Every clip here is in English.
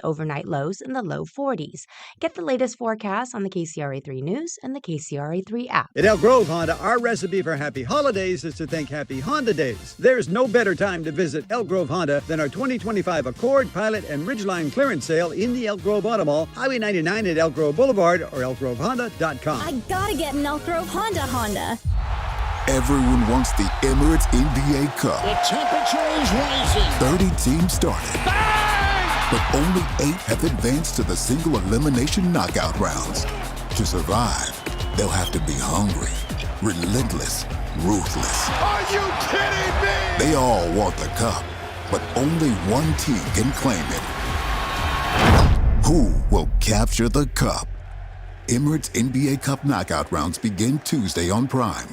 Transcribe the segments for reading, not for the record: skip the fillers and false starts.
Overnight lows in the low 40s. Get the latest forecast on the KCRA3 News and the KCRA3 app. At Elk Grove Honda, our recipe for happy holidays is to think happy Honda days. There's no better time to visit Elk Grove Honda than our 2025 Accord, Pilot, and Ridgeline clearance sale in the Elk Grove Auto Mall, Highway 99 at Elk Grove Boulevard, or elkgrovehonda.com. I gotta get an Elk Grove Honda. Everyone wants the Emirates NBA Cup. The temperature is rising. 30 teams started. Bang! But only 8 have advanced to the single elimination knockout rounds. To survive, they'll have to be hungry, relentless, ruthless. Are you kidding me? They all want the cup, but only one team can claim it. Who will capture the cup? Emirates NBA Cup knockout rounds begin Tuesday on Prime.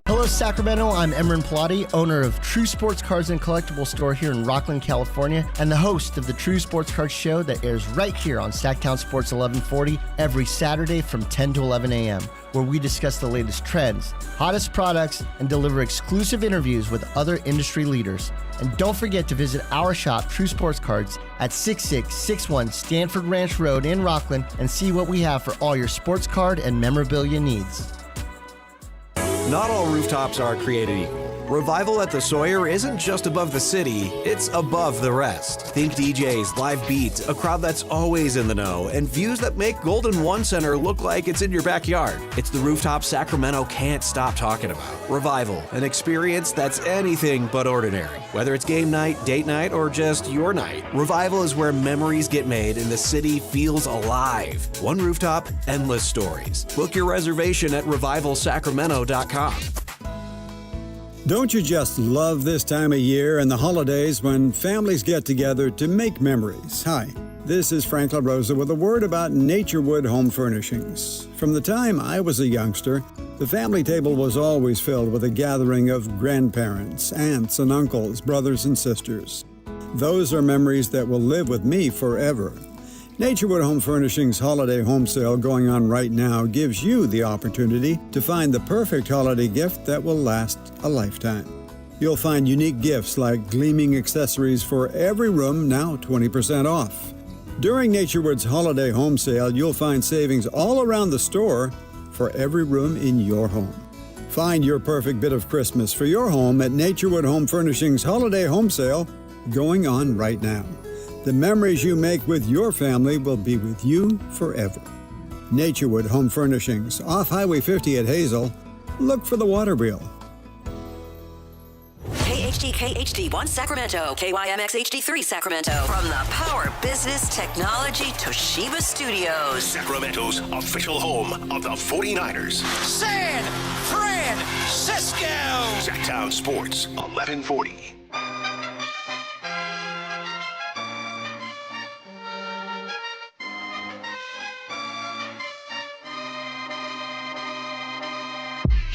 Hello, Sacramento. I'm Emran Pilati, owner of True Sports Cards and Collectible Store here in Rockland, California, and the host of the True Sports Cards Show that airs right here on Sactown Sports 1140 every Saturday from 10 to 11 a.m., where we discuss the latest trends, hottest products, and deliver exclusive interviews with other industry leaders. And don't forget to visit our shop, True Sports Cards, at 6661 Stanford Ranch Road in Rockland and see what we have for all your sports card and memorabilia needs. Not all rooftops are created equal. Revival at the Sawyer isn't just above the city, it's above the rest. Think DJs, live beats, a crowd that's always in the know, and views that make Golden One Center look like it's in your backyard. It's the rooftop Sacramento can't stop talking about. Revival, an experience that's anything but ordinary. Whether it's game night, date night, or just your night, Revival is where memories get made and the city feels alive. One rooftop, endless stories. Book your reservation at revivalsacramento.com. Don't you just love this time of year and the holidays when families get together to make memories? Hi, this is Frank LaRosa with a word about Naturewood Home Furnishings. From the time I was a youngster, the family table was always filled with a gathering of grandparents, aunts and uncles, brothers and sisters. Those are memories that will live with me forever. Naturewood Home Furnishings Holiday Home Sale going on right now gives you the opportunity to find the perfect holiday gift that will last a lifetime. You'll find unique gifts like gleaming accessories for every room, now 20% off. During Naturewood's Holiday Home Sale, you'll find savings all around the store for every room in your home. Find your perfect bit of Christmas for your home at Naturewood Home Furnishings Holiday Home Sale going on right now. The memories you make with your family will be with you forever. Naturewood Home Furnishings, off Highway 50 at Hazel. Look for the water wheel. KHD1 Sacramento, KYMX HD3 Sacramento. From the Power Business Technology Toshiba Studios. Sacramento's official home of the 49ers. San Francisco. Sactown Sports 1140.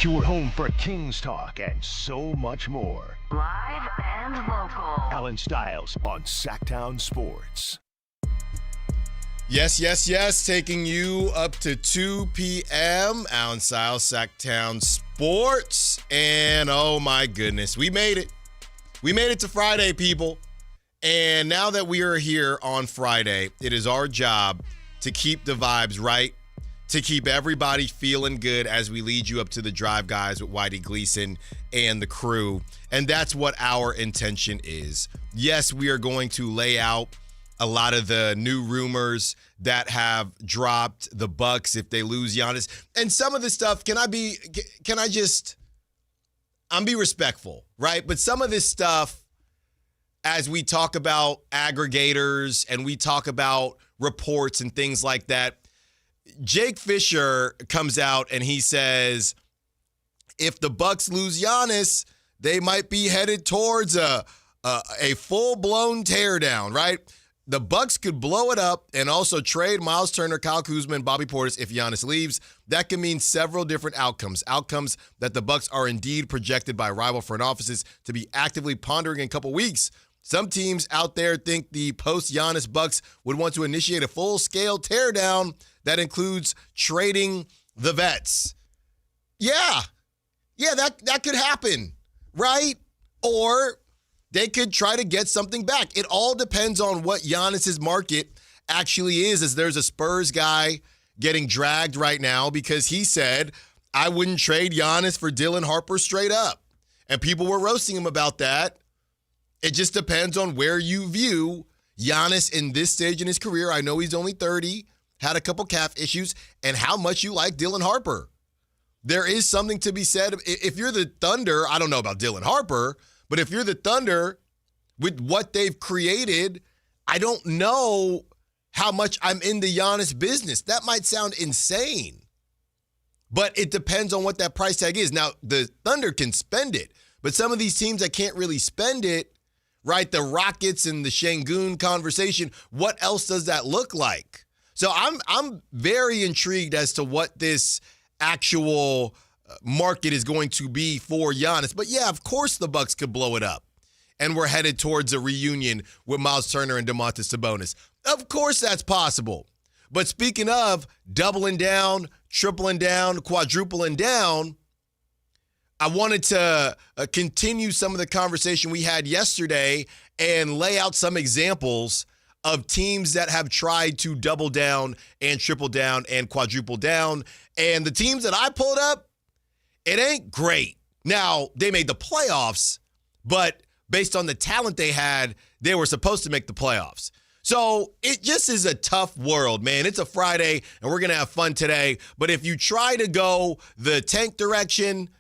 Your home for Kings talk and so much more. Live and local. Allen Stiles on Sactown Sports. Yes. Taking you up to 2 p.m. Allen Stiles, Sactown Sports. And oh my goodness, we made it. We made it to Friday, people. And now that we are here on Friday, it is our job to keep the vibes right, to keep everybody feeling good as we lead you up to the Drive Guys with Whitey Gleason and the crew. And that's what our intention is. Yes, we are going to lay out a lot of the new rumors that have dropped, the Bucks if they lose Giannis. And some of this stuff, I'm be respectful, right? But some of this stuff, as we talk about aggregators and we talk about reports and things like that, Jake Fisher comes out and he says, if the Bucks lose Giannis, they might be headed towards a full-blown teardown, right? The Bucks could blow it up and also trade Miles Turner, Kyle Kuzma, and Bobby Portis if Giannis leaves. That can mean several different outcomes. Outcomes that the Bucks are indeed projected by rival front offices to be actively pondering in a couple weeks. Some teams out there think the post-Giannis Bucks would want to initiate a full-scale teardown that includes trading the vets. Yeah, that could happen, right? Or they could try to get something back. It all depends on what Giannis's market actually is there's a Spurs guy getting dragged right now because he said, I wouldn't trade Giannis for Dylan Harper straight up. And people were roasting him about that. It just depends on where you view Giannis in this stage in his career. I know he's only 30, had a couple calf issues, and how much you like Dylan Harper. There is something to be said. If you're the Thunder, I don't know about Dylan Harper, but if you're the Thunder with what they've created, I don't know how much I'm in the Giannis business. That might sound insane, but it depends on what that price tag is. Now, the Thunder can spend it, but some of these teams that can't really spend it, right, the Rockets and the Şengün conversation, what else does that look like? So I'm very intrigued as to what this actual market is going to be for Giannis. But yeah, of course the Bucks could blow it up, and we're headed towards a reunion with Miles Turner and Domantas Sabonis. Of course that's possible. But speaking of doubling down, tripling down, quadrupling down, I wanted to continue some of the conversation we had yesterday and lay out some examples of teams that have tried to double down and triple down and quadruple down. And the teams that I pulled up, it ain't great. Now, they made the playoffs, but based on the talent they had, they were supposed to make the playoffs. So it just is a tough world, man. It's a Friday, and we're going to have fun today. But if you try to go the tank direction,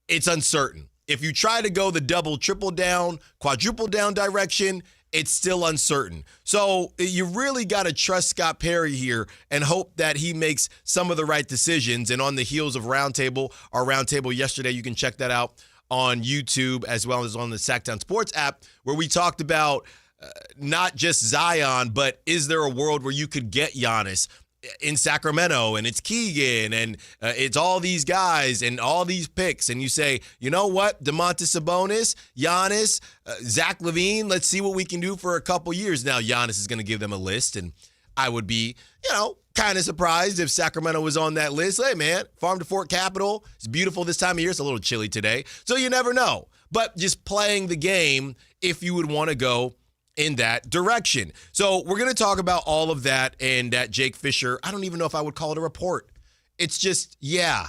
it's uncertain. If you try to go the double, triple down, quadruple down direction, it's still uncertain. So you really got to trust Scott Perry here and hope that he makes some of the right decisions. And on the heels of Roundtable, our Roundtable yesterday, you can check that out on YouTube as well as on the Sactown Sports app, where we talked about not just Zion, but is there a world where you could get Giannis in Sacramento, and it's Keegan, and it's all these guys and all these picks, and you say, you know what, Domantas Sabonis, Giannis, Zach LaVine, let's see what we can do for a couple years. Now, Giannis is going to give them a list, and I would be, kind of surprised if Sacramento was on that list. Hey, man, Farm to Fork Capital, it's beautiful this time of year. It's a little chilly today, so you never know. But just playing the game, if you would want to go in that direction. So we're going to talk about all of that and that Jake Fisher. I don't even know if I would call it a report. It's just, yeah.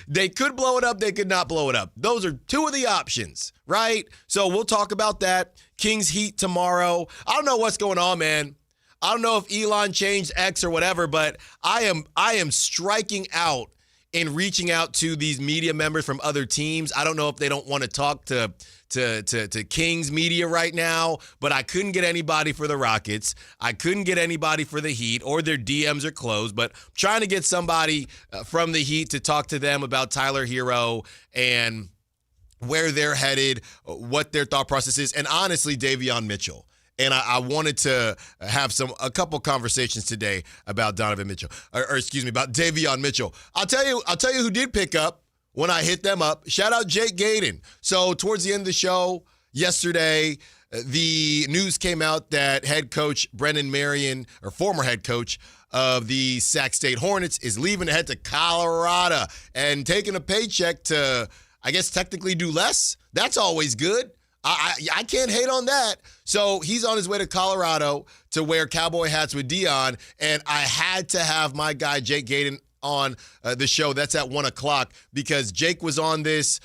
They could blow it up. They could not blow it up. Those are two of the options, right? So we'll talk about that. Kings Heat tomorrow. I don't know what's going on, man. I don't know if Elon changed X or whatever, but I am striking out in reaching out to these media members from other teams. I don't know if they don't want to talk to Kings media right now, but I couldn't get anybody for the Rockets. I couldn't get anybody for the Heat, or their DMs are closed, but I'm trying to get somebody from the Heat to talk to them about Tyler Hero and where they're headed, what their thought process is, and honestly, Davion Mitchell. And I wanted to have a couple conversations today about Donovan Mitchell, about Davion Mitchell. I'll tell you who did pick up when I hit them up. Shout out Jake Gayden. So towards the end of the show yesterday, the news came out that head coach Brendan Marion, or former head coach of the Sac State Hornets, is leaving to head to Colorado and taking a paycheck to, I guess, technically do less. That's always good. I can't hate on that. So he's on his way to Colorado to wear cowboy hats with Dion, and I had to have my guy Jake Gayden on the show. That's at 1 o'clock, because Jake was on this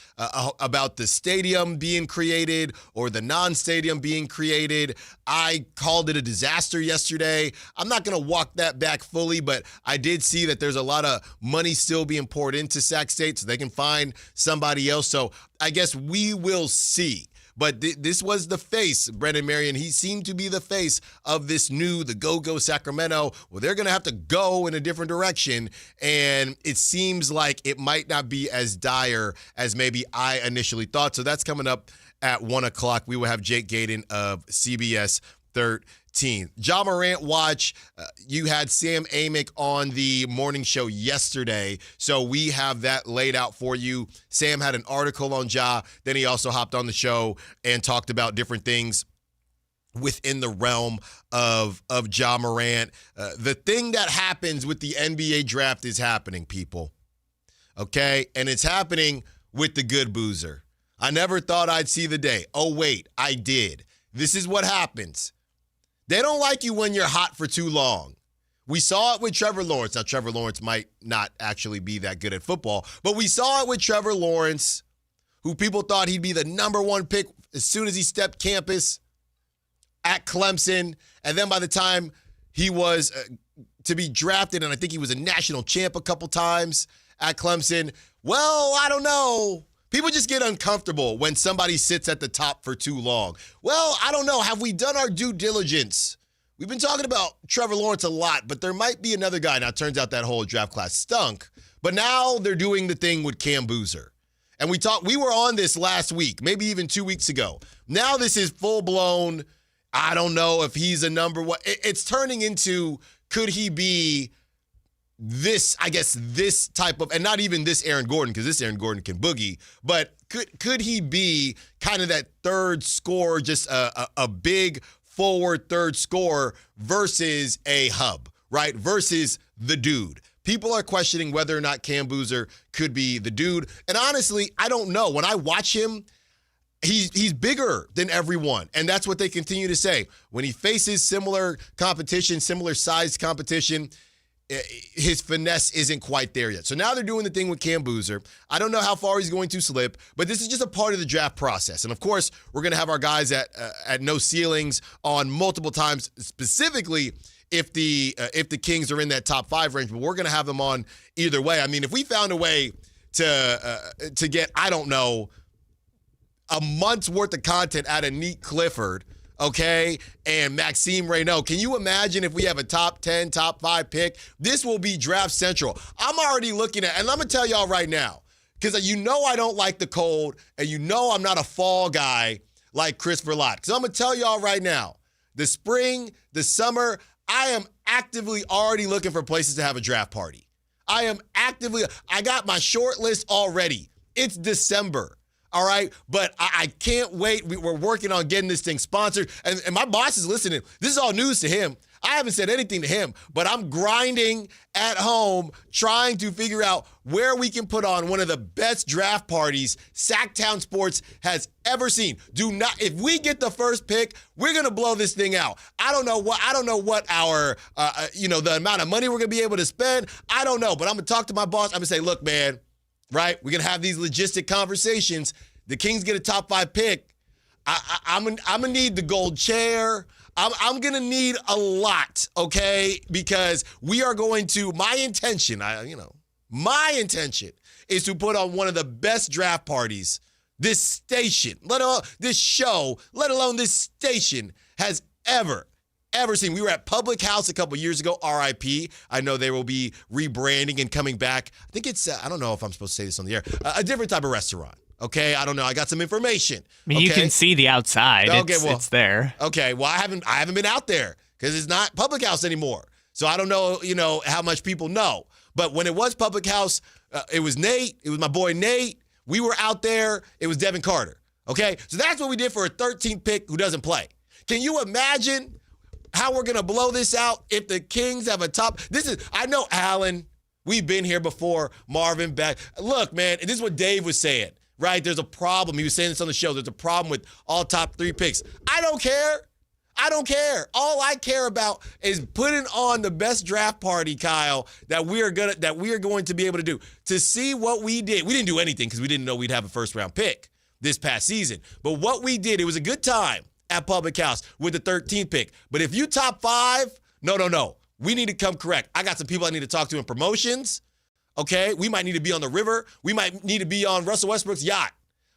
about the stadium being created or the non-stadium being created. I called it a disaster yesterday. I'm not going to walk that back fully, but I did see that there's a lot of money still being poured into Sac State so they can find somebody else. So I guess we will see. But this was the face, Brendan Marion. He seemed to be the face of this the Go-Go Sacramento. Well, they're going to have to go in a different direction, and it seems like it might not be as dire as maybe I initially thought. So that's coming up at 1 o'clock. We will have Jake Gayden of CBS 13. Ja Morant watch. You had Sam Amick on the morning show yesterday, so we have that laid out for you. Sam had an article on Ja. Then he also hopped on the show and talked about different things within the realm of Ja Morant. The thing that happens with the NBA draft is happening, people. Okay? And it's happening with the good boozer. I never thought I'd see the day. Oh, wait, I did. This is what happens. They don't like you when you're hot for too long. We saw it with Trevor Lawrence. Now, Trevor Lawrence might not actually be that good at football, but we saw it with Trevor Lawrence, who people thought he'd be the number one pick as soon as he stepped campus at Clemson. And then by the time he was to be drafted, and I think he was a national champ a couple times at Clemson, well, I don't know. People just get uncomfortable when somebody sits at the top for too long. Well, I don't know. Have we done our due diligence? We've been talking about Trevor Lawrence a lot, but there might be another guy. Now, it turns out that whole draft class stunk, but now they're doing the thing with Cam Boozer. And we were on this last week, maybe even 2 weeks ago. Now this is full-blown, I don't know if he's a number one. It's turning into, could he be this, I guess, this type of, and not even this Aaron Gordon, because this Aaron Gordon can boogie, but could he be kind of that third scorer, just a big forward third scorer versus a hub, right? Versus the dude. People are questioning whether or not Cam Boozer could be the dude. And honestly, I don't know. When I watch him, he's bigger than everyone. And that's what they continue to say. When he faces similar competition, similar sized competition, his finesse isn't quite there yet. So now they're doing the thing with Cam Boozer. I don't know how far he's going to slip, but this is just a part of the draft process. And of course, we're going to have our guys at no ceilings on multiple times, specifically if the Kings are in that top 5 range. But we're going to have them on either way. I mean, if we found a way to get, I don't know, a month's worth of content out of Neat Clifford, okay, and Maxime Raynaud. Can you imagine if we have a top 10, top 5 pick? This will be Draft Central. I'm already looking at, and I'm going to tell y'all right now, because you know I don't like the cold, and you know I'm not a fall guy like Chris Verlot. Because I'm going to tell y'all right now, the spring, the summer, I am actively already looking for places to have a draft party. I got my short list already. It's December. All right, but I can't wait. We're working on getting this thing sponsored. And my boss is listening. This is all news to him. I haven't said anything to him, but I'm grinding at home trying to figure out where we can put on one of the best draft parties Sactown Sports has ever seen. If we get the first pick, we're going to blow this thing out. I don't know what our, the amount of money we're going to be able to spend. I don't know, but I'm going to talk to my boss. I'm going to say, look, man, right? We're going to have these logistic conversations. The Kings get a top 5 pick. I'm gonna need the gold chair. I'm going to need a lot, okay? Because we are going to, my intention is to put on one of the best draft parties this station, this show, let alone this station has ever seen. We were at Public House a couple years ago, RIP. I know they will be rebranding and coming back. I think it's, I don't know if I'm supposed to say this on the air, a different type of restaurant. Okay, I don't know. I got some information. I mean, you can see the outside. Okay, it's there. Okay, well, I haven't been out there because it's not Public House anymore. So I don't know, how much people know. But when it was Public House, it was Nate. It was my boy Nate. We were out there. It was Devin Carter. Okay, so that's what we did for a 13th pick who doesn't play. Can you imagine how we're gonna blow this out if the Kings have a top? I know Allen. We've been here before. Marvin back. Look, man, this is what Dave was saying. Right, there's a problem. He was saying this on the show. There's a problem with all top 3 picks. I don't care. All I care about is putting on the best draft party, Kyle, that we are going to be able to do. To see what we did. We didn't do anything because we didn't know we'd have a first-round pick this past season. But what we did, it was a good time at Public House with the 13th pick. But if you top 5, no. We need to come correct. I got some people I need to talk to in promotions. Okay, we might need to be on the river. We might need to be on Russell Westbrook's yacht.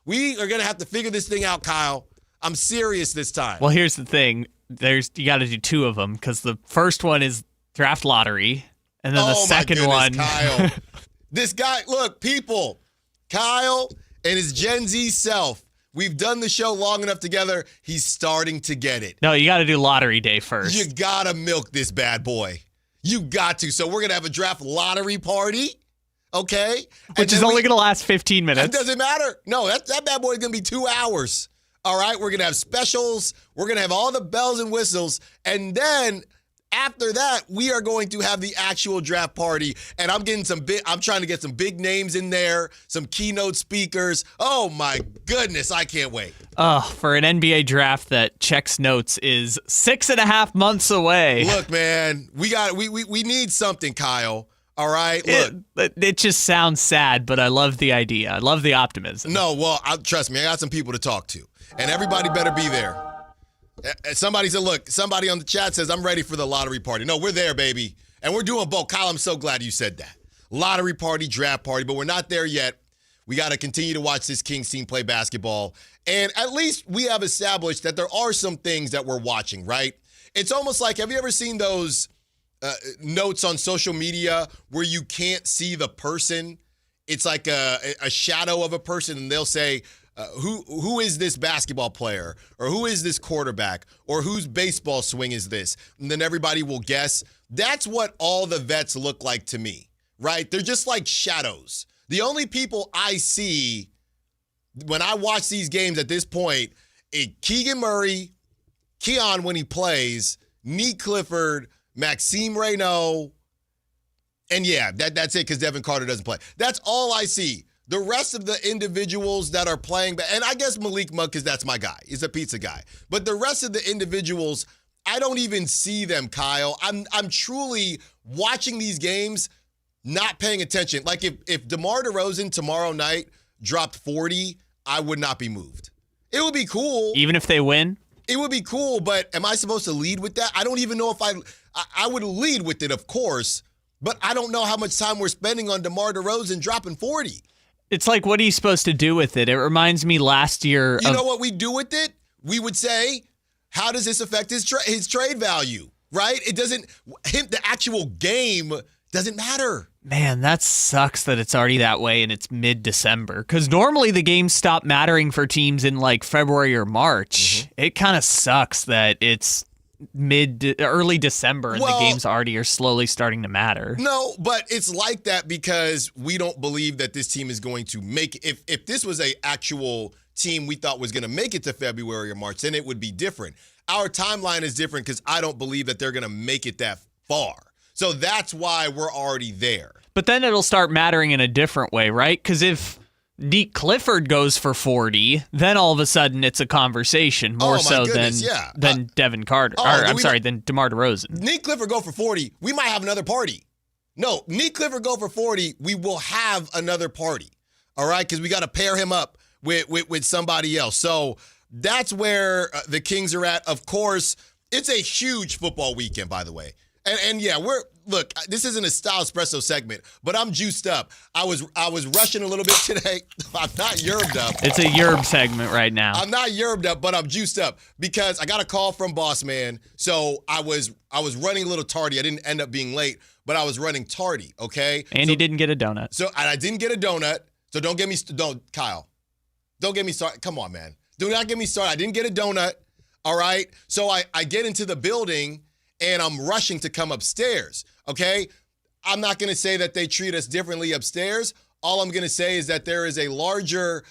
We are going to have to figure this thing out, Kyle. I'm serious this time. Well, here's the thing. You got to do 2 of them because the first one is draft lottery, and then the second one. Kyle. This guy, look, people, Kyle and his Gen Z self, we've done the show long enough together. He's starting to get it. No, you got to do lottery day first. You got to milk this bad boy. You got to. So we're going to have a draft lottery party. Okay? Which is only going to last 15 minutes. It doesn't matter. No, that bad boy is going to be 2 hours. All right? We're going to have specials. We're going to have all the bells and whistles. And then After that, we are going to have the actual draft party, and I'm trying to get some big names in there, some keynote speakers. Oh my goodness, I can't wait. For an NBA draft that checks notes is 6.5 months away. Look, man, we need something, Kyle. All right, look. It just sounds sad, but I love the idea. I love the optimism. No, well, trust me, I got some people to talk to, and everybody better be there. Somebody said, look, somebody on the chat says, I'm ready for the lottery party. No, we're there, baby. And we're doing both. Kyle, I'm so glad you said that. Lottery party, draft party, but we're not there yet. We got to continue to watch this Kings team play basketball. And at least we have established that there are some things that we're watching, right? It's almost like, have you ever seen those notes on social media where you can't see the person? It's like a shadow of a person, and they'll say, who is this basketball player, or who is this quarterback, or whose baseball swing is this? And then everybody will guess. That's what all the vets look like to me, right? They're just like shadows. The only people I see when I watch these games at this point is Keegan Murray, Keon when he plays, Nick Clifford, Maxime Raynaud, and yeah, that's it because Devin Carter doesn't play. That's all I see. The rest of the individuals that are playing, and I guess Malik Monk, because that's my guy. He's a pizza guy. But the rest of the individuals, I don't even see them, Kyle. I'm truly watching these games, not paying attention. Like if DeMar DeRozan tomorrow night dropped 40, I would not be moved. It would be cool. Even if they win? It would be cool, but am I supposed to lead with that? I don't even know if I would lead with it, of course, but I don't know how much time we're spending on DeMar DeRozan dropping 40. It's like, what are you supposed to do with it? It reminds me last year. You know what we do with it? We would say, how does this affect his trade value, right? It doesn't, the actual game doesn't matter. Man, that sucks that it's already that way and it's mid-December. Because normally the games stop mattering for teams in like February or March. It kind of sucks that it's early December and the games already are slowly starting to matter. No, but it's like that because we don't believe that this team is going to make it. If this was a actual team we thought was going to make it to February or March, then it would be different. Our timeline is different because I don't believe that they're going to make it that far. So that's why we're already there. But then it'll start mattering in a different way, right? Because if Nick Clifford goes for 40, then all of a sudden it's a conversation more than Devin Carter. Than DeMar DeRozan. Nick Clifford go for 40, we might have another party. No, Nick Clifford go for 40, we will have another party. All right, because we got to pair him up with somebody else. So that's where the Kings are at. Of course, it's a huge football weekend, by the way. And yeah, look, this isn't a Style Espresso segment, but I'm juiced up. I was rushing a little bit today. I'm not yerbed up. It's a yerb segment right now. I'm not yerbed up, but I'm juiced up because I got a call from Boss Man. So I was running a little tardy. I didn't end up being late, but I was running tardy, okay? And you didn't get a donut. So I didn't get a donut. So Kyle. Don't get me started. Come on, man. Do not get me started. I didn't get a donut, all right? So I get into the building, and I'm rushing to come upstairs, okay? I'm not going to say that they treat us differently upstairs. All I'm going to say is that there is a larger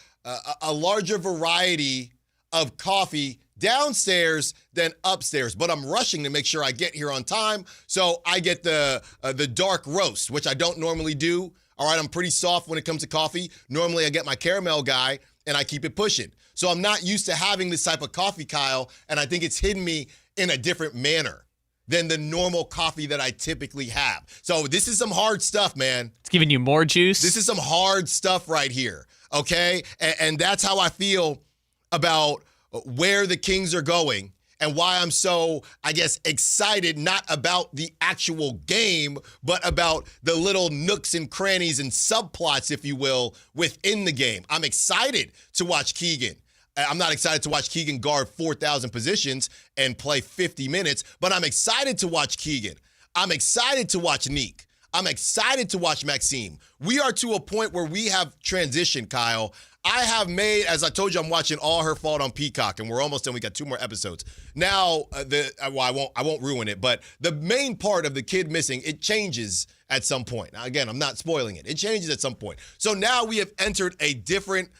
variety of coffee downstairs than upstairs. But I'm rushing to make sure I get here on time, so I get the dark roast, which I don't normally do. All right, I'm pretty soft when it comes to coffee. Normally, I get my caramel guy, and I keep it pushing. So I'm not used to having this type of coffee, Kyle, and I think it's hidden me in a different manner than the normal coffee that I typically have. So this is some hard stuff, man. It's giving you more juice. This is some hard stuff right here, okay? And that's how I feel about where the Kings are going and why I'm so, I guess, excited, not about the actual game, but about the little nooks and crannies and subplots, if you will, within the game. I'm excited to watch Keegan. I'm not excited to watch Keegan guard 4,000 positions and play 50 minutes, but I'm excited to watch Keegan. I'm excited to watch Neek. I'm excited to watch Maxime. We are to a point where we have transitioned, Kyle. I have made, as I told you, I'm watching All Her Fault on Peacock, and we're almost done. We got 2 more episodes. Now, I won't ruin it, but the main part of the kid missing, it changes at some point. Now, again, I'm not spoiling it. It changes at some point. So now we have entered a different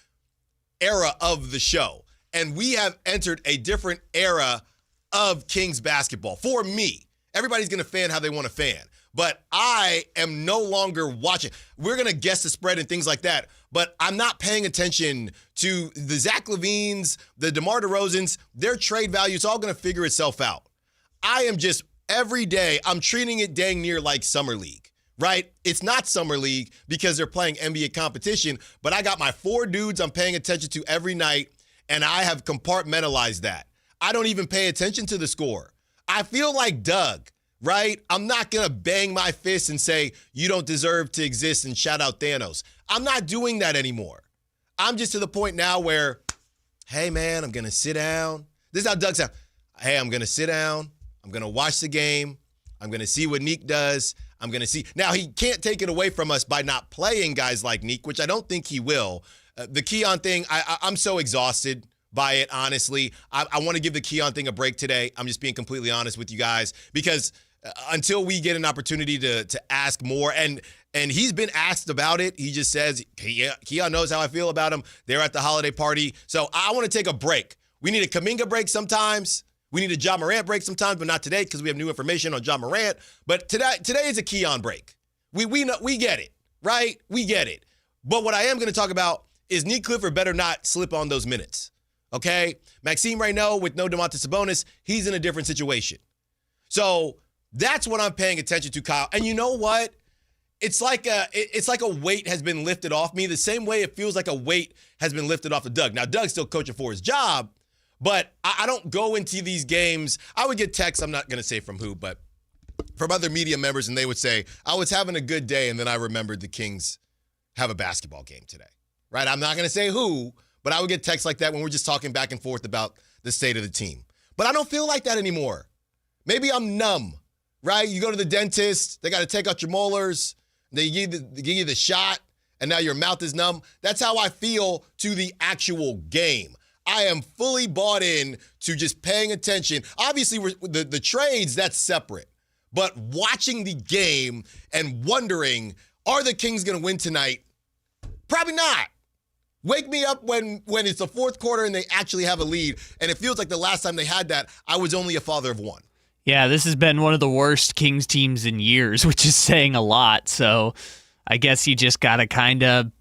era of the show, and we have entered a different era of Kings basketball for me. Everybody's going to fan how they want to fan. But I am no longer watching. We're going to guess the spread and things like that. But I'm not paying attention to the Zach LaVines, the DeMar DeRozans, their trade value. It's all going to figure itself out. I am just, every day, I'm treating it dang near like Summer League, right? It's not Summer League because they're playing NBA competition, but I got my 4 dudes I'm paying attention to every night, and I have compartmentalized that. I don't even pay attention to the score. I feel like Doug. Right? I'm not going to bang my fist and say, you don't deserve to exist and shout out Thanos. I'm not doing that anymore. I'm just to the point now where, hey, man, I'm going to sit down. This is how Doug sounds. Hey, I'm going to sit down. I'm going to watch the game. I'm going to see what Neek does. I'm going to see. Now, he can't take it away from us by not playing guys like Neek, which I don't think he will. The Keon thing, I'm so exhausted by it, honestly. I want to give the Keon thing a break today. I'm just being completely honest with you guys because until we get an opportunity to ask more, and he's been asked about it, he just says, Keon knows how I feel about him. They're at the holiday party. So I want to take a break. We need a Kuminga break sometimes. We need a Ja Morant break sometimes, but not today because we have new information on Ja Morant. But today is a Keon break. We get it, right? We get it. But what I am going to talk about is Neek Clifford better not slip on those minutes, okay? Maxime Raynaud with no Domantas Sabonis, he's in a different situation. So that's what I'm paying attention to, Kyle. And you know what? It's like a weight has been lifted off me the same way it feels like a weight has been lifted off of Doug. Now, Doug's still coaching for his job, but I don't go into these games. I would get texts, I'm not going to say from who, but from other media members, and they would say, I was having a good day, and then I remembered the Kings have a basketball game today, right? I'm not going to say who, but I would get texts like that when we're just talking back and forth about the state of the team. But I don't feel like that anymore. Maybe I'm numb. Right? You go to the dentist, they got to take out your molars, they give you the shot, and now your mouth is numb. That's how I feel to the actual game. I am fully bought in to just paying attention. Obviously, the trades, that's separate. But watching the game and wondering, are the Kings going to win tonight? Probably not. Wake me up when it's the fourth quarter and they actually have a lead, and it feels like the last time they had that, I was only a father of one. Yeah, this has been one of the worst Kings teams in years, which is saying a lot. So I guess you just got to kind of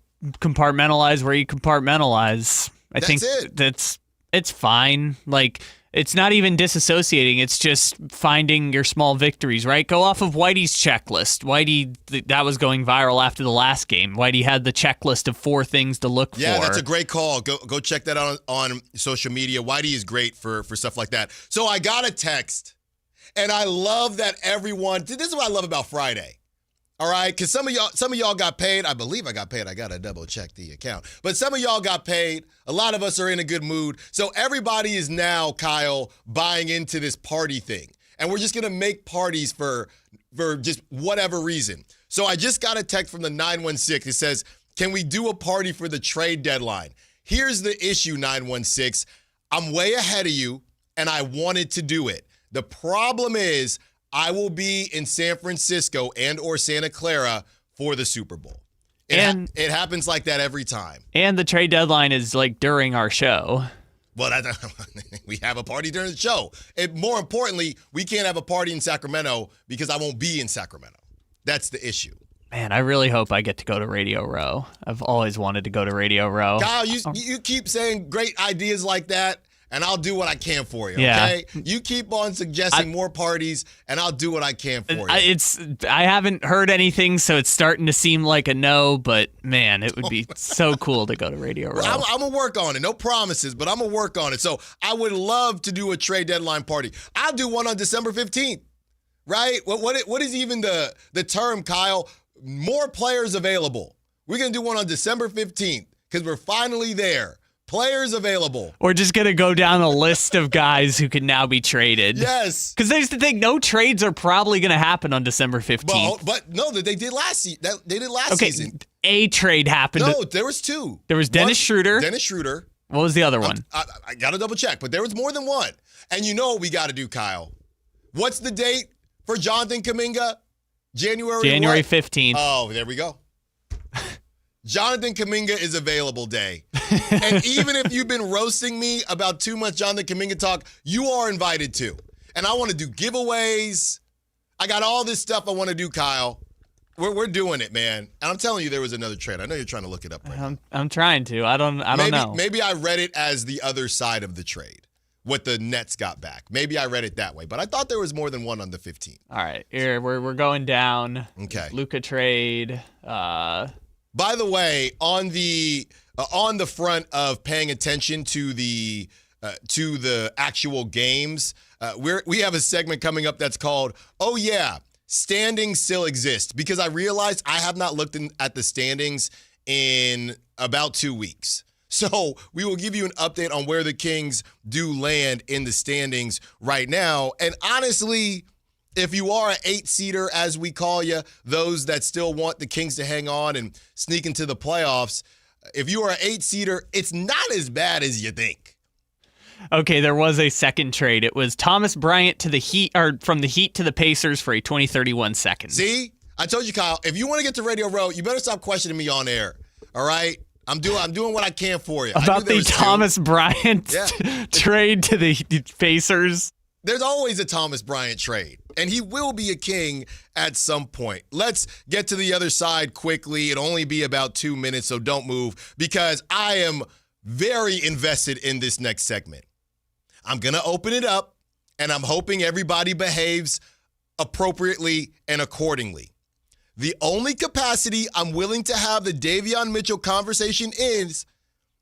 compartmentalize where you compartmentalize. I think it's fine. Like, it's not even disassociating. It's just finding your small victories, right? Go off of Whitey's checklist. Whitey, that was going viral after the last game. Whitey had the checklist of 4 things to look for. Yeah, that's a great call. Go check that out on social media. Whitey is great for stuff like that. So I got a text. And I love that everyone, this is what I love about Friday. All right? Because some of y'all got paid. I believe I got paid. I got to double check the account. But some of y'all got paid. A lot of us are in a good mood. So everybody is now, Kyle, buying into this party thing. And we're just going to make parties for just whatever reason. So I just got a text from the 916. It says, can we do a party for the trade deadline? Here's the issue, 916. I'm way ahead of you, and I wanted to do it. The problem is I will be in San Francisco and or Santa Clara for the Super Bowl. It happens like that every time. And the trade deadline is like during our show. Well, we have a party during the show. And more importantly, we can't have a party in Sacramento because I won't be in Sacramento. That's the issue. Man, I really hope I get to go to Radio Row. I've always wanted to go to Radio Row. Kyle, you keep saying great ideas like that. And I'll do what I can for you, okay? Yeah. You keep on suggesting more parties, and I'll do what I can for you. I haven't heard anything, so it's starting to seem like a no, but, man, it would be so cool to go to Radio Row. I'm going to work on it. No promises, but I'm going to work on it. So I would love to do a trade deadline party. I'll do one on December 15th, right? What is even the term, Kyle? More players available. We're going to do one on December 15th because we're finally there. Players available. We're just going to go down a list of guys who can now be traded. Yes. Because there's the thing, no trades are probably going to happen on December 15th. But no, they did last season. They did last season. A trade happened. No, there was 2. There was Dennis Schroeder. Dennis Schroeder. What was the other one? I got to double check, but there was more than one. And you know what we got to do, Kyle. What's the date for Jonathan Kuminga? January 15th. Oh, there we go. Jonathan Kuminga is available day. And even if you've been roasting me about too much Jonathan Kuminga talk, you are invited to. And I want to do giveaways. I got all this stuff I want to do, Kyle. We're doing it, man. And I'm telling you, there was another trade. I know you're trying to look it up right now. I'm trying to. I don't know. Maybe I read it as the other side of the trade, what the Nets got back. Maybe I read it that way, but I thought there was more than one on the 15. All right, here we're going down. Okay. Luka trade. By the way, on the front of paying attention to the actual games, we have a segment coming up that's called "Oh Yeah, Standings Still Exist," because I realized I have not looked at the standings in about 2 weeks. So we will give you an update on where the Kings do land in the standings right now. And honestly, if you are an 8-seeder, as we call you, those that still want the Kings to hang on and sneak into the playoffs, if you are an 8-seeder, it's not as bad as you think. Okay, there was a second trade. It was Thomas Bryant to the Heat, or from the Heat to the Pacers for a 2031 second. See? I told you, Kyle, if you want to get to Radio Row, you better stop questioning me on air. All right? I'm doing what I can for you. About the Thomas Bryant trade to the Pacers. There's always a Thomas Bryant trade, and he will be a King at some point. Let's get to the other side quickly. It'll only be about 2 minutes, so don't move, because I am very invested in this next segment. I'm going to open it up, and I'm hoping everybody behaves appropriately and accordingly. The only capacity I'm willing to have the Davion Mitchell conversation is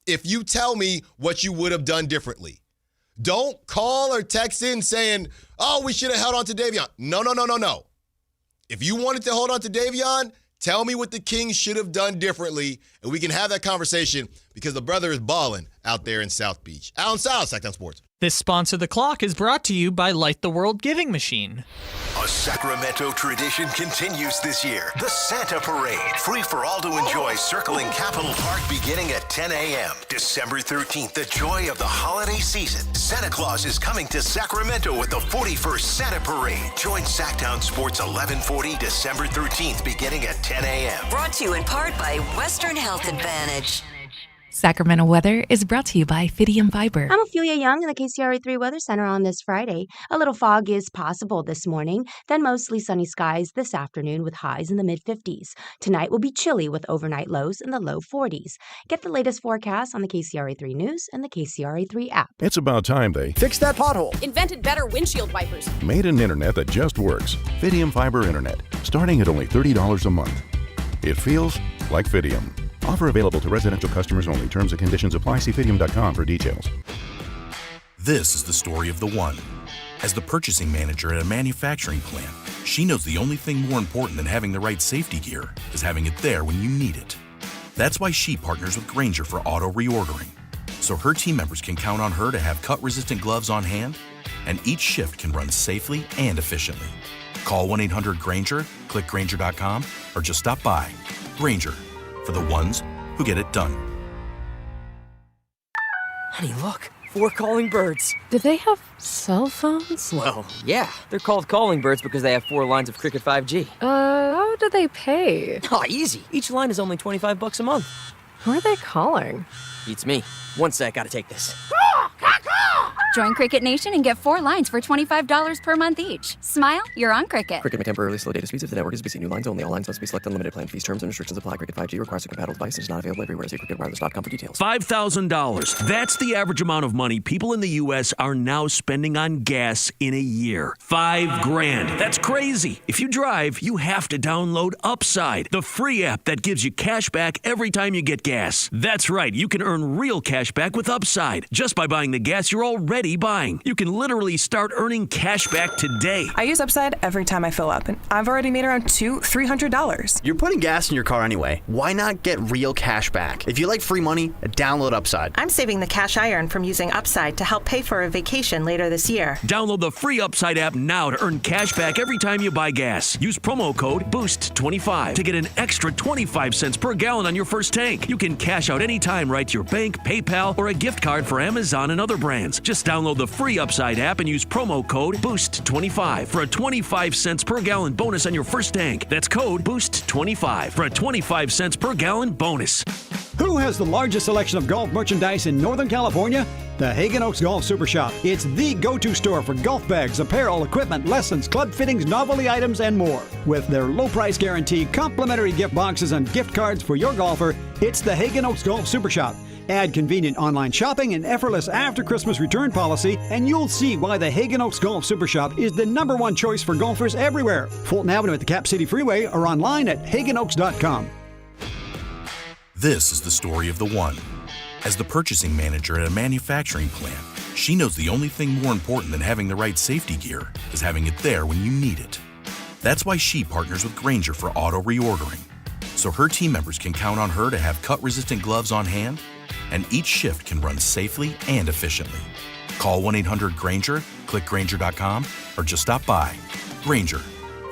if you tell me what you would have done differently. Don't call or text in saying, oh, we should have held on to Davion. No. If you wanted to hold on to Davion, tell me what the Kings should have done differently, and we can have that conversation because the brother is balling out there in South Beach. Allen Stiles, Sactown Sports. This Sponsor the Clock is brought to you by Light the World Giving Machine. A Sacramento tradition continues this year. The Santa Parade. Free for all to enjoy circling Capitol Park beginning at 10 a.m. December 13th, the joy of the holiday season. Santa Claus is coming to Sacramento with the 41st Santa Parade. Join Sactown Sports 1140 December 13th beginning at 10 a.m. Brought to you in part by Western Health Advantage. Sacramento weather is brought to you by Fidium Fiber. I'm Ophelia Young in the KCRA3 Weather Center on this Friday. A little fog is possible this morning, then mostly sunny skies this afternoon with highs in the mid-50s. Tonight will be chilly with overnight lows in the low 40s. Get the latest forecast on the KCRA3 News and the KCRA3 app. It's about time they fixed that pothole. Invented better windshield wipers. Made an internet that just works. Fidium Fiber Internet, starting at only $30 a month. It feels like Fidium. Offer available to residential customers only. Terms and conditions apply. See Fidium.com for details. This is the story of the one. As the purchasing manager at a manufacturing plant, she knows the only thing more important than having the right safety gear is having it there when you need it. That's why she partners with Grainger for auto reordering, so her team members can count on her to have cut-resistant gloves on hand, and each shift can run safely and efficiently. Call 1-800-GRAINGER, click Grainger.com, or just stop by. Grainger, for the ones who get it done. Honey, look. 4 calling birds. Do they have cell phones? Well, yeah. They're called calling birds because they have 4 lines of Cricket 5G. How do they pay? Oh, easy. Each line is only $25 a month. Who are they calling? Beats me. One sec, gotta take this. Join Cricket Nation and get 4 lines for $25 per month each. Smile, you're on Cricket. Cricket may temporarily slow data speeds if the network is busy. New lines only. All lines must be selected. Unlimited plan fees, terms, and restrictions apply. Cricket 5G requires a compatible device and is not available everywhere. See cricketwireless.com for details. $5,000. That's the average amount of money people in the U.S. are now spending on gas in a year. $5,000. That's crazy. If you drive, you have to download Upside, the free app that gives you cash back every time you get gas. That's right. You can earn real cash back with Upside just by buying the gas you're already buying. You can literally start earning cash back today. I use Upside every time I fill up, and I've already made around $200-$300. You're putting gas in your car anyway. Why not get real cash back? If you like free money, download Upside. I'm saving the cash I earn from using Upside to help pay for a vacation later this year. Download the free Upside app now to earn cash back every time you buy gas. Use promo code BOOST25 to get an extra 25 cents per gallon on your first tank. You can cash out anytime right to your bank, PayPal, or a gift card for Amazon and other brands. Just download the free Upside app and use promo code BOOST25 for a 25 cents per gallon bonus on your first tank. That's code BOOST25 for a 25 cents per gallon bonus. Who has the largest selection of golf merchandise in Northern California? The Hagen Oaks Golf Super Shop. It's the go-to store for golf bags, apparel, equipment, lessons, club fittings, novelty items, and more. With their low price guarantee, complimentary gift boxes, and gift cards for your golfer, it's the Hagen Oaks Golf Super Shop. Add convenient online shopping and effortless after-Christmas return policy, and you'll see why the Hagen Oaks Golf Super Shop is the #1 choice for golfers everywhere. Fulton Avenue at the Cap City Freeway or online at hagenoaks.com. This is the story of the one. As the purchasing manager at a manufacturing plant, she knows the only thing more important than having the right safety gear is having it there when you need it. That's why she partners with Grainger for auto reordering, so her team members can count on her to have cut-resistant gloves on hand, and each shift can run safely and efficiently. Call 1-800-GRAINGER, click Grainger.com, or just stop by. Grainger,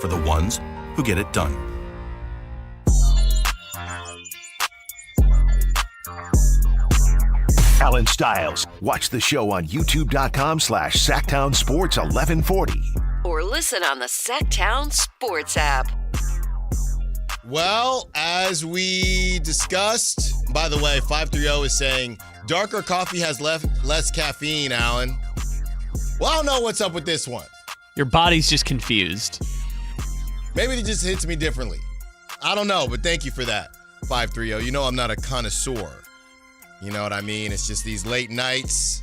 for the ones who get it done. Allen Stiles. Watch the show on youtube.com/Sactown Sports 1140. Or listen on the Sactown Sports app. Well, as we discussed, by the way, 530 is saying darker coffee has less caffeine, Alan. Well, I don't know what's up with this one. Your body's just confused. Maybe it just hits me differently. I don't know, but thank you for that, 530. You know I'm not a connoisseur. You know what I mean? It's just these late nights.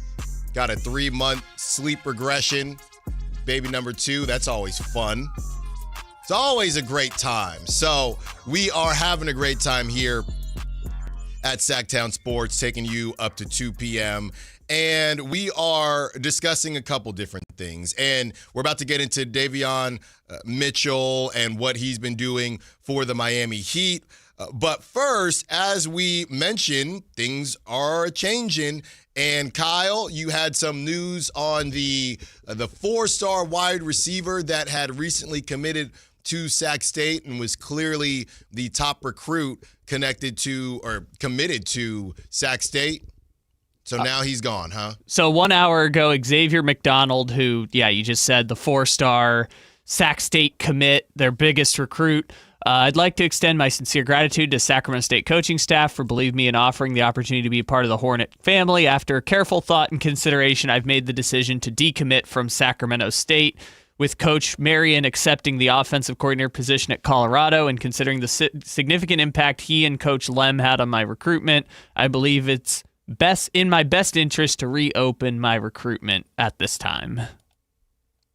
Got a 3-month sleep regression. Baby number 2, that's always fun. It's always a great time. So we are having a great time here at Sactown Sports, taking you up to 2 p.m. And we are discussing a couple different things. And we're about to get into Davion Mitchell and what he's been doing for the Miami Heat. But first, as we mentioned, things are changing. And Kyle, you had some news on the 4-star wide receiver that had recently committed to Sac State and was clearly the top recruit connected to or committed to Sac State. So now he's gone, huh? So 1 hour ago, Xavier McDonald, who, you just said the 4-star Sac State commit, their biggest recruit. I'd like to extend my sincere gratitude to Sacramento State coaching staff for believing me and offering the opportunity to be a part of the Hornet family. After careful thought and consideration, I've made the decision to decommit from Sacramento State, with Coach Marion accepting the offensive coordinator position at Colorado and considering the significant impact he and Coach Lem had on my recruitment. I believe it's in my best interest to reopen my recruitment at this time.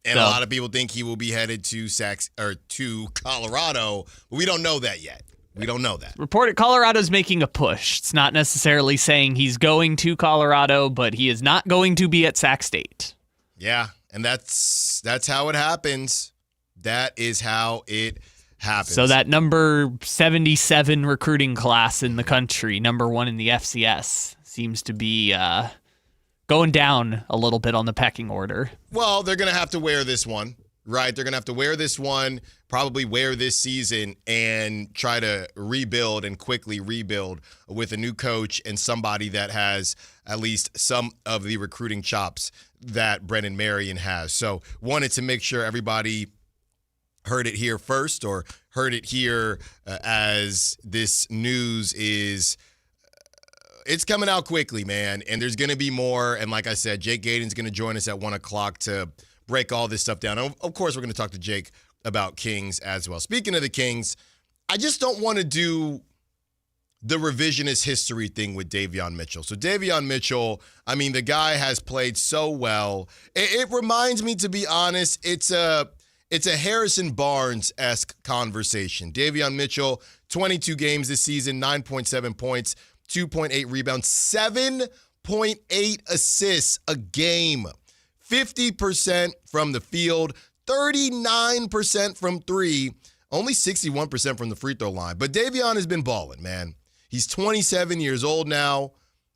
And a lot of people think he will be headed to to Colorado, but we don't know that yet. We don't know that. Reported Colorado's making a push. It's not necessarily saying he's going to Colorado, but he is not going to be at Sac State. Yeah, and that's how it happens. That is how it happens. So that number 77 recruiting class in the country, number 1 in the FCS, seems to be going down a little bit on the pecking order. Well, they're going to have to wear this one, right? They're going to have to wear this one, probably wear this season, and try to rebuild and quickly rebuild with a new coach and somebody that has at least some of the recruiting chops that Brennan Marion has. So wanted to make sure everybody heard it here first, or heard it here as this news is it's coming out quickly, man, and there's going to be more. And like I said, Jake Gaydon's going to join us at 1 o'clock to break all this stuff down. And of course, we're going to talk to Jake about Kings as well. Speaking of the Kings, I just don't want to do the revisionist history thing with Davion Mitchell. So Davion Mitchell, I mean, the guy has played so well. It reminds me, to be honest, it's a Harrison Barnes-esque conversation. Davion Mitchell, 22 games this season, 9.7 points, 2.8 rebounds, 7.8 assists a game, 50% from the field, 39% from 3, only 61% from the free throw line. But Davion has been balling, man. He's 27 years old now,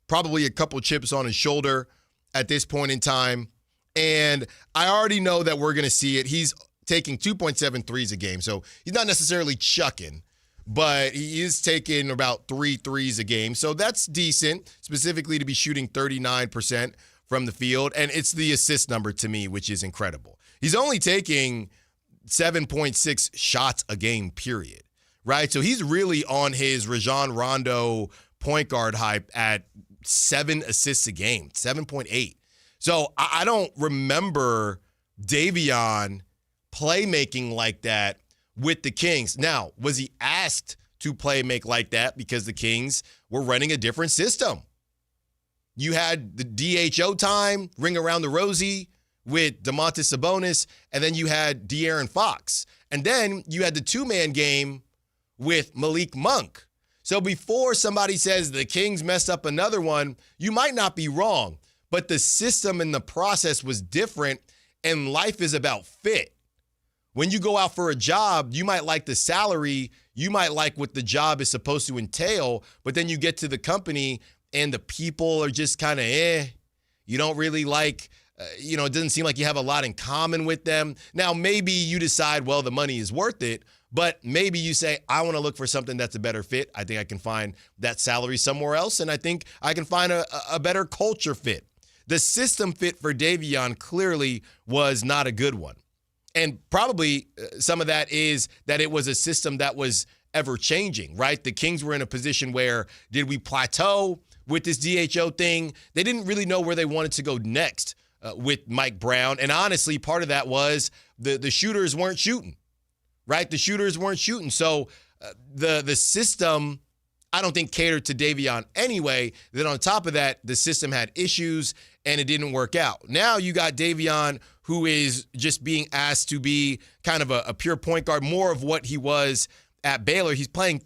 probably a couple chips on his shoulder at this point in time. And I already know that we're going to see it. He's taking 2.7 threes a game, so he's not necessarily chucking, but he is taking about 3 threes a game. So that's decent, specifically to be shooting 39% from the field. And it's the assist number to me, which is incredible. He's only taking 7.6 shots a game, period. Right? So he's really on his Rajon Rondo point guard hype at 7 assists a game, 7.8. So I don't remember Davion playmaking like that with the Kings. Now, was he asked to make like that because the Kings were running a different system? You had the DHO time, ring around the rosy with Domantas Sabonis, and then you had De'Aaron Fox. And then you had the two-man game with Malik Monk. So before somebody says the Kings messed up another one, you might not be wrong, but the system and the process was different, and life is about fit. When you go out for a job, you might like the salary, you might like what the job is supposed to entail, but then you get to the company and the people are just kind of You don't really like, it doesn't seem like you have a lot in common with them. Now, maybe you decide, well, the money is worth it, but maybe you say, I want to look for something that's a better fit. I think I can find that salary somewhere else, and I think I can find a better culture fit. The system fit for Davion clearly was not a good one. And probably some of that is that it was a system that was ever changing, right? The Kings were in a position where, did we plateau with this DHO thing? They didn't really know where they wanted to go next with Mike Brown. And honestly, part of that was the shooters weren't shooting, right? The shooters weren't shooting. So the system, I don't think, catered to Davion anyway. Then on top of that, the system had issues and it didn't work out. Now you got Davion, who is just being asked to be kind of a pure point guard, more of what he was at Baylor. He's playing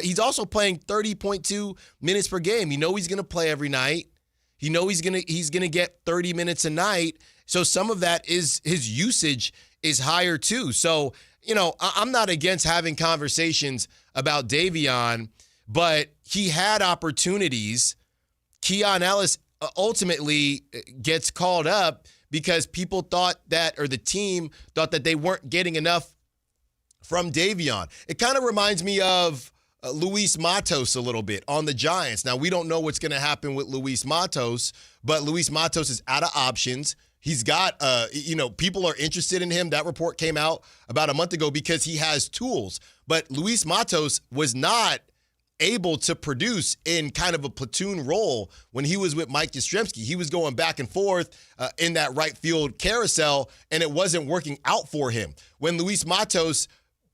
he's also playing 30.2 minutes per game. You know he's going to play every night. You know he's going to get 30 minutes a night. So some of that is his usage is higher too. So, I'm not against having conversations about Davion, but he had opportunities. Keon Ellis ultimately gets called up because people thought that, or the team thought that they weren't getting enough from Davion. It kind of reminds me of Luis Matos a little bit on the Giants. Now, we don't know what's going to happen with Luis Matos, but Luis Matos is out of options. He's got, people are interested in him. That report came out about a month ago because he has tools. But Luis Matos was not able to produce in kind of a platoon role when he was with Mike Yastrzemski. He was going back and forth in that right field carousel, and it wasn't working out for him. When Luis Matos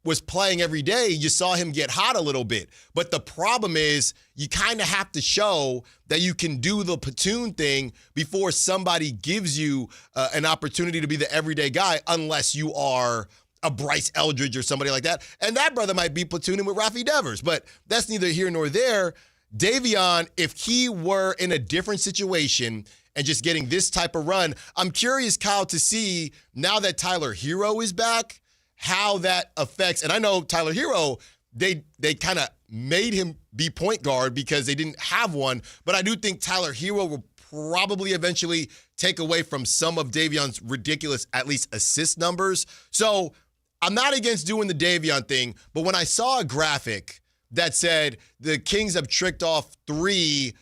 was playing every day, you saw him get hot a little bit. But the problem is you kind of have to show that you can do the platoon thing before somebody gives you an opportunity to be the everyday guy, unless you are a Bryce Eldridge or somebody like that. And that brother might be platooning with Rafi Devers, but that's neither here nor there. Davion, if he were in a different situation and just getting this type of run, I'm curious, Kyle, to see now that Tyler Hero is back, how that affects. And I know Tyler Hero, they kind of made him be point guard because they didn't have one, but I do think Tyler Hero will probably eventually take away from some of Davion's ridiculous, at least assist numbers. So I'm not against doing the Davion thing, but when I saw a graphic that said the Kings have tricked off 3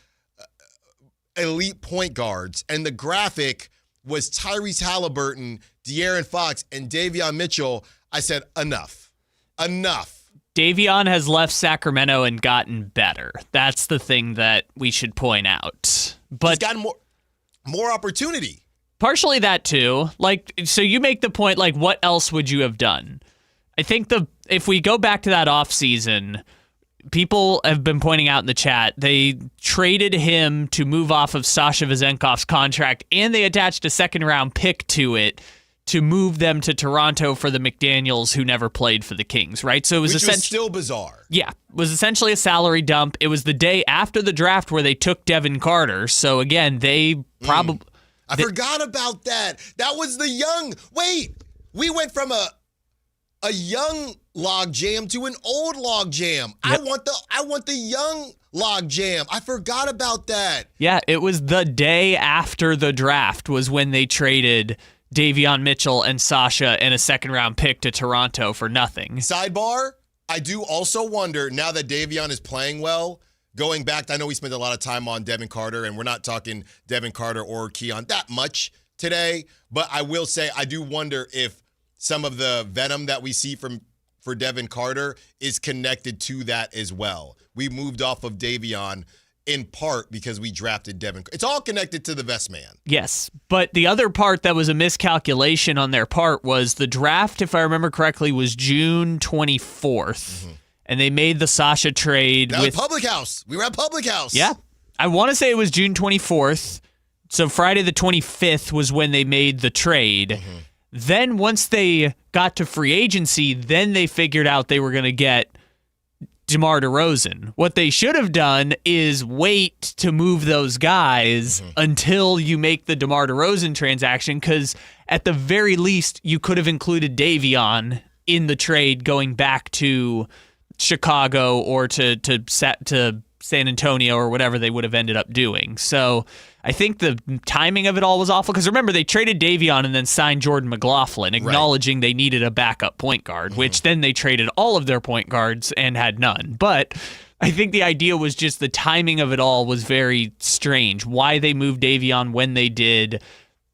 elite point guards, and the graphic was Tyrese Halliburton, De'Aaron Fox, and Davion Mitchell, I said, enough. Davion has left Sacramento and gotten better. That's the thing that we should point out. But he's gotten more opportunity. Partially that too. So you make the point, what else would you have done? I think if we go back to that offseason, people have been pointing out in the chat, they traded him to move off of Sasha Vezenkov's contract, and they attached a second-round pick to it to move them to Toronto for the McDaniels, who never played for the Kings, right? So it was essentially still bizarre. Yeah, it was essentially a salary dump. It was the day after the draft where they took Devin Carter. So again, they probably... I forgot about that. That was the young... Wait, we went from a young log jam to an old log jam. Yep. I want the young log jam. I forgot about that. Yeah, it was the day after the draft was when they traded Davion Mitchell and Sasha and a second-round pick to Toronto for nothing. Sidebar, I do also wonder, now that Davion is playing well, going back, I know we spent a lot of time on Devin Carter, and we're not talking Devin Carter or Keon that much today, but I will say I do wonder if some of the venom that we see for Devin Carter is connected to that as well. We moved off of Davion in part because we drafted Devin. It's all connected to the best man. Yes, but the other part that was a miscalculation on their part was the draft, if I remember correctly, was June 24th, and they made the Sasha trade That with was Public House. We were at Public House. Yeah, I want to say it was June 24th. So Friday the 25th was when they made the trade. Then once they got to free agency, then they figured out they were going to get DeMar DeRozan. What they should have done is wait to move those guys until you make the DeMar DeRozan transaction, because at the very least, you could have included Davion in the trade going back to Chicago or to San Antonio or whatever they would have ended up doing. So I think the timing of it all was awful, because remember, they traded Davion and then signed Jordan McLaughlin, acknowledging they needed a backup point guard, which then they traded all of their point guards and had none. But I think the idea was just the timing of it all was very strange. Why they moved Davion when they did.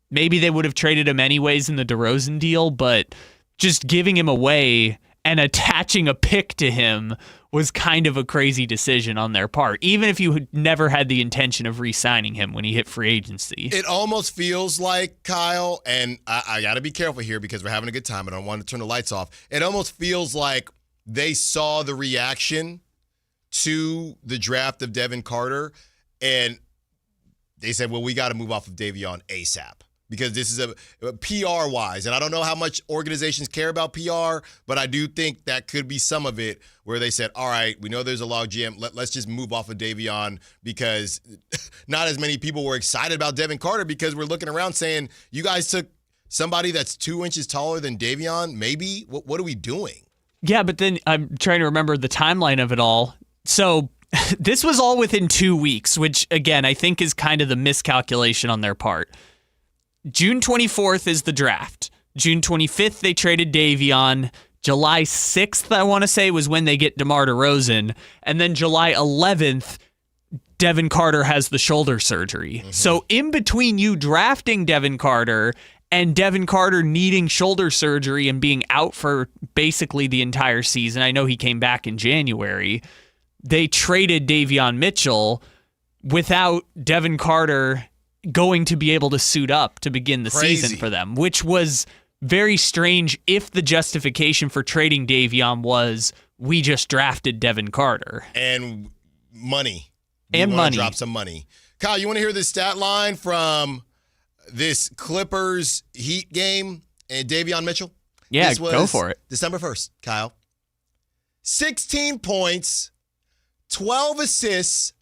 Maybe they would have traded him anyways in the DeRozan deal, but just giving him away and attaching a pick to him was kind of a crazy decision on their part, even if you had never had the intention of re-signing him when he hit free agency. It almost feels like, Kyle, and I got to be careful here because we're having a good time. I don't want to turn the lights off. It almost feels like they saw the reaction to the draft of Devin Carter, and they said, well, we got to move off of Davion ASAP. Because this is a PR-wise, and I don't know how much organizations care about PR, but I do think that could be some of it where they said, all right, we know there's a log jam. Let's just move off of Davion, because not as many people were excited about Devin Carter, because we're looking around saying, you guys took somebody that's 2 inches taller than Davion, maybe? What are we doing? Yeah, but then I'm trying to remember the timeline of it all. So this was all within 2 weeks, which, again, I think is kind of the miscalculation on their part. June 24th is the draft. June 25th, they traded Davion. July 6th, I want to say, was when they get DeMar DeRozan. And then July 11th, Devin Carter has the shoulder surgery. So in between you drafting Devin Carter and Devin Carter needing shoulder surgery and being out for basically the entire season, I know he came back in January, they traded Davion Mitchell without Devin Carter going to be able to suit up to begin the season for them, which was very strange if the justification for trading Davion was we just drafted Devin Carter. And money. Drop some money. Kyle, you want to hear this stat line from this Clippers Heat game and Davion Mitchell? Yeah, go for it. December 1st, Kyle. 16 points, 12 assists,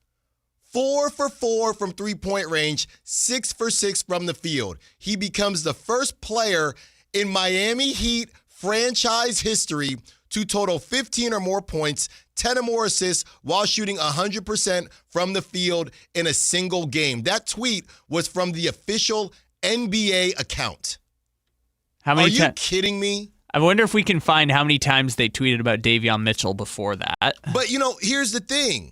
4 for 4 from three-point range, 6 for 6 from the field. He becomes the first player in Miami Heat franchise history to total 15 or more points, 10 or more assists, while shooting 100% from the field in a single game. That tweet was from the official NBA account. Are you kidding me? I wonder if we can find how many times they tweeted about Davion Mitchell before that. But, here's the thing.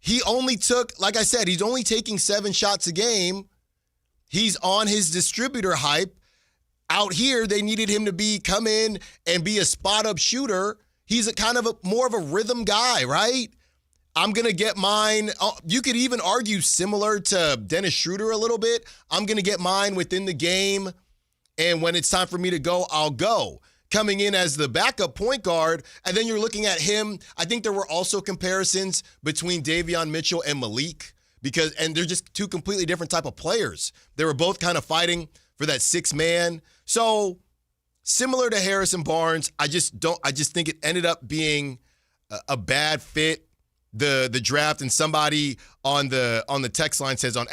He only took, like I said, he's only taking 7 shots a game. He's on his distributor hype. Out here, they needed him to come in and be a spot-up shooter. He's more of a rhythm guy, right? I'm going to get mine. You could even argue similar to Dennis Schroeder a little bit. I'm going to get mine within the game, and when it's time for me to go, I'll go. Coming in as the backup point guard, and then you're looking at him. I think there were also comparisons between Davion Mitchell and Malik, and they're just two completely different type of players. They were both kind of fighting for that 6-man. So similar to Harrison Barnes, I just think it ended up being a bad fit, the draft. And somebody on the text line says, on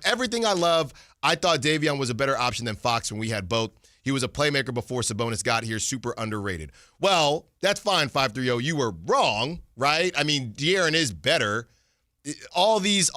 everything I love, I thought Davion was a better option than Fox when we had both. He was a playmaker before Sabonis got here, super underrated. Well, that's fine, 530. You were wrong, right? I mean, De'Aaron is better. All these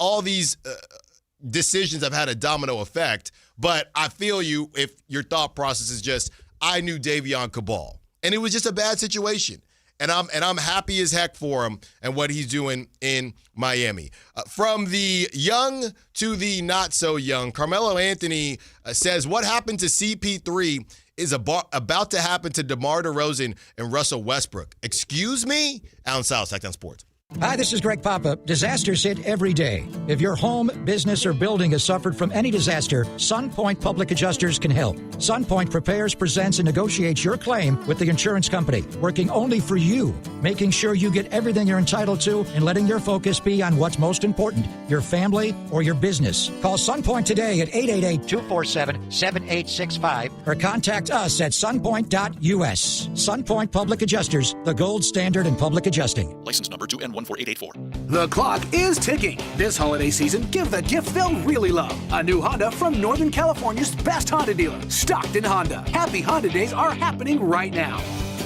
decisions have had a domino effect, but I feel you if your thought process is just, I knew Davion could ball. And it was just a bad situation. And I'm happy as heck for him and what he's doing in Miami. From the young to the not so young, Carmelo Anthony says what happened to CP3 is about to happen to DeMar DeRozan and Russell Westbrook. Excuse me? Allen Stiles, Sactown Sports. Hi, this is Greg Papa. Disasters hit every day. If your home, business, or building has suffered from any disaster, SunPoint Public Adjusters can help. SunPoint prepares, presents, and negotiates your claim with the insurance company, working only for you, making sure you get everything you're entitled to and letting your focus be on what's most important, your family or your business. Call SunPoint today at 888-247-7865 or contact us at sunpoint.us. SunPoint Public Adjusters, the gold standard in public adjusting. License number 2N14884. The clock is ticking. This holiday season, give the gift they'll really love. A new Honda from Northern California's best Honda dealer, Stockton Honda. Happy Honda days are happening right now.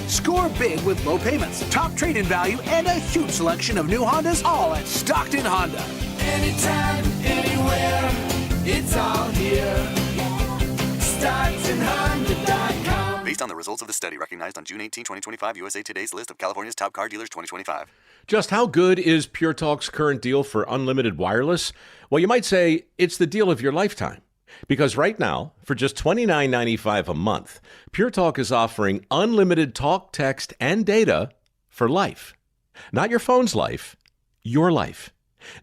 Score big with low payments, top trade-in value, and a huge selection of new Hondas, all at Stockton Honda. Anytime, anywhere, it's all here. StocktonHonda.com. Based on the results of the study recognized on June 18, 2025, USA Today's list of California's top car dealers 2025. Just how good is Pure Talk's current deal for unlimited wireless? Well, you might say it's the deal of your lifetime. Because right now, for just $29.95 a month, Pure Talk is offering unlimited talk, text, and data for life. Not your phone's life, your life.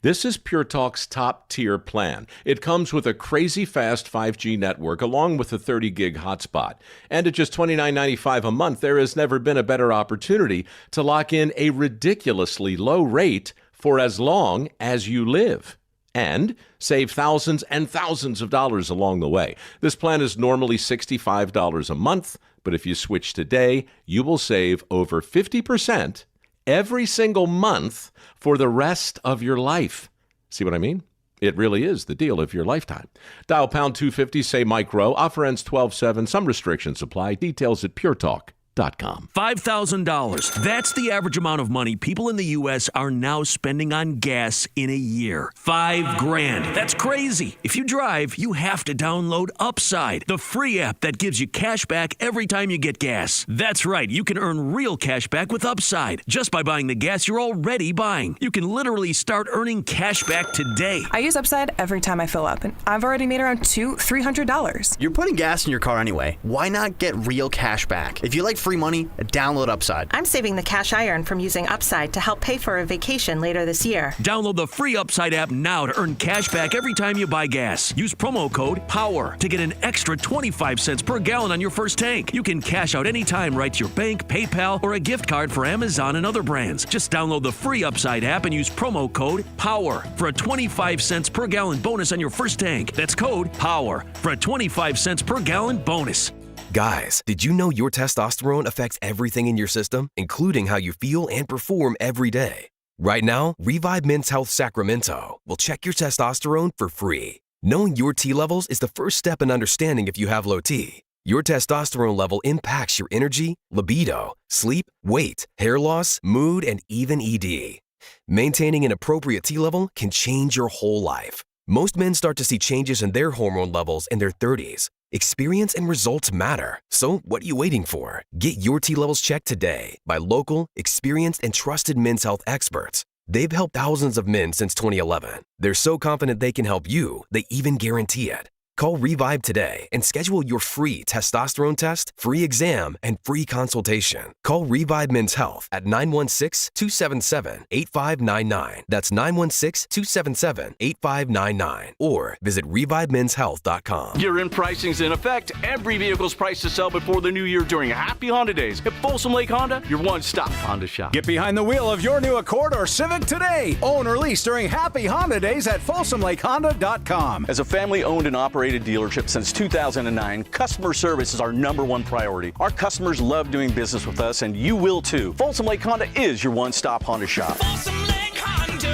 This is Pure Talk's top-tier plan. It comes with a crazy fast 5G network along with a 30-gig hotspot. And at just $29.95 a month, there has never been a better opportunity to lock in a ridiculously low rate for as long as you live. And save thousands and thousands of dollars along the way. This plan is normally $65 a month, but if you switch today, you will save over 50% every single month for the rest of your life. See what I mean? It really is the deal of your lifetime. Dial pound 250, say Mike Rowe. Offer ends 12/7. Some restrictions apply. Details at puretalk.com. $5,000. That's the average amount of money people in the U.S. are now spending on gas in a year. $5,000. That's crazy. If you drive, you have to download Upside, the free app that gives you cash back every time you get gas. That's right. You can earn real cash back with Upside just by buying the gas you're already buying. You can literally start earning cash back today. I use Upside every time I fill up, and I've already made around $200-$300. You're putting gas in your car anyway. Why not get real cash back? If you like free money, download Upside. I'm saving the cash I earn from using Upside to help pay for a vacation later this year. Download the free Upside app now to earn cash back every time you buy gas. Use promo code POWER to get an extra 25 cents per gallon on your first tank. You can cash out anytime right to your bank, PayPal, or a gift card for Amazon and other brands. Just download the free Upside app and use promo code POWER for a 25 cents per gallon bonus on your first tank. That's code POWER for a 25 cents per gallon bonus. Guys, did you know your testosterone affects everything in your system, including how you feel and perform every day? Right now, Revive Men's Health Sacramento will check your testosterone for free. Knowing your T levels is the first step in understanding if you have low T. Your testosterone level impacts your energy, libido, sleep, weight, hair loss, mood, and even ED. Maintaining an appropriate T level can change your whole life. Most men start to see changes in their hormone levels in their 30s. Experience and results matter. So what are you waiting for? Get your T levels checked today by local, experienced, and trusted men's health experts. They've helped thousands of men since 2011. They're so confident they can help you, they even guarantee it. Call Revive today and schedule your free testosterone test, free exam, and free consultation. Call Revive Men's Health at 916-277-8599. That's 916-277-8599. Or visit ReviveMen'sHealth.com. Year-end pricing's in effect. Every vehicle's priced to sell before the new year during Happy Honda Days. At Folsom Lake Honda, your one-stop Honda shop. Get behind the wheel of your new Accord or Civic today. Own or lease during Happy Honda Days at FolsomLakeHonda.com. As a family-owned and operated dealership since 2009, customer service is our #1 priority. Our customers love doing business with us, and you will too. Folsom Lake Honda is your one-stop Honda shop.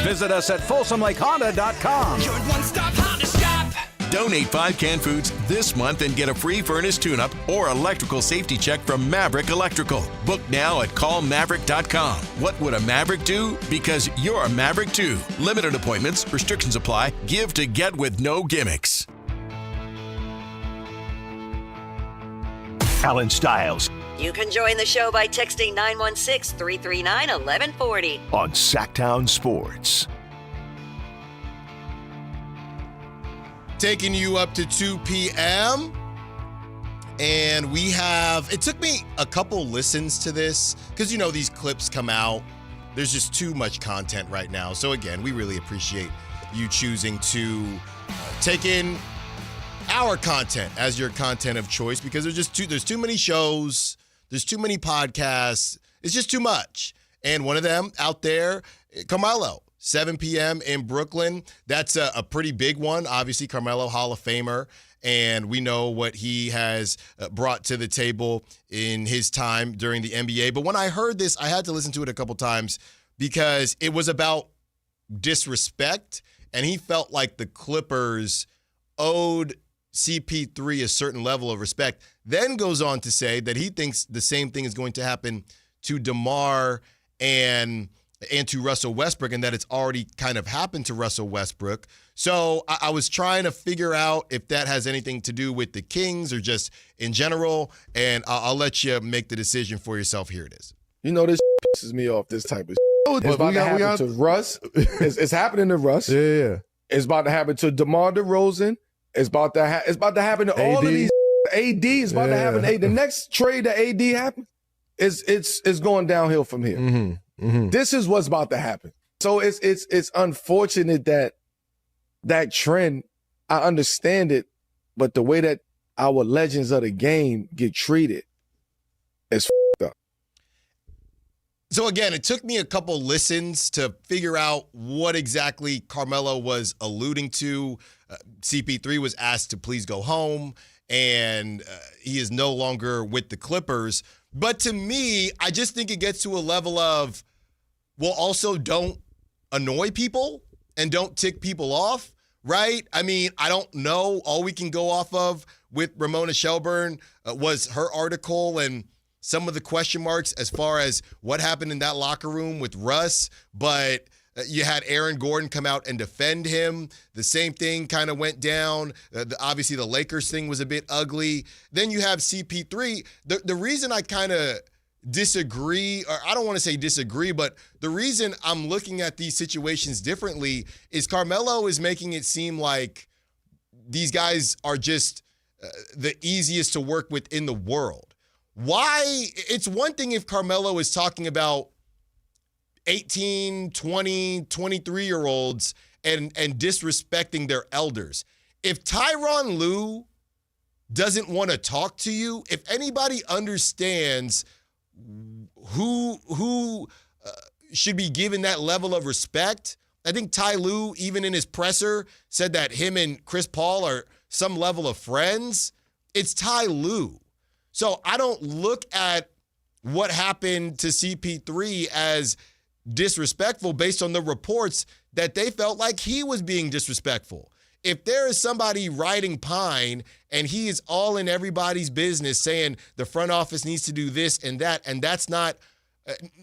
Visit us at FolsomLakeHonda.com. Your one-stop Honda shop. Donate 5 canned foods this month and get a free furnace tune-up or electrical safety check from Maverick Electrical. Book now at callmaverick.com. What would a Maverick do? Because you're a Maverick too. Limited appointments, restrictions apply. Give to get with no gimmicks. Allen Stiles You can join the show by texting 916-339-1140 on Sactown Sports. Taking you up to 2 p.m. And we have, it took me a couple listens to this because, you know, these clips come out there's just too much content right now. So again, we really appreciate you choosing to take in our content as your content of choice, because there's too many shows, there's too many podcasts, it's just too much. And one of them out there, Carmelo, 7 p.m. in Brooklyn. That's a pretty big one. Obviously, Carmelo, Hall of Famer, and we know what he has brought to the table in his time during the NBA. But when I heard this, I had to listen to it a couple times because it was about disrespect, and he felt like the Clippers owed CP3 a certain level of respect, then goes on to say that he thinks the same thing is going to happen to DeMar and to Russell Westbrook, and that it's already kind of happened to Russell Westbrook. So I was trying to figure out if that has anything to do with the Kings or just in general, and I'll let you make the decision for yourself. Here it is. You know, this pisses me off, this type of shit. It's about to happen to Russ. It's happening to Russ. Yeah. It's about to happen to DeMar DeRozan. It's about to happen to all of these. AD is about to happen. The next trade that AD happens, it's going downhill from here. Mm-hmm. This is what's about to happen. So it's unfortunate that trend. I understand it, but the way that our legends of the game get treated is f***ed up. So again, it took me a couple listens to figure out what exactly Carmelo was alluding to. CP3 was asked to please go home, and he is no longer with the Clippers. But to me, I just think it gets to a level of, well, also don't annoy people and don't tick people off, right? I mean, I don't know. All we can go off of with Ramona Shelburne was her article and some of the question marks as far as what happened in that locker room with Russ, but you had Aaron Gordon come out and defend him. The same thing kind of went down. Obviously, the Lakers thing was a bit ugly. Then you have CP3. The reason I kind of disagree, or I don't want to say disagree, but the reason I'm looking at these situations differently is Carmelo is making it seem like these guys are just the easiest to work with in the world. Why? It's one thing if Carmelo is talking about 18, 20, 23-year-olds and disrespecting their elders. If Tyronn Lue doesn't want to talk to you, if anybody understands who should be given that level of respect, I think Ty Lue, even in his presser, said that him and Chris Paul are some level of friends. It's Ty Lue. So I don't look at what happened to CP3 as disrespectful based on the reports that they felt like he was being disrespectful. If there is somebody riding pine and he is all in everybody's business saying the front office needs to do this and that's not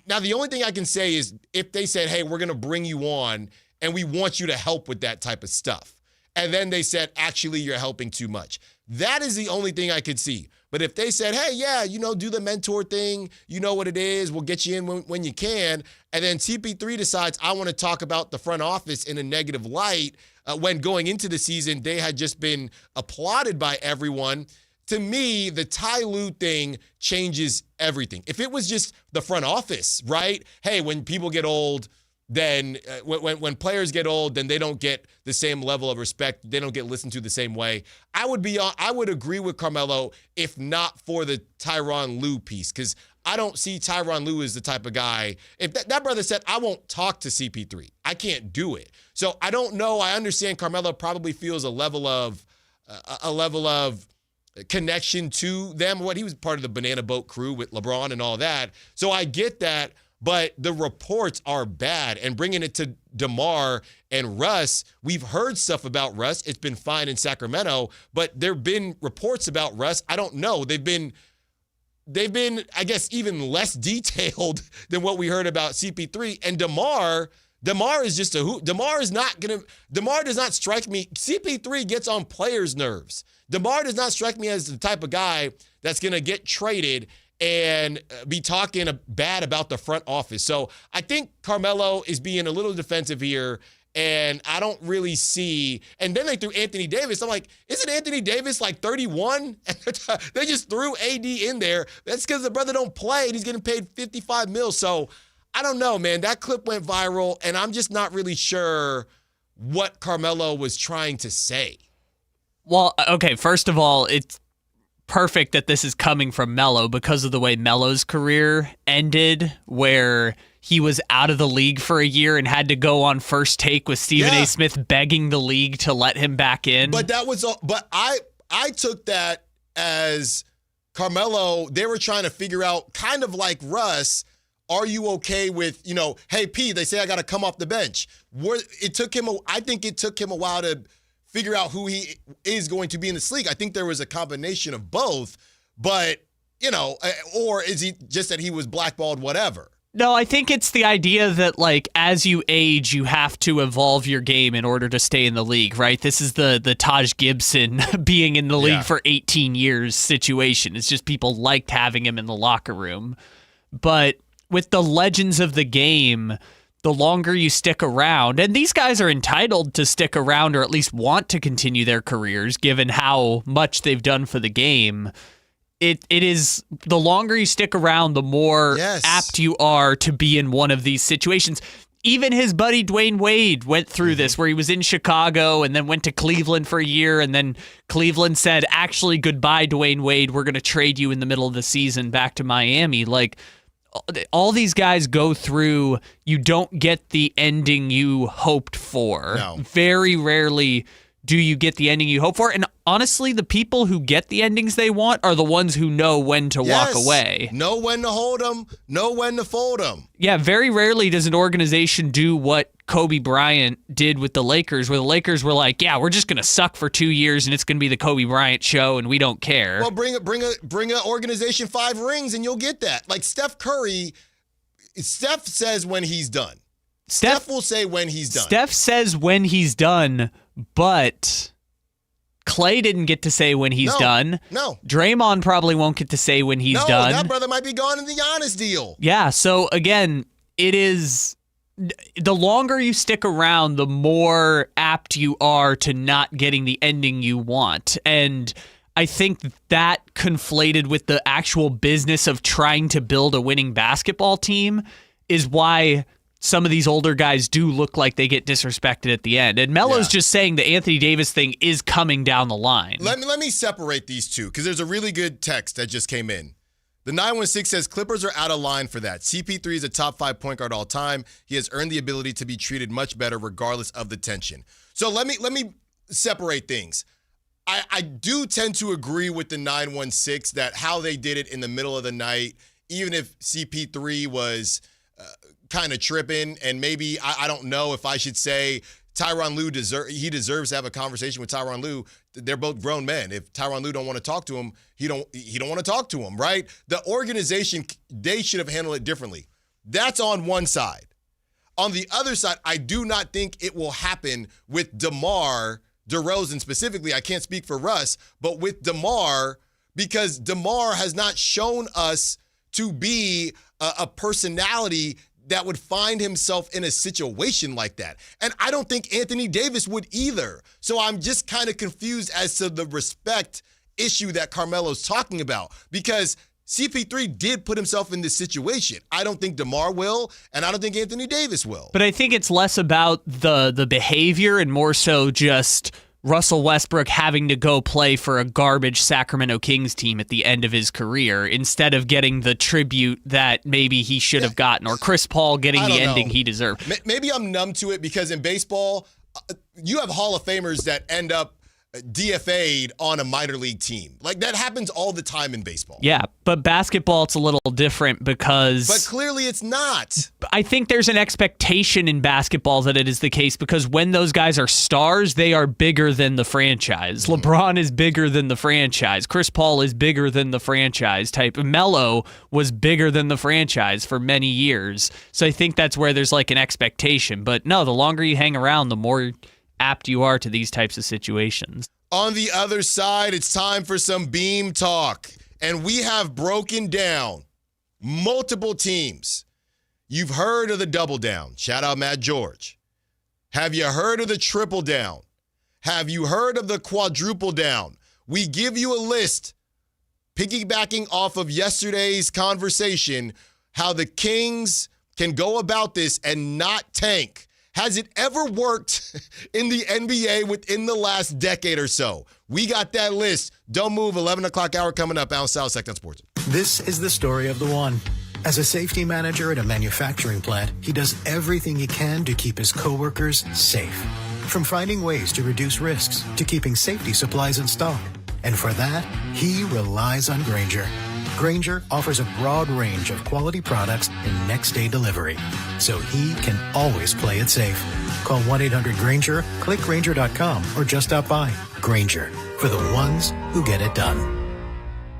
now the only thing I can say is if they said, hey, we're going to bring you on and we want you to help with that type of stuff. And then they said, actually, you're helping too much. That is the only thing I could see. But if they said, hey, yeah, do the mentor thing, you know what it is, we'll get you in when you can, and then CP3 decides, I want to talk about the front office in a negative light, when going into the season, they had just been applauded by everyone. To me, the Ty Lue thing changes everything. If it was just the front office, right? Hey, when people get old, then when players get old, then they don't get the same level of respect. They don't get listened to the same way. I would agree with Carmelo if not for the Tyronn Lue piece, because I don't see Tyronn Lue as the type of guy. If that brother said, I won't talk to CP3, I can't do it. So I don't know. I understand Carmelo probably feels a level of connection to them. He was part of the Banana Boat crew with LeBron and all that. So I get that. But the reports are bad. And bringing it to DeMar and Russ, we've heard stuff about Russ. It's been fine in Sacramento, but there have been reports about Russ. I don't know. They've been, I guess, even less detailed than what we heard about CP3. And DeMar is just a hoop. DeMar does not strike me. CP3 gets on players' nerves. DeMar does not strike me as the type of guy that's going to get traded and be talking bad about the front office. So I think Carmelo is being a little defensive here, and I don't really see. And then they threw Anthony Davis. I'm like, isn't Anthony Davis like 31? They just threw AD in there. That's because the brother don't play, and he's getting paid $55 million. So I don't know, man. That clip went viral, and I'm just not really sure what Carmelo was trying to say. Well, okay, first of all, it's perfect that this is coming from Melo because of the way Melo's career ended, where he was out of the league for a year and had to go on First Take with Stephen A. Smith begging the league to let him back in. But I took that as Carmelo, they were trying to figure out, kind of like Russ, are you okay with, hey, P, they say I got to come off the bench. I think it took him a while to figure out who he is going to be in this league. I think there was a combination of both, but, or is he just that he was blackballed, whatever? No, I think it's the idea that, like, as you age, you have to evolve your game in order to stay in the league, right? This is the Taj Gibson being in the league for 18 years situation. It's just people liked having him in the locker room. But with the legends of the game, the longer you stick around, and these guys are entitled to stick around or at least want to continue their careers given how much they've done for the game, it is the longer you stick around, the more apt you are to be in one of these situations. Even his buddy Dwayne Wade went through this, where he was in Chicago and then went to Cleveland for a year, and then Cleveland said, actually, goodbye, Dwayne Wade. We're going to trade you in the middle of the season back to Miami. Like, all these guys go through, you don't get the ending you hoped for. No. Very rarely do you get the ending you hope for. And honestly, the people who get the endings they want are the ones who know when to walk away. Know when to hold them, know when to fold them. Yeah, very rarely does an organization do what Kobe Bryant did with the Lakers, where the Lakers were like, yeah, we're just going to suck for 2 years and it's going to be the Kobe Bryant show and we don't care. Well, bring a organization 5 rings and you'll get that. Like Steph Curry, Steph says when he's done. Steph will say when he's done. Steph says when he's done, but Clay didn't get to say when he's done. No. Draymond probably won't get to say when he's done. That brother might be gone in the Giannis deal. Yeah, so again, it is, the longer you stick around, the more apt you are to not getting the ending you want. And I think that conflated with the actual business of trying to build a winning basketball team is why some of these older guys do look like they get disrespected at the end. And Melo's just saying the Anthony Davis thing is coming down the line. Let me separate these two, because there's a really good text that just came in. The 916 says, Clippers are out of line for that. CP3 is a top 5 point guard all time. He has earned the ability to be treated much better regardless of the tension. So let me separate things. I do tend to agree with the 916 that how they did it in the middle of the night, even if CP3 was kind of tripping, and maybe I don't know if I should say Tyronn Lue deserves to have a conversation with Tyronn Lue. They're both grown men. If Tyronn Lue don't want to talk to him, he don't want to talk to him, right? The organization, they should have handled it differently. That's on one side. On the other side, I do not think it will happen with DeMar DeRozan specifically. I can't speak for Russ, but with DeMar, because DeMar has not shown us to be a personality that would find himself in a situation like that. And I don't think Anthony Davis would either. So I'm just kind of confused as to the respect issue that Carmelo's talking about, because CP3 did put himself in this situation. I don't think DeMar will, and I don't think Anthony Davis will. But I think it's less about the behavior and more so just Russell Westbrook having to go play for a garbage Sacramento Kings team at the end of his career instead of getting the tribute that maybe he should have gotten, or Chris Paul getting the ending he deserved. Maybe I'm numb to it, because in baseball, you have Hall of Famers that end up DFA'd on a minor league team. Like, that happens all the time in baseball. Yeah, but basketball, it's a little different because... But clearly it's not. I think there's an expectation in basketball that it is the case, because when those guys are stars, they are bigger than the franchise. LeBron is bigger than the franchise. Chris Paul is bigger than the franchise type. Melo was bigger than the franchise for many years. So I think that's where there's like an expectation. But no, the longer you hang around, the more apt you are to these types of situations. On the other side, it's time for some Beam talk. And we have broken down multiple teams. You've heard of the double down. Shout out Matt George. Have you heard of the triple down? Have you heard of the quadruple down? We give you a list, piggybacking off of yesterday's conversation, how the Kings can go about this and not tank. Has it ever worked in the NBA within the last decade or so? We got that list. Don't move. 11 o'clock hour coming up. Allen Stiles, Sactown Sports. This is the story of the one. As a safety manager at a manufacturing plant, he does everything he can to keep his coworkers safe. From finding ways to reduce risks to keeping safety supplies in stock. And for that, he relies on Grainger. Grainger offers a broad range of quality products and next-day delivery, so he can always play it safe. Call 1-800-GRAINGER, click Grainger.com, or just stop by. Grainger, for the ones who get it done.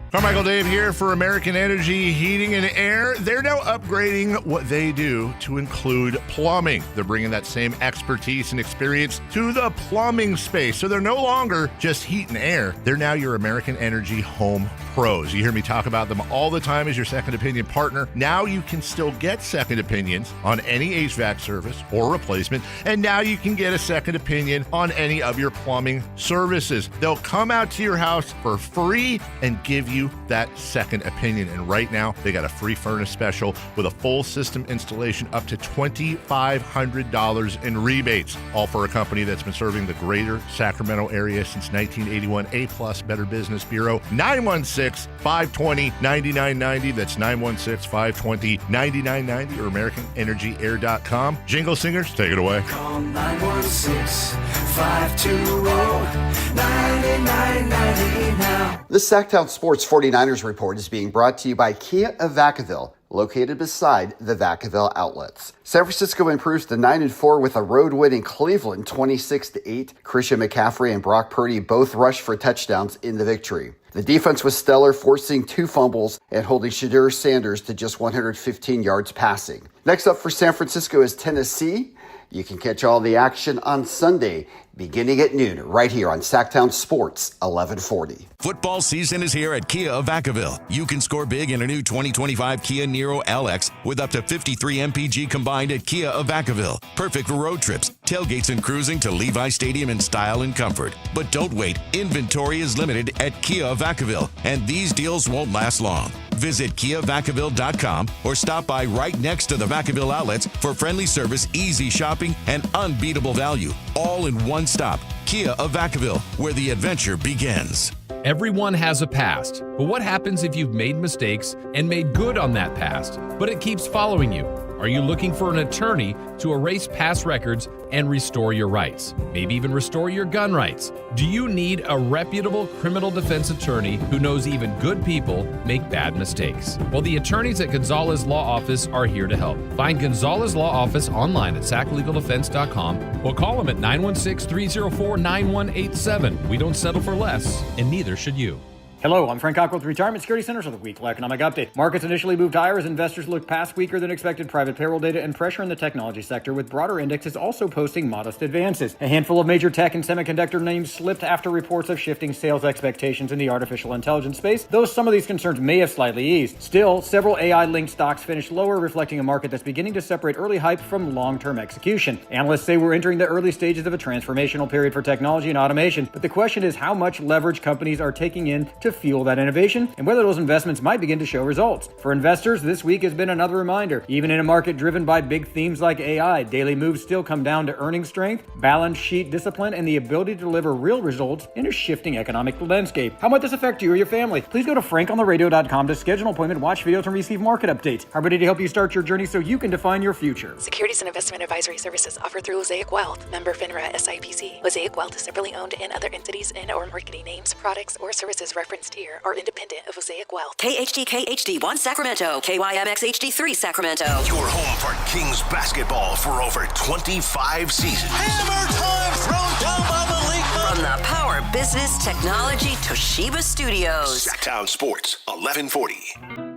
Carmichael Dave here for American Energy Heating and Air. They're now upgrading what they do to include plumbing. They're bringing that same expertise and experience to the plumbing space. So they're no longer just heat and air. They're now your American Energy home pros. You hear me talk about them all the time as your second opinion partner. Now you can still get second opinions on any HVAC service or replacement. And now you can get a second opinion on any of your plumbing services. They'll come out to your house for free and give you that second opinion. And right now, they got a free furnace special with a full system installation up to $2,500 in rebates. All for a company that's been serving the greater Sacramento area since 1981. A+ Better Business Bureau. 916-520-9990. That's 916-520-9990 or AmericanEnergyAir.com. Jingle singers, take it away. Call 916-520-9990 now. The Sactown Sports 49ers report is being brought to you by Kia of Vacaville, located beside the Vacaville outlets. San Francisco improves to 9-4 with a road win in Cleveland, 26-8. Christian McCaffrey and Brock Purdy both rushed for touchdowns in the victory. The defense was stellar, forcing 2 fumbles and holding Shadur Sanders to just 115 yards passing. Next up for San Francisco is Tennessee. You can catch all the action on Sunday, beginning at noon, right here on Sactown Sports 1140. Football season is here at Kia of Vacaville. You can score big in a new 2025 Kia Niro LX with up to 53 MPG combined at Kia of Vacaville. Perfect for road trips, tailgates, and cruising to Levi Stadium in style and comfort. But don't wait. Inventory is limited at Kia of Vacaville, and these deals won't last long. Visit KiaVacaville.com or stop by right next to the Vacaville outlets for friendly service, easy shopping, and unbeatable value. All in one stop. Kia of Vacaville, where the adventure begins. Everyone has a past, but what happens if you've made mistakes and made good on that past, but it keeps following you? Are you looking for an attorney to erase past records and restore your rights? Maybe even restore your gun rights? Do you need a reputable criminal defense attorney who knows even good people make bad mistakes? Well, the attorneys at Gonzalez Law Office are here to help. Find Gonzalez Law Office online at saclegaldefense.com or call them at 916-304-9187. We don't settle for less, and neither should you. Hello, I'm Frank Cock with Retirement Security Centers with a weekly economic update. Markets initially moved higher as investors looked past weaker than expected private payroll data and pressure in the technology sector, with broader indexes also posting modest advances. A handful of major tech and semiconductor names slipped after reports of shifting sales expectations in the artificial intelligence space, though some of these concerns may have slightly eased. Still, several AI-linked stocks finished lower, reflecting a market that's beginning to separate early hype from long-term execution. Analysts say we're entering the early stages of a transformational period for technology and automation, but the question is how much leverage companies are taking in to fuel that innovation, and whether those investments might begin to show results. For investors, this week has been another reminder. Even in a market driven by big themes like AI, daily moves still come down to earnings strength, balance sheet discipline, and the ability to deliver real results in a shifting economic landscape. How might this affect you or your family? Please go to frankontheradio.com to schedule an appointment, watch videos, and receive market updates. I'm ready to help you start your journey so you can define your future. Securities and investment advisory services offered through Mosaic Wealth, member FINRA SIPC. Mosaic Wealth is separately owned, and other entities and or marketing names, products, or services referenced here are independent of Mosaic Wealth. KHTK HD1 Sacramento, KYMX HD3 Sacramento. Your home for Kings basketball for over 25 seasons. Hammer time thrown down by the league. From the Power Business Technology Toshiba Studios. Sactown Sports 1140.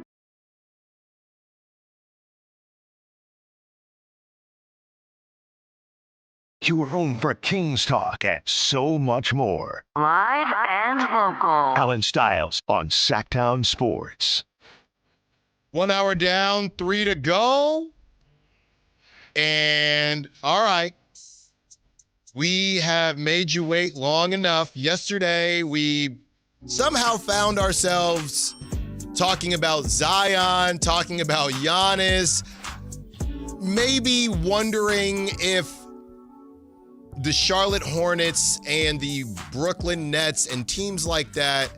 Your home for Kings talk and so much more. Live and local. Allen Stiles on Sactown Sports. 1 hour down, 3 to go. And all right, we have made you wait long enough. Yesterday, we somehow found ourselves talking about Zion, talking about Giannis. maybe wondering if the Charlotte Hornets and the Brooklyn Nets and teams like that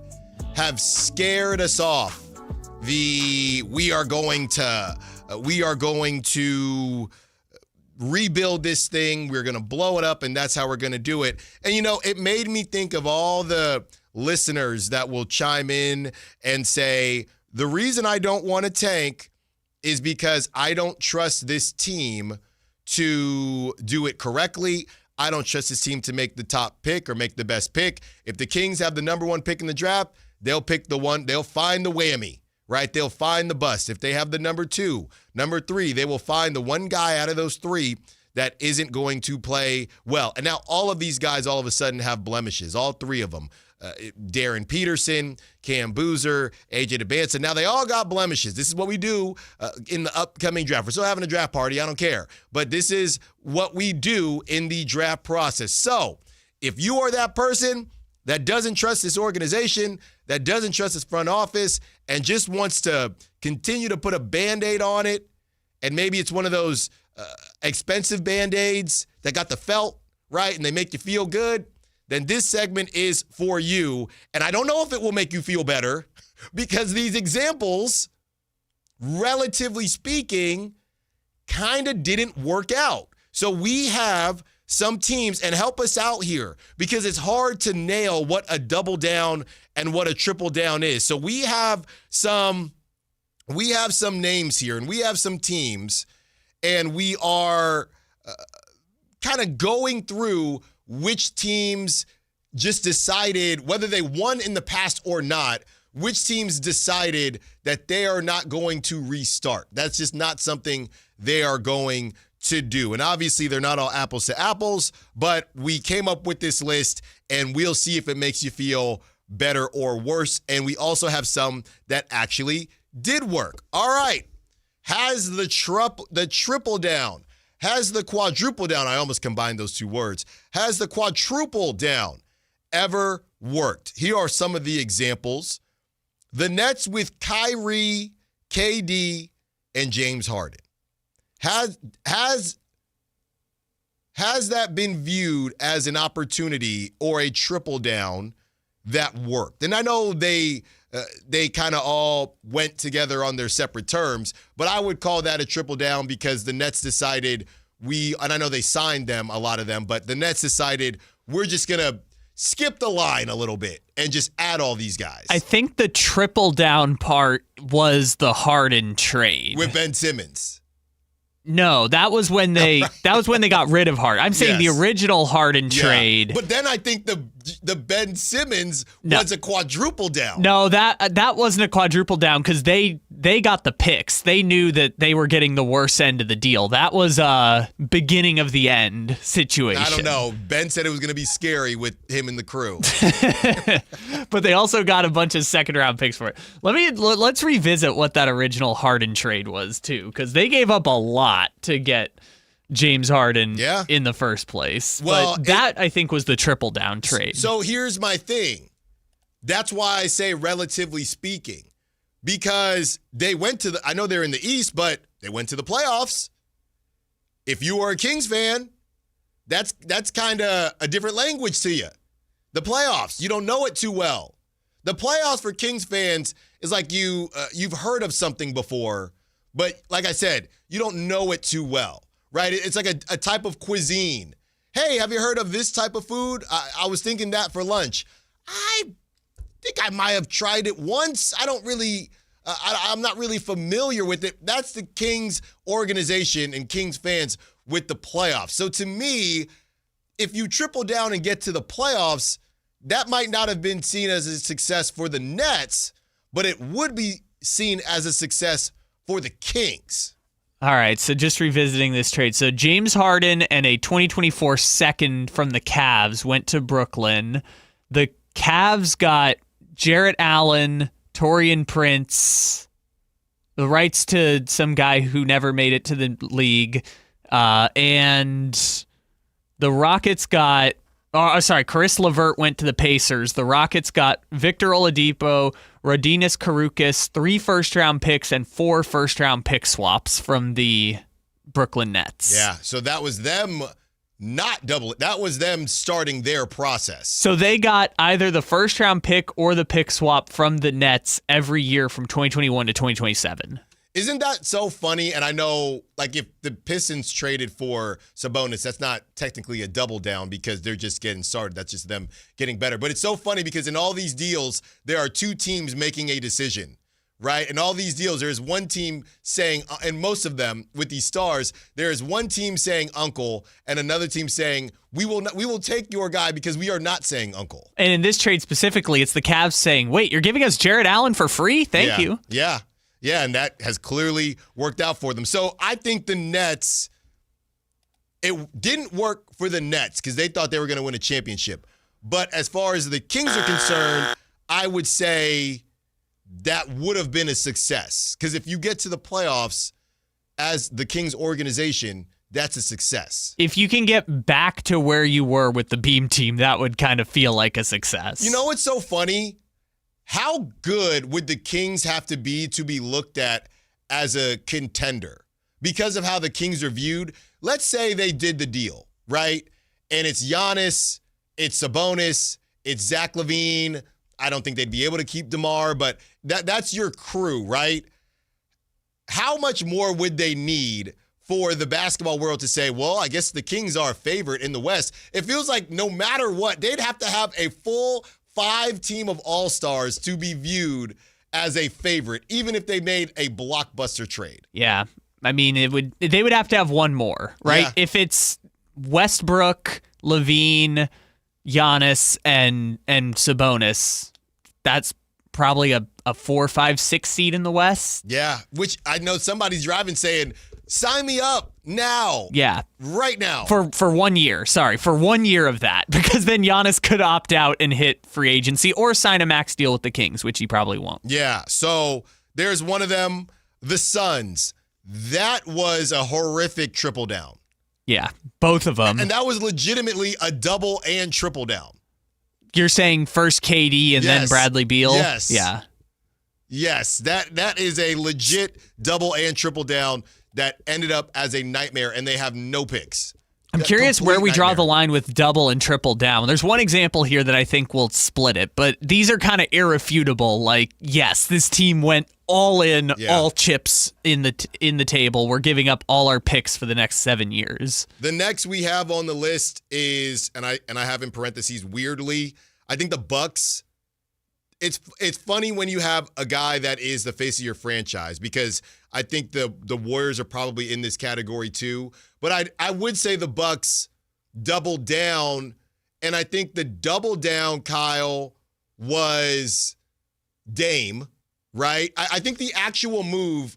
have scared us off. We are going to rebuild this thing. We're going to blow it up, and that's how we're going to do it. And, it made me think of all the listeners that will chime in and say, the reason I don't want to tank is because I don't trust this team to do it correctly. I don't trust this team to make the top pick or make the best pick. If the Kings have the number one pick in the draft, they'll pick the one. They'll find the whammy, right? They'll find the bust. If they have the number 2, number 3, they will find the one guy out of those 3 that isn't going to play well. And now all of these guys all of a sudden have blemishes, all 3 of them. Darren Peterson, Cam Boozer, AJ DeBanson. Now they all got blemishes. This is what we do in the upcoming draft. We're still having a draft party. I don't care. But this is what we do in the draft process. So if you are that person that doesn't trust this organization, that doesn't trust this front office, and just wants to continue to put a Band-Aid on it, and maybe it's one of those expensive Band-Aids that got the felt, right, and they make you feel good, then this segment is for you. And I don't know if it will make you feel better because these examples, relatively speaking, kind of didn't work out. So we have some teams, and help us out here because it's hard to nail what a double down and what a triple down is. So we have some names here, and we have some teams, and we are kind of going through which teams just decided, whether they won in the past or not, which teams decided that they are not going to restart. That's just not something they are going to do. And obviously they're not all apples to apples, but we came up with this list and we'll see if it makes you feel better or worse. And we also have some that actually did work. All right. Has the triple down, has the quadruple down, I almost combined those 2 words, has the quadruple down ever worked? Here are some of the examples. The Nets with Kyrie, KD, and James Harden. Has that been viewed as an opportunity or a triple down that worked? And I know they kind of all went together on their separate terms, but I would call that a triple down because the Nets decided and I know they signed them, a lot of them, but the Nets decided we're just going to skip the line a little bit and just add all these guys. I think the triple down part was the Harden trade. With Ben Simmons. No, that was when they got rid of Harden. I'm saying the original Harden trade. But then I think the Ben Simmons was a quadruple down. No, that wasn't a quadruple down because they got the picks. They knew that they were getting the worst end of the deal. That was a beginning of the end situation. I don't know. Ben said it was going to be scary with him and the crew. But they also got a bunch of second-round picks for it. Let's revisit what that original Harden trade was too, because they gave up a lot to get James Harden in the first place. Well, but that I think was the triple down trade. So here's my thing. That's why I say relatively speaking, because they went to I know they're in the East, but they went to the playoffs. If you are a Kings fan, that's kind of a different language to you. The playoffs, you don't know it too well. The playoffs for Kings fans is like you've heard of something before, but like I said, you don't know it too well, right? It's like a type of cuisine. Hey, have you heard of this type of food? I was thinking that for lunch. I think I might have tried it once. I don't really, I'm not really familiar with it. That's the Kings organization and Kings fans with the playoffs. So to me, if you triple down and get to the playoffs, that might not have been seen as a success for the Nets, but it would be seen as a success for the Kings. All right, so just revisiting this trade. So James Harden and a 2024 second from the Cavs went to Brooklyn. The Cavs got Jarrett Allen, Taurean Prince, the rights to some guy who never made it to the league, and the Rockets got Caris LeVert went to the Pacers. The Rockets got Victor Oladipo, Rodinas Karukas, 3 first-round picks, and 4 first-round pick swaps from the Brooklyn Nets. Yeah, so that was them not double. That was them starting their process. So they got either the first round pick or the pick swap from the Nets every year from 2021 to 2027. Isn't that so funny? And I know, like, if the Pistons traded for Sabonis, that's not technically a double down because they're just getting started. That's just them getting better. But it's so funny because in all these deals, there are two teams making a decision, right? In all these deals, there's one team saying, and most of them with these stars, there is one team saying uncle and another team saying, we will take your guy because we are not saying uncle. And in this trade specifically, it's the Cavs saying, wait, you're giving us Jared Allen for free? Thank you. Yeah. Yeah, and that has clearly worked out for them. So I think the Nets, it didn't work for the Nets because they thought they were going to win a championship. But as far as the Kings are concerned, I would say that would have been a success. Because if you get to the playoffs as the Kings organization, that's a success. If you can get back to where you were with the Beam team, that would kind of feel like a success. You know what's so funny? How good would the Kings have to be looked at as a contender? Because of how the Kings are viewed, let's say they did the deal, right? And it's Giannis, it's Sabonis, it's Zach LaVine. I don't think they'd be able to keep DeMar, but that's your crew, right? How much more would they need for the basketball world to say, well, I guess the Kings are a favorite in the West? It feels like no matter what, they'd have to have a full 5 team of all-stars to be viewed as a favorite, even if they made a blockbuster trade. Yeah. I mean, they would have to have one more, right? Yeah. If it's Westbrook, LaVine, Giannis, and Sabonis, that's probably a 4, 5, 6 seed in the West. Yeah, which I know somebody's driving saying, sign me up now. Yeah. Right now. For 1 year. Sorry, for 1 year of that. Because then Giannis could opt out and hit free agency or sign a max deal with the Kings, which he probably won't. Yeah, so there's one of them, the Suns. That was a horrific triple down. Yeah, both of them. And that was legitimately a double and triple down. You're saying first KD and then Bradley Beal? Yes. Yeah. Yes, that is a legit double and triple down that ended up as a nightmare, and they have no picks. I'm curious where we draw the line with double and triple down. There's one example here that I think will split it, but these are kind of irrefutable. Like, yes, this team went all in, all chips in the table. We're giving up all our picks for the next 7 years. The next we have on the list is, and I have in parentheses, weirdly, I think the Bucks. It's funny when you have a guy that is the face of your franchise, because I think the Warriors are probably in this category too. But I would say the Bucks doubled down, and I think the double down, Kyle, was Dame, right? I think the actual move,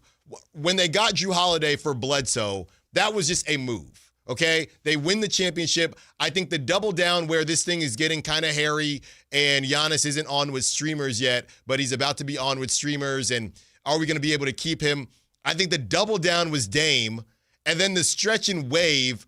when they got Jrue Holiday for Bledsoe, that was just a move. Okay, they win the championship. I think the double down where this thing is getting kind of hairy and Giannis isn't on with streamers yet, but he's about to be on with streamers, and are we going to be able to keep him? I think the double down was Dame, and then the stretch and wave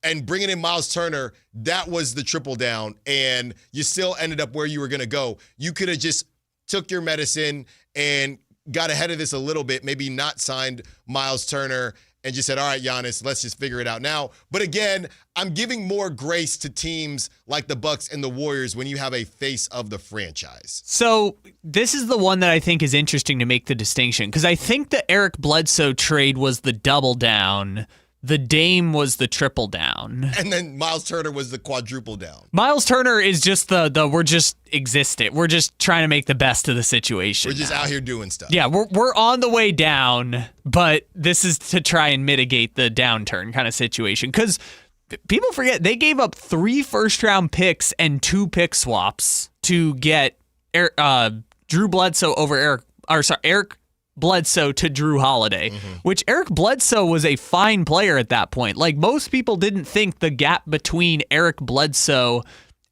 and bringing in Miles Turner, that was the triple down, and you still ended up where you were going to go. You could have just took your medicine and got ahead of this a little bit, maybe not signed Miles Turner and just said, all right, Giannis, let's just figure it out now. But again, I'm giving more grace to teams like the Bucks and the Warriors when you have a face of the franchise. So this is the one that I think is interesting to make the distinction, because I think the Eric Bledsoe trade was the double down. The Dame was the triple down. And then Miles Turner was the quadruple down. Miles Turner is just the we're just existent. We're just trying to make the best of the situation. We're just out here doing stuff. Yeah, we're on the way down, but this is to try and mitigate the downturn kind of situation. Because people forget, they gave up 3 first-round picks and 2 pick swaps to get Drew Bledsoe over Eric Bledsoe to Jrue Holiday, which Eric Bledsoe was a fine player at that point. Like, most people didn't think the gap between Eric Bledsoe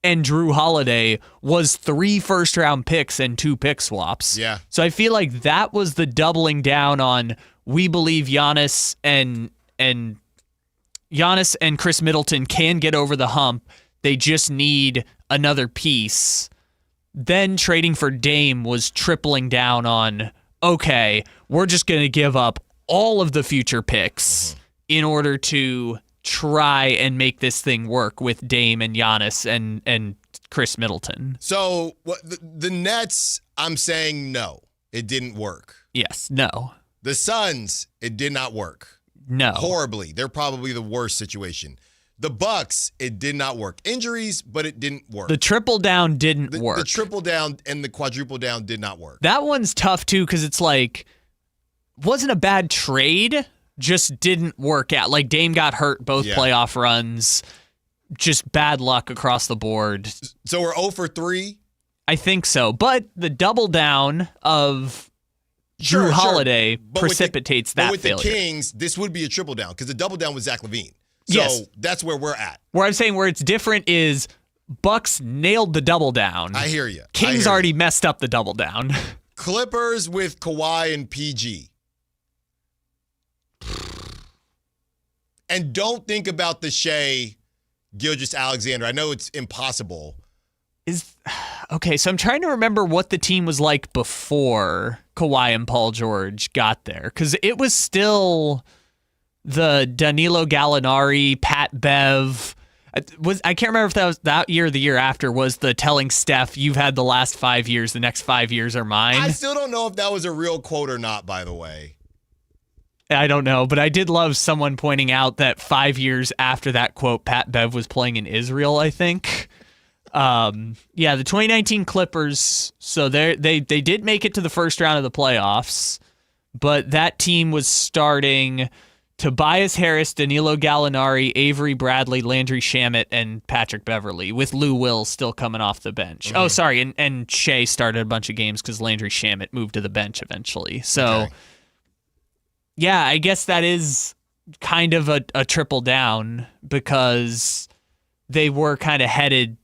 and Jrue Holiday was 3 first-round picks and 2 pick swaps. Yeah. So I feel like that was the doubling down on, we believe Giannis and Chris Middleton can get over the hump. They just need another piece. Then trading for Dame was tripling down on, okay, we're just going to give up all of the future picks in order to try and make this thing work with Dame and Giannis and Chris Middleton. So the Nets, I'm saying no, it didn't work. Yes, no. The Suns, it did not work. No. Horribly. They're probably the worst situation. The Bucks, it did not work. Injuries, but it didn't work. The triple down didn't work. The triple down and the quadruple down did not work. That one's tough too because it's like, wasn't a bad trade, just didn't work out. Like Dame got hurt both playoff runs, just bad luck across the board. So we're 0 for 3? I think so. But the double down of Drew Holiday precipitates that failure. But with the Kings, this would be a triple down because the double down was Zach LaVine. So that's where we're at. Where I'm saying where it's different is Bucks nailed the double down. I hear you. Kings already messed up the double down. Clippers with Kawhi and PG. And don't think about the Shea Gilgeous-Alexander. I know it's impossible. Okay, so I'm trying to remember what the team was like before Kawhi and Paul George got there. Because it was still the Danilo Gallinari, Pat Bev. I can't remember if that was that year or the year after was the telling Steph, you've had the last 5 years, the next 5 years are mine. I still don't know if that was a real quote or not, by the way. I don't know, but I did love someone pointing out that 5 years after that quote, Pat Bev was playing in Israel, I think. The 2019 Clippers, so they did make it to the first round of the playoffs, but that team was starting Tobias Harris, Danilo Gallinari, Avery Bradley, Landry Shamet, and Patrick Beverley, with Lou Will still coming off the bench. Mm-hmm. Oh, sorry, and Shea started a bunch of games because Landry Shamet moved to the bench eventually. So, yeah, I guess that is kind of a triple down because they were kind of headed,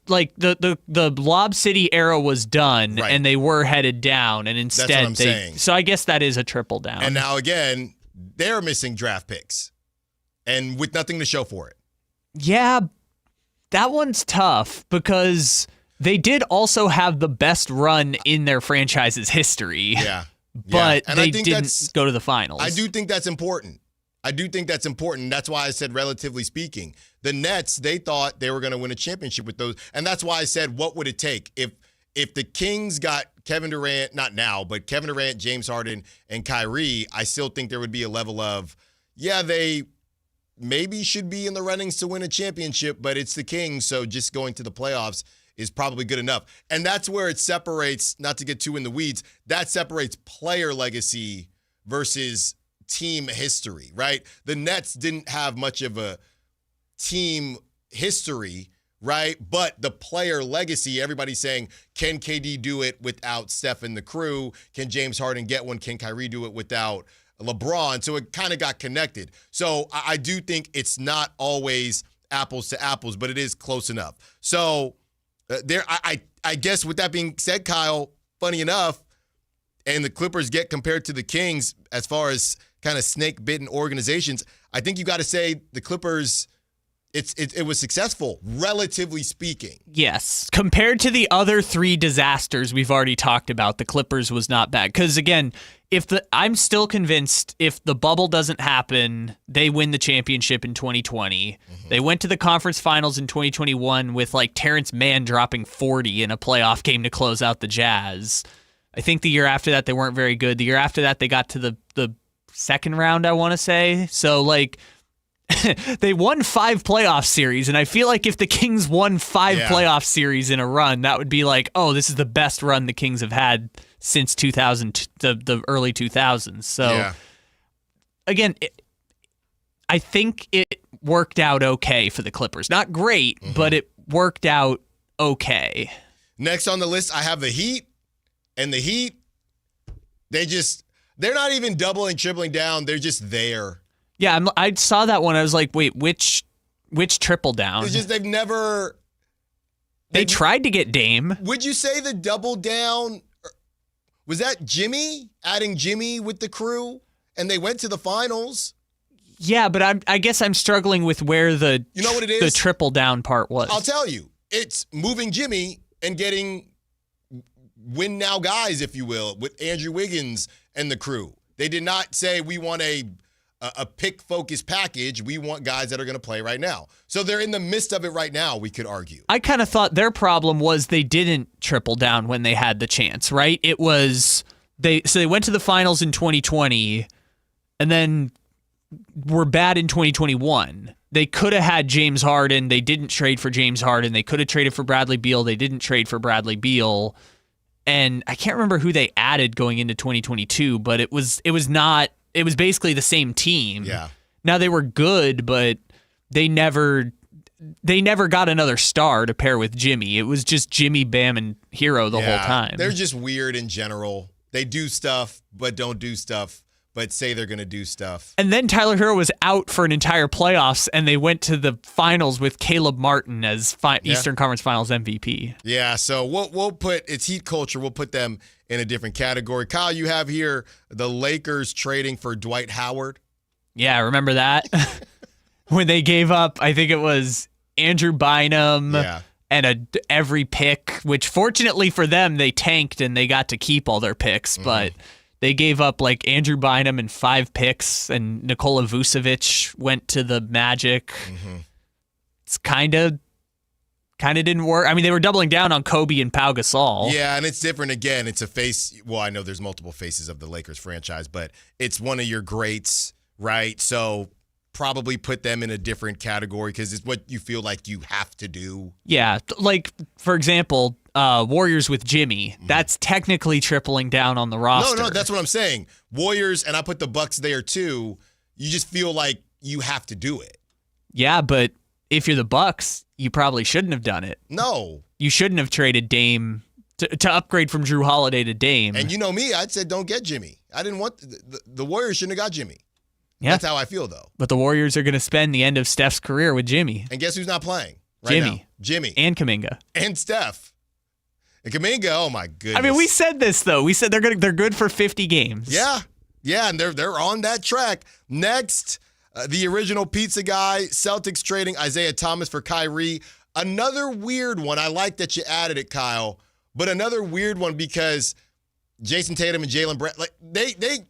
like the Lob City era was done, and they were headed down, and instead that's what I'm saying. So I guess that is a triple down. And now again, they're missing draft picks and with nothing to show for it. Yeah, that one's tough because they did also have the best run in their franchise's history. Yeah. But they didn't go to the finals. I do think that's important. That's why I said relatively speaking. The Nets, they thought they were going to win a championship with those. And that's why I said, what would it take? If the Kings got Kevin Durant, not now, but Kevin Durant, James Harden, and Kyrie, I still think there would be a level of, they maybe should be in the runnings to win a championship, but it's the Kings, so just going to the playoffs is probably good enough. And that's where it separates, not to get too in the weeds, that separates player legacy versus team history, right? The Nets didn't have much of a team history, right? But the player legacy, everybody's saying, can KD do it without Steph and the crew? Can James Harden get one? Can Kyrie do it without LeBron? So it kind of got connected. So I do think it's not always apples to apples, but it is close enough. So I guess with that being said, Kyle, funny enough, and the Clippers get compared to the Kings as far as kind of snake-bitten organizations, I think you got to say the Clippers, it was successful, relatively speaking. Yes. Compared to the other three disasters we've already talked about, the Clippers was not bad. Because, again, I'm still convinced if the bubble doesn't happen, they win the championship in 2020. Mm-hmm. They went to the conference finals in 2021 with, like, Terrence Mann dropping 40 in a playoff game to close out the Jazz. I think the year after that, they weren't very good. The year after that, they got to the second round, I want to say. So, like, they won 5 playoff series, and I feel like if the Kings won 5 playoff series in a run, that would be like, oh, this is the best run the Kings have had since 2000, the early 2000s. So, again, I think it worked out okay for the Clippers. Not great, but it worked out okay. Next on the list, I have the Heat. And the Heat, they're not even doubling, tripling down. They're just there. Yeah, I saw that one. I was like, wait, which triple down? It's just They tried to get Dame. Would you say the double down, was that Jimmy, adding Jimmy with the crew, and they went to the finals? Yeah, but I guess I'm struggling with where the the triple down part was. I'll tell you. It's moving Jimmy and getting win now guys, if you will, with Andrew Wiggins and the crew. They did not say we want a a pick-focused package. We want guys that are going to play right now. So they're in the midst of it right now, we could argue. I kind of thought their problem was they didn't triple down when they had the chance, right? It was they went to the finals in 2020 and then were bad in 2021. They could have had James Harden. They didn't trade for James Harden. They could have traded for Bradley Beal. They didn't trade for Bradley Beal. And I can't remember who they added going into 2022, but it was basically the same team. Yeah. Now they were good, but they never got another star to pair with Jimmy. It was just Jimmy, Bam, and Hero the whole time. They're just weird in general. They do stuff, but don't do stuff, but say they're going to do stuff. And then Tyler Hero was out for an entire playoffs, and they went to the finals with Caleb Martin as Eastern Conference Finals MVP. Yeah, so we'll put it's Heat culture. We'll put them in a different category. Kyle, you have here the Lakers trading for Dwight Howard. Yeah, remember that? When they gave up, I think it was Andrew Bynum and every pick, which fortunately for them, they tanked and they got to keep all their picks, but they gave up like Andrew Bynum and 5 picks, and Nikola Vucevic went to the Magic. It's kind of didn't work. I mean, they were doubling down on Kobe and Pau Gasol. Yeah, and it's different. Again, it's a face. Well, I know there's multiple faces of the Lakers franchise, but it's one of your greats, right? So probably put them in a different category because it's what you feel like you have to do. Yeah, like, for example, Warriors with Jimmy. That's technically tripling down on the roster. No, that's what I'm saying. Warriors, and I put the Bucks there too. You just feel like you have to do it. Yeah, but if you're the Bucks, you probably shouldn't have done it. No. You shouldn't have traded Dame to upgrade from Drew Holiday to Dame. And you know me, I'd said don't get Jimmy. I didn't want the Warriors shouldn't have got Jimmy. Yeah. That's how I feel, though. But the Warriors are going to spend the end of Steph's career with Jimmy. And guess who's not playing right now? Jimmy. And Kuminga. And Steph. And Kuminga, oh my goodness. I mean, we said this, though. We said they're good for 50 games. Yeah. Yeah, and they're on that track. Next, the original pizza guy, Celtics trading Isaiah Thomas for Kyrie. Another weird one. I like that you added it, Kyle. But another weird one because Jason Tatum and Jaylen Brown, like they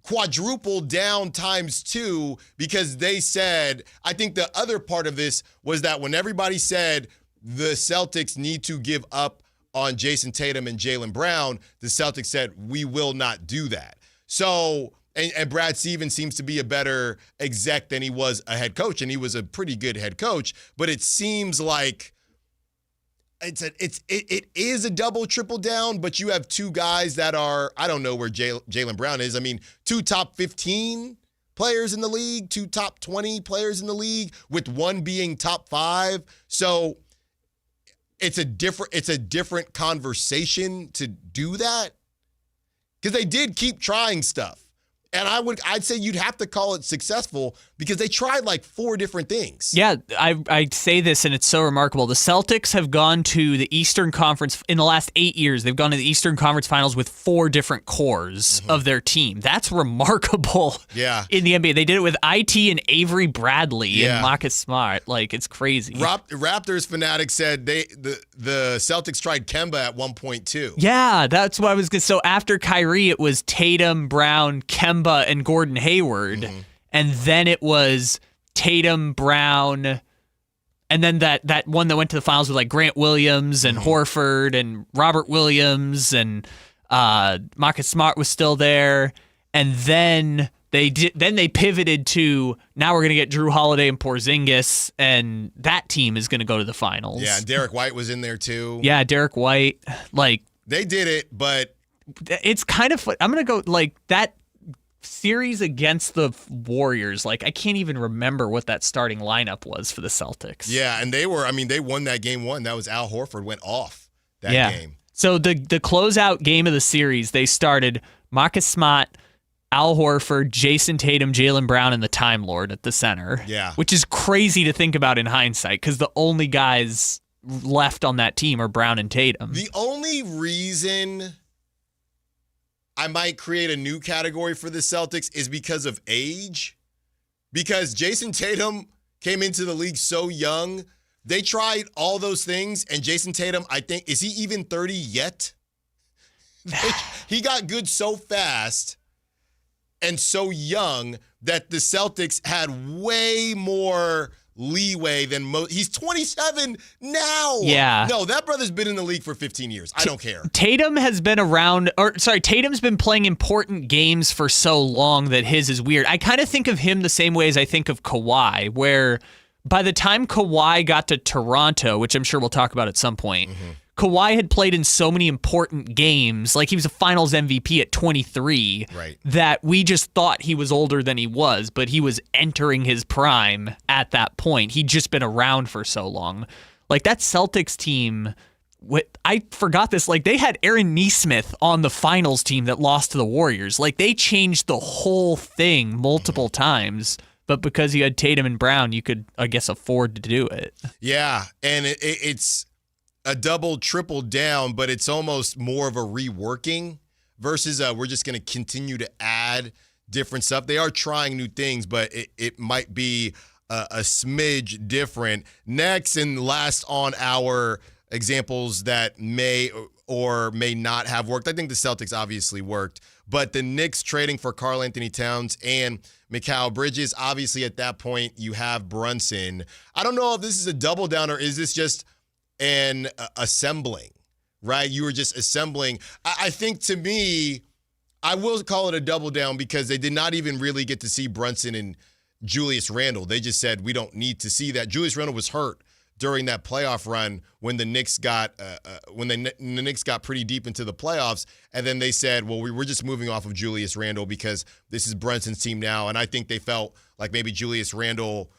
quadrupled down times 2 because they said, I think the other part of this was that when everybody said the Celtics need to give up on Jason Tatum and Jaylen Brown, the Celtics said, we will not do that. So, and Brad Stevens seems to be a better exec than he was a head coach, and he was a pretty good head coach, but it seems like it is a double triple down, but you have 2 guys that are, I don't know where Jaylen Brown is. I mean, 2 top 15 players in the league, 2 top 20 players in the league, with 1 being top 5. So it's a different conversation to do that because they did keep trying stuff. And I'd say you'd have to call it successful because they tried like 4 different things. Yeah, I say this and it's so remarkable. The Celtics have gone to the Eastern Conference in the last 8 years. They've gone to the Eastern Conference Finals with 4 different cores of their team. That's remarkable. Yeah. In the NBA, they did it with IT and Avery Bradley and Marcus Smart. Like, it's crazy. Raptors fanatic said the Celtics tried Kemba at one point too. Yeah, that's what I was going to. So after Kyrie, it was Tatum, Brown, Kemba, and Gordon Hayward, and then it was Tatum, Brown, and then that one that went to the finals with like Grant Williams and Horford and Robert Williams and Marcus Smart was still there, and then they pivoted to now we're going to get Drew Holiday and Porzingis, and that team is going to go to the finals. Yeah, and Derek White was in there too. Yeah, Derek White, like they did it, but it's kind of I'm going to go like that series against the Warriors, like I can't even remember what that starting lineup was for the Celtics. Yeah, and they won that game 1. That was Al Horford went off that game. So the closeout game of the series, they started Marcus Smart, Al Horford, Jason Tatum, Jaylen Brown, and the Time Lord at the center. Yeah. Which is crazy to think about in hindsight because the only guys left on that team are Brown and Tatum. The only reason I might create a new category for the Celtics is because of age. Because Jason Tatum came into the league so young. They tried all those things, and Jason Tatum, I think, is he even 30 yet? He got good so fast. and so young that the Celtics had way more leeway than most. He's 27 now. Yeah. No, that brother's been in the league for 15 years. I don't care. Tatum has been around, Tatum's been playing important games for so long that his is weird. I kind of think of him the same way as I think of Kawhi, where by the time Kawhi got to Toronto, which I'm sure we'll talk about at some point, Kawhi had played in so many important games, like he was a finals MVP at 23, that we just thought he was older than he was, but he was entering his prime at that point. He'd just been around for so long. Like that Celtics team, I forgot this, like they had Aaron Nesmith on the finals team that lost to the Warriors. Like they changed the whole thing multiple times, but because you had Tatum and Brown, you could, I guess, afford to do it. Yeah, and it's a double, triple down, but it's almost more of a reworking versus we're just going to continue to add different stuff. They are trying new things, but it might be a smidge different. Next and last on our examples that may or may not have worked. I think the Celtics obviously worked, but the Knicks trading for Karl Anthony Towns and Mikal Bridges, obviously at that point you have Brunson. I don't know if this is a double down or is this just an assembling, right? You were just assembling. I think to me, I will call it a double down because they did not even really get to see Brunson and Julius Randle. They just said, we don't need to see that. Julius Randle was hurt during that playoff run when the Knicks got the Knicks got pretty deep into the playoffs, and then they said, well, we're just moving off of Julius Randle because this is Brunson's team now, and I think they felt like maybe Julius Randle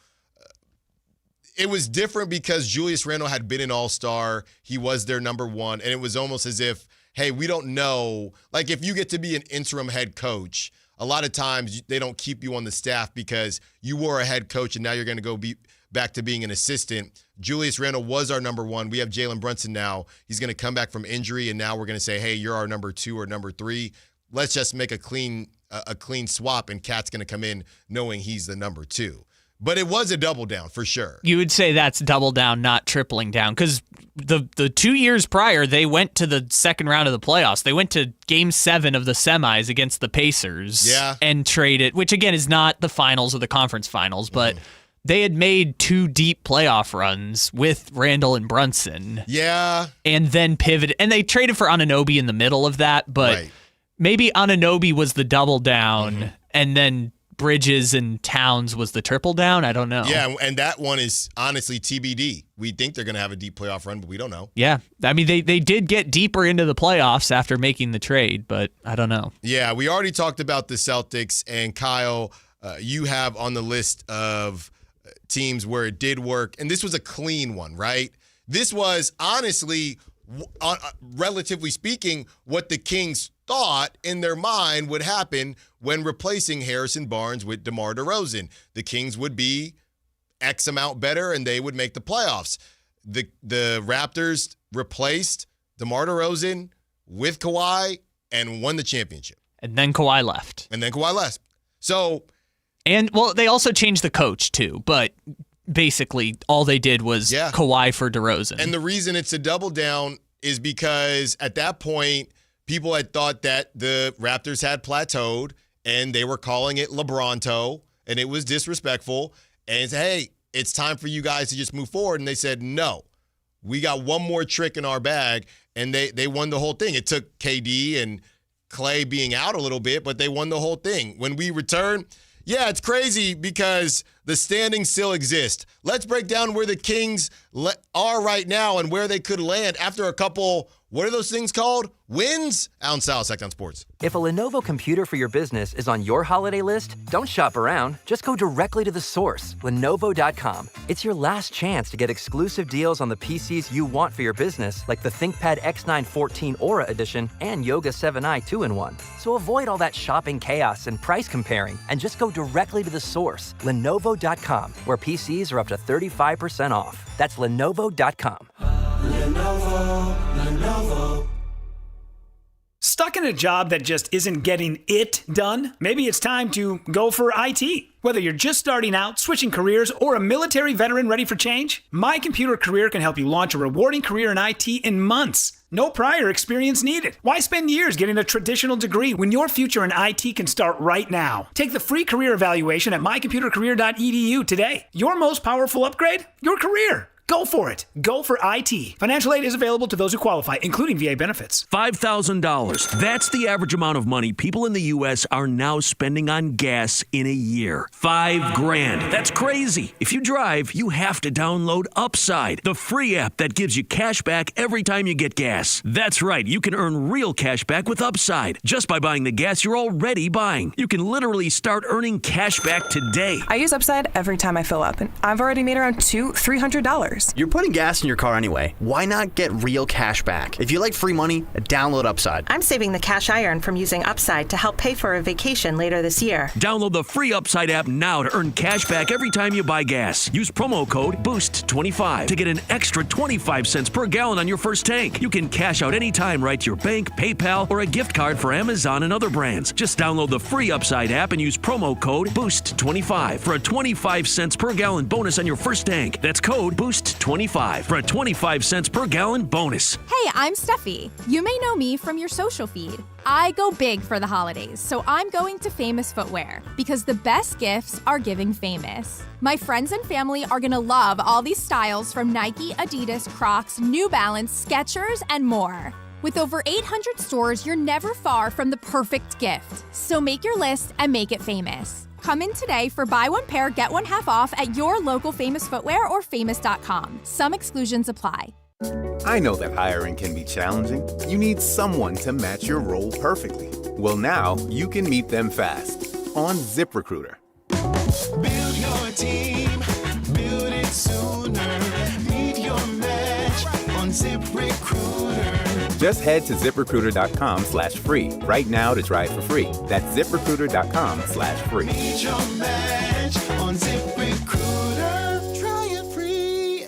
it was different because Julius Randle had been an all-star. He was their number one, and it was almost as if, hey, we don't know. Like if you get to be an interim head coach, a lot of times they don't keep you on the staff because you were a head coach and now you're going to go back to being an assistant. Julius Randle was our number one. We have Jalen Brunson now. He's going to come back from injury, and now we're going to say, hey, you're our number two or number three. Let's just make a clean swap, and Cat's going to come in knowing he's the number two. But it was a double down for sure. You would say that's double down, not tripling down, because the 2 years prior, they went to the second round of the playoffs. They went to Game 7 of the semis against the Pacers and traded, which again is not the finals or the conference finals, but they had made 2 deep playoff runs with Randle and Brunson. Yeah. And then pivoted. And they traded for Anunoby in the middle of that, but maybe Anunoby was the double down, and then Bridges and Towns was the triple down. I don't know. Yeah, and that one is honestly TBD. We think they're going to have a deep playoff run, but we don't know. Yeah, I mean, they did get deeper into the playoffs after making the trade, but I don't know. Yeah, we already talked about the Celtics, and Kyle, you have on the list of teams where it did work, and this was a clean one, right? This was honestly, relatively speaking, what the Kings thought in their mind would happen when replacing Harrison Barnes with DeMar DeRozan. The Kings would be X amount better and they would make the playoffs. The Raptors replaced DeMar DeRozan with Kawhi and won the championship. And then Kawhi left. So, and well, they also changed the coach too, but basically all they did was Kawhi for DeRozan. And the reason it's a double down is because at that point, people had thought that the Raptors had plateaued and they were calling it LeBronto and it was disrespectful. And it's, hey, it's time for you guys to just move forward. And they said, no, we got one more trick in our bag. And they won the whole thing. It took KD and Clay being out a little bit, but they won the whole thing. When we return, it's crazy because the standings still exist. Let's break down where the Kings are right now and where they could land after a couple, what are those things called? Wins? Allen Stiles, Sactown Sports. If a Lenovo computer for your business is on your holiday list, don't shop around. Just go directly to the source, Lenovo.com. It's your last chance to get exclusive deals on the PCs you want for your business, like the ThinkPad X9 14 Aura Edition and Yoga 7i 2-in-1. So avoid all that shopping chaos and price comparing, and just go directly to the source, Lenovo.com, where PCs are up to 35% off. That's Lenovo.com. Lenovo. Stop Stuck in a job that just isn't getting it done? Maybe it's time to go for IT. Whether you're just starting out, switching careers, or a military veteran ready for change, My Computer Career can help you launch a rewarding career in IT in months. No prior experience needed. Why spend years getting a traditional degree when your future in IT can start right now? Take the free career evaluation at mycomputercareer.edu today. Your most powerful upgrade? Your career. Go for it. Go for IT. Financial aid is available to those who qualify, including VA benefits. $5,000. That's the average amount of money people in the U.S. are now spending on gas in a year. $5,000. That's crazy. If you drive, you have to download Upside, the free app that gives you cash back every time you get gas. That's right. You can earn real cash back with Upside just by buying the gas you're already buying. You can literally start earning cash back today. I use Upside every time I fill up, and I've already made around $200-$300. You're putting gas in your car anyway. Why not get real cash back? If you like free money, download Upside. I'm saving the cash I earn from using Upside to help pay for a vacation later this year. Download the free Upside app now to earn cash back every time you buy gas. Use promo code BOOST25 to get an extra 25 cents per gallon on your first tank. You can cash out anytime right to your bank, PayPal, or a gift card for Amazon and other brands. Just download the free Upside app and use promo code BOOST25 for a 25 cents per gallon bonus on your first tank. That's code BOOST25 for a 25 cents per gallon bonus. Hey, I'm Steffi. You may know me from your social feed. I go big for the holidays, so I'm going to Famous Footwear because the best gifts are giving famous. My friends and family are gonna love all these styles from Nike, Adidas, Crocs, New Balance, Skechers, and more. With over 800 stores, you're never far from the perfect gift. So make your list and make it famous. Come in today for buy one pair, get one half off at your local Famous Footwear or famous.com. Some exclusions apply. I know that hiring can be challenging. You need someone to match your role perfectly. Well, now you can meet them fast on ZipRecruiter. Build your team, build it sooner. Meet your match on ZipRecruiter. Just head to ZipRecruiter.com/free right now to try it for free. That's ZipRecruiter.com/free. Meet your match on ZipRecruiter. Try it free.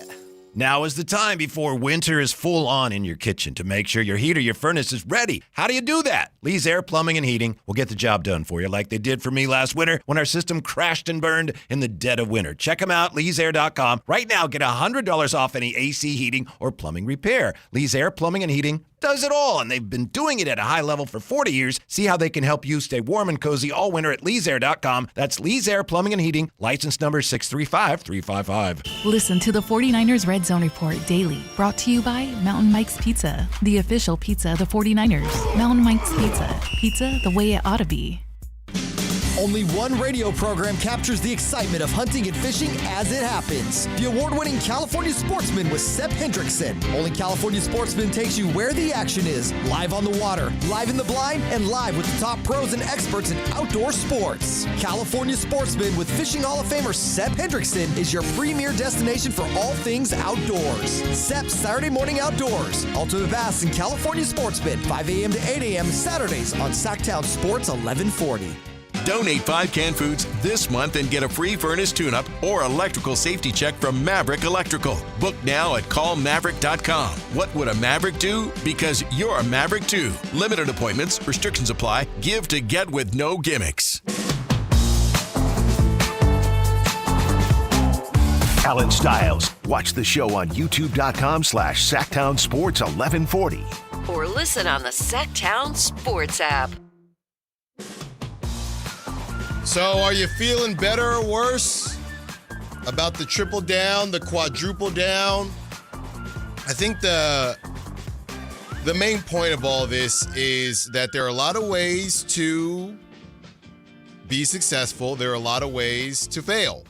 Now is the time before winter is full on in your kitchen to make sure your heat or your furnace is ready. How do you do that? Lee's Air Plumbing and Heating will get the job done for you like they did for me last winter when our system crashed and burned in the dead of winter. Check them out, leesair.com. Right now, get $100 off any AC heating or plumbing repair. Lee's Air Plumbing and Heating does it all, and they've been doing it at a high level for 40 years. See how they can help you stay warm and cozy all winter at leesair.com. That's Lee's Air Plumbing and Heating, license number 635355. Listen to the 49ers Red Zone Report daily, brought to you by Mountain Mike's Pizza, the official pizza of the 49ers. Mountain Mike's Pizza, pizza the way it ought to be. Only one radio program captures the excitement of hunting and fishing as it happens. The award-winning California Sportsman with Sep Hendrickson. Only California Sportsman takes you where the action is. Live on the water, live in the blind, and live with the top pros and experts in outdoor sports. California Sportsman with Fishing Hall of Famer Sep Hendrickson is your premier destination for all things outdoors. Sep's Saturday Morning Outdoors. Ultimate Bass and California Sportsman, 5 a.m. to 8 a.m. Saturdays on Sactown Sports 1140. Donate 5 canned foods this month and get a free furnace tune-up or electrical safety check from Maverick Electrical. Book now at callmaverick.com. What would a Maverick do? Because you're a Maverick too. Limited appointments, restrictions apply. Give to get with no gimmicks. Allen Stiles. Watch the show on youtube.com/Sactown Sports 1140. Or listen on the Sactown Sports app. So are you feeling better or worse about the triple down, the quadruple down? I think the main point of all this is that there are a lot of ways to be successful. There are a lot of ways to fail.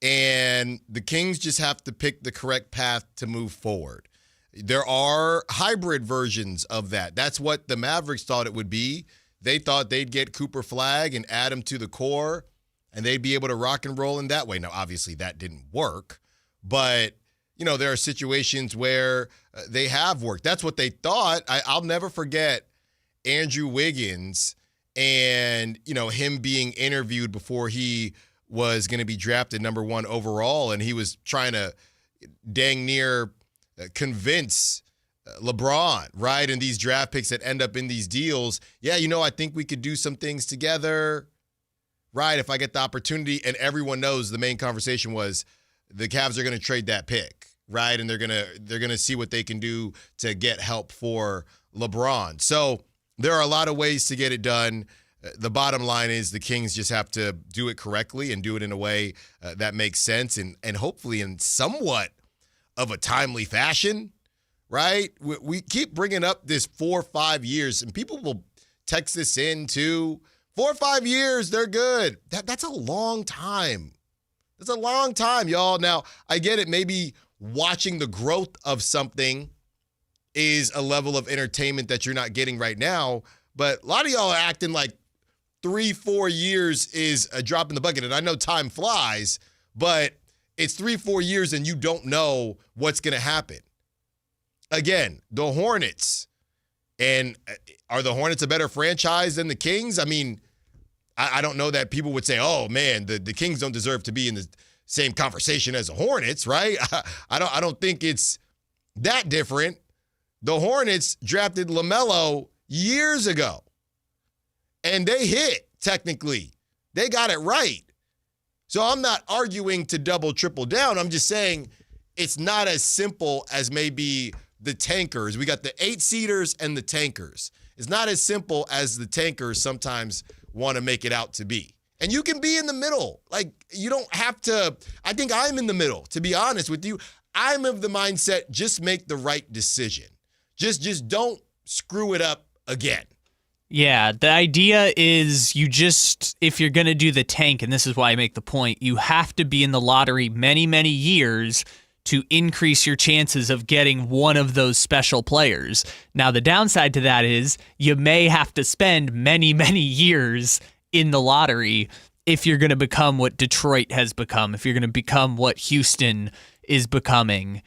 And the Kings just have to pick the correct path to move forward. There are hybrid versions of that. That's what the Mavericks thought it would be. They thought they'd get Cooper Flagg and add him to the core, and they'd be able to rock and roll in that way. Now, obviously, that didn't work, but, you know, there are situations where they have worked. That's what they thought. I'll never forget Andrew Wiggins and, you know, him being interviewed before he was going to be drafted number 1 overall, and he was trying to dang near convince LeBron, right? And these draft picks that end up in these deals. Yeah, I think we could do some things together, right? If I get the opportunity. And everyone knows the main conversation was the Cavs are going to trade that pick, right? And they're going to see what they can do to get help for LeBron. So there are a lot of ways to get it done. The bottom line is the Kings just have to do it correctly and do it in a way that makes sense and hopefully in somewhat of a timely fashion, right? We keep bringing up this 4 or 5 years, and people will text this in too. 4 or 5 years, they're good. That's a long time. That's a long time, y'all. Now, I get it. Maybe watching the growth of something is a level of entertainment that you're not getting right now, but a lot of y'all are acting like 3-4 years is a drop in the bucket. And I know time flies, but it's 3-4 years and you don't know what's going to happen. Again, the Hornets. And are the Hornets a better franchise than the Kings? I mean, I don't know that people would say, oh, man, the Kings don't deserve to be in the same conversation as the Hornets, right? I don't think it's that different. The Hornets drafted LaMelo years ago. And they hit, technically. They got it right. So I'm not arguing to double, triple down. I'm just saying it's not as simple as maybe the tankers. We got the 8-seeders and the tankers. It's not as simple as the tankers sometimes want to make it out to be. And you can be in the middle. Like, you don't have to. I think I'm in the middle, to be honest with you. I'm of the mindset, just make the right decision. Just don't screw it up again. Yeah, the idea is if you're going to do the tank, and this is why I make the point, you have to be in the lottery many, many years to increase your chances of getting one of those special players. Now, the downside to that is you may have to spend many, many years in the lottery if you're going to become what Detroit has become, if you're going to become what Houston is becoming.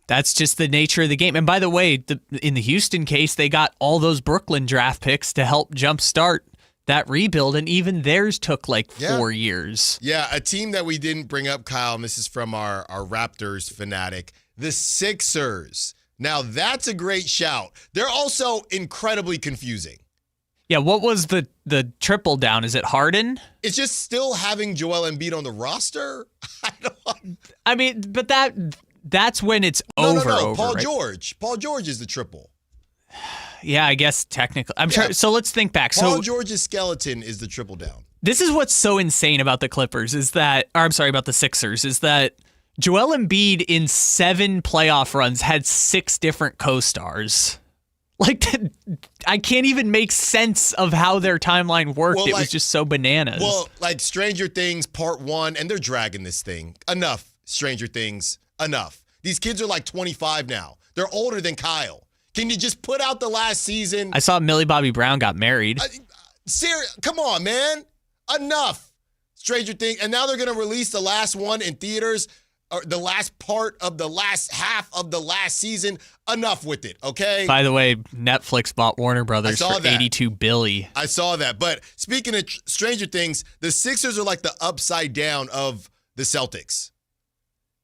That's just the nature of the game. And by the way, in the Houston case, they got all those Brooklyn draft picks to help jumpstart that rebuild, and even theirs took like 4 years. Yeah, a team that we didn't bring up, Kyle, and this is from our Raptors fanatic, the Sixers. Now, that's a great shout. They're also incredibly confusing. Yeah, what was the triple down? Is it Harden? It's just still having Joel Embiid on the roster? I mean, but that's when it's over. No. Paul right? George. Paul George is the triple. Yeah, I guess technically. I'm sure. So let's think back. Paul George's skeleton is the triple down. This is what's so insane about the Clippers about the Sixers is that Joel Embiid in 7 playoff runs had 6 different co-stars. Like, I can't even make sense of how their timeline worked. Well, it was just so bananas. Well, like Stranger Things Part 1, and they're dragging this thing. Enough, Stranger Things. Enough. These kids are like 25 now. They're older than Kyle. Can you just put out the last season? I saw Millie Bobby Brown got married. Come on, man. Enough. Stranger Things. And now they're going to release the last one in theaters, or the last part of the last half of the last season. Enough with it, okay? By the way, Netflix bought Warner Brothers for $82 billion. I saw that. But speaking of Stranger Things, the Sixers are like the upside down of the Celtics.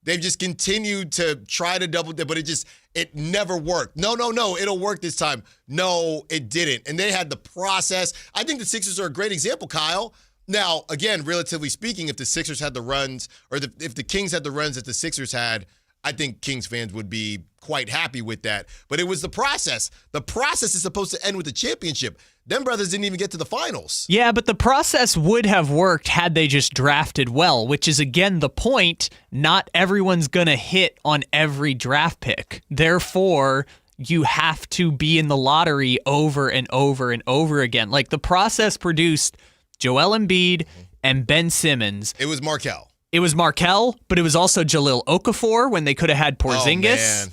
They've just continued to try to double dip, but it never worked. No, it'll work this time. No, it didn't. And they had the process. I think the Sixers are a great example, Kyle. Now, again, relatively speaking, if the Sixers had the runs, or if the Kings had the runs that the Sixers had, I think Kings fans would be quite happy with that. But it was the process. The process is supposed to end with a championship. Them brothers didn't even get to the finals. Yeah, but the process would have worked had they just drafted well, which is, again, the point. Not everyone's going to hit on every draft pick. Therefore, you have to be in the lottery over and over and over again. Like, the process produced Joel Embiid and Ben Simmons. It was Markelle. But it was also Jahlil Okafor when they could have had Porzingis.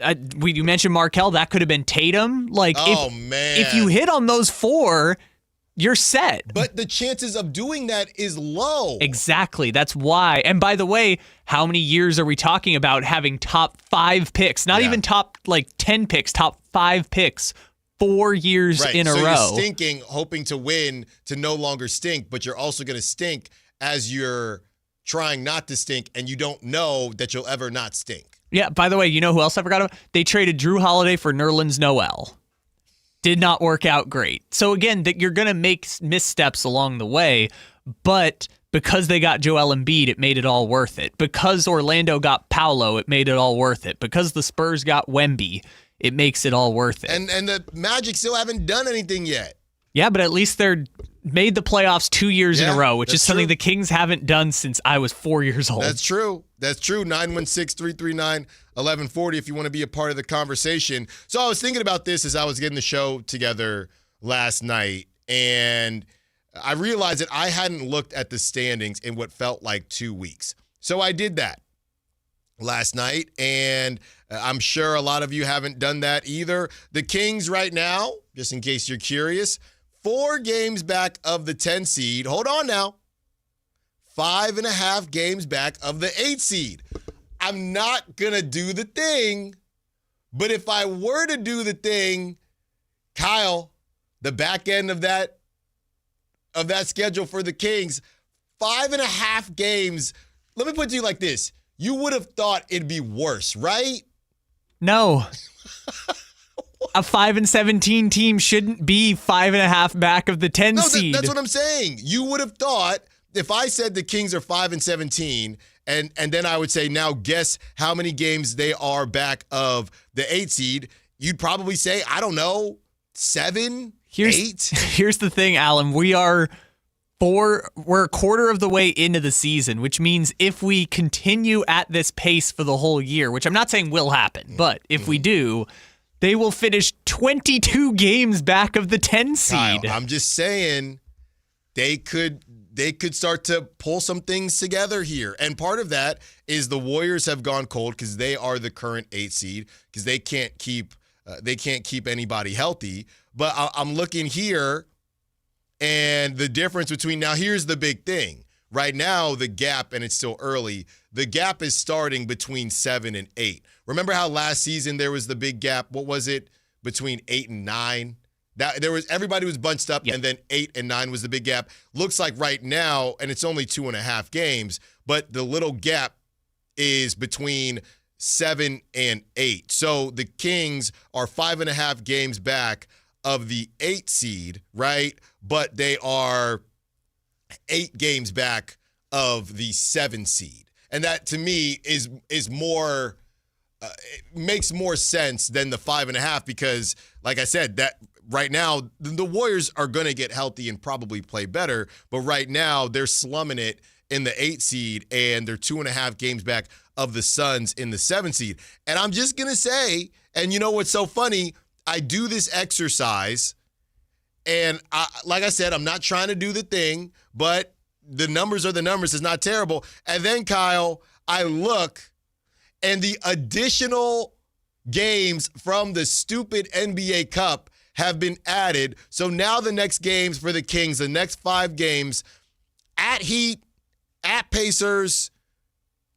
Oh, man. You mentioned Markelle. That could have been Tatum. Like, if you hit on those 4, you're set. But the chances of doing that is low. Exactly. That's why. And by the way, how many years are we talking about having top 5 picks? Not even top 10 picks, top 5 picks 4 years in a row. You're stinking, hoping to win to no longer stink, but you're also going to stink as you're trying not to stink, and you don't know that you'll ever not stink. Yeah, by the way, you know who else I forgot about? They traded Drew Holiday for Nerlens Noel. Did not work out great. So again, that you're going to make missteps along the way, but because they got Joel Embiid, it made it all worth it. Because Orlando got Paolo, it made it all worth it. Because the Spurs got Wemby, it makes it all worth it. And the Magic still haven't done anything yet. Yeah, but at least they're made the playoffs 2 years in a row, which is something true. the Kings haven't done since I was 4 years old. That's true. 916-339-1140 if you want to be a part of the conversation. So I was thinking about this as I was getting the show together last night, and I realized that I hadn't looked at the standings in what felt like 2 weeks. So I did that last night, and I'm sure a lot of you haven't done that either. The Kings right now, just in case you're curious, 4 games back of the 10 seed. Hold on now. 5.5 games back of the 8 seed. I'm not going to do the thing, but if I were to do the thing, Kyle, the back end of that schedule for the Kings, 5.5 games. Let me put it to you like this. You would have thought it'd be worse, right? No. A 5-17 team shouldn't be 5.5 back of the 10 seed. That's what I'm saying. You would have thought if I said the Kings are 5-17, and then I would say, now guess how many games they are back of the 8 seed, you'd probably say, I don't know, 7, 8. Here's the thing, Alan. We're a quarter of the way into the season, which means if we continue at this pace for the whole year, which I'm not saying will happen, but if we do, they will finish 22 games back of the 10 seed. Kyle, I'm just saying they could start to pull some things together here. And part of that is the Warriors have gone cold because they are the current 8 seed because they can't keep anybody healthy. But I'm looking here, and the difference between, now here's the big thing. Right now, the gap, and it's still early, the gap is starting between 7 and 8. Remember how last season there was the big gap? What was it? Between 8 and 9? Everybody was bunched up, and then 8 and 9 was the big gap. Looks like right now, and it's only 2.5 games, but the little gap is between 7 and 8. So the Kings are 5.5 games back of the 8 seed, right? But they are 8 games back of the 7 seed. And that, to me, is more it makes more sense than the 5.5 because, like I said, that right now the Warriors are going to get healthy and probably play better. But right now they're slumming it in the 8 seed, and they're 2.5 games back of the Suns in the 7 seed. And I'm just going to say, and you know what's so funny? I do this exercise, and like I said, I'm not trying to do the thing, but the numbers are the numbers. It's not terrible. And then, Kyle, I look, and the additional games from the stupid NBA Cup have been added. So now the next games for the Kings, the next 5 games, at Heat, at Pacers,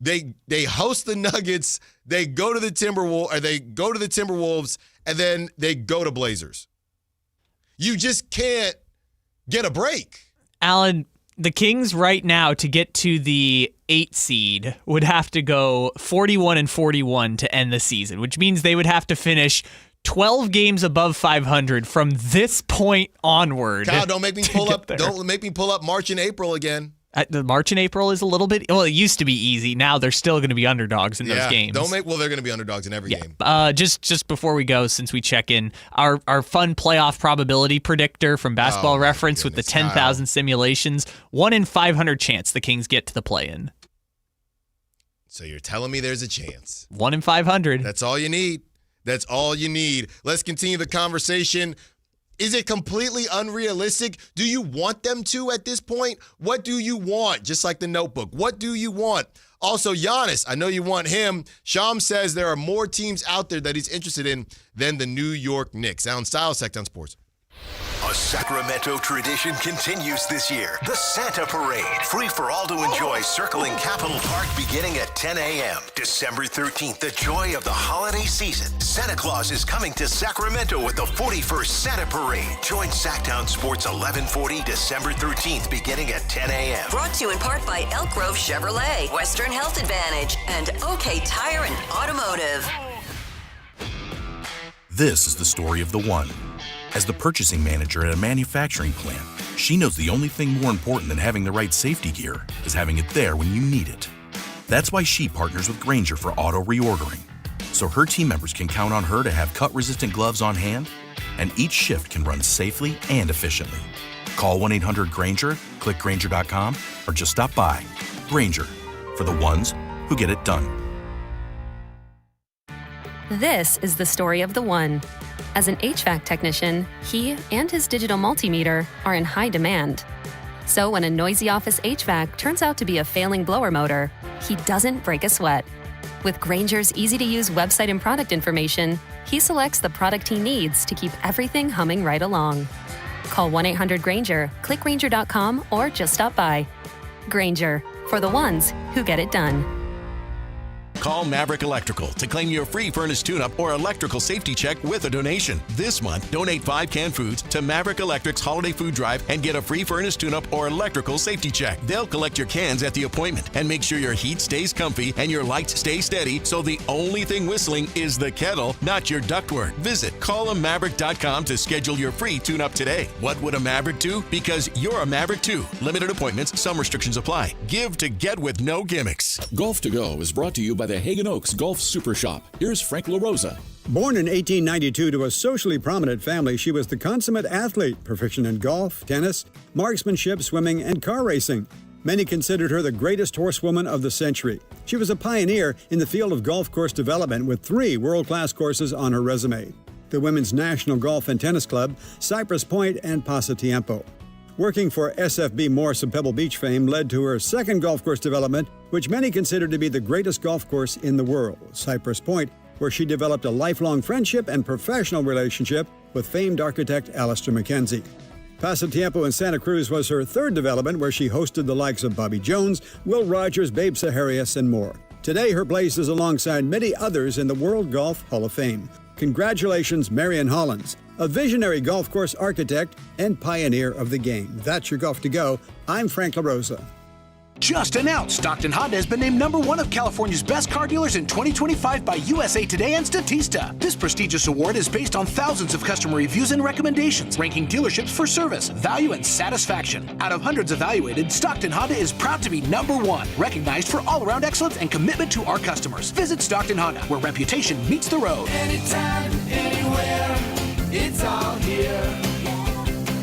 they host the Nuggets, they go to the Timberwolves, and then they go to Blazers. You just can't get a break. Alan, the Kings right now, to get to the 8 seed, would have to go 41-41 to end the season, which means they would have to finish 12 games above 500 from this point onward. Kyle, don't make me pull up March and April again. The March and April is a little bit, well, it used to be easy. Now they're still going to be underdogs in those games. They're going to be underdogs in every game. Just before we go, since we check in, our fun playoff probability predictor from Basketball Reference with the 10,000 simulations, 1 in 500 chance the Kings get to the play-in. So you're telling me there's a chance. 1 in 500. That's all you need. That's all you need. Let's continue the conversation. Is it completely unrealistic? Do you want them to at this point? What do you want? Just like the Notebook. What do you want? Also, Giannis, I know you want him. Sham says there are more teams out there that he's interested in than the New York Knicks. Allen Stiles, Sactown Sports. A Sacramento tradition continues this year. The Santa Parade. Free for all to enjoy circling Capitol Park beginning at 10 a.m. December 13th, the joy of the holiday season. Santa Claus is coming to Sacramento with the 41st Santa Parade. Join Sactown Sports 1140 December 13th beginning at 10 a.m. Brought to you in part by Elk Grove Chevrolet, Western Health Advantage, and OK Tire and Automotive. This is the story of the one. As the purchasing manager at a manufacturing plant, she knows the only thing more important than having the right safety gear is having it there when you need it. That's why she partners with Grainger for auto reordering, so her team members can count on her to have cut-resistant gloves on hand, and each shift can run safely and efficiently. Call 1-800-GRAINGER, click Grainger.com, or just stop by. Grainger, for the ones who get it done. This is the story of the one. As an HVAC technician, he and his digital multimeter are in high demand. So when a noisy office HVAC turns out to be a failing blower motor, he doesn't break a sweat. With Grainger's easy-to-use website and product information, he selects the product he needs to keep everything humming right along. Call 1-800-GRAINGER, click Grainger.com, or just stop by. Grainger, for the ones who get it done. Call Maverick Electrical to claim your free furnace tune-up or electrical safety check with a donation. This month, donate 5 canned foods to Maverick Electric's Holiday Food Drive and get a free furnace tune-up or electrical safety check. They'll collect your cans at the appointment and make sure your heat stays comfy and your lights stay steady, so the only thing whistling is the kettle, not your ductwork. Visit callamaverick.com to schedule your free tune-up today. What would a Maverick do? Because you're a Maverick too. Limited appointments, some restrictions apply. Give to get with no gimmicks. Golf to Go is brought to you by the Hagen Oaks Golf Super Shop. Here's Frank LaRosa. Born in 1892 to a socially prominent family, she was the consummate athlete, proficient in golf, tennis, marksmanship, swimming, and car racing. Many considered her the greatest horsewoman of the century. She was a pioneer in the field of golf course development with 3 world-class courses on her resume: the Women's National Golf and Tennis Club, Cypress Point, and Pasatiempo. Working for SFB Morse of Pebble Beach fame led to her second golf course development, which many consider to be the greatest golf course in the world, Cypress Point, where she developed a lifelong friendship and professional relationship with famed architect Alistair McKenzie. Pasatiempo in Santa Cruz was her third development, where she hosted the likes of Bobby Jones, Will Rogers, Babe Saharias, and more. Today, her place is alongside many others in the World Golf Hall of Fame. Congratulations, Marion Hollins, a visionary golf course architect and pioneer of the game. That's your Golf to Go. I'm Frank LaRosa. Just announced, Stockton Honda has been named #1 of California's best car dealers in 2025 by USA Today and Statista. This prestigious award is based on thousands of customer reviews and recommendations, ranking dealerships for service, value, and satisfaction. Out of hundreds evaluated, Stockton Honda is proud to be #1, recognized for all-around excellence and commitment to our customers. Visit Stockton Honda, where reputation meets the road. Anytime, anywhere, it's all here.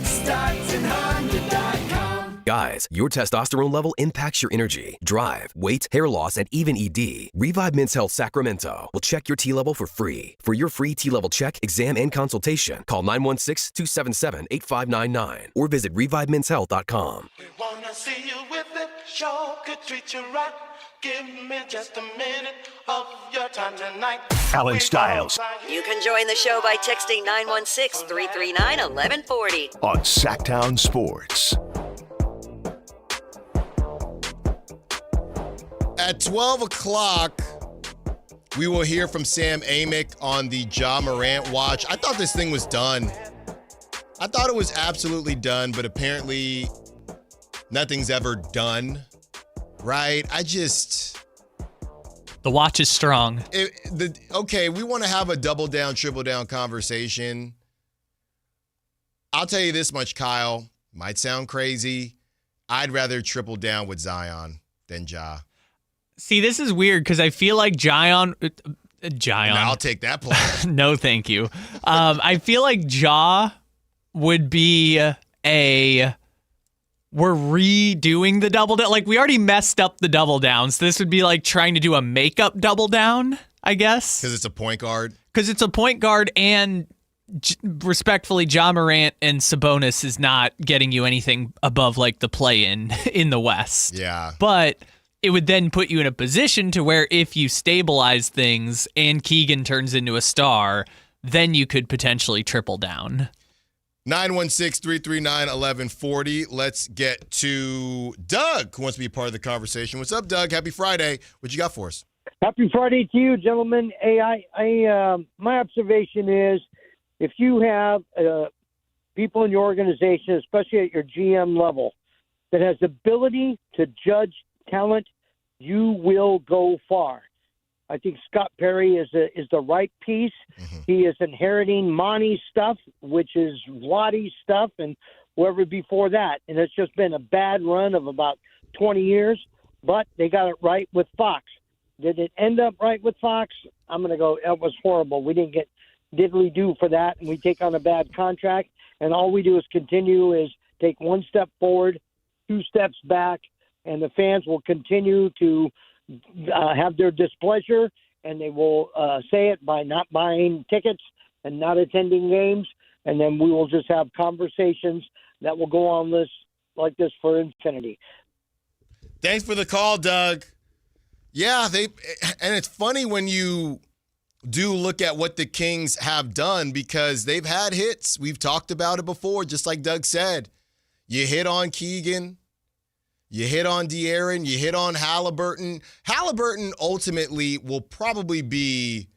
StocktonHonda.com. Guys, your testosterone level impacts your energy, drive, weight, hair loss, and even ED. Revive Men's Health Sacramento will check your T level for free. For your free T level check, exam, and consultation, call 916-277-8599 or visit ReviveMen'sHealth.com. We wanna see you with it, sure could treat you right. Give me just a minute of your time tonight. Allen Stiles You can join the show by texting 916-339-1140 on Sactown Sports. At 12 o'clock, we will hear from Sam Amick on the Ja Morant watch. I thought this thing was done. I thought it was absolutely done, but apparently nothing's ever done, right? The watch is strong. Okay, we want to have a double down, triple down conversation. I'll tell you this much, Kyle. Might sound crazy. I'd rather triple down with Zion than Ja. See, this is weird because I feel like Zion. I'll take that play. No, thank you. I feel like Ja would be we're redoing the double down. Like, we already messed up the double down, so this would be like trying to do a makeup double down, I guess. Because it's a point guard? Because it's a point guard, and respectfully, Ja Morant and Sabonis is not getting you anything above like the play-in in the West. Yeah. But it would then put you in a position to where if you stabilize things and Keegan turns into a star, then you could potentially triple down. 916-339-1140. Let's get to Doug, who wants to be a part of the conversation. What's up, Doug? Happy Friday. What you got for us? Happy Friday to you, gentlemen. Hey, my observation is if you have people in your organization, especially at your GM level, that has the ability to judge talent, you will go far. I think Scott Perry is the right piece. Mm-hmm. He is inheriting Monty's stuff, which is Wattie's stuff, and whoever before that. And it's just been a bad run of about 20 years, but they got it right with Fox. Did it end up right with Fox? I'm going to go, it was horrible. We didn't get diddly-do for that, and we take on a bad contract, and all we do is continue is take one step forward, 2 steps back, and the fans will continue to have their displeasure, and they will say it by not buying tickets and not attending games, and then we will just have conversations that will go on like this for infinity. Thanks for the call, Doug. Yeah, and it's funny when you do look at what the Kings have done because they've had hits. We've talked about it before, just like Doug said. You hit on Keegan. You hit on De'Aaron. You hit on Halliburton. Halliburton ultimately will probably be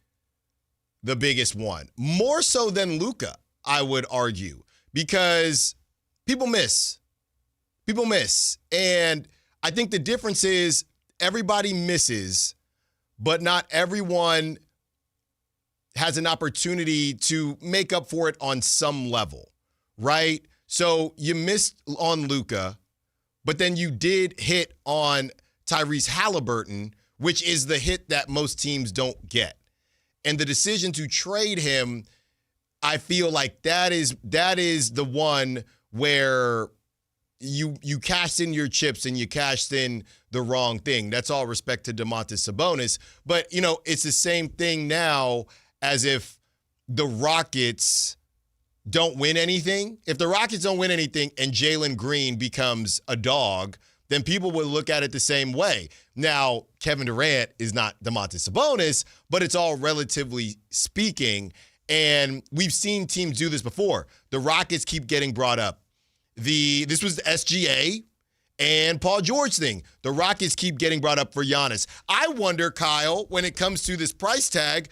the biggest one. More so than Luka, I would argue, because people miss. People miss. And I think the difference is everybody misses, but not everyone has an opportunity to make up for it on some level, right? So you missed on Luka, but then you did hit on Tyrese Halliburton, which is the hit that most teams don't get. And the decision to trade him, I feel like that is the one where you cashed in your chips and you cashed in the wrong thing. That's all respect to Domantas Sabonis. But, it's the same thing now as if the Rockets don't win anything. If the Rockets don't win anything and Jalen Green becomes a dog, then people would look at it the same way. Now, Kevin Durant is not Domantas Sabonis, but it's all relatively speaking. And we've seen teams do this before. The Rockets keep getting brought up. This was the SGA and Paul George thing. The Rockets keep getting brought up for Giannis. I wonder, Kyle, when it comes to this price tag,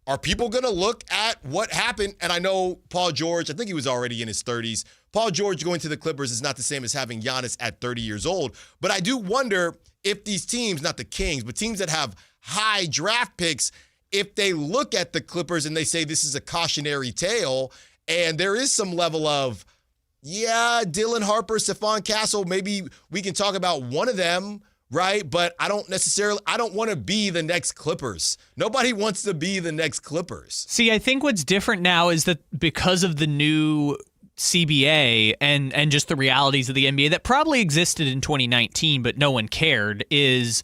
are people going to look at what happened? And I know Paul George, I think he was already in his 30s. Paul George going to the Clippers is not the same as having Giannis at 30 years old. But I do wonder if these teams, not the Kings, but teams that have high draft picks, if they look at the Clippers and they say this is a cautionary tale, and there is some level of, yeah, Dylan Harper, Stephon Castle, maybe we can talk about one of them, right? But I don't want to be the next Clippers. Nobody wants to be the next Clippers. See, I think what's different now is that because of the new CBA and just the realities of the NBA that probably existed in 2019, but no one cared, is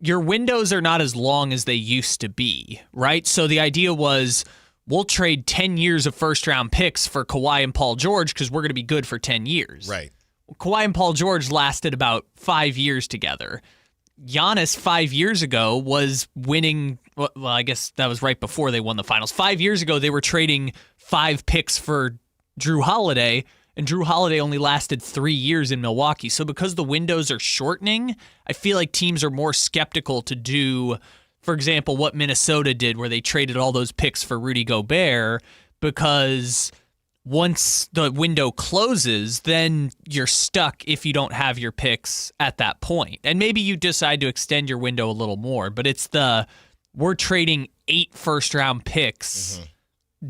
your windows are not as long as they used to be, right? So the idea was, we'll trade 10 years of first-round picks for Kawhi and Paul George because we're going to be good for 10 years. Right. Kawhi and Paul George lasted about 5 years together. Giannis 5 years ago was winning, well, I guess that was right before they won the finals. 5 years ago, they were trading 5 picks for Drew Holiday, and Drew Holiday only lasted 3 years in Milwaukee. So because the windows are shortening, I feel like teams are more skeptical to do, for example, what Minnesota did where they traded all those picks for Rudy Gobert, because once the window closes, then you're stuck if you don't have your picks at that point. And maybe you decide to extend your window a little more, but it's we're trading 8 first-round picks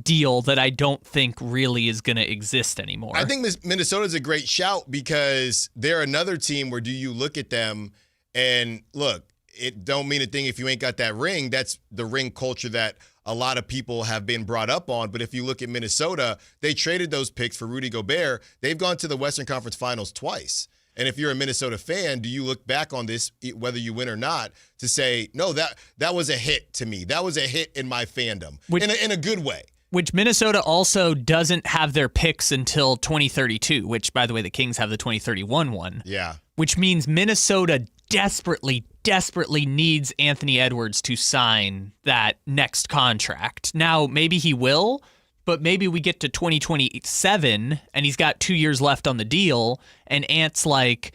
deal that I don't think really is going to exist anymore. I think Minnesota's a great shout because they're another team where do you look at them and look, it don't mean a thing if you ain't got that ring. That's the ring culture that a lot of people have been brought up on. But if you look at Minnesota, they traded those picks for Rudy Gobert. They've gone to the Western Conference Finals twice. And if you're a Minnesota fan, do you look back on this, whether you win or not, to say, no, that was a hit to me. That was a hit in my fandom, in a good way. Which Minnesota also doesn't have their picks until 2032, which, by the way, the Kings have the 2031 one. Yeah. Which means Minnesota desperately needs Anthony Edwards to sign that next contract. Now, maybe he will, but maybe we get to 2027 and he's got 2 years left on the deal, and Ant's like,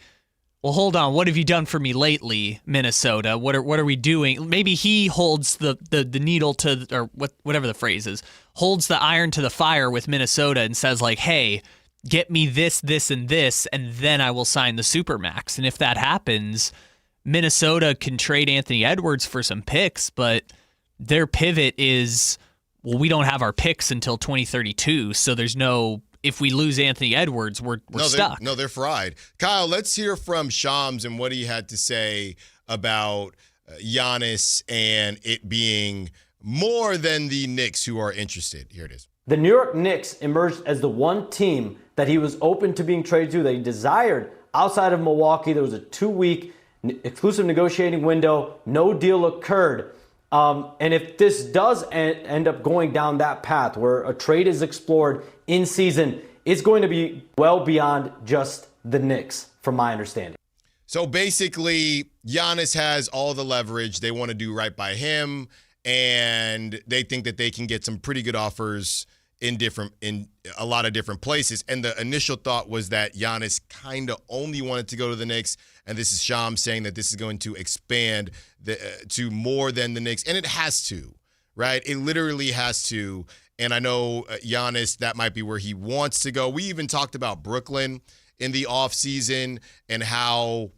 well, hold on, what have you done for me lately, Minnesota? What are we doing? Maybe he holds the needle to, or whatever the phrase is, holds the iron to the fire with Minnesota and says like, hey, get me this, and this, and then I will sign the Supermax. And if that happens, Minnesota can trade Anthony Edwards for some picks, but their pivot is, well, we don't have our picks until 2032, so there's no... If we lose Anthony Edwards, we're stuck. They're fried. Kyle, let's hear from Shams and what he had to say about Giannis and it being more than the Knicks who are interested. Here it is. The New York Knicks emerged as the one team that he was open to being traded to, that he desired outside of Milwaukee. There was a 2-week exclusive negotiating window. No deal occurred. And if this does end up going down that path where a trade is explored in season, it's going to be well beyond just the Knicks, from my understanding. So basically, Giannis has all the leverage. They want to do right by him, and they think that they can get some pretty good offers in a lot of different places. And the initial thought was that Giannis kind of only wanted to go to the Knicks, and this is Shams saying that this is going to expand to more than the Knicks, and it has to, right? It literally has to. And I know Giannis, that might be where he wants to go. We even talked about Brooklyn in the offseason and how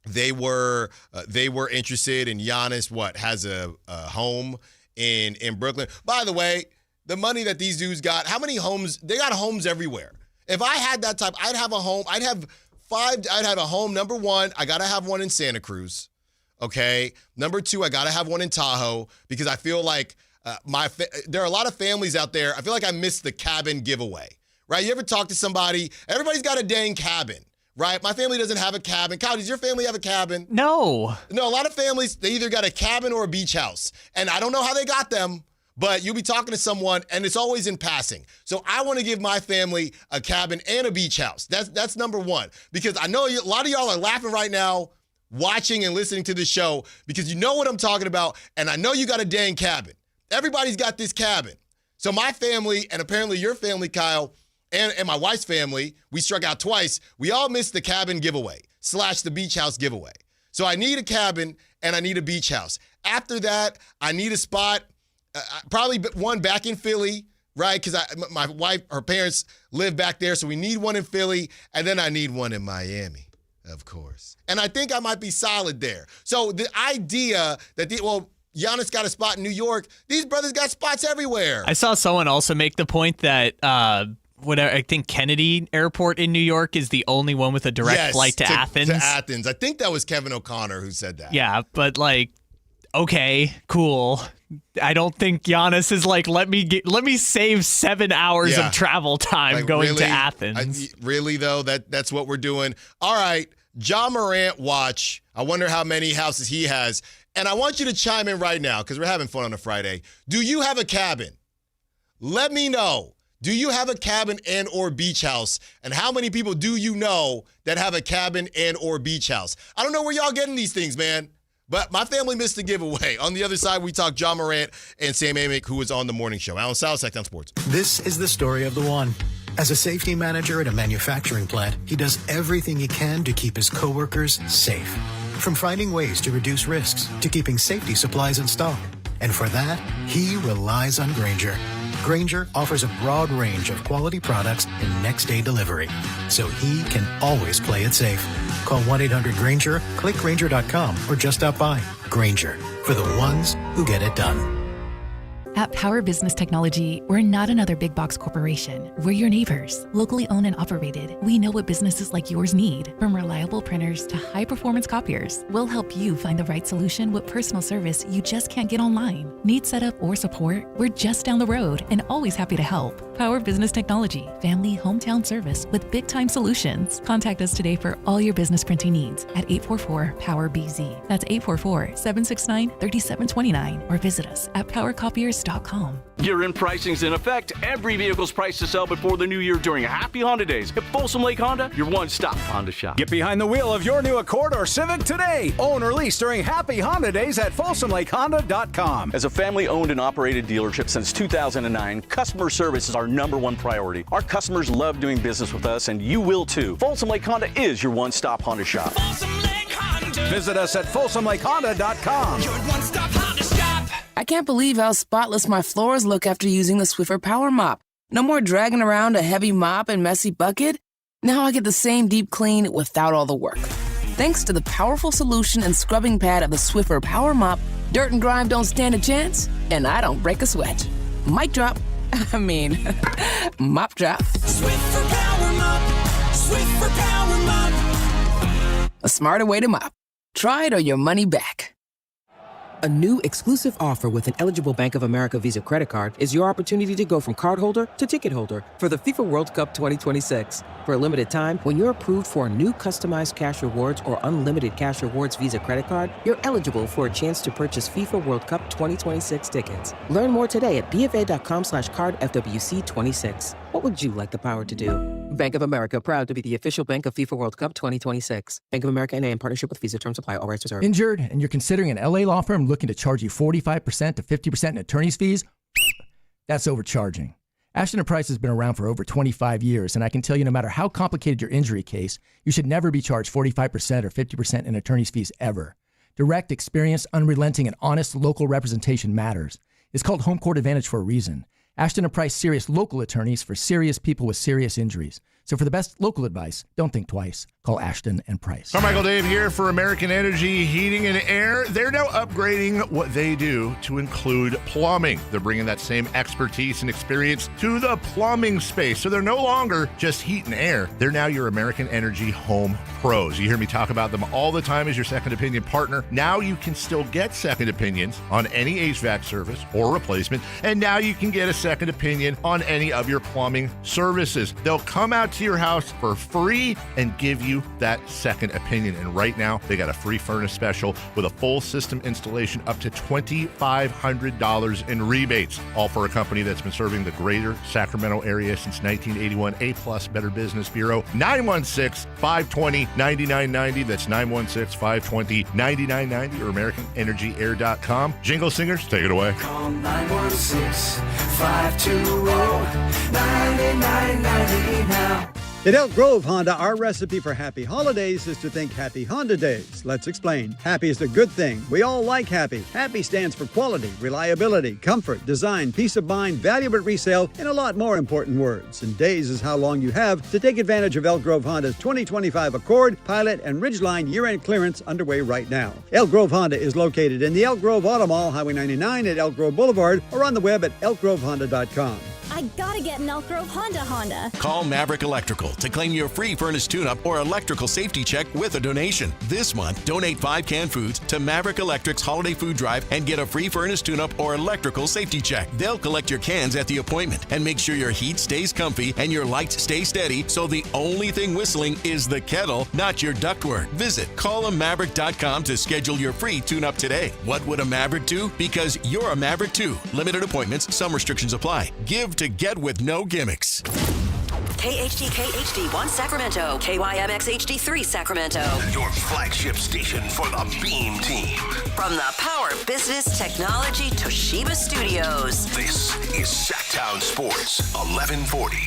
they were interested in Giannis, has a home in Brooklyn. By the way, the money that these dudes got, how many homes? They got homes everywhere. If I had that type, I'd have a home. I'd have a home. Number one, I got to have one in Santa Cruz. Okay. Number two, I got to have one in Tahoe because I feel like there are a lot of families out there. I feel like I missed the cabin giveaway, right? You ever talk to somebody? Everybody's got a dang cabin, right? My family doesn't have a cabin. Kyle, does your family have a cabin? No. No, a lot of families, they either got a cabin or a beach house. And I don't know how they got them, but you'll be talking to someone and it's always in passing. So I want to give my family a cabin and a beach house. That's number one. Because I know a lot of y'all are laughing right now, watching and listening to this show because you know what I'm talking about. And I know you got a dang cabin. Everybody's got this cabin. So my family, and apparently your family, Kyle, and my wife's family, we struck out twice. We all missed the cabin giveaway / the beach house giveaway. So I need a cabin and I need a beach house. After that, I need a spot, probably one back in Philly, right? Because my wife, her parents live back there. So we need one in Philly. And then I need one in Miami, of course. And I think I might be solid there. So the idea that, Giannis got a spot in New York. These brothers got spots everywhere. I saw someone also make the point that I think Kennedy Airport in New York is the only one with a direct flight to Athens. To Athens. I think that was Kevin O'Connor who said that. Yeah, but okay, cool. I don't think Giannis is let me save 7 hours of travel time going to Athens. Really though, that's what we're doing. All right, Ja Morant watch. I wonder how many houses he has. And I want you to chime in right now because we're having fun on a Friday. Do you have a cabin? Let me know. Do you have a cabin and or beach house? And how many people do you know that have a cabin and or beach house? I don't know where y'all getting these things, man. But my family missed the giveaway. On the other side, we talk Ja Morant and Sam Amick, who was on the morning show. Allen Stiles, Sactown Sports. This is the story of the one. As a safety manager at a manufacturing plant, he does everything he can to keep his coworkers safe. From finding ways to reduce risks to keeping safety supplies in stock. And for that, he relies on Grainger. Grainger offers a broad range of quality products and next-day delivery, so he can always play it safe. Call 1-800-GRAINGER, click Grainger.com, or just stop by. Grainger, for the ones who get it done. At Power Business Technology, we're not another big box corporation. We're your neighbors, locally owned and operated. We know what businesses like yours need, from reliable printers to high-performance copiers. We'll help you find the right solution with personal service you just can't get online. Need setup or support? We're just down the road and always happy to help. Power Business Technology, family hometown service with big-time solutions. Contact us today for all your business printing needs at 844-POWER-BZ. That's 844-769-3729, or visit us at powercopiers.com. FolsomLakeHonda's.com. Year-end pricing's in effect. Every vehicle's priced to sell before the new year during Happy Honda Days. At Folsom Lake Honda, your one-stop Honda shop. Get behind the wheel of your new Accord or Civic today. Own or lease during Happy Honda Days at FolsomLakeHonda.com. As a family-owned and operated dealership since 2009, customer service is our #1 priority. Our customers love doing business with us, and you will too. Folsom Lake Honda is your one-stop Honda shop. Visit us at FolsomLakeHonda.com. Your one-stop Honda shop. I can't believe how spotless my floors look after using the Swiffer Power Mop. No more dragging around a heavy mop and messy bucket. Now I get the same deep clean without all the work. Thanks to the powerful solution and scrubbing pad of the Swiffer Power Mop, dirt and grime don't stand a chance, and I don't break a sweat. Mic drop. Mop drop. Swiffer Power Mop. Swiffer Power Mop. A smarter way to mop. Try it or your money back. A new exclusive offer with an eligible Bank of America Visa credit card is your opportunity to go from cardholder to ticket holder for the FIFA World Cup 2026. For a limited time, when you're approved for a new customized cash rewards or unlimited cash rewards Visa credit card, you're eligible for a chance to purchase FIFA World Cup 2026 tickets. Learn more today at bfa.com/cardfwc26. What would you like the power to do? Bank of America, proud to be the official bank of FIFA World Cup 2026. Bank of America N.A. in partnership with Visa. Terms apply. All rights reserved. Injured and you're considering an LA law firm looking to charge you 45% to 50% in attorney's fees? That's overcharging. Ashton & Price has been around for over 25 years, and I can tell you no matter how complicated your injury case, you should never be charged 45% or 50% in attorney's fees ever. Direct, experienced, unrelenting, and honest local representation matters. It's called Home Court Advantage for a reason. Ashton & Price, serious local attorneys for serious people with serious injuries. So for the best local advice, don't think twice. Call Ashton & Price. Carmichael Dave here for American Energy Heating and Air. They're now upgrading what they do to include plumbing. They're bringing that same expertise and experience to the plumbing space. So they're no longer just heat and air. They're now your American Energy home pros. You hear me talk about them all the time as your second opinion partner. Now you can still get second opinions on any HVAC service or replacement. And now you can get a second opinion on any of your plumbing services. They'll come out to your house for free and give you that second opinion. And right now, they got a free furnace special with a full system installation up to $2,500 in rebates. All for a company that's been serving the greater Sacramento area since 1981. A+ Better Business Bureau. 916-520-9990. That's 916-520-9990 or AmericanEnergyAir.com. Jingle singers, take it away. Call 916-520-9990 now. At Elk Grove Honda, our recipe for happy holidays is to think Happy Honda Days. Let's explain. Happy is the good thing. We all like happy. Happy stands for quality, reliability, comfort, design, peace of mind, value at resale, and a lot more important words. And days is how long you have to take advantage of Elk Grove Honda's 2025 Accord, Pilot, and Ridgeline year-end clearance underway right now. Elk Grove Honda is located in the Elk Grove Auto Mall, Highway 99 at Elk Grove Boulevard, or on the web at elkgrovehonda.com. I gotta get an Elk Grove Honda. Call Maverick Electrical to claim your free furnace tune-up or electrical safety check with a donation. This month, donate 5 canned foods to Maverick Electric's Holiday Food Drive and get a free furnace tune-up or electrical safety check. They'll collect your cans at the appointment and make sure your heat stays comfy and your lights stay steady, so the only thing whistling is the kettle, not your ductwork. Visit callamaverick.com to schedule your free tune-up today. What would a Maverick do? Because you're a Maverick too. Limited appointments, some restrictions apply. Give to get with no gimmicks. KHD1 Sacramento, KYMX HD3 Sacramento. Your flagship station for the Beam Team. From the Power Business Technology Toshiba Studios. This is Sactown Sports 1140.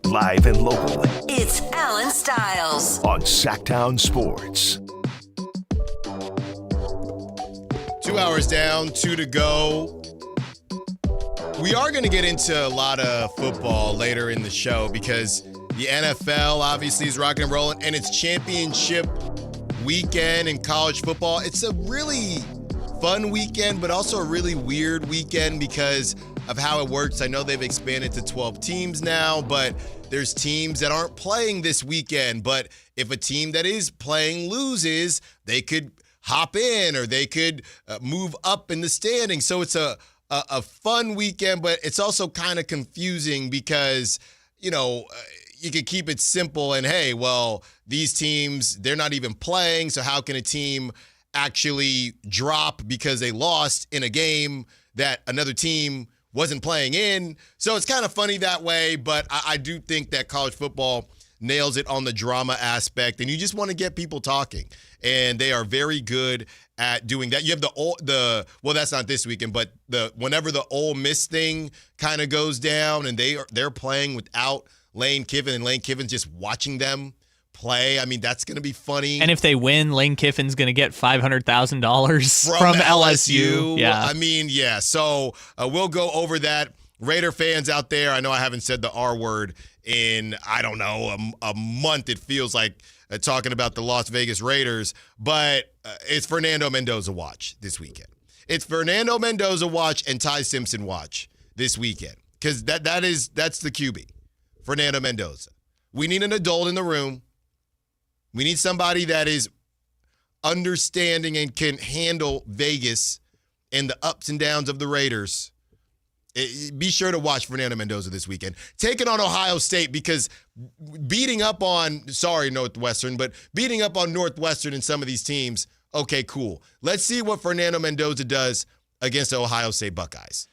Live and local. It's Allen Stiles on Sactown Sports. 2 hours down, 2 to go. We are going to get into a lot of football later in the show because the NFL obviously is rocking and rolling, and it's championship weekend in college football. It's a really fun weekend, but also a really weird weekend because of how it works. I know they've expanded to 12 teams now, but there's teams that aren't playing this weekend. But if a team that is playing loses, they could hop in or they could move up in the standings. So it's a fun weekend, but it's also kind of confusing because, you you could keep it simple and, hey, well, these teams, they're not even playing, so how can a team actually drop because they lost in a game that another team wasn't playing in? So it's kind of funny that way, but I do think that college football nails it on the drama aspect, and you just want to get people talking, and they are very good at doing that. You have well, that's not this weekend, but whenever the Ole Miss thing kind of goes down and they're playing without Lane Kiffin and Lane Kiffin's just watching them play, I mean, that's going to be funny. And if they win, Lane Kiffin's going to get $500,000 from LSU. Yeah. I mean, yeah. So we'll go over that. Raider fans out there, I know I haven't said the R word in, I don't know, a month, it feels like, talking about the Las Vegas Raiders, but it's Fernando Mendoza watch this weekend. It's Fernando Mendoza watch and Ty Simpson watch this weekend, because that's the QB, Fernando Mendoza. We need an adult in the room. We need somebody that is understanding and can handle Vegas and the ups and downs of the Raiders. Be sure to watch Fernando Mendoza this weekend. Taking on Ohio State, because beating up on Northwestern and some of these teams, okay, cool. Let's see what Fernando Mendoza does against the Ohio State Buckeyes.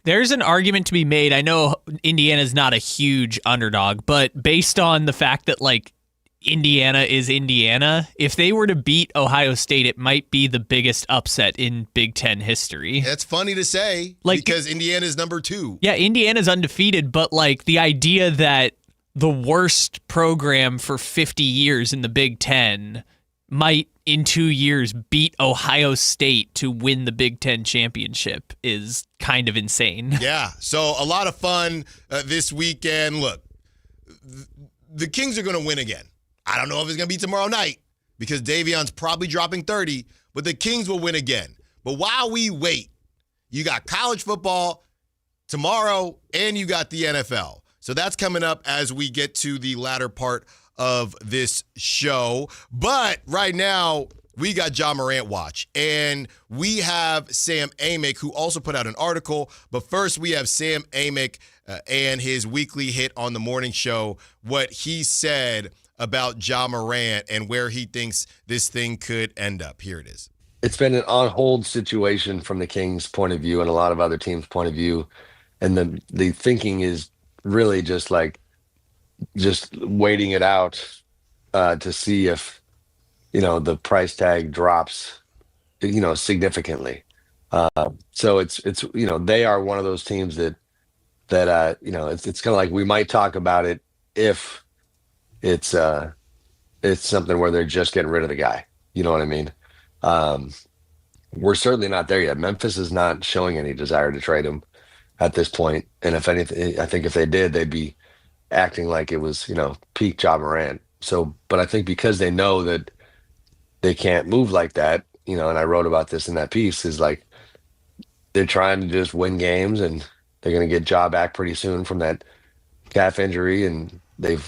There's an argument to be made. I know Indiana's not a huge underdog, but based on the fact that, like, Indiana is Indiana, if they were to beat Ohio State, it might be the biggest upset in Big Ten history. That's funny to say, because Indiana's number 2. Yeah, Indiana's undefeated, but like the idea that the worst program for 50 years in the Big Ten might in 2 years beat Ohio State to win the Big Ten championship is kind of insane. Yeah, so a lot of fun this weekend. Look, the Kings are going to win again. I don't know if it's going to be tomorrow night because Davion's probably dropping 30, but the Kings will win again. But while we wait, you got college football tomorrow and you got the NFL. So that's coming up as we get to the latter part of this show. But right now, we got Ja Morant watch. And we have Sam Amick, who also put out an article. But first, we have Sam Amick and his weekly hit on the morning show, what he said about Ja Morant and where he thinks this thing could end up. Here it is. It's been an on-hold situation from the Kings' point of view and a lot of other teams' point of view. And the thinking is really just waiting it out to see if, the price tag drops, significantly. So it's they are one of those teams that it's kind of like we might talk about it if it's something where they're just getting rid of the guy. You know what I mean? We're certainly not there yet. Memphis is not showing any desire to trade him at this point. And if anything, I think if they did, they'd be acting like it was, peak Ja Morant. So, but I think because they know that they can't move like that, and I wrote about this in that piece, is like they're trying to just win games and they're going to get Ja back pretty soon from that calf injury. And they've,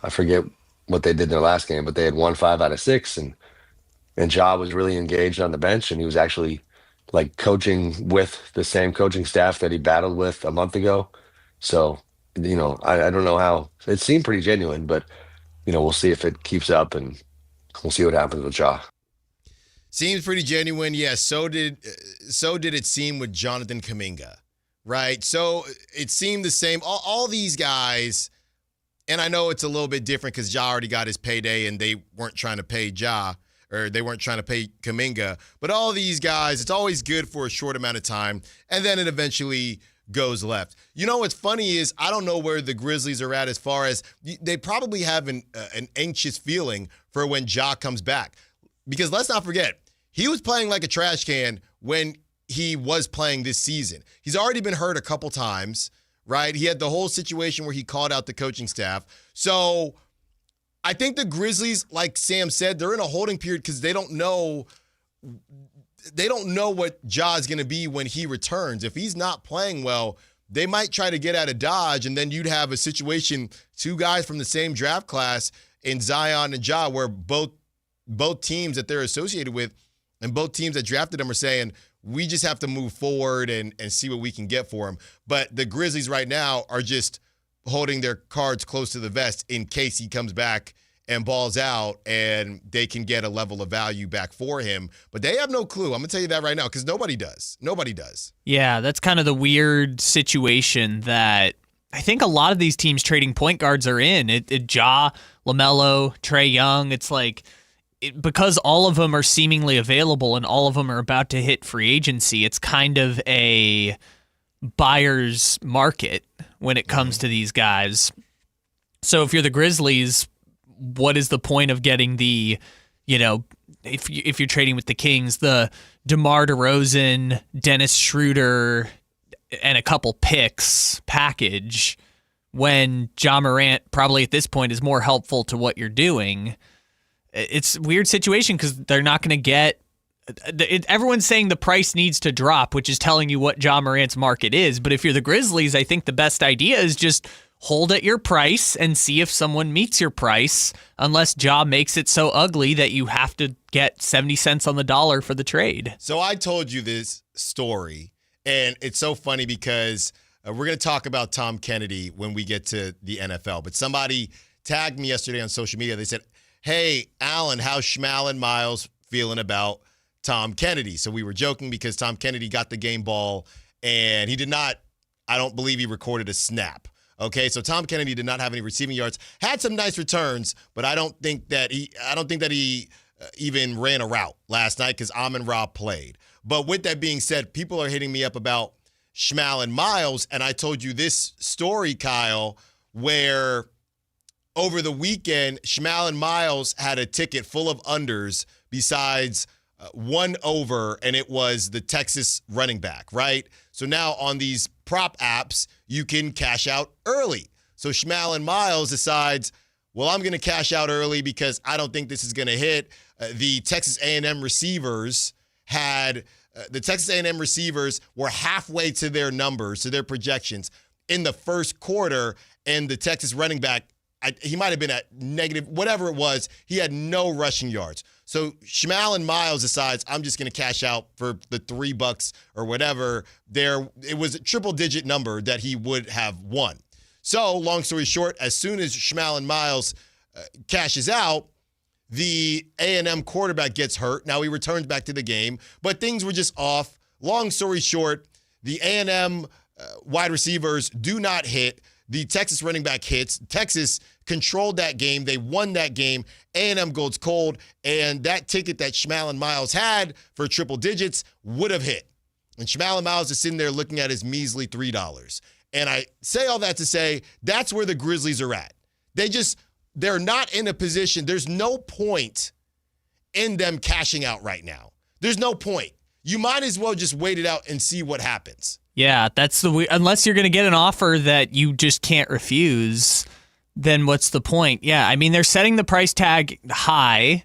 I forget what they did in their last game, but they had won 5 out of 6, and Ja was really engaged on the bench, and he was actually like coaching with the same coaching staff that he battled with a month ago. So, I don't know how it seemed pretty genuine, but we'll see if it keeps up, and we'll see what happens with Ja. Seems pretty genuine. Yes. So did it seem with Jonathan Kuminga, right? So it seemed the same. All these guys. And I know it's a little bit different because Ja already got his payday and they weren't trying to pay Ja, or they weren't trying to pay Kuminga. But all these guys, it's always good for a short amount of time, and then it eventually goes left. What's funny is I don't know where the Grizzlies are at as far as they probably have an anxious feeling for when Ja comes back. Because let's not forget, he was playing like a trash can when he was playing this season. He's already been hurt a couple times. Right? He had the whole situation where he called out the coaching staff. So I think the Grizzlies, like Sam said, they're in a holding period because they don't know what Ja is going to be when he returns. If he's not playing well, they might try to get out of Dodge, and then you'd have a situation, 2 guys from the same draft class in Zion and Ja, where both teams that they're associated with and both teams that drafted them are saying, we just have to move forward and see what we can get for him. But the Grizzlies right now are just holding their cards close to the vest in case he comes back and balls out and they can get a level of value back for him. But they have no clue. I'm going to tell you that right now because nobody does. Nobody does. Yeah, that's kind of the weird situation that I think a lot of these teams trading point guards are in. Ja, LaMelo, Trae Young, it's like because all of them are seemingly available and all of them are about to hit free agency, it's kind of a buyer's market when it comes to these guys. So if you're the Grizzlies, what is the point of getting the, if you're trading with the Kings, the DeMar DeRozan, Dennis Schroeder, and a couple picks package when Ja Morant probably at this point is more helpful to what you're doing? It's a weird situation because they're not going to get everyone's saying the price needs to drop, which is telling you what Ja Morant's market is. But if you're the Grizzlies, I think the best idea is just hold at your price and see if someone meets your price, unless Ja makes it so ugly that you have to get 70 cents on the dollar for the trade. So I told you this story, and it's so funny because we're going to talk about Tom Kennedy when we get to the NFL. But somebody tagged me yesterday on social media. They said, hey, Allen, how's Schmal and Miles feeling about Tom Kennedy? So we were joking because Tom Kennedy got the game ball, and he did not, I don't believe he recorded a snap. Okay, so Tom Kennedy did not have any receiving yards. Had some nice returns, but I don't think that he even ran a route last night because Amon-Ra played. But with that being said, people are hitting me up about Schmal and Miles, and I told you this story, Kyle, where over the weekend, Schmal and Miles had a ticket full of unders besides one over, and it was the Texas running back, right? So now on these prop apps, you can cash out early. So Schmal and Miles decides, well, I'm going to cash out early because I don't think this is going to hit. The Texas A&M receivers were halfway to their numbers, to their projections in the first quarter, and the Texas running back, he might have been at negative, whatever it was, he had no rushing yards. So Schmal and Miles decides, I'm just going to cash out for the $3 or whatever. It was a triple-digit number that he would have won. So long story short, as soon as Schmal and Miles cashes out, the A&M quarterback gets hurt. Now he returns back to the game, but things were just off. Long story short, the A&M wide receivers do not hit. The Texas running back hits. Texas controlled that game. They won that game. A&M goes cold, and that ticket that Schmal and Miles had for triple digits would have hit. And Schmal and Miles is sitting there looking at his measly $3. And I say all that to say that's where the Grizzlies are at. They're not in a position. There's no point in them cashing out right now. There's no point. You might as well just wait it out and see what happens. Yeah, unless you're going to get an offer that you just can't refuse, then what's the point? Yeah, I mean, they're setting the price tag high.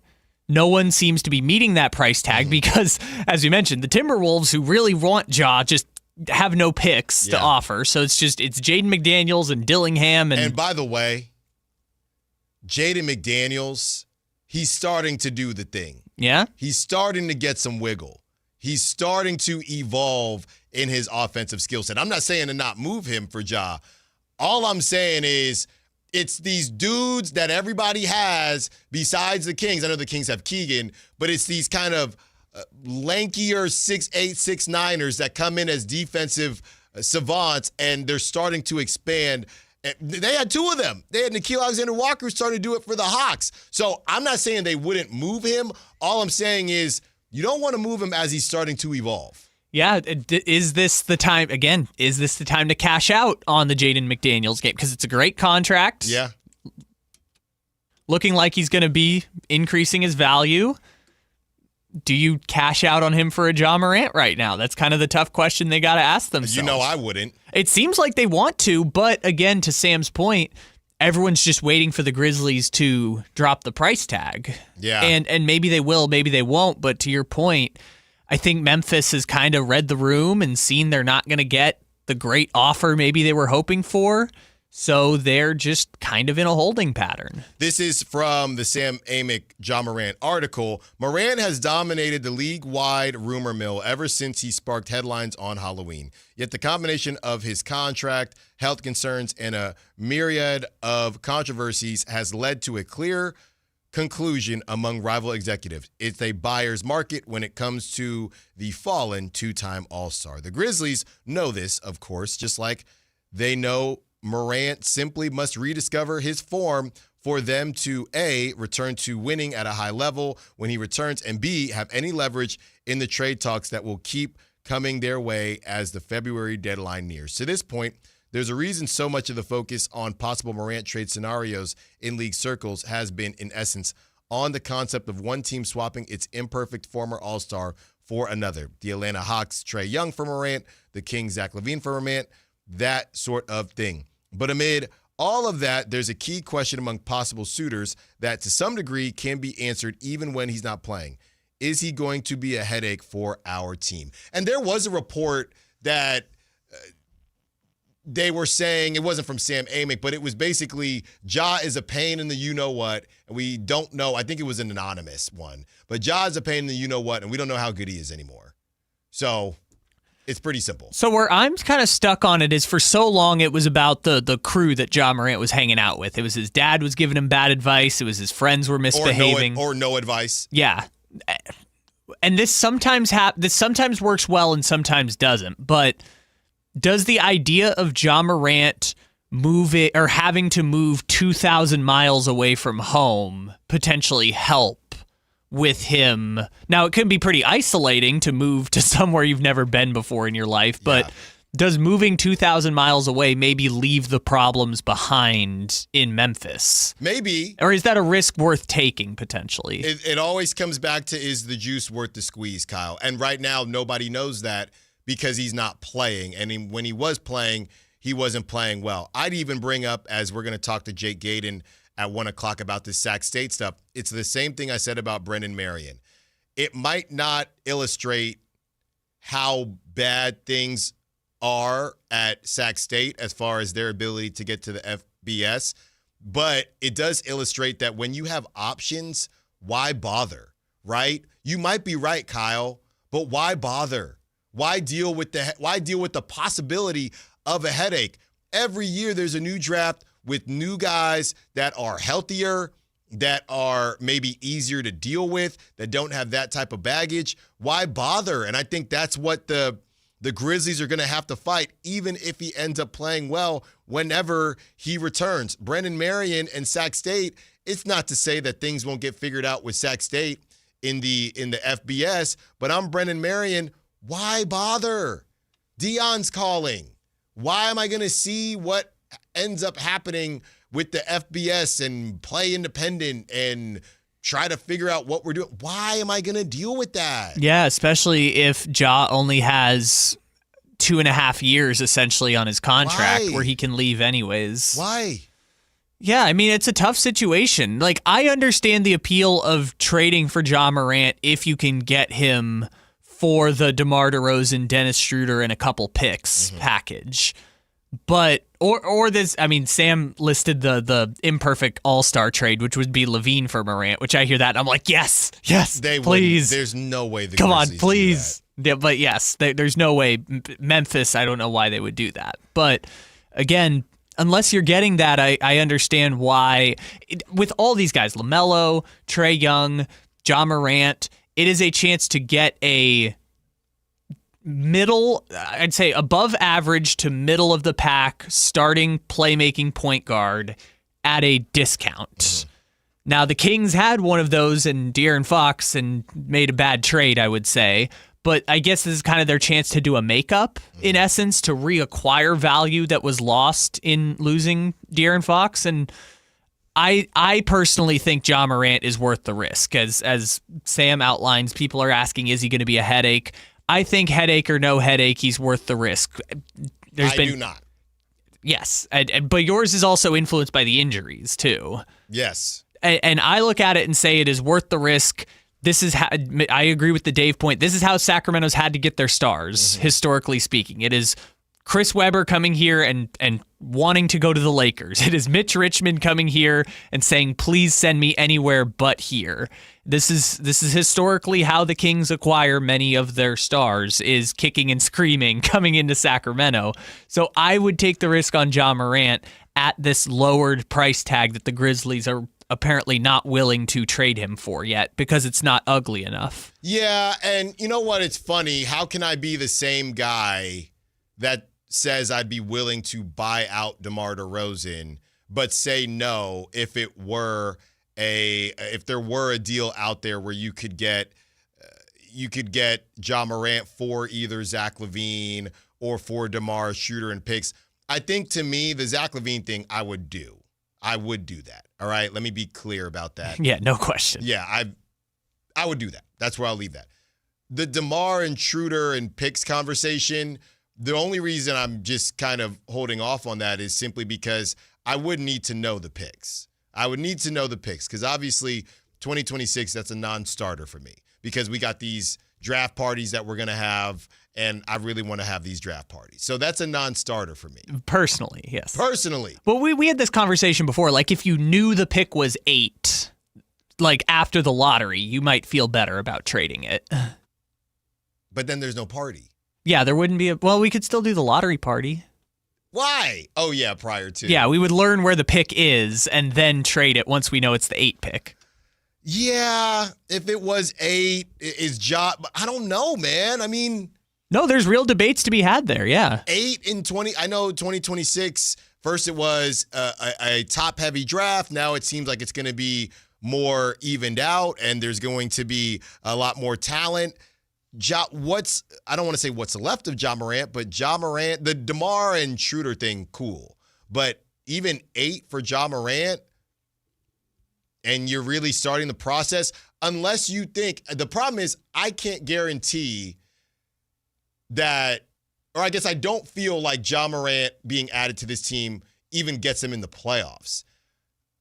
No one seems to be meeting that price tag because, as you mentioned, the Timberwolves, who really want Ja, just have no picks to offer. So it's Jaden McDaniels and Dillingham. And by the way, Jaden McDaniels, he's starting to do the thing. Yeah? He's starting to get some wiggle. He's starting to evolve in his offensive skill set. I'm not saying to not move him for Ja. All I'm saying is it's these dudes that everybody has besides the Kings. I know the Kings have Keegan, but it's these kind of lankier 6'8", 6'9"ers that come in as defensive savants, and they're starting to expand. They had two of them. They had Nickeil Alexander-Walker starting to do it for the Hawks. So I'm not saying they wouldn't move him. All I'm saying is you don't want to move him as he's starting to evolve. Yeah, is this the time, again, is this the time to cash out on the Jaden McDaniels game? Because it's a great contract. Yeah. Looking like he's going to be increasing his value. Do you cash out on him for a Ja Morant right now? That's kind of the tough question they got to ask themselves. You know I wouldn't. It seems like they want to, but again, to Sam's point, everyone's just waiting for the Grizzlies to drop the price tag. Yeah. And maybe they will, maybe they won't, but to your point, I think Memphis has kind of read the room and seen they're not going to get the great offer maybe they were hoping for. So they're just kind of in a holding pattern. This is from the Sam Amick Ja Morant article. Morant has dominated the league-wide rumor mill ever since he sparked headlines on Halloween. Yet the combination of his contract, health concerns, and a myriad of controversies has led to a clear conclusion among rival executives. It's a buyer's market when it comes to the fallen two-time All-Star. The Grizzlies know this, of course, just like they know Morant simply must rediscover his form for them to, A, return to winning at a high level when he returns, and B, have any leverage in the trade talks that will keep coming their way as the February deadline nears. To this point, there's a reason so much of the focus on possible Morant trade scenarios in league circles has been, in essence, on the concept of one team swapping its imperfect former All-Star for another. The Atlanta Hawks, Trae Young for Morant, the Kings, Zach LaVine for Morant, that sort of thing. But amid all of that, there's a key question among possible suitors that to some degree can be answered even when he's not playing. Is he going to be a headache for our team? And there was a report that they were saying, it wasn't from Sam Amick, but it was basically Ja is a pain in the you-know-what, and we don't know. I think it was an anonymous one. But Ja is a pain in the you-know-what, and we don't know how good he is anymore. So it's pretty simple. So where I'm kind of stuck on it is for so long it was about the crew that Ja Morant was hanging out with. It was his dad was giving him bad advice. It was his friends were misbehaving. Or no advice. Yeah. And this sometimes works well and sometimes doesn't. But does the idea of Ja Morant having to move 2,000 miles away from home potentially help with him? Now, it can be pretty isolating to move to somewhere you've never been before in your life, but does moving 2,000 miles away maybe leave the problems behind in Memphis? Maybe. Or is that a risk worth taking potentially? It always comes back to, is the juice worth the squeeze, Kyle? And right now, nobody knows that because he's not playing. And when he was playing, he wasn't playing well. I'd even bring up, as we're going to talk to Jake Gaden at 1 o'clock about this Sac State stuff, it's the same thing I said about Brendan Marion. It might not illustrate how bad things are at Sac State as far as their ability to get to the FBS, but it does illustrate that when you have options, why bother, right? You might be right, Kyle, but why bother? Why deal with the possibility of a headache? Every year there's a new draft with new guys that are healthier, that are maybe easier to deal with, that don't have that type of baggage. Why bother? And I think that's what the Grizzlies are going to have to fight, even if he ends up playing well whenever he returns. Brendan Marion and Sac State, it's not to say that things won't get figured out with Sac State in the FBS, but I'm Brendan Marion. Why bother? Deion's calling. Why am I going to see what ends up happening with the FBS and play independent and try to figure out what we're doing? Why am I going to deal with that? Yeah, especially if Ja only has 2.5 years essentially on his contract where he can leave anyways. Why? Yeah, I mean, it's a tough situation. Like, I understand the appeal of trading for Ja Morant if you can get him for the DeMar DeRozan, Dennis Schroeder, and a couple picks package. But or this, I mean, Sam listed the imperfect all-star trade, which would be LaVine for Morant, which I hear that and I'm like, yes, please. Wouldn't. There's no way the Come on, Grizzlies please. do that. Yeah, but yes, there's no way. Memphis, I don't know why they would do that. But again, unless you're getting that, I understand why. With all these guys, LaMelo, Trae Young, Ja Morant, it is a chance to get a middle, I'd say above average to middle of the pack starting playmaking point guard at a discount. Now, the Kings had one of those in De'Aaron Fox and made a bad trade, I would say. But I guess this is kind of their chance to do a makeup, in essence, to reacquire value that was lost in losing De'Aaron Fox. And I personally think Ja Morant is worth the risk. As Sam outlines, people are asking, is he going to be a headache? I think headache or no headache, he's worth the risk. I do not. Yes, but yours is also influenced by the injuries, too. Yes. And I look at it and say it is worth the risk. This is how, I agree with the Dave point. This is how Sacramento's had to get their stars, historically speaking. It is Chris Webber coming here and wanting to go to the Lakers. It is Mitch Richmond coming here and saying, please send me anywhere but here. This is historically how the Kings acquire many of their stars, is kicking and screaming coming into Sacramento. So I would take the risk on Ja Morant at this lowered price tag that the Grizzlies are apparently not willing to trade him for yet because it's not ugly enough. Yeah, and you know what? It's funny. How can I be the same guy that says I'd be willing to buy out DeMar DeRozan, but say no if there were a deal out there where you could get Ja Morant for either Zach LaVine or for DeMar, shooter and picks. I think, to me, the Zach LaVine thing I would do. I would do that. All right, let me be clear about that. Yeah, no question. Yeah, I would do that. That's where I'll leave that. The DeMar and Schroeder and picks conversation, the only reason I'm just kind of holding off on that is simply because I would need to know the picks. I would need to know the picks because obviously 2026, that's a non-starter for me because we got these draft parties that we're going to have, and I really want to have these draft parties. So that's a non-starter for me. Personally, yes. Personally. But we had this conversation before. Like, if you knew the pick was 8, like after the lottery, you might feel better about trading it. But then there's no party. Yeah, there wouldn't be we could still do the lottery party. Why? Oh, yeah, prior to. Yeah, we would learn where the pick is and then trade it once we know it's the 8 pick. Yeah, if it was 8, is Ja, I don't know, man. I mean. No, there's real debates to be had there, yeah. 8 in 20, I know 2026, first it was a top-heavy draft. Now it seems like it's going to be more evened out, and there's going to be a lot more talent. I don't want to say what's left of Ja Morant, but Ja Morant, the DeMar and Schroeder thing, cool. But even 8 for Ja Morant, and you're really starting the process, unless you think, the problem is I can't guarantee that, or I guess I don't feel like Ja Morant being added to this team even gets him in the playoffs.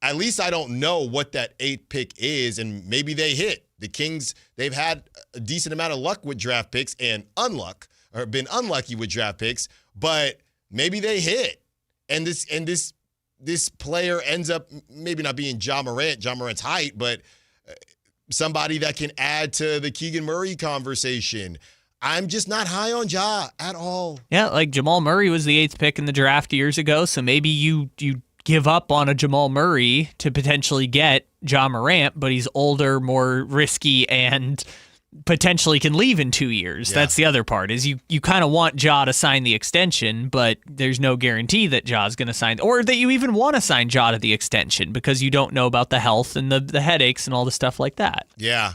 At least I don't know what that 8 pick is, and maybe they hit. The Kings, they've had a decent amount of luck with draft picks and been unlucky with draft picks, but maybe they hit. And this player ends up maybe not being Ja Morant's height, but somebody that can add to the Keegan Murray conversation. I'm just not high on Ja at all. Yeah, like Jamal Murray was the 8th pick in the draft years ago, so maybe you give up on a Jamal Murray to potentially get Ja Morant, but he's older, more risky, and potentially can leave in 2 years. Yeah. That's the other part, is you kind of want Ja to sign the extension, but there's no guarantee that Ja's going to sign, or that you even want to sign Ja to the extension because you don't know about the health and the headaches and all the stuff like that. Yeah.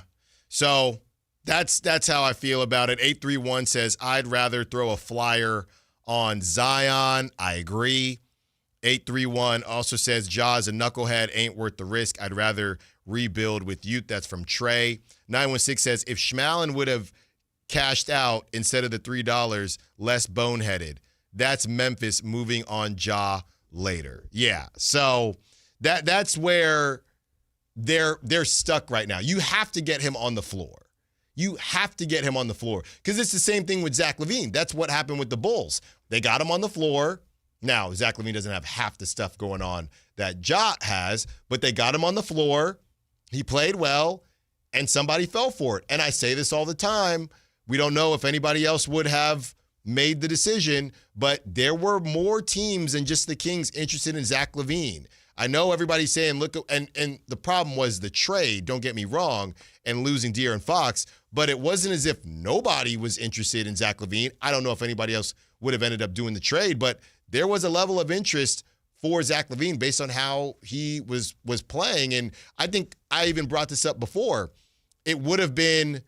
So that's how I feel about it. 831 says, I'd rather throw a flyer on Zion. I agree. 831 also says, Ja is a knucklehead, ain't worth the risk. I'd rather rebuild with youth. That's from Trey. 916 says, if Schmallen would have cashed out instead of the $3, less boneheaded. That's Memphis moving on Ja later. Yeah, so that's where they're stuck right now. You have to get him on the floor. You have to get him on the floor because it's the same thing with Zach LaVine. That's what happened with the Bulls. They got him on the floor. Now, Zach LaVine doesn't have half the stuff going on that Ja has, but they got him on the floor. He played well, and somebody fell for it. And I say this all the time. We don't know if anybody else would have made the decision, but there were more teams than just the Kings interested in Zach LaVine. I know everybody's saying, look, and the problem was the trade, don't get me wrong, and losing De'Aaron Fox, but it wasn't as if nobody was interested in Zach LaVine. I don't know if anybody else would have ended up doing the trade, but there was a level of interest for Zach LaVine based on how he was playing. And I think I even brought this up before. It would have been,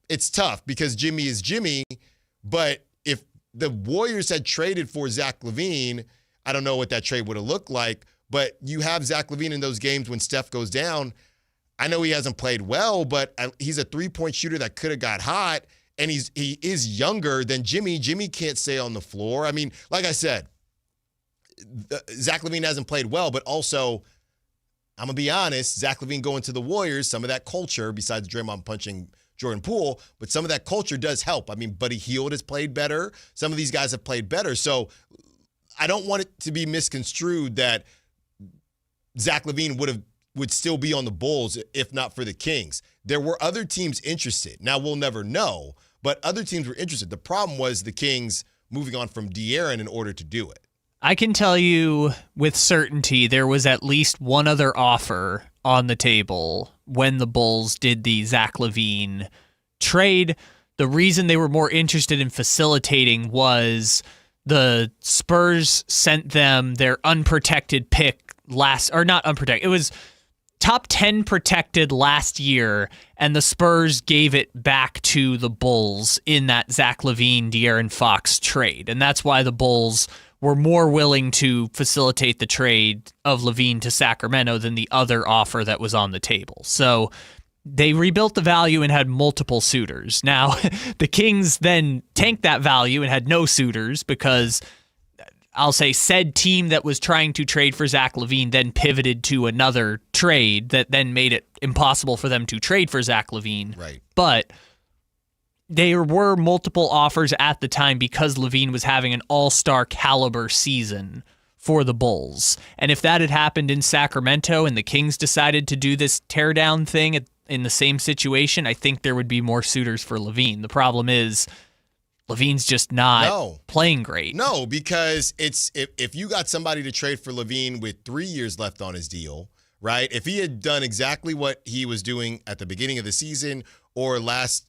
it's tough because Jimmy is Jimmy, but if the Warriors had traded for Zach LaVine, I don't know what that trade would have looked like, but you have Zach LaVine in those games when Steph goes down. I know he hasn't played well, but he's a three-point shooter that could have got hot, and he is younger than Jimmy. Jimmy can't stay on the floor. I mean, like I said, Zach LaVine hasn't played well, but also, I'm going to be honest, Zach LaVine going to the Warriors, some of that culture, besides Draymond punching Jordan Poole, but some of that culture does help. I mean, Buddy Hield has played better. Some of these guys have played better. So I don't want it to be misconstrued that Zach LaVine would still be on the Bulls if not for the Kings. There were other teams interested. Now, we'll never know, but other teams were interested. The problem was the Kings moving on from De'Aaron in order to do it. I can tell you with certainty there was at least one other offer on the table when the Bulls did the Zach LaVine trade. The reason they were more interested in facilitating was the Spurs sent them their unprotected pick it was top 10 protected last year, and the Spurs gave it back to the Bulls in that Zach LaVine, De'Aaron Fox trade. And that's why the Bulls were more willing to facilitate the trade of LaVine to Sacramento than the other offer that was on the table. So they rebuilt the value and had multiple suitors. Now, the Kings then tanked that value and had no suitors because I'll say said team that was trying to trade for Zach LaVine then pivoted to another trade that then made it impossible for them to trade for Zach LaVine. Right. But there were multiple offers at the time because LaVine was having an all-star caliber season for the Bulls. And if that had happened in Sacramento and the Kings decided to do this teardown thing in the same situation, I think there would be more suitors for LaVine. The problem is LaVine's just not playing great. No, because it's if you got somebody to trade for LaVine with 3 years left on his deal, right? If he had done exactly what he was doing at the beginning of the season or last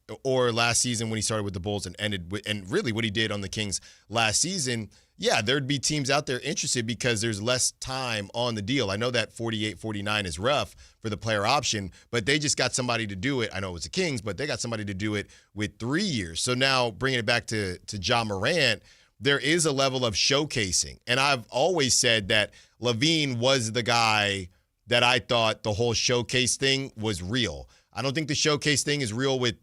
season when he started with the Bulls and ended with, and really what he did on the Kings last season, yeah, there'd be teams out there interested because there's less time on the deal. I know that 48-49 is rough for the player option, but they just got somebody to do it. I know it was the Kings, but they got somebody to do it with 3 years. So now bringing it back to Ja Morant, there is a level of showcasing. And I've always said that LaVine was the guy that I thought the whole showcase thing was real. I don't think the showcase thing is real with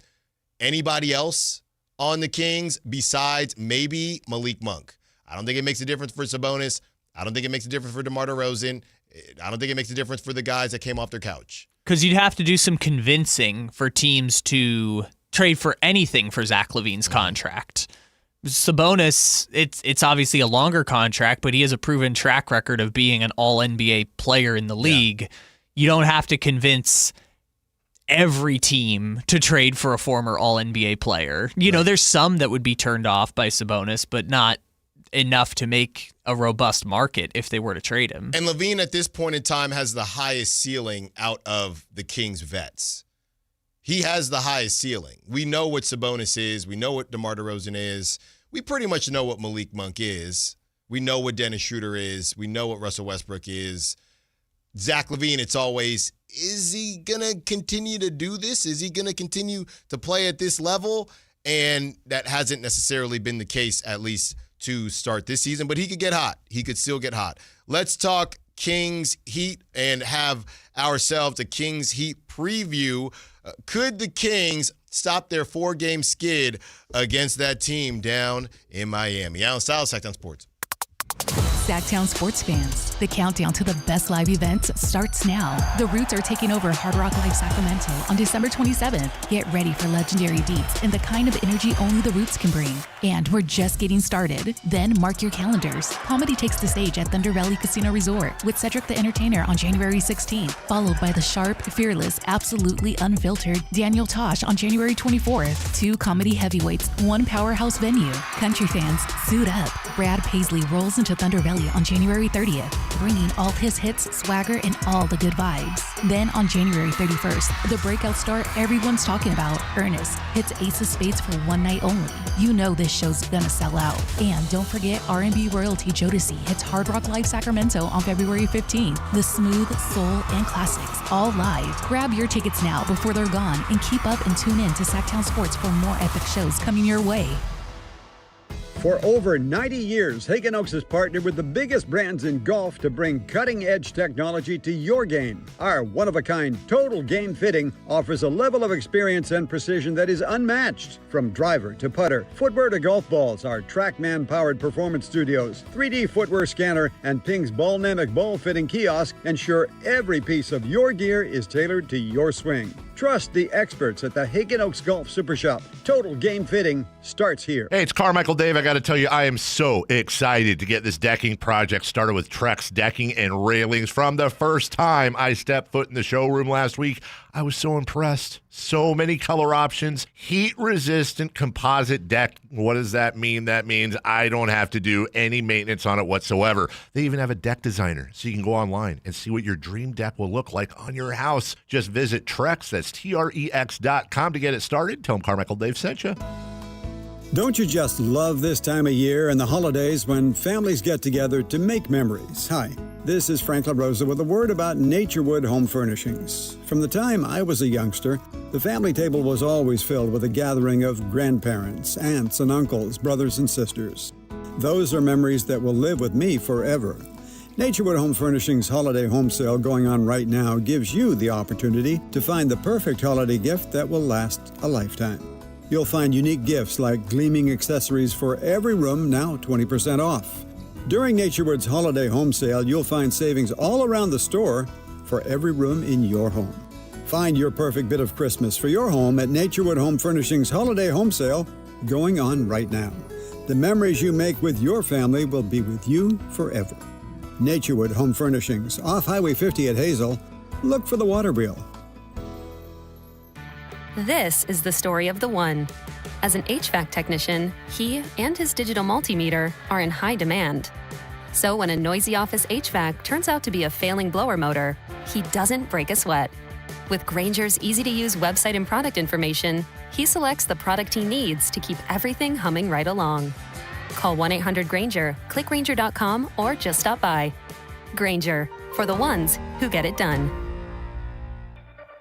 anybody else on the Kings besides maybe Malik Monk. I don't think it makes a difference for Sabonis. I don't think it makes a difference for DeMar DeRozan. I don't think it makes a difference for the guys that came off their couch. Because you'd have to do some convincing for teams to trade for anything for Zach LaVine's contract. Sabonis, it's obviously a longer contract, but he has a proven track record of being an all-NBA player in the league. Yeah. You don't have to convince every team to trade for a former all-NBA player. You know, there's some that would be turned off by Sabonis, but not enough to make a robust market if they were to trade him. And LaVine at this point in time has the highest ceiling out of the Kings vets. He has the highest ceiling. We know what Sabonis is. We know what DeMar DeRozan is. We pretty much know what Malik Monk is. We know what Dennis Schroeder is. We know what Russell Westbrook is. Zach LaVine, it's always, is he going to continue to do this? Is he going to continue to play at this level? And that hasn't necessarily been the case, at least to start this season, but he could get hot. He could still get hot. Let's talk Kings Heat and have ourselves a Kings Heat preview. Could the Kings stop their 4-game skid against that team down in Miami? Allen Stiles, Sactown Sports. Sactown sports fans, the countdown to the best live events starts now. The Roots are taking over Hard Rock Live Sacramento on December 27th. Get ready for legendary beats and the kind of energy only the Roots can bring. And we're just getting started. Then mark your calendars. Comedy takes the stage at Thunder Valley Casino Resort with Cedric the Entertainer on January 16th, followed by the sharp, fearless, absolutely unfiltered Daniel Tosh on January 24th. 2 comedy heavyweights, 1 powerhouse venue. Country fans, suit up. Brad Paisley rolls into Thunder Valley on January 30th, bringing all his hits, swagger, and all the good vibes. Then on January 31st, the breakout star everyone's talking about, Ernest, hits Ace of Spades for one night only. You know this show's gonna sell out. And don't forget R&B royalty Jodeci hits Hard Rock Live Sacramento on February 15th. The smooth, soul, and classics, all live. Grab your tickets now before they're gone and keep up and tune in to Sactown Sports for more epic shows coming your way. For over 90 years, Hagen Oaks has partnered with the biggest brands in golf to bring cutting-edge technology to your game. Our one-of-a-kind total game fitting offers a level of experience and precision that is unmatched. From driver to putter, footwear to golf balls, our TrackMan-powered performance studios, 3D footwear scanner, and Ping's Ballnamic ball fitting kiosk ensure every piece of your gear is tailored to your swing. Trust the experts at the Hagen Oaks Golf Super Shop. Total game fitting starts here. Hey, it's Carmichael Dave. I got to tell you, I am so excited to get this decking project started with Trex Decking and Railings. From the first time I stepped foot in the showroom last week, I was so impressed. So many color options, heat-resistant composite deck. What does that mean? That means I don't have to do any maintenance on it whatsoever. They even have a deck designer, so you can go online and see what your dream deck will look like on your house. Just visit Trex, that's Trex.com to get it started. Tell them Carmichael Dave sent you. Don't you just love this time of year and the holidays when families get together to make memories? Hi, this is Frank LaRosa with a word about Naturewood Home Furnishings. From the time I was a youngster, the family table was always filled with a gathering of grandparents, aunts and uncles, brothers and sisters. Those are memories that will live with me forever. Naturewood Home Furnishings Holiday Home Sale going on right now gives you the opportunity to find the perfect holiday gift that will last a lifetime. You'll find unique gifts like gleaming accessories for every room, now 20% off. During Naturewood's Holiday Home Sale, you'll find savings all around the store for every room in your home. Find your perfect bit of Christmas for your home at Naturewood Home Furnishings Holiday Home Sale going on right now. The memories you make with your family will be with you forever. Naturewood Home Furnishings, off Highway 50 at Hazel. Look for the water wheel. This is the story of the one. As an HVAC technician, he and his digital multimeter are in high demand. So when a noisy office HVAC turns out to be a failing blower motor, he doesn't break a sweat. With Grainger's easy-to-use website and product information, he selects the product he needs to keep everything humming right along. Call 1-800-GRAINGER, click Grainger.com, or just stop by. Grainger, for the ones who get it done.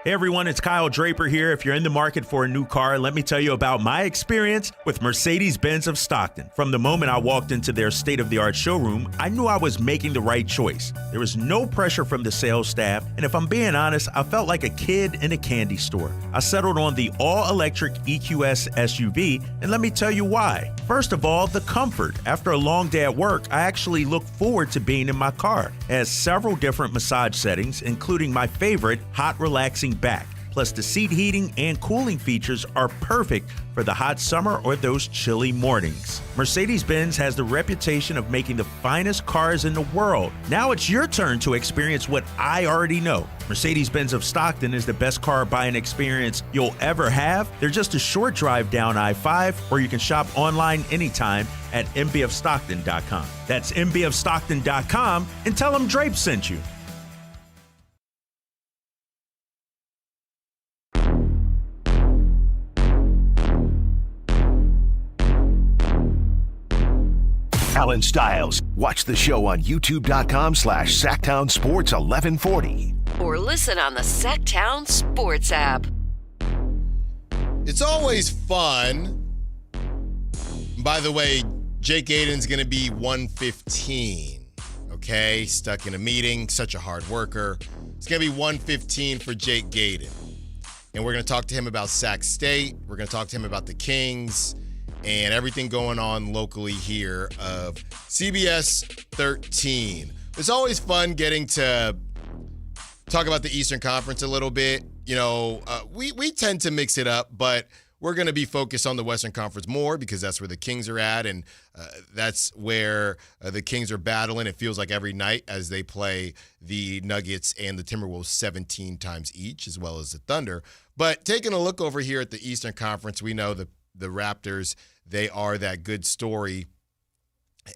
Hey everyone, it's Kyle Draper here. If you're in the market for a new car, let me tell you about my experience with Mercedes-Benz of Stockton. From the moment I walked into their state-of-the-art showroom, I knew I was making the right choice. There was no pressure from the sales staff, and if I'm being honest, I felt like a kid in a candy store. I settled on the all-electric EQS SUV, and let me tell you why. First of all, the comfort. After a long day at work, I actually look forward to being in my car. It has several different massage settings, including my favorite, hot relaxing back. Plus, the seat heating and cooling features are perfect for the hot summer or those chilly mornings. Mercedes-Benz has the reputation of making the finest cars in the world. Now it's your turn to experience what I already know. Mercedes-Benz of Stockton is the best car buying experience you'll ever have. They're just a short drive down I-5, or you can shop online anytime at mbfstockton.com. That's mbfstockton.com, and tell them Drape sent you. Allen Stiles. Watch the show on youtube.com/Sactown Sports 1140. Or listen on the Sactown Sports app. It's always fun. By the way, Jake Gayden's going to be 115. Okay? Stuck in a meeting. Such a hard worker. It's going to be 115 for Jake Gayden. And we're going to talk to him about Sac State. We're going to talk to him about the Kings and everything going on locally here of CBS 13. It's always fun getting to talk about the Eastern Conference a little bit. You know, we tend to mix it up, but we're going to be focused on the Western Conference more because that's where the Kings are at, and that's where the Kings are battling. It feels like every night as they play the Nuggets and the Timberwolves 17 times each, as well as the Thunder. But taking a look over here at the Eastern Conference, we know the Raptors, they are that good story.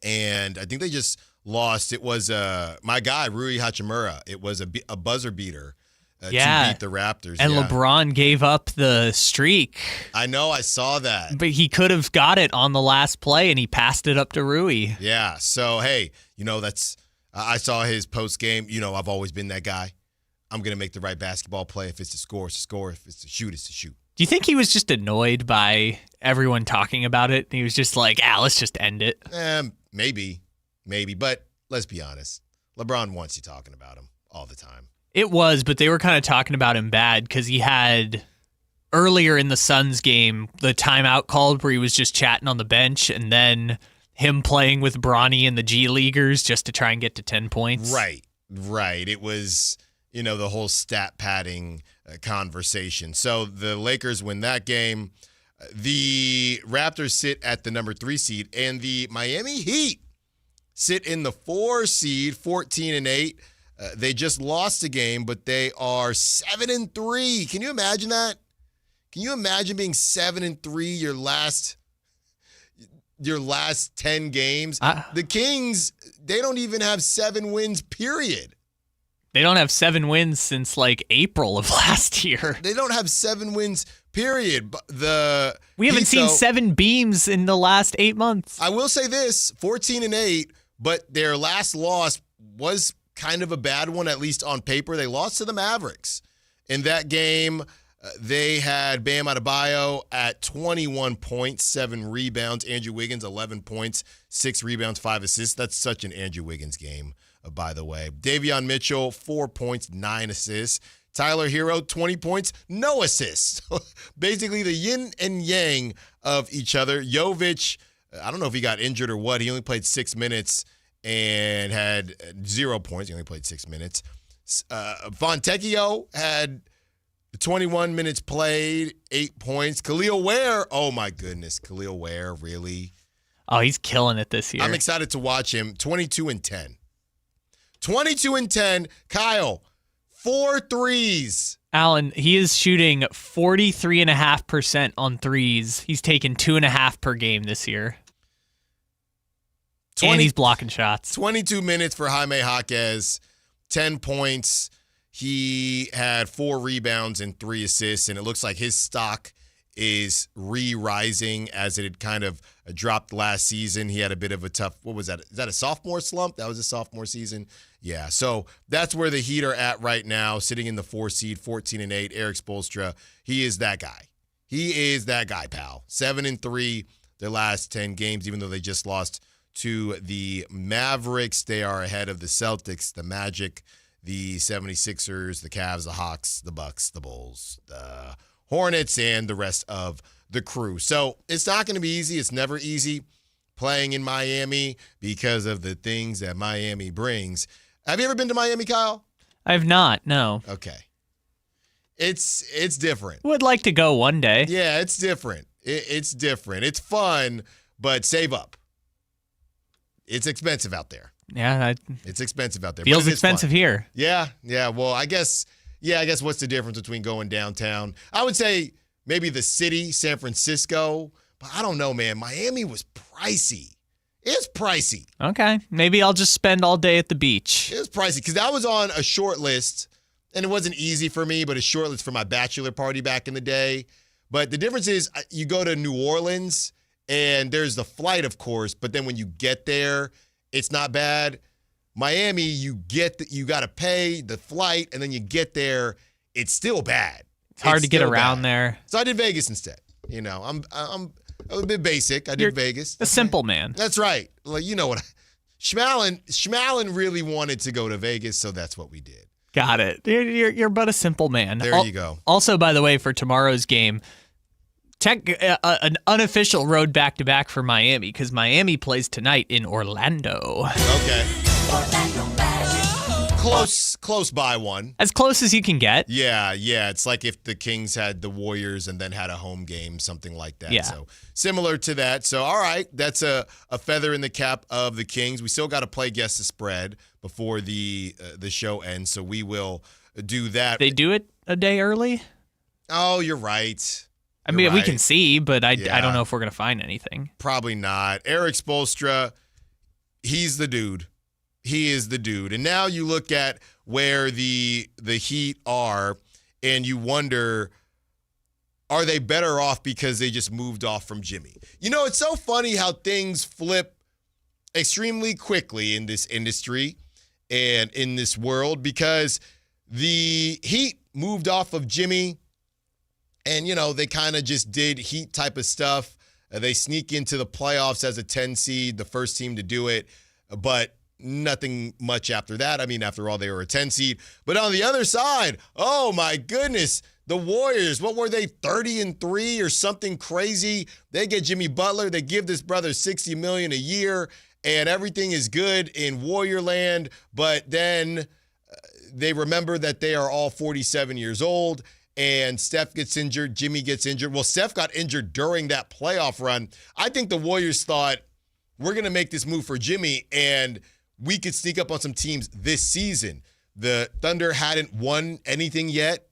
And I think they just lost. It was my guy, Rui Hachimura. It was a buzzer beater to beat the Raptors. And LeBron gave up the streak. I know, I saw that. But he could have got it on the last play, and he passed it up to Rui. Yeah, so, hey, you know, I saw his post-game. You know, I've always been that guy. I'm going to make the right basketball play. If it's to score, it's to score. If it's to shoot, it's to shoot. Do you think he was just annoyed by everyone talking about it? He was just like, let's just end it. Maybe. But let's be honest. LeBron wants you talking about him all the time. It was, but they were kind of talking about him bad because he had earlier in the Suns game the timeout called where he was just chatting on the bench, and then him playing with Bronny and the G Leaguers just to try and get to 10 points. Right. It was, the whole stat padding conversation. So the Lakers win that game. The Raptors sit at the number 3 seed, and the Miami Heat sit in the 4 seed, 14-8. They just lost a game, but they are 7-3. Can you imagine that? Can you imagine being 7-3 your last 10 games? The Kings, they don't even have 7 wins, period. They don't have 7 wins since like April of last year. They don't have 7 wins, period. We haven't seen 7 beams in the last 8 months. I will say this, 14-8, but their last loss was kind of a bad one, at least on paper. They lost to the Mavericks. In that game, they had Bam Adebayo at 21 points, 7 rebounds. Andrew Wiggins, 11 points, 6 rebounds, 5 assists. That's such an Andrew Wiggins game, by the way. Davion Mitchell, 4 points, 9 assists. Tyler Hero, 20 points, no assists. Basically the yin and yang of each other. Jovic, I don't know if he got injured or what. He only played 6 minutes and had 0 points. He only played 6 minutes. Fontecchio had 21 minutes played, 8 points. Khalil Ware, oh my goodness. Khalil Ware, really? Oh, he's killing it this year. I'm excited to watch him. 22-10. 22-10. Kyle, 4 threes. Allen, he is shooting 43.5% on threes. He's taken 2.5 per game this year. And he's blocking shots. 22 minutes for Jaime Jaquez, 10 points. He had 4 rebounds and 3 assists, and it looks like his stock is re-rising as it had kind of dropped last season. He had a bit of a tough, what was that? Is that a sophomore slump? That was a sophomore season? Yeah, so that's where the Heat are at right now, sitting in the 4 seed, 14-8. Eric Spoelstra, he is that guy. He is that guy, pal. 7-3 their last 10 games, even though they just lost to the Mavericks. They are ahead of the Celtics, the Magic, the 76ers, the Cavs, the Hawks, the Bucks, the Bulls, the Hornets, and the rest of the crew. So it's not going to be easy. It's never easy playing in Miami because of the things that Miami brings. Have you ever been to Miami, Kyle? I have not, no. Okay. It's different. Would like to go one day. Yeah, it's different. It's different. It's fun, but save up. It's expensive out there. Yeah, it's expensive out there. Feels but it is expensive fun. here. Yeah. Well, I guess what's the difference between going downtown? I would say maybe the city, San Francisco, but I don't know, man. Miami was pricey. It's pricey. Okay. Maybe I'll just spend all day at the beach. It was pricey because I was on a short list, and it wasn't easy for me, but a short list for my bachelor party back in the day. But the difference is you go to New Orleans, and there's the flight, of course, but then when you get there, it's not bad. Miami, you got to pay the flight, and then you get there, it's still bad. It's hard to get around there. So I did Vegas instead. I'm a bit basic. I did Vegas. A simple man. That's right. Like, you know what? Schmalin really wanted to go to Vegas, so that's what we did. Got it. You're but a simple man. There you go. Also, by the way, for tomorrow's game, an unofficial road back-to-back for Miami because Miami plays tonight in Orlando. Okay. Close by one. As close as you can get. Yeah. It's like if the Kings had the Warriors and then had a home game, something like that. Yeah. So similar to that. So, all right, that's a feather in the cap of the Kings. We still got to play Guess the Spread before the show ends, so we will do that. They do it a day early? Oh, you're right. I mean, we can see, but I don't know if we're going to find anything. Probably not. Eric Spoelstra, he's the dude. He is the dude. And now you look at where the Heat are, and you wonder, are they better off because they just moved off from Jimmy? It's so funny how things flip extremely quickly in this industry and in this world because the Heat moved off of Jimmy. And, they kind of just did Heat type of stuff. They sneak into the playoffs as a 10 seed, the first team to do it, but nothing much after that. I mean, after all, they were a 10 seed. But on the other side, oh my goodness, the Warriors, what were they, 30-3 or something crazy? They get Jimmy Butler. They give this brother $60 million a year, and everything is good in Warrior land. But then they remember that they are all 47 years old, and Steph gets injured, Jimmy gets injured. Well, Steph got injured during that playoff run. I think the Warriors thought, we're going to make this move for Jimmy, and we could sneak up on some teams this season. The Thunder hadn't won anything yet.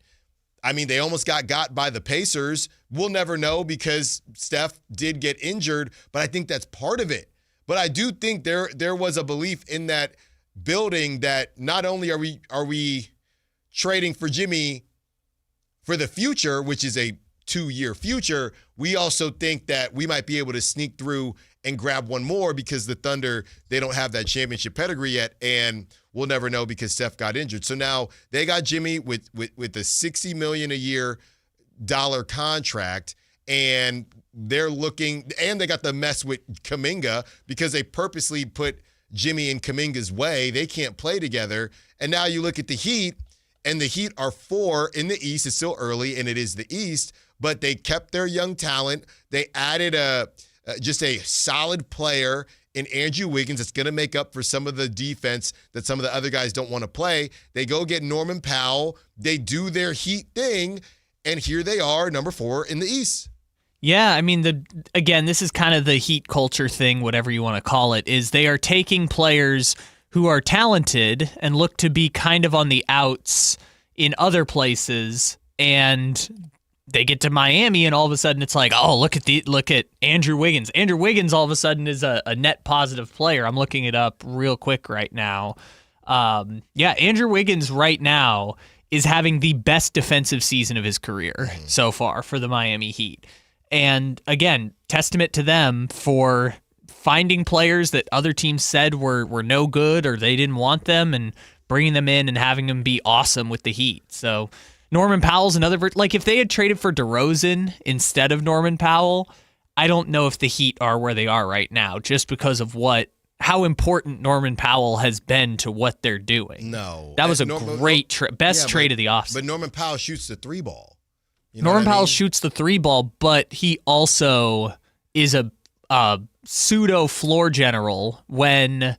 I mean, they almost got by the Pacers. We'll never know because Steph did get injured, but I think that's part of it. But I do think there was a belief in that building that not only are we trading for Jimmy for the future, which is a 2-year future, we also think that we might be able to sneak through and grab one more because the Thunder, they don't have that championship pedigree yet, and we'll never know because Steph got injured. So now they got Jimmy with a $60 million a year contract, and they're looking, and they got the mess with Kuminga because they purposely put Jimmy in Kuminga's way. They can't play together. And now you look at the Heat, and the Heat are 4 in the East. It's still early, and it is the East, but they kept their young talent. They added just a solid player in Andrew Wiggins that's going to make up for some of the defense that some of the other guys don't want to play. They go get Norman Powell. They do their Heat thing, and here they are, number 4 in the East. Yeah, I mean, again, this is kind of the Heat culture thing, whatever you want to call it, is they are taking players who are talented and look to be kind of on the outs in other places, and they get to Miami, and all of a sudden it's like, oh, look at Andrew Wiggins. Andrew Wiggins all of a sudden is a net positive player. I'm looking it up real quick right now. Andrew Wiggins right now is having the best defensive season of his career so far for the Miami Heat. And again, testament to them for finding players that other teams said were no good or they didn't want them and bringing them in and having them be awesome with the Heat. So Norman Powell's another, like if they had traded for DeRozan instead of Norman Powell, I don't know if the Heat are where they are right now just because of how important Norman Powell has been to what they're doing. No. That was a great best trade of the offseason. But Norman Powell shoots the 3-ball. Norman Powell shoots the 3-ball, but he also is a pseudo floor general when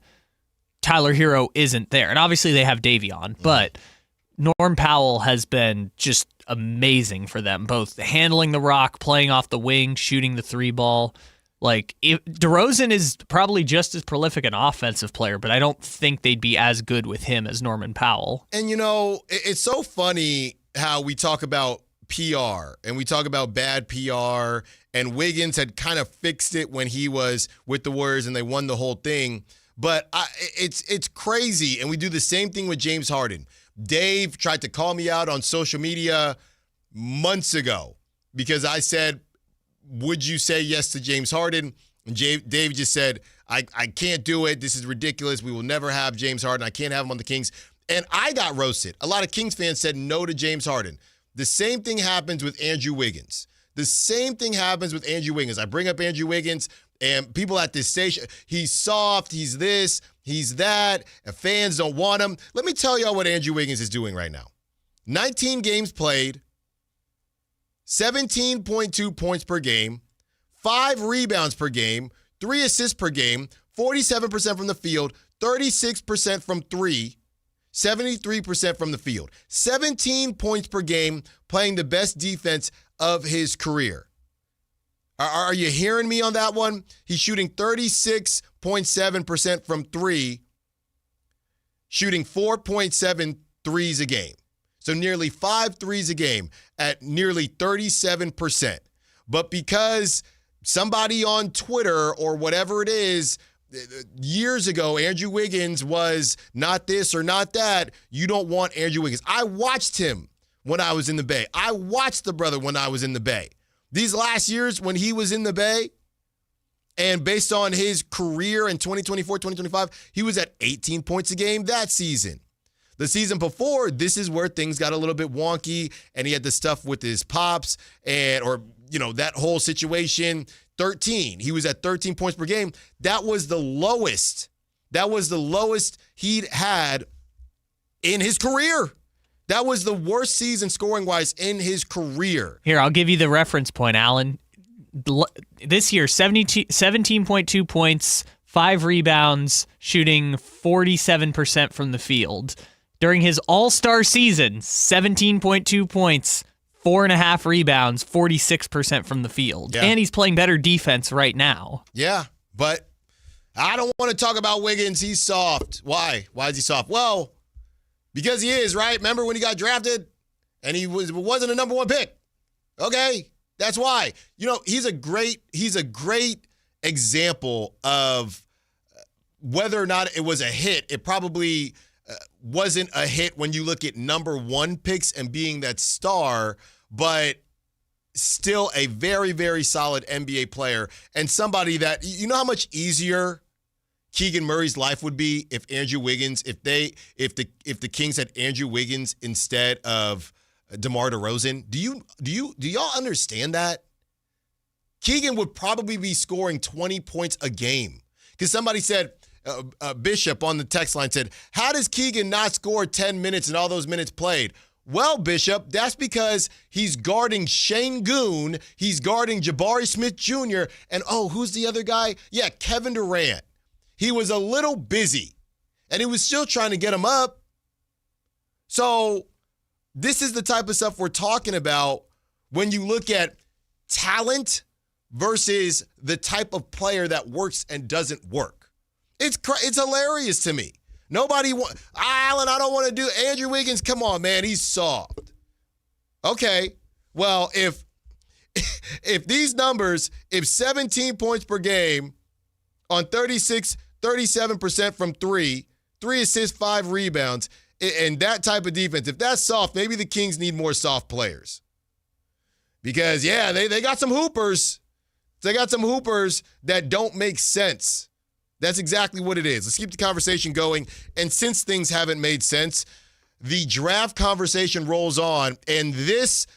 Tyler Hero isn't there. And obviously they have Davion, but Norm Powell has been just amazing for them, both handling the rock, playing off the wing, shooting the 3-ball. Like, DeRozan is probably just as prolific an offensive player, but I don't think they'd be as good with him as Norman Powell. And, it's so funny how we talk about PR and we talk about bad PR, and Wiggins had kind of fixed it when he was with the Warriors and they won the whole thing. But it's crazy, and we do the same thing with James Harden. Dave tried to call me out on social media months ago because I said, would you say yes to James Harden? And Dave just said, I can't do it. This is ridiculous. We will never have James Harden. I can't have him on the Kings. And I got roasted. A lot of Kings fans said no to James Harden. The same thing happens with Andrew Wiggins. I bring up Andrew Wiggins, and people at this station, he's soft, he's this, he's that, and fans don't want him. Let me tell y'all what Andrew Wiggins is doing right now. 19 games played, 17.2 points per game, 5 rebounds per game, 3 assists per game, 47% from the field, 36% from 3, 73% from the field. 17 points per game, playing the best defense of his career. Are you hearing me on that one? He's shooting 36.7% from 3, shooting 4.7 threes a game. So nearly 5 threes a game at nearly 37%. But because somebody on Twitter or whatever it is, years ago, Andrew Wiggins was not this or not that, you don't want Andrew Wiggins. I watched him when I was in the Bay. I watched the brother when I was in the Bay. These last years when he was in the Bay, and based on his career in 2024, 2025, he was at 18 points a game that season. The season before, this is where things got a little bit wonky, and he had the stuff with his pops that whole situation. 13. He was at 13 points per game. That was the lowest. He'd had in his career. That was the worst season scoring-wise in his career. Here, I'll give you the reference point, Allen. This year, 17.2 points, 5 rebounds, shooting 47% from the field. During his all-star season, 17.2 points, 4.5 rebounds, 46% from the field. Yeah. And he's playing better defense right now. Yeah, but I don't want to talk about Wiggins. He's soft. Why? Why is he soft? Well, because he is, right? Remember when he got drafted and he wasn't a number one pick? Okay, that's why. You know, he's a great example of whether or not it was a hit. It probably wasn't a hit when you look at number one picks and being that star, but still a very, very solid NBA player and somebody that, you know how much easier Keegan Murray's life would be if Andrew Wiggins, if the Kings had Andrew Wiggins instead of DeMar DeRozan. Do y'all understand that? Keegan would probably be scoring 20 points a game. Because somebody said, Bishop on the text line said, how does Keegan not score 10 minutes and all those minutes played? Well, Bishop, that's because he's guarding Shane Goon, he's guarding Jabari Smith Jr., and who's the other guy? Yeah, Kevin Durant. He was a little busy, and he was still trying to get him up. So this is the type of stuff we're talking about when you look at talent versus the type of player that works and doesn't work. It's hilarious to me. Nobody Allen, I don't want to do Andrew Wiggins. Come on, man, he's soft. Okay, well, if these numbers, if 17 points per game on 37% from 3 assists, 5 rebounds, and that type of defense, if that's soft, maybe the Kings need more soft players. Because, yeah, they got some hoopers. They got some hoopers that don't make sense. That's exactly what it is. Let's keep the conversation going. And since things haven't made sense, the draft conversation rolls on, and this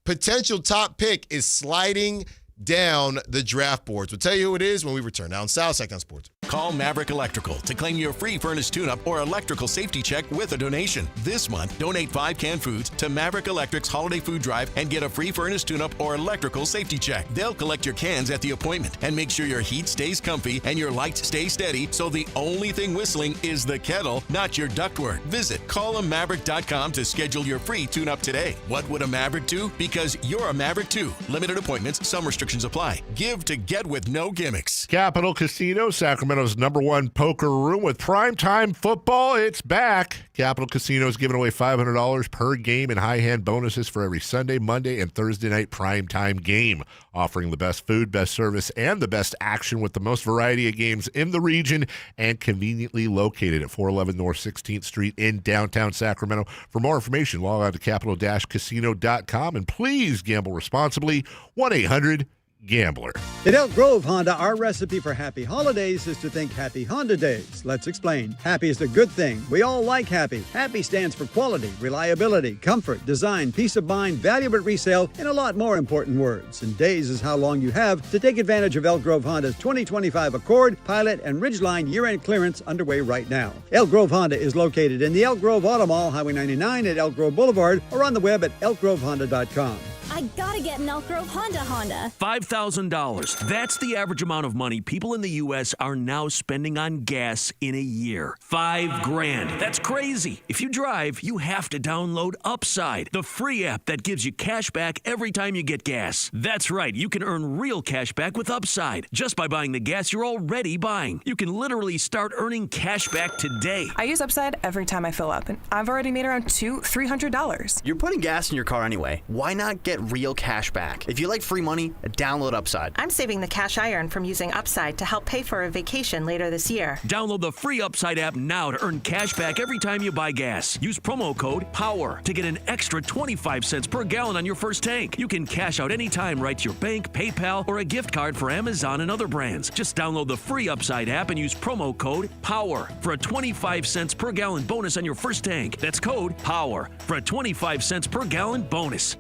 potential top pick is sliding down the draft boards. We'll tell you who it is when we return down south, Sactown Sports. Call Maverick Electrical to claim your free furnace tune-up or electrical safety check with a donation. This month, donate 5 canned foods to Maverick Electric's Holiday Food Drive and get a free furnace tune-up or electrical safety check. They'll collect your cans at the appointment and make sure your heat stays comfy and your lights stay steady, so the only thing whistling is the kettle, not your ductwork. Visit callamaverick.com to schedule your free tune-up today. What would a Maverick do? Because you're a Maverick too. Limited appointments, some restrictions apply. Give to get with no gimmicks. Capital Casino, Sacramento's #1 poker room with primetime football. It's back. Capital Casino is giving away $500 per game in high hand bonuses for every Sunday, Monday, and Thursday night primetime game. Offering the best food, best service, and the best action with the most variety of games in the region and conveniently located at 411 North 16th Street in downtown Sacramento. For more information, log on to capital-casino.com and please gamble responsibly. 1-800-GAMBLER. At Elk Grove Honda, our recipe for happy holidays is to think Happy Honda Days. Let's explain. Happy is the good thing. We all like happy. Happy stands for quality, reliability, comfort, design, peace of mind, valuable resale, and a lot more important words. And days is how long you have to take advantage of Elk Grove Honda's 2025 Accord, Pilot, and Ridgeline year-end clearance underway right now. Elk Grove Honda is located in the Elk Grove Auto Mall, Highway 99 at Elk Grove Boulevard, or on the web at elkgrovehonda.com. I gotta get an Elk Grove Honda. $5,000. That's the average amount of money people in the U.S. are now spending on gas in a year. $5,000. That's crazy. If you drive, you have to download Upside, the free app that gives you cash back every time you get gas. That's right. You can earn real cash back with Upside just by buying the gas you're already buying. You can literally start earning cash back today. I use Upside every time I fill up, and I've already made around $200-$300. You're putting gas in your car anyway. Why not get real cash back? If you like free money, download Upside. I'm saving the cash I earn from using Upside to help pay for a vacation later this year. Download the free Upside app now to earn cash back every time you buy gas. Use promo code POWER to get an extra 25 cents per gallon on your first tank. You can cash out anytime right to your bank, PayPal, or a gift card for Amazon and other brands. Just download the free Upside app and use promo code POWER for a 25 cents per gallon bonus on your first tank. That's code POWER for a 25 cents per gallon bonus.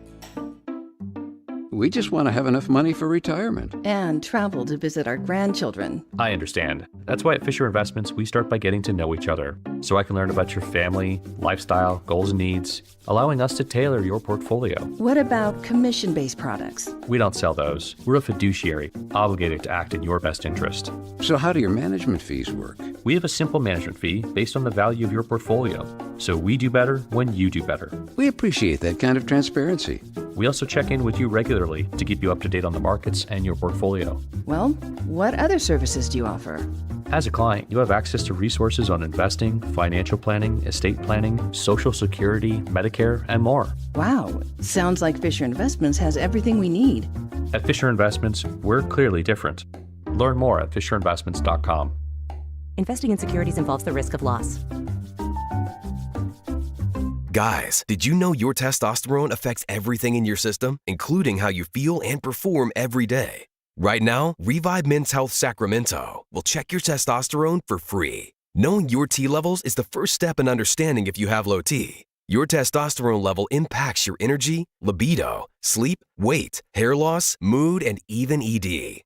We just want to have enough money for retirement. And travel to visit our grandchildren. I understand. That's why at Fisher Investments, we start by getting to know each other, so I can learn about your family, lifestyle, goals and needs, allowing us to tailor your portfolio. What about commission-based products? We don't sell those. We're a fiduciary, obligated to act in your best interest. So how do your management fees work? We have a simple management fee based on the value of your portfolio. So we do better when you do better. We appreciate that kind of transparency. We also check in with you regularly to keep you up to date on the markets and your portfolio. Well, what other services do you offer? As a client, you have access to resources on investing, financial planning, estate planning, Social Security, Medicare, and more. Wow, sounds like Fisher Investments has everything we need. At Fisher Investments, we're clearly different. Learn more at fisherinvestments.com. Investing in securities involves the risk of loss. Guys, did you know your testosterone affects everything in your system, including how you feel and perform every day? Right now, Revive Men's Health Sacramento will check your testosterone for free. Knowing your T levels is the first step in understanding if you have low T. Your testosterone level impacts your energy, libido, sleep, weight, hair loss, mood, and even ED.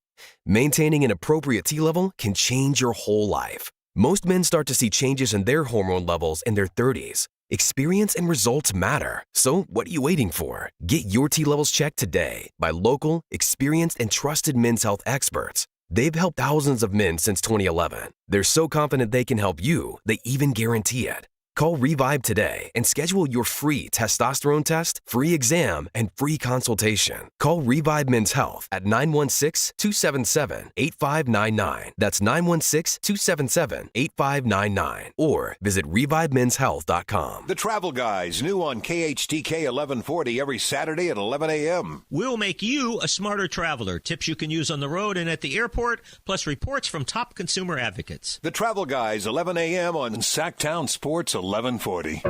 Maintaining an appropriate T level can change your whole life. Most men start to see changes in their hormone levels in their 30s. Experience and results matter. So what are you waiting for? Get your T levels checked today by local, experienced, and trusted men's health experts. They've helped thousands of men since 2011. They're so confident they can help you, they even guarantee it. Call Revive today and schedule your free testosterone test, free exam, and free consultation. Call Revive Men's Health at 916-277-8599. That's 916-277-8599. Or visit ReviveMen'sHealth.com. The Travel Guys, new on KHTK 1140 every Saturday at 11 a.m. We'll make you a smarter traveler. Tips you can use on the road and at the airport, plus reports from top consumer advocates. The Travel Guys, 11 a.m. on Sactown Sports 1140.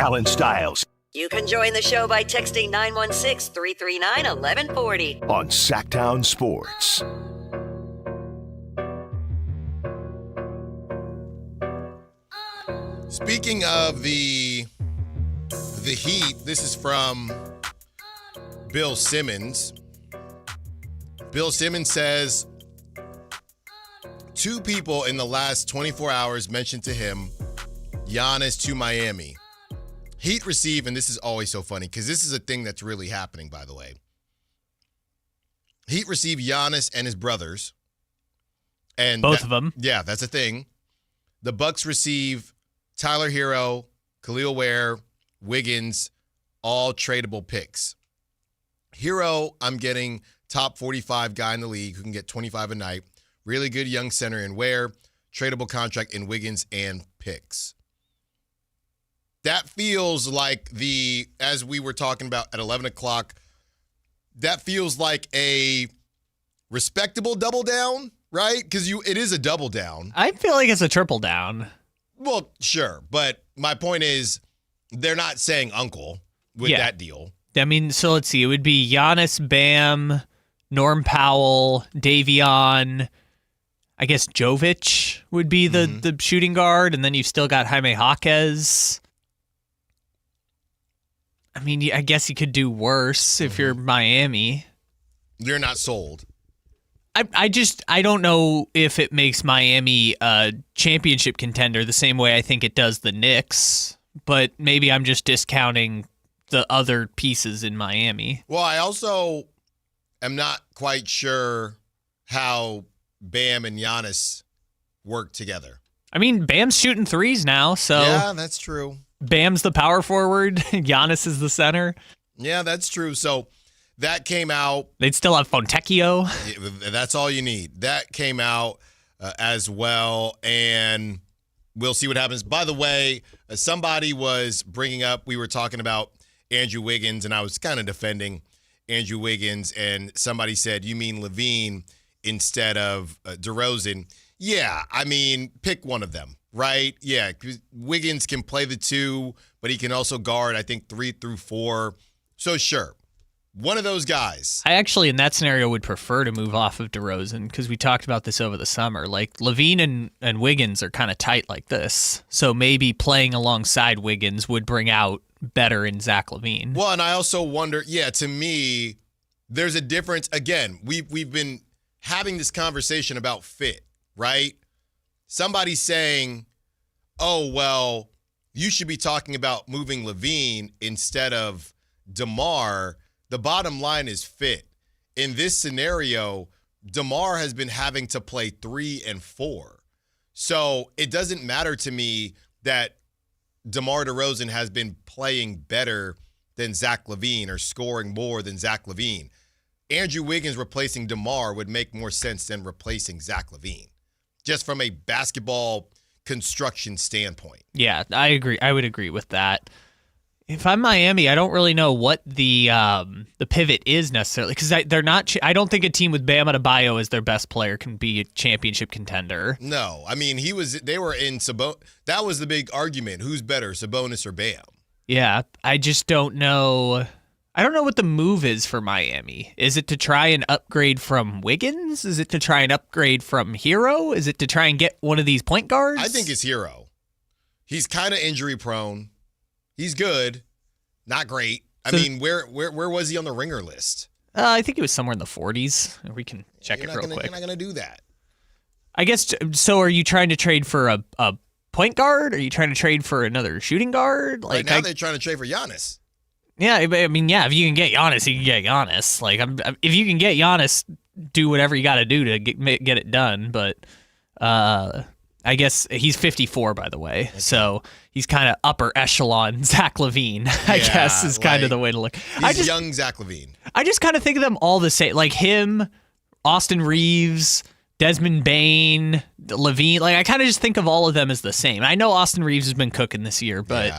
Allen Stiles You can join the show by texting 916-339-1140 on Sactown Sports. Speaking of the Heat, this is from Bill Simmons. Bill Simmons says, 2 people in the last 24 hours mentioned to him Giannis to Miami. Heat receive, and this is always so funny because this is a thing that's really happening, by the way. Heat receive Giannis and his brothers. And both of them. Yeah, that's a thing. The Bucks receive Tyler Hero, Khalil Ware, Wiggins, all tradable picks. Hero, I'm getting top 45 guy in the league who can get 25 a night. Really good young center in Ware. Tradable contract in Wiggins and picks. That feels like as we were talking about at 11 o'clock, that feels like a respectable double down, right? Because it is a double down. I feel like it's a triple down. Well, sure. But my point is they're not saying uncle with that deal. I mean, so let's see. It would be Giannis, Bam, Norm Powell, Davion. I guess Jovic would be the shooting guard. And then you've still got Jaime Jaquez. I mean, I guess you could do worse if you're Miami. You're not sold. I don't know if it makes Miami a championship contender the same way I think it does the Knicks, but maybe I'm just discounting the other pieces in Miami. Well, I also am not quite sure how Bam and Giannis work together. I mean, Bam's shooting threes now, so yeah, that's true. Bam's the power forward. Giannis is the center. Yeah, that's true. So that came out. They'd still have Fontecchio. That's all you need. That came out as well, and we'll see what happens. By the way, somebody was bringing up, we were talking about Andrew Wiggins, and I was kind of defending Andrew Wiggins, and somebody said, you mean Levine instead of DeRozan. Yeah, I mean, pick one of them. Right? Yeah. Wiggins can play the 2, but he can also guard, I think, 3 through 4. So, sure. One of those guys. I actually, in that scenario, would prefer to move off of DeRozan because we talked about this over the summer. Like, Levine and Wiggins are kind of tight like this. So maybe playing alongside Wiggins would bring out better in Zach LaVine. Well, and I also wonder, to me, there's a difference. Again, we've been having this conversation about fit, right? Somebody's saying, oh, well, you should be talking about moving Levine instead of DeMar. The bottom line is fit. In this scenario, DeMar has been having to play 3 and 4. So it doesn't matter to me that DeMar DeRozan has been playing better than Zach LaVine or scoring more than Zach LaVine. Andrew Wiggins replacing DeMar would make more sense than replacing Zach LaVine, just from a basketball construction standpoint. Yeah, I agree. I would agree with that. If I'm Miami, I don't really know what the pivot is necessarily, because they're not. I don't think a team with Bam Adebayo as their best player can be a championship contender. No, I mean they were in Sabonis. That was the big argument: who's better, Sabonis or Bam? Yeah, I just don't know. I don't know what the move is for Miami. Is it to try and upgrade from Wiggins? Is it to try and upgrade from Hero? Is it to try and get one of these point guards? I think it's Hero. He's kind of injury prone. He's good, not great. I mean, where was he on the ringer list? I think it was somewhere in the 40s. We can check it real quick. You're not going to do that. I guess, so are you trying to trade for a point guard? Are you trying to trade for another shooting guard? Right now they're trying to trade for Giannis. Yeah, I mean, yeah, if you can get Giannis, you can get Giannis. Like, if you can get Giannis, do whatever you got to do to get it done. But I guess he's 54, by the way. Okay. So he's kind of upper echelon Zach LaVine, I guess, is kind of the way to look. He's young Zach LaVine. I just kind of think of them all the same. Like him, Austin Reeves, Desmond Bane, LaVine. Like, I kind of just think of all of them as the same. I know Austin Reeves has been cooking this year, but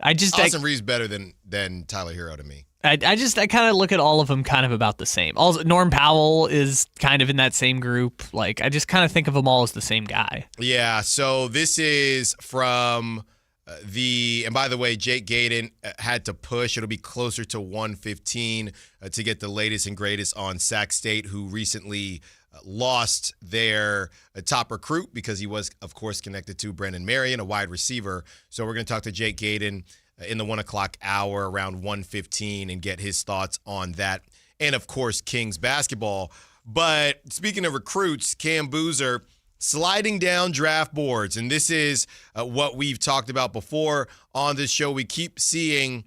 Austin Reeves better than Tyler Hero to me. I kind of look at all of them kind of about the same. Also, Norm Powell is kind of in that same group. Like, I just kind of think of them all as the same guy. Yeah, so this is from and by the way, Jake Gayden had to push. It'll be closer to 115 to get the latest and greatest on Sac State, who recently lost their top recruit because he was, of course, connected to Brendan Marion, a wide receiver. So we're going to talk to Jake Gayden in the 1 o'clock hour around 1:15 and get his thoughts on that. And, of course, Kings basketball. But speaking of recruits, Cam Boozer sliding down draft boards. And this is what we've talked about before on this show. We keep seeing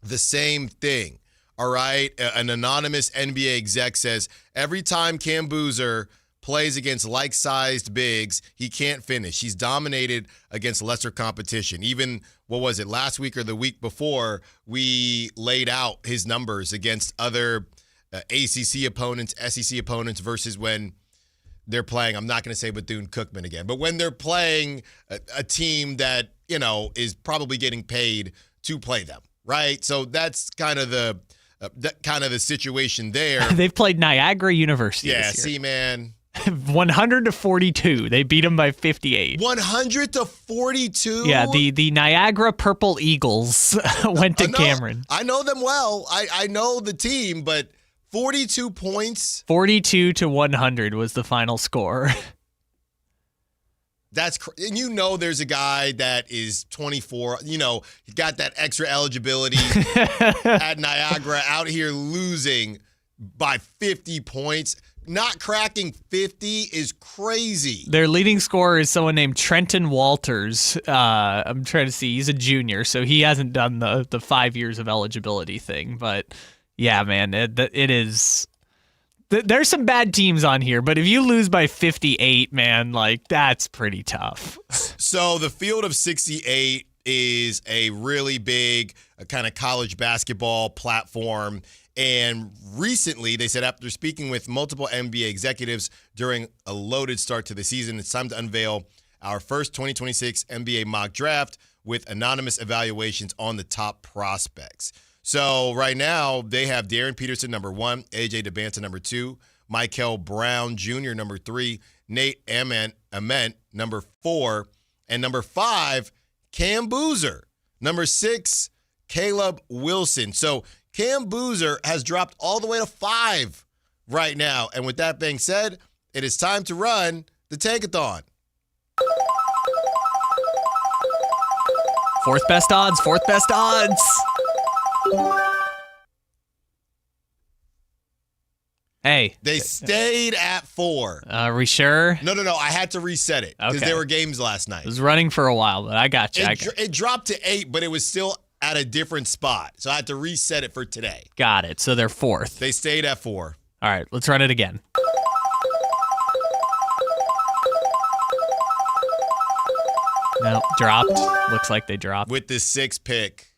the same thing, all right? An anonymous NBA exec says every time Cam Boozer plays against like-sized bigs, he can't finish. He's dominated against lesser competition. Even, what was it, last week or the week before, we laid out his numbers against other ACC opponents, SEC opponents, versus when they're playing, I'm not going to say Bethune-Cookman again, but when they're playing a team that, is probably getting paid to play them, right? So that's kind of the situation there. They've played Niagara University this year. See, man. 100-42. They beat them by 58. 100-42? Yeah, the Niagara Purple Eagles went to Cameron. I know them well. I know the team, but 42 points? 42-100 was the final score. And there's a guy that is 24, he got that extra eligibility at Niagara, out here losing by 50 points. Not cracking 50 is crazy. Their leading scorer is someone named Trenton Walters. I'm trying to see. He's a junior, so he hasn't done the 5 years of eligibility thing. But, yeah, man, it is. There's some bad teams on here, but if you lose by 58, man, like, that's pretty tough. So the field of 68 is a really big kind of college basketball platform. And recently, they said after speaking with multiple NBA executives during a loaded start to the season, it's time to unveil our first 2026 NBA mock draft with anonymous evaluations on the top prospects. So right now, they have Darren Peterson, number 1, AJ DeBanza, number 2, Michael Brown Jr., number 3, Nate Ament, number 4, and number 5, Cam Boozer, number 6, Caleb Wilson. So Cam Boozer has dropped all the way to 5 right now. And with that being said, it is time to run the Tankathon. Fourth best odds. Hey. They stayed at 4. Are we sure? No. I had to reset it because there were games last night. It was running for a while, but I got you. It dropped to 8, but it was still at a different spot. So I had to reset it for today. Got it. So they're 4th. They stayed at 4. All right, let's run it again. No, dropped. Looks like they dropped. With the 6th pick.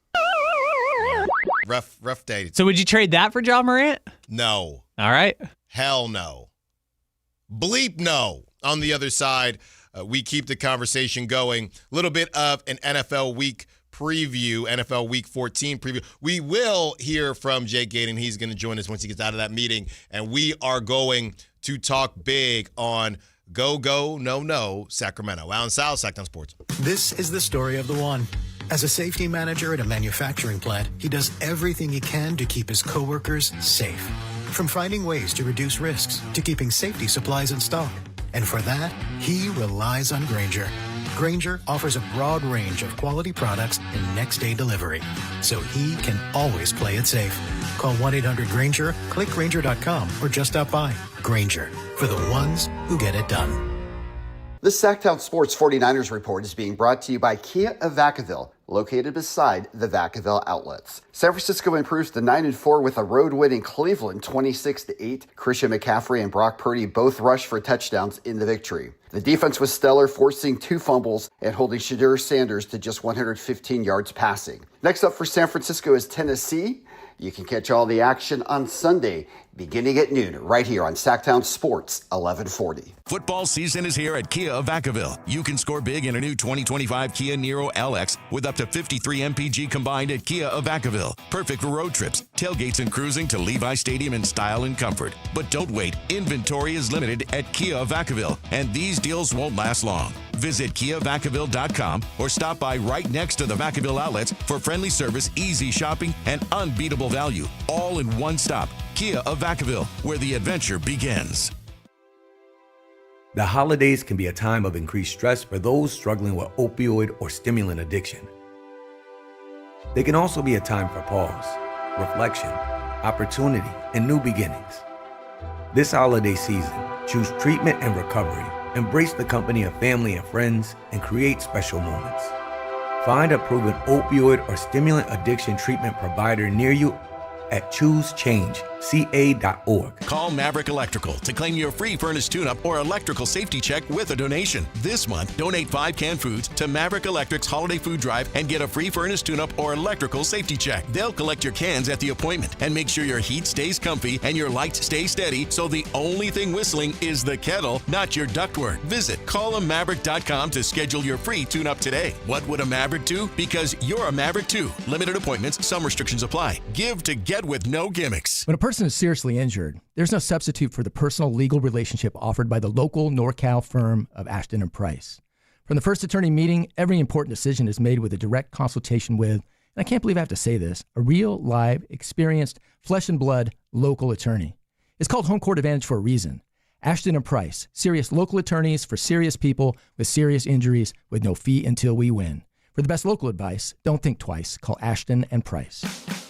Rough day. So would you trade that for Ja Morant? No. All right. Hell no. Bleep no. On the other side, we keep the conversation going. A little bit of an NFL week preview, NFL Week 14 preview. We will hear from Jake Gaden. He's going to join us once he gets out of that meeting, and we are going to talk big on no, Sacramento. Allen Stiles, Sactown Sports. This is the story of the one. As a safety manager at a manufacturing plant, he does everything he can to keep his coworkers safe. From finding ways to reduce risks to keeping safety supplies in stock. And for that, he relies on Grainger. Grainger offers a broad range of quality products and next-day delivery, so he can always play it safe. Call 1-800-GRAINGER, click Grainger.com, or just stop by. Grainger, for the ones who get it done. The Sactown Sports 49ers Report is being brought to you by Kia of Vacaville, located beside the Vacaville outlets. San Francisco improves to 9-4 with a road win in Cleveland, 26-8. Christian McCaffrey and Brock Purdy both rushed for touchdowns in the victory. The defense was stellar, forcing 2 fumbles and holding Shadur Sanders to just 115 yards passing. Next up for San Francisco is Tennessee. You can catch all the action on Sunday, beginning at noon, right here on Sactown Sports 1140. Football season is here at Kia of Vacaville. You can score big in a new 2025 Kia Niro LX with up to 53 MPG combined at Kia of Vacaville. Perfect for road trips, tailgates, and cruising to Levi Stadium in style and comfort. But don't wait. Inventory is limited at Kia of Vacaville, and these deals won't last long. Visit KiaVacaville.com or stop by right next to the Vacaville outlets for friendly service, easy shopping, and unbeatable value. All in one stop. Kia of Vacaville, where the adventure begins. The holidays can be a time of increased stress for those struggling with opioid or stimulant addiction. They can also be a time for pause, reflection, opportunity, and new beginnings. This holiday season, choose treatment and recovery. Embrace the company of family and friends and create special moments. Find a proven opioid or stimulant addiction treatment provider near you at ChooseChangeCA.org. Call Maverick Electrical to claim your free furnace tune-up or electrical safety check with a donation. This month, donate 5 canned foods to Maverick Electric's holiday food drive and get a free furnace tune-up or electrical safety check. They'll collect your cans at the appointment and make sure your heat stays comfy and your lights stay steady, so the only thing whistling is the kettle, not your ductwork. Visit callamaverick.com to schedule your free tune-up today. What would a Maverick do? Because you're a Maverick too. Limited appointments, some restrictions apply. Give to get with no gimmicks. When a person is seriously injured, there's no substitute for the personal legal relationship offered by the local NorCal firm of Ashton & Price. From the first attorney meeting, every important decision is made with a direct consultation with, and I can't believe I have to say this, a real, live, experienced, flesh and blood local attorney. It's called Home Court Advantage for a reason. Ashton & Price, serious local attorneys for serious people with serious injuries with no fee until we win. For the best local advice, don't think twice. Call Ashton & Price.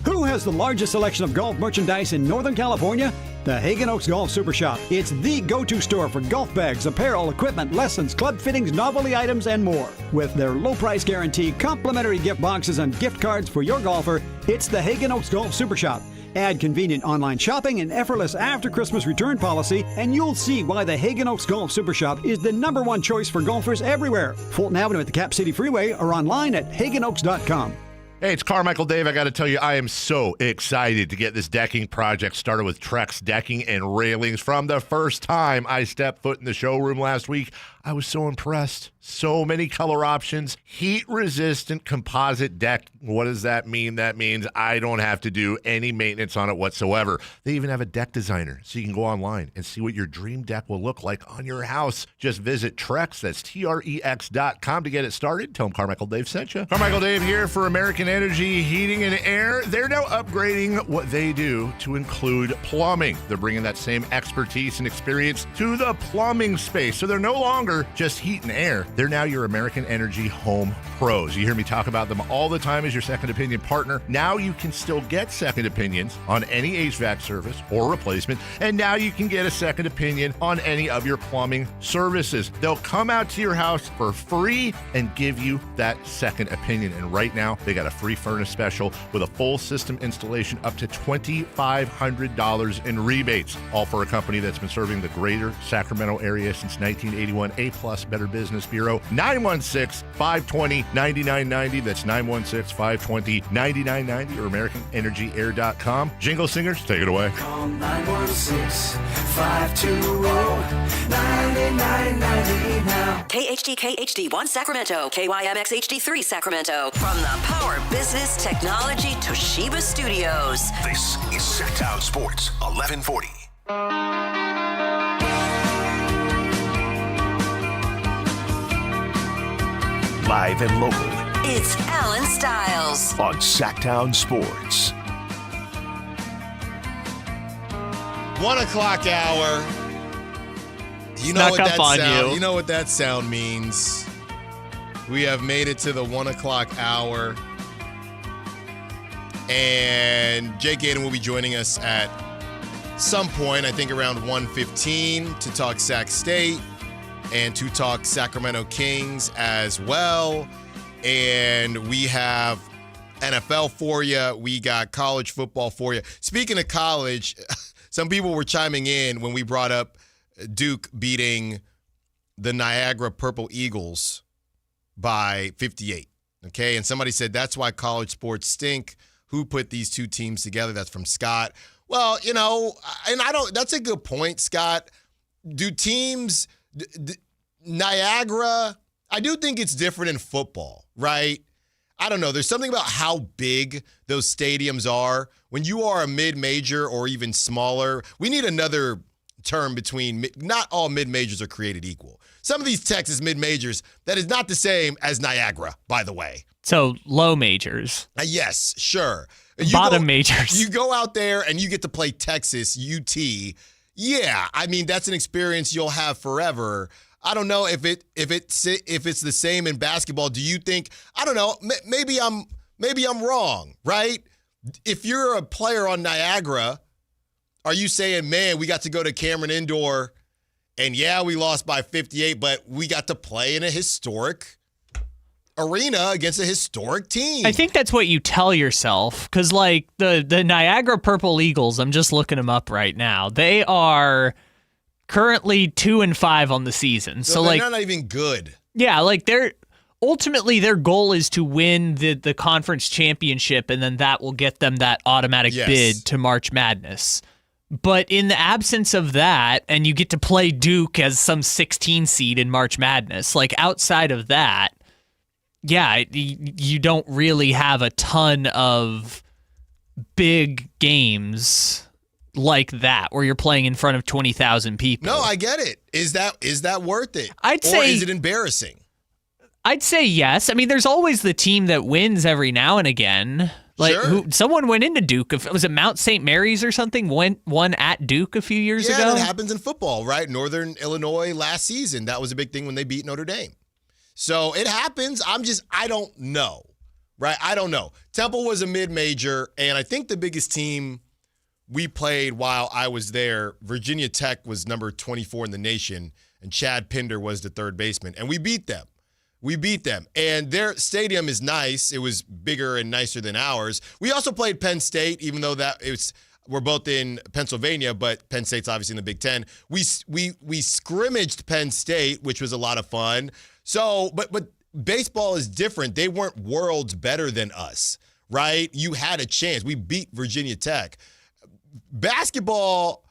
Who has the largest selection of golf merchandise in Northern California? The Hagen Oaks Golf Super Shop. It's the go-to store for golf bags, apparel, equipment, lessons, club fittings, novelty items, and more. With their low price guarantee, complimentary gift boxes, and gift cards for your golfer, it's the Hagen Oaks Golf Super Shop. Add convenient online shopping and effortless after-Christmas return policy, and you'll see why the Hagen Oaks Golf Super Shop is the #1 choice for golfers everywhere. Fulton Avenue at the Cap City Freeway or online at hagenoaks.com. Hey, it's Carmichael Dave. I got to tell you, I am so excited to get this decking project started with Trex Decking and Railings. From the first time I stepped foot in the showroom last week, I was so impressed. So many color options, heat-resistant composite deck. What does that mean? That means I don't have to do any maintenance on it whatsoever. They even have a deck designer, so you can go online and see what your dream deck will look like on your house. Just visit Trex, that's Trex.com to get it started. Tell them Carmichael Dave sent you. Carmichael Dave here for American Energy Heating and Air. They're now upgrading what they do to include plumbing. They're bringing that same expertise and experience to the plumbing space, so they're no longer just heat and air. They're now your American Energy home pros. You hear me talk about them all the time as your second opinion partner. Now you can still get second opinions on any HVAC service or replacement, and now you can get a second opinion on any of your plumbing services. They'll come out to your house for free and give you that second opinion. And right now, they got a free furnace special with a full system installation up to $2,500 in rebates. All for a company that's been serving the greater Sacramento area since 1981. A-plus Better Business Bureau. 916-520-9990. That's 916-520-9990 or AmericanEnergyAir.com. Jingle singers, take it away. Call 916-520-9990 now. KHD HD1 Sacramento, KYMX HD3 Sacramento. From the Power Business Technology Toshiba Studios. This is Sactown Sports 1140. Live and local. It's Allen Stiles on Sactown Sports. 1 o'clock hour. You know Snuck what up that on sound? you. You know what that sound means. We have made it to the 1 o'clock hour. And Jake Gaden will be joining us at some point, I think around 1:15, to talk Sac State and to talk Sacramento Kings as well. And we have NFL for you. We got college football for you. Speaking of college, some people were chiming in when we brought up Duke beating the Niagara Purple Eagles by 58. Okay, and somebody said that's why college sports stink. Who put these two teams together? That's from Scott. Well, you know, and I don't. That's a good point, Scott. Do teams Niagara? I do think it's different in football, right? I don't know. There's something about how big those stadiums are. When you are a mid-major or even smaller, we need another term between. Not all mid-majors are created equal. Some of these Texas mid-majors, that is not the same as Niagara, by the way. So low majors. Yes, sure. Bottom majors. You go out there and you get to play Texas, UT. Yeah, I mean, that's an experience you'll have forever. I don't know if it's the same in basketball. Do you think? I don't know. Maybe I'm wrong, right? If you're a player on Niagara, are you saying, man, we got to go to Cameron Indoor, and yeah, we lost by 58, but we got to play in a historic arena against a historic team? I think that's what you tell yourself, because like the Niagara Purple Eagles, I'm just looking them up right now. They are currently 2-5 on the season. So they're like not even good. Yeah, like they're ultimately their goal is to win the conference championship, and then that will get them that automatic bid to March Madness. But in the absence of that, and you get to play Duke as some 16 seed in March Madness, like outside of that, yeah, you don't really have a ton of big games like that where you're playing in front of 20,000 people. No, I get it. Is that worth it? I'd say, or is it embarrassing? I'd say yes. I mean, there's always the team that wins every now and again. Like someone went into Duke. Was it Mount St. Mary's or something? Won at Duke a few years ago. Yeah, it happens in football, right? Northern Illinois last season, that was a big thing when they beat Notre Dame. So it happens. I don't know, right? I don't know. Temple was a mid-major, and I think the biggest team we played while I was there, Virginia Tech, was number 24 in the nation, and Chad Pinder was the third baseman, and we beat them. And their stadium is nice. It was bigger and nicer than ours. We also played Penn State, even though we're both in Pennsylvania, but Penn State's obviously in the Big Ten. We scrimmaged Penn State, which was a lot of fun. So, but baseball is different. They weren't worlds better than us, right? You had a chance. We beat Virginia Tech. Basketball,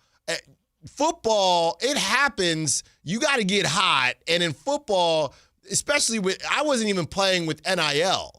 football, it happens. You got to get hot. And in football, especially I wasn't even playing with NIL.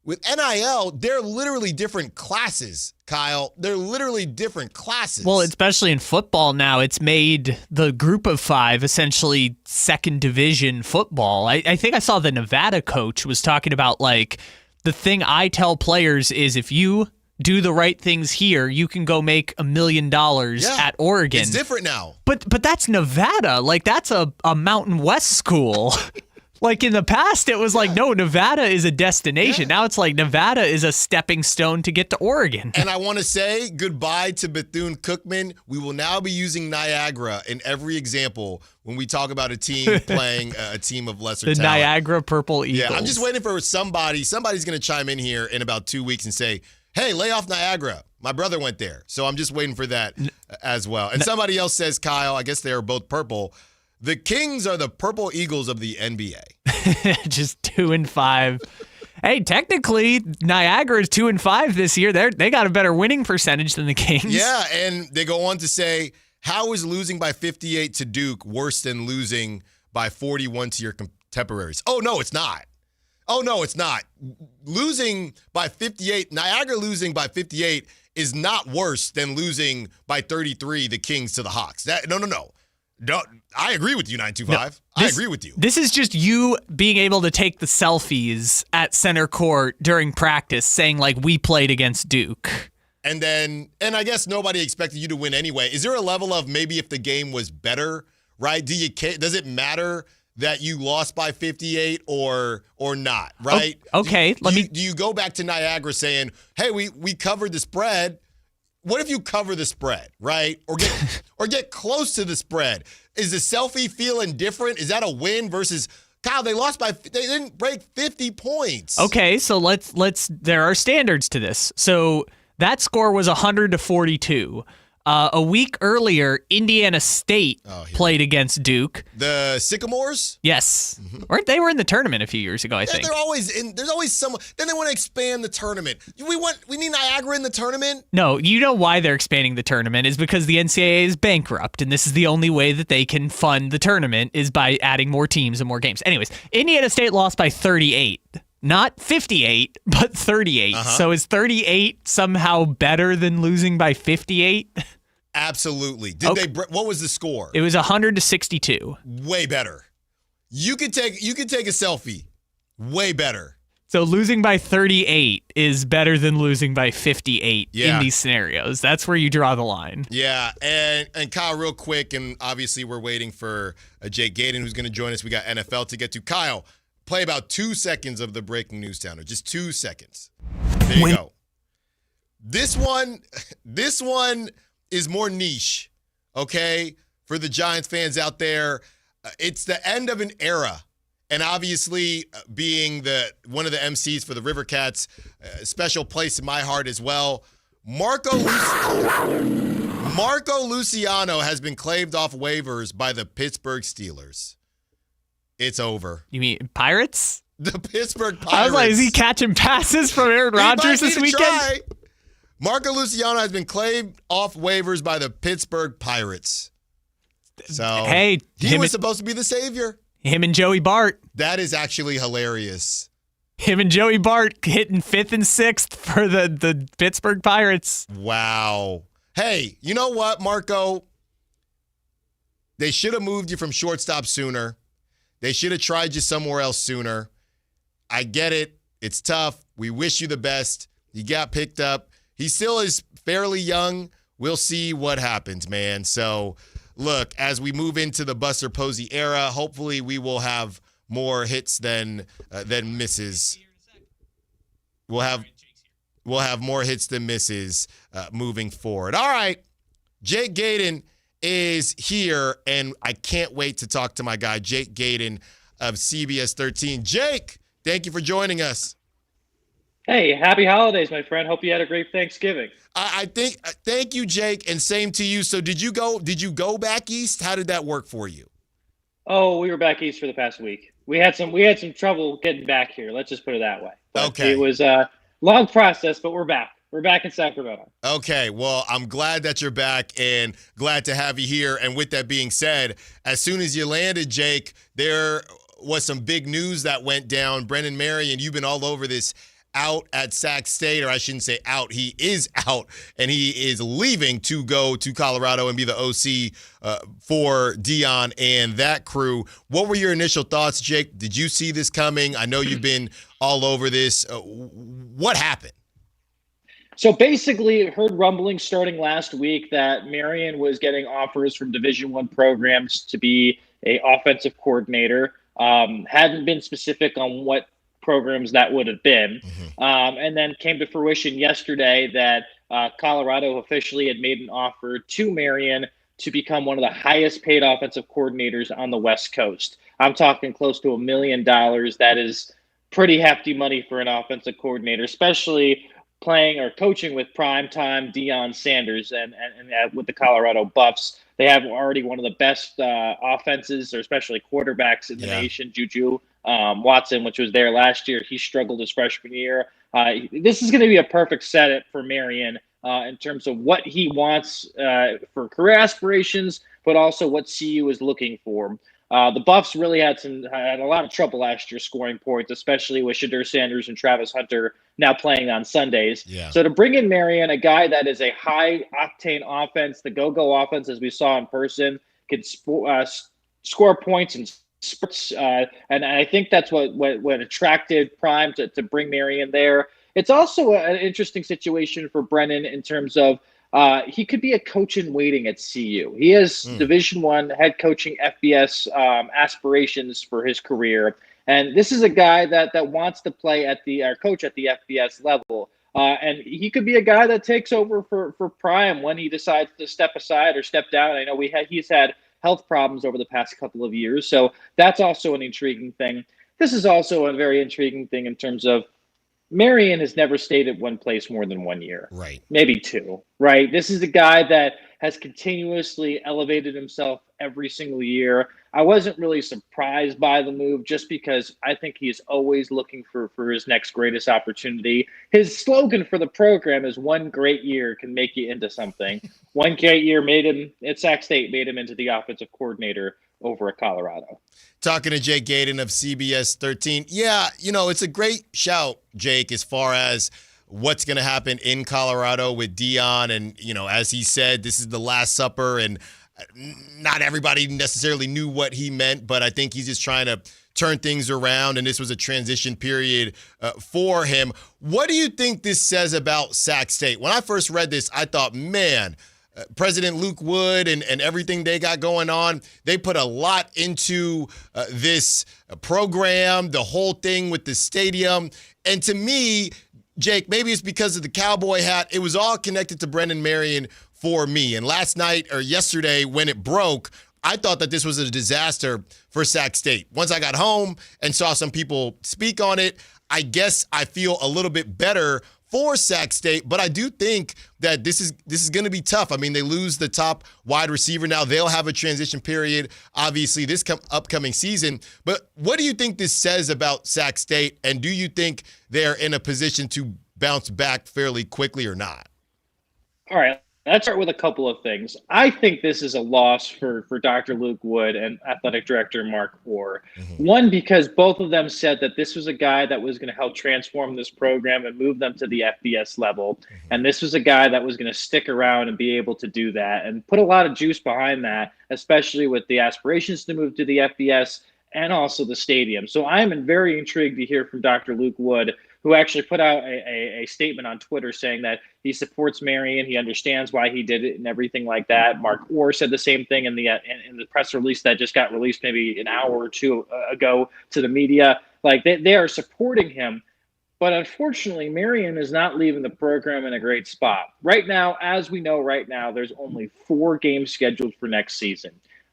With NIL, they're literally different classes, Kyle. They're literally different classes. Well, especially in football now, it's made the group of five essentially second division football. I think I saw the Nevada coach was talking about, like, the thing I tell players is if you do the right things here, you can go make $1 million at Oregon. It's different now. But that's Nevada. Like, that's a Mountain West school. Like in the past, it was like, no, Nevada is a destination. Now it's like Nevada is a stepping stone to get to Oregon. And I want to say goodbye to Bethune-Cookman. We will now be using Niagara in every example when we talk about a team playing a team of lesser talent. The Niagara Purple Eagles. Yeah, I'm just waiting for somebody. Somebody's going to chime in here in about 2 weeks and say, hey, lay off Niagara. My brother went there. So I'm just waiting for that as well. And somebody else says, Kyle, I guess they are both purple. The Kings are the Purple Eagles of the NBA. Just 2-5. Hey, technically, Niagara is 2-5 this year. They got a better winning percentage than the Kings. Yeah, and they go on to say, how is losing by 58 to Duke worse than losing by 41 to your contemporaries? Oh, no, it's not. Oh, no, it's not. Losing by 58, Niagara losing by 58 is not worse than losing by 33, the Kings to the Hawks. No. I agree with you, 925. I agree with you. This is just you being able to take the selfies at center court during practice saying, like, we played against Duke. And I guess nobody expected you to win anyway. Is there a level of maybe if the game was better, right? Does it matter that you lost by 58 or not, right? Okay. Do you go back to Niagara saying, hey, we covered the spread? What if you cover the spread, right? Or get close to the spread? Is the selfie feeling different? Is that a win versus Kyle? They didn't break 50 points. Okay, so let's there are standards to this. So that score was 100-42. A week earlier, Indiana State played against Duke. The Sycamores? Yes. Or they were in the tournament a few years ago, I think. They're always in. There's always someone. Then they want to expand the tournament. We need Niagara in the tournament? No, you know why they're expanding the tournament is because the NCAA is bankrupt, and this is the only way that they can fund the tournament is by adding more teams and more games. Anyways, Indiana State lost by 38. Not 58, but 38. So is 38 somehow better than losing by 58? Absolutely. What was the score? It was 100-62. Way better. You could take a selfie. Way better. So losing by 38 is better than losing by 58 in these scenarios. That's where you draw the line. Yeah, and Kyle, real quick, and obviously we're waiting for Jake Gaden, who's going to join us. We got NFL to get to. Kyle, play about 2 seconds of the breaking news sounder. Just 2 seconds. There you go. This one is more niche, okay, for the Giants fans out there. It's the end of an era. And obviously, being one of the MCs for the River Cats, a special place in my heart as well. Marco Luciano has been claimed off waivers by the Pittsburgh Steelers. It's over. You mean Pirates? The Pittsburgh Pirates. I was like, is he catching passes from Aaron Rodgers this weekend? Try. Marco Luciano has been claimed off waivers by the Pittsburgh Pirates. So hey, he was supposed to be the savior. Him and Joey Bart. That is actually hilarious. Him and Joey Bart hitting 5th and 6th for the Pittsburgh Pirates. Wow. Hey, you know what, Marco? They should have moved you from shortstop sooner. They should have tried you somewhere else sooner. I get it. It's tough. We wish you the best. You got picked up. He still is fairly young. We'll see what happens, man. So, look, as we move into the Buster Posey era, hopefully we will have more hits than misses. We'll have more hits than misses moving forward. All right, Jake Gaden is here, and I can't wait to talk to my guy, Jake Gaden of CBS 13. Jake, thank you for joining us. Hey, happy holidays, my friend. Hope you had a great Thanksgiving. Thank you, Jake, and same to you. So did you go back east? How did that work for you? Oh, we were back east for the past week. We had some trouble getting back here. Let's just put it that way. But okay. It was a long process, but we're back. We're back in Sacramento. Okay, well, I'm glad that you're back and glad to have you here. And with that being said, as soon as you landed, Jake, there was some big news that went down. Brendan Marion, you've been all over this, out at Sac State, or I shouldn't say out. He is out, and he is leaving to go to Colorado and be the OC for Dion and that crew. What were your initial thoughts, Jake? Did you see this coming? I know you've been all over this. What happened? So basically, heard rumblings starting last week that Marion was getting offers from Division I programs to be an offensive coordinator. Hadn't been specific on what programs that would have been. And then came to fruition yesterday that Colorado officially had made an offer to Marion to become one of the highest paid offensive coordinators on the West Coast. I'm talking close to $1 million. That is pretty hefty money for an offensive coordinator, especially playing or coaching with primetime Deion Sanders and with the Colorado Buffs. They have already one of the best offenses, or especially quarterbacks in the nation. Juju Watson, which was there last year, he struggled his freshman year. This is going to be a perfect setup for Marion in terms of what he wants for career aspirations, but also what CU is looking for. The Buffs really had a lot of trouble last year scoring points, especially with Shadur Sanders and Travis Hunter now playing on Sundays. So to bring in Marion, a guy that is a high-octane offense, the go-go offense, as we saw in person, could score points and spurts, and I think that's what attracted Prime to bring Marion there. It's also an interesting situation for Brennan in terms of he could be a coach in waiting at CU. He has Division I head coaching FBS aspirations for his career. And this is a guy that wants to play coach at the FBS level. And he could be a guy that takes over for Prime when he decides to step aside or step down. I know he's had health problems over the past couple of years. So that's also an intriguing thing. This is also a very intriguing thing in terms of Marion has never stayed at one place more than 1 year. Right. Maybe two, right? This is a guy that has continuously elevated himself every single year. I wasn't really surprised by the move just because I think he's always looking for his next greatest opportunity. His slogan for the program is one great year can make you into something. One great year at Sac State made him into the offensive coordinator over at Colorado. Talking to Jake Gaden of CBS 13. Yeah, it's a great shout, Jake, as far as what's going to happen in Colorado with Deion. And, as he said, this is the Last Supper, and not everybody necessarily knew what he meant, but I think he's just trying to turn things around, and this was a transition period for him. What do you think this says about Sac State? When I first read this, I thought, man, President Luke Wood and everything they got going on, they put a lot into this program, the whole thing with the stadium. And to me, Jake, maybe it's because of the cowboy hat, it was all connected to Brennan Marion for me. And last night or yesterday when it broke, I thought that this was a disaster for Sac State. Once I got home and saw some people speak on it, I guess I feel a little bit better for Sac State, but I do think that this is going to be tough. I mean, they lose the top wide receiver now. They'll have a transition period, obviously, this upcoming season. But what do you think this says about Sac State, and do you think they're in a position to bounce back fairly quickly or not? All right. Let's start with a couple of things. I think this is a loss for Dr. Luke Wood and athletic director Mark Orr. One, because both of them said that this was a guy that was going to help transform this program and move them to the FBS level. And this was a guy that was going to stick around and be able to do that and put a lot of juice behind that, especially with the aspirations to move to the FBS and also the stadium. So I'm very intrigued to hear from Dr. Luke Wood, who actually put out a statement on Twitter saying that he supports Marion, he understands why he did it and everything like that. Mark Orr said the same thing in the press release that just got released maybe an hour or two ago to the media. Like they are supporting him. But unfortunately, Marion is not leaving the program in a great spot. Right now, as we know right now, there's only 4 games scheduled for next season.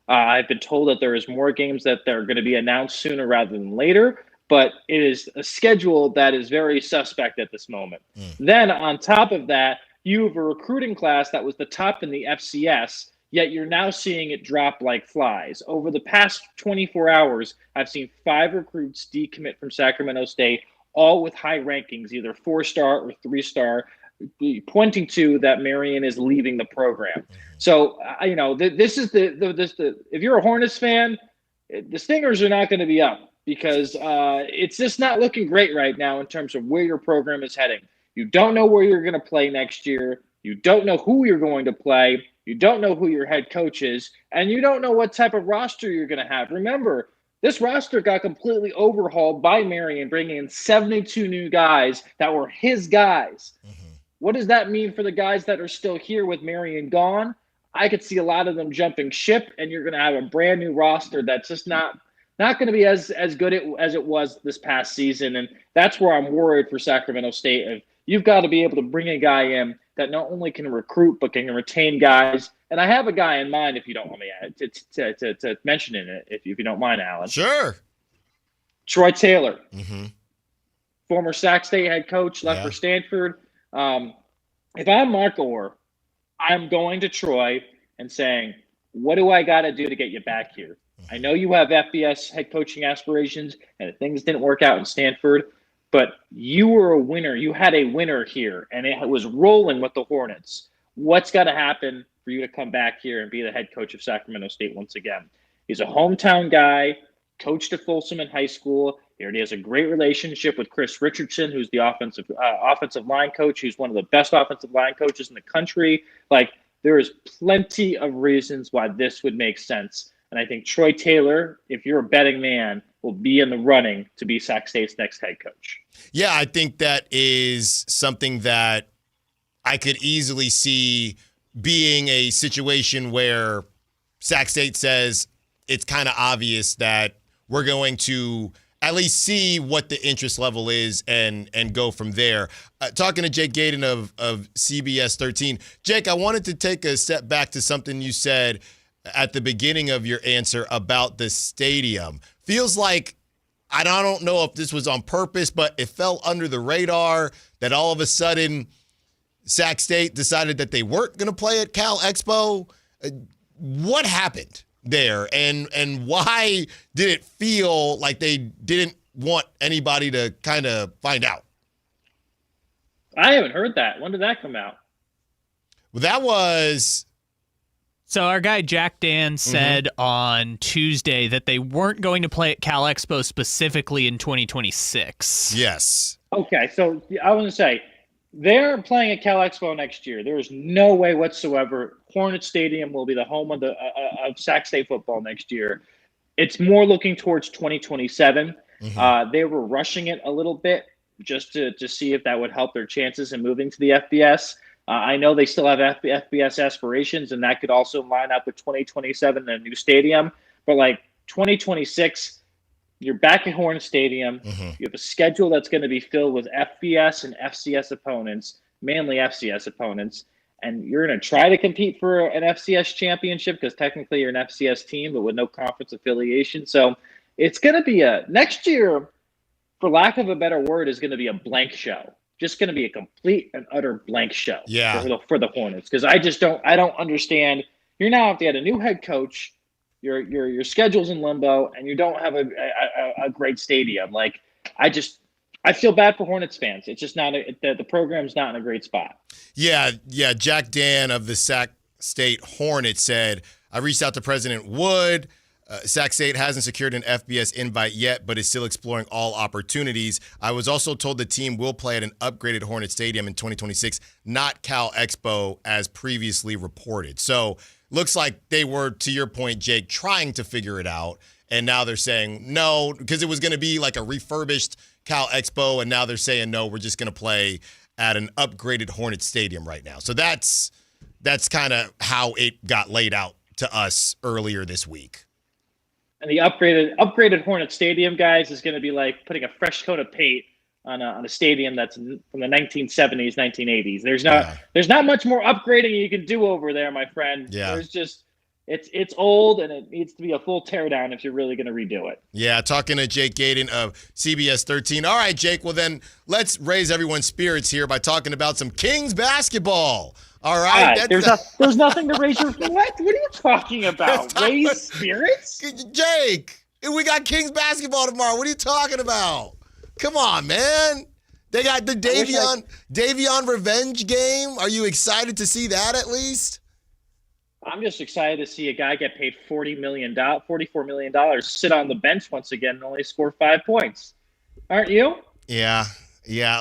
I've been told that there is more games that are going to be announced sooner rather than later. But it is a schedule that is very suspect at this moment. Then on top of that, you have a recruiting class that was the top in the FCS, yet you're now seeing it drop like flies. Over the past 24 hours, I've seen 5 recruits decommit from Sacramento State, all with high rankings, either 4-star or 3-star, pointing to that Marion is leaving the program. So, this is if you're a Hornets fan, the Stingers are not going to be up, because it's just not looking great right now in terms of where your program is heading. You don't know where you're going to play next year. You don't know who you're going to play. You don't know who your head coach is. And you don't know what type of roster you're going to have. Remember, this roster got completely overhauled by Marion, bringing in 72 new guys that were his guys. What does that mean for the guys that are still here with Marion gone? I could see a lot of them jumping ship, and you're going to have a brand new roster that's just not not going to be as good as it was this past season. And that's where I'm worried for Sacramento State. You've got to be able to bring a guy in that not only can recruit, but can retain guys. And I have a guy in mind, if you don't want me to mention it, if you don't mind, Alan. Sure. Troy Taylor, Mm-hmm. former Sac State head coach, left for Stanford. If I'm Mark Orr, I'm going to Troy and saying, what do I got to do to get you back here? I know you have FBS head coaching aspirations and things didn't work out in Stanford, but you were a winner. You had a winner here, and it was rolling with the Hornets. What's got to happen for you to come back here and be the head coach of Sacramento State once again? He's a hometown guy, coached at Folsom in high school. He already has a great relationship with Chris Richardson, who's the offensive line coach, who's one of the best offensive line coaches in the country. Like, there is plenty of reasons why this would make sense. And I think Troy Taylor, if you're a betting man, will be in the running to be Sac State's next head coach. Yeah, I think that is something that I could easily see being a situation where Sac State says it's kind of obvious that we're going to at least see what the interest level is and go from there. Talking to Jake Gaydon of CBS 13. Jake, I wanted to take a step back to something you said at the beginning of your answer about the stadium. Feels like, I don't know if this was on purpose, but it fell under the radar that all of a sudden Sac State decided that they weren't going to play at Cal Expo. What happened there, and why did it feel like they didn't want anybody to kind of find out? I haven't heard that. When did that come out? Well, that was... So our guy Jack Dan said on Tuesday that they weren't going to play at Cal Expo specifically in 2026. Yes. Okay, so I want to say, they're playing at Cal Expo next year. There is no way whatsoever Hornet Stadium will be the home of of Sac State football next year. It's more looking towards 2027. They were rushing it a little bit just to see if that would help their chances in moving to the FBS. I know they still have FBS aspirations, and that could also line up with 2027 and a new stadium. But like 2026, you're back at Hornet Stadium. You have a schedule that's going to be filled with FBS and FCS opponents, mainly FCS opponents. And you're going to try to compete for an FCS championship because technically you're an FCS team, but with no conference affiliation. So it's going to be next year, for lack of a better word, is going to be a blank show. Just going to be a complete and utter blank show for the Hornets. Because I don't understand. You're now have to get a new head coach. Your schedule's in limbo, and you don't have a great stadium. Like, I feel bad for Hornets fans. It's just not the program's not in a great spot. Yeah. Jack Dan of the Sac State Hornets said, I reached out to President Wood. Sac State hasn't secured an FBS invite yet, but is still exploring all opportunities. I was also told the team will play at an upgraded Hornet Stadium in 2026, not Cal Expo as previously reported. So looks like they were, to your point, Jake, trying to figure it out. And now they're saying no, because it was going to be like a refurbished Cal Expo. And now they're saying, no, we're just going to play at an upgraded Hornet Stadium right now. So that's kind of how it got laid out to us earlier this week. And the upgraded Hornet Stadium, guys, is going to be like putting a fresh coat of paint on a stadium that's from the 1970s, 1980s. There's not much more upgrading you can do over there, my friend. Yeah. There's just it's old, and it needs to be a full teardown if you're really going to redo it. Yeah, talking to Jake Gaydon of CBS 13. All right, Jake, well then let's raise everyone's spirits here by talking about some Kings basketball. All right. There's nothing to raise your what? What are you talking about? Raise spirits? Jake, we got Kings basketball tomorrow. What are you talking about? Come on, man. They got the Davion revenge game. Are you excited to see that at least? I'm just excited to see a guy get paid $44 million, sit on the bench once again and only score 5 points. Aren't you? Yeah.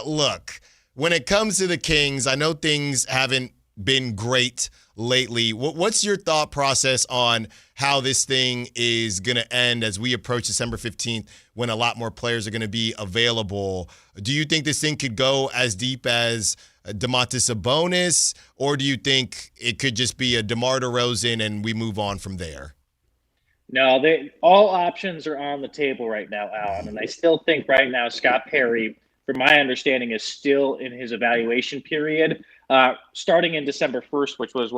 Look, when it comes to the Kings, I know things haven't been great lately. What's your thought process on how this thing is going to end as we approach December 15th when a lot more players are going to be available? Do you think this thing could go as deep as Domantas Sabonis, or do you think it could just be a DeMar DeRozan and we move on from there? No, all options are on the table right now, Alan. And I still think right now Scott Perry, from my understanding, is still in his evaluation period. Starting in December 1st, which was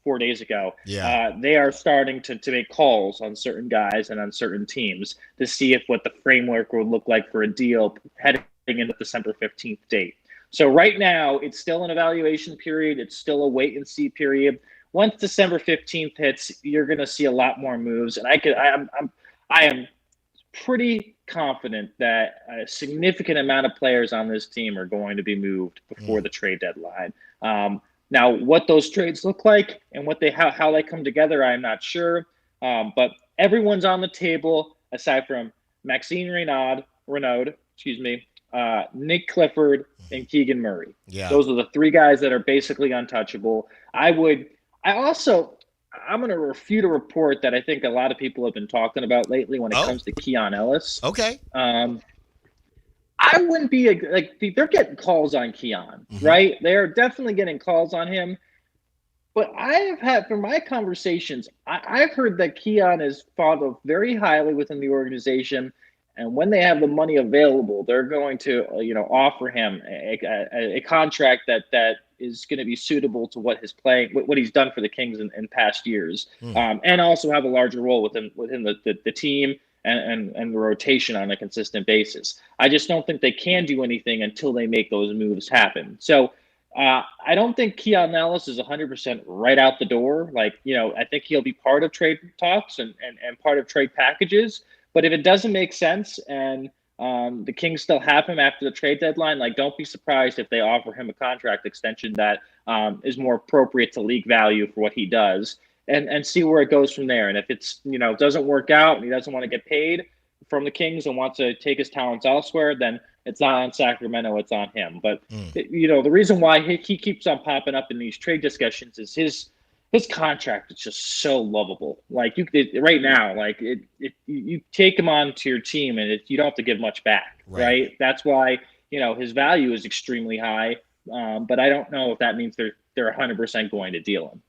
4 days ago. Yeah. They are starting to make calls on certain guys and on certain teams to see what the framework would look like for a deal heading into the December 15th date. So right now, it's still an evaluation period. It's still a wait and see period. Once December 15th hits, you're going to see a lot more moves. And I am pretty confident that a significant amount of players on this team are going to be moved before the trade deadline. Now, what those trades look like and how they come together, I'm not sure. But everyone's on the table aside from Maxime Raynaud, Nick Clifford, and Keegan Murray. Yeah. Those are the three guys that are basically untouchable. I'm going to refute a report that I think a lot of people have been talking about lately when it comes to Keon Ellis. Okay. I wouldn't be they're getting calls on Keon, right? They're definitely getting calls on him. But I have had, from my conversations, I've heard that Keon is thought of very highly within the organization. And when they have the money available, they're going to, offer him a contract that is going to be suitable to what he's done for the Kings in past years, and also have a larger role within the team and the rotation on a consistent basis. I just don't think they can do anything until they make those moves happen. So I don't think Keon Ellis is 100% right out the door. I think he'll be part of trade talks and part of trade packages. But if it doesn't make sense and the Kings still have him after the trade deadline, don't be surprised if they offer him a contract extension that is more appropriate to league value for what he does, and see where it goes from there. And if it's doesn't work out and he doesn't want to get paid from the Kings and wants to take his talents elsewhere, then it's not on Sacramento, it's on him. But the reason why he keeps on popping up in these trade discussions is his contract is just so lovable. Right now, you take him onto your team and you don't have to give much back, right? That's why his value is extremely high. But I don't know if that means they're 100% going to deal him.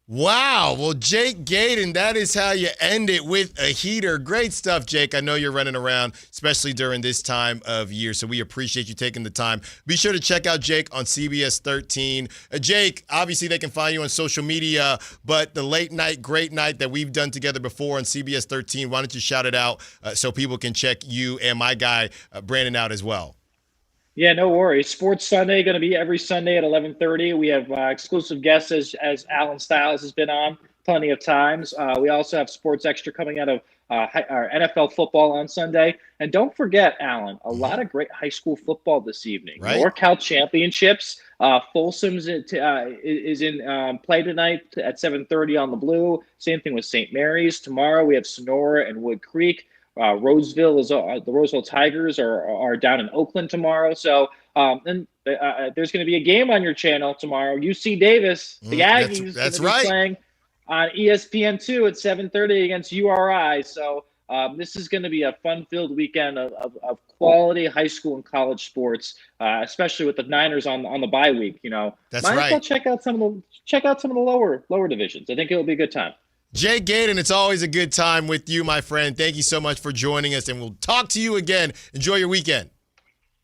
Wow. Well, Jake Gayden, that is how you end it with a heater. Great stuff, Jake. I know you're running around, especially during this time of year, so we appreciate you taking the time. Be sure to check out Jake on CBS 13. Jake, obviously they can find you on social media, but the late night, great night that we've done together before on CBS 13, why don't you shout it out so people can check you and my guy, Brandon, out as well? Yeah, no worries. Sports Sunday, going to be every Sunday at 11:30. We have exclusive guests as Allen Stiles has been on plenty of times. We also have Sports Extra coming out of our NFL football on Sunday. And don't forget, Alan, a lot of great high school football this evening. Right. NorCal Championships. Folsom's is in play tonight at 7:30 on the Blue. Same thing with St. Mary's. Tomorrow we have Sonora and Wood Creek. Roseville the Roseville Tigers are down in Oakland tomorrow. So there's going to be a game on your channel tomorrow. UC Davis, the Aggies, that's going to be playing on ESPN2 at 7:30 against URI. So this is going to be a fun-filled weekend of quality high school and college sports, especially with the Niners on the bye week. That's might right. as well check out some of the lower divisions. I think it'll be a good time. Jake Gayden, it's always a good time with you, my friend. Thank you so much for joining us, and we'll talk to you again. Enjoy your weekend.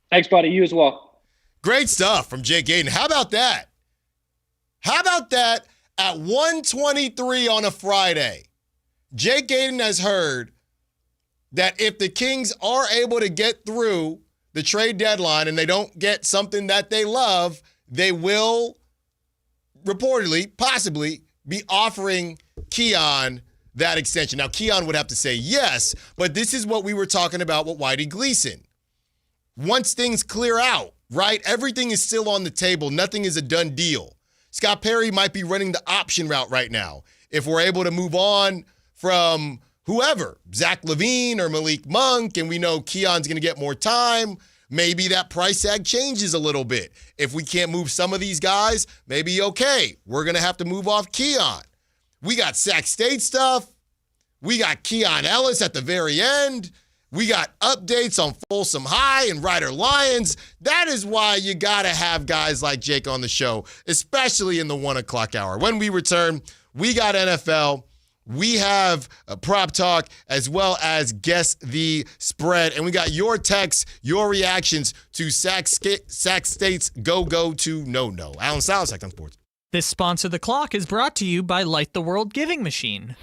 Thanks, buddy. You as well. Great stuff from Jake Gayden. How about that? How about that at 1:23 on a Friday? Jake Gayden has heard that if the Kings are able to get through the trade deadline and they don't get something that they love, they will reportedly, possibly, be offering Keon that extension. Now, Keon would have to say yes, but this is what we were talking about with Whitey Gleason. Once things clear out, right, everything is still on the table. Nothing is a done deal. Scott Perry might be running the option route right now. If we're able to move on from whoever, Zach LaVine or Malik Monk, and we know Keon's going to get more time, maybe that price tag changes a little bit. If we can't move some of these guys, maybe, okay, we're going to have to move off Keon. We got Sac State stuff. We got Keon Ellis at the very end. We got updates on Folsom High and Ryder Lions. That is why you got to have guys like Jake on the show, especially in the 1 o'clock hour. When we return, we got NFL, We have a prop talk as well as guess the spread. And we got your texts, your reactions to Sac State's go to no. Allen Stiles, Sactown Sports. This Sponsor the Clock is brought to you by Light the World Giving Machine.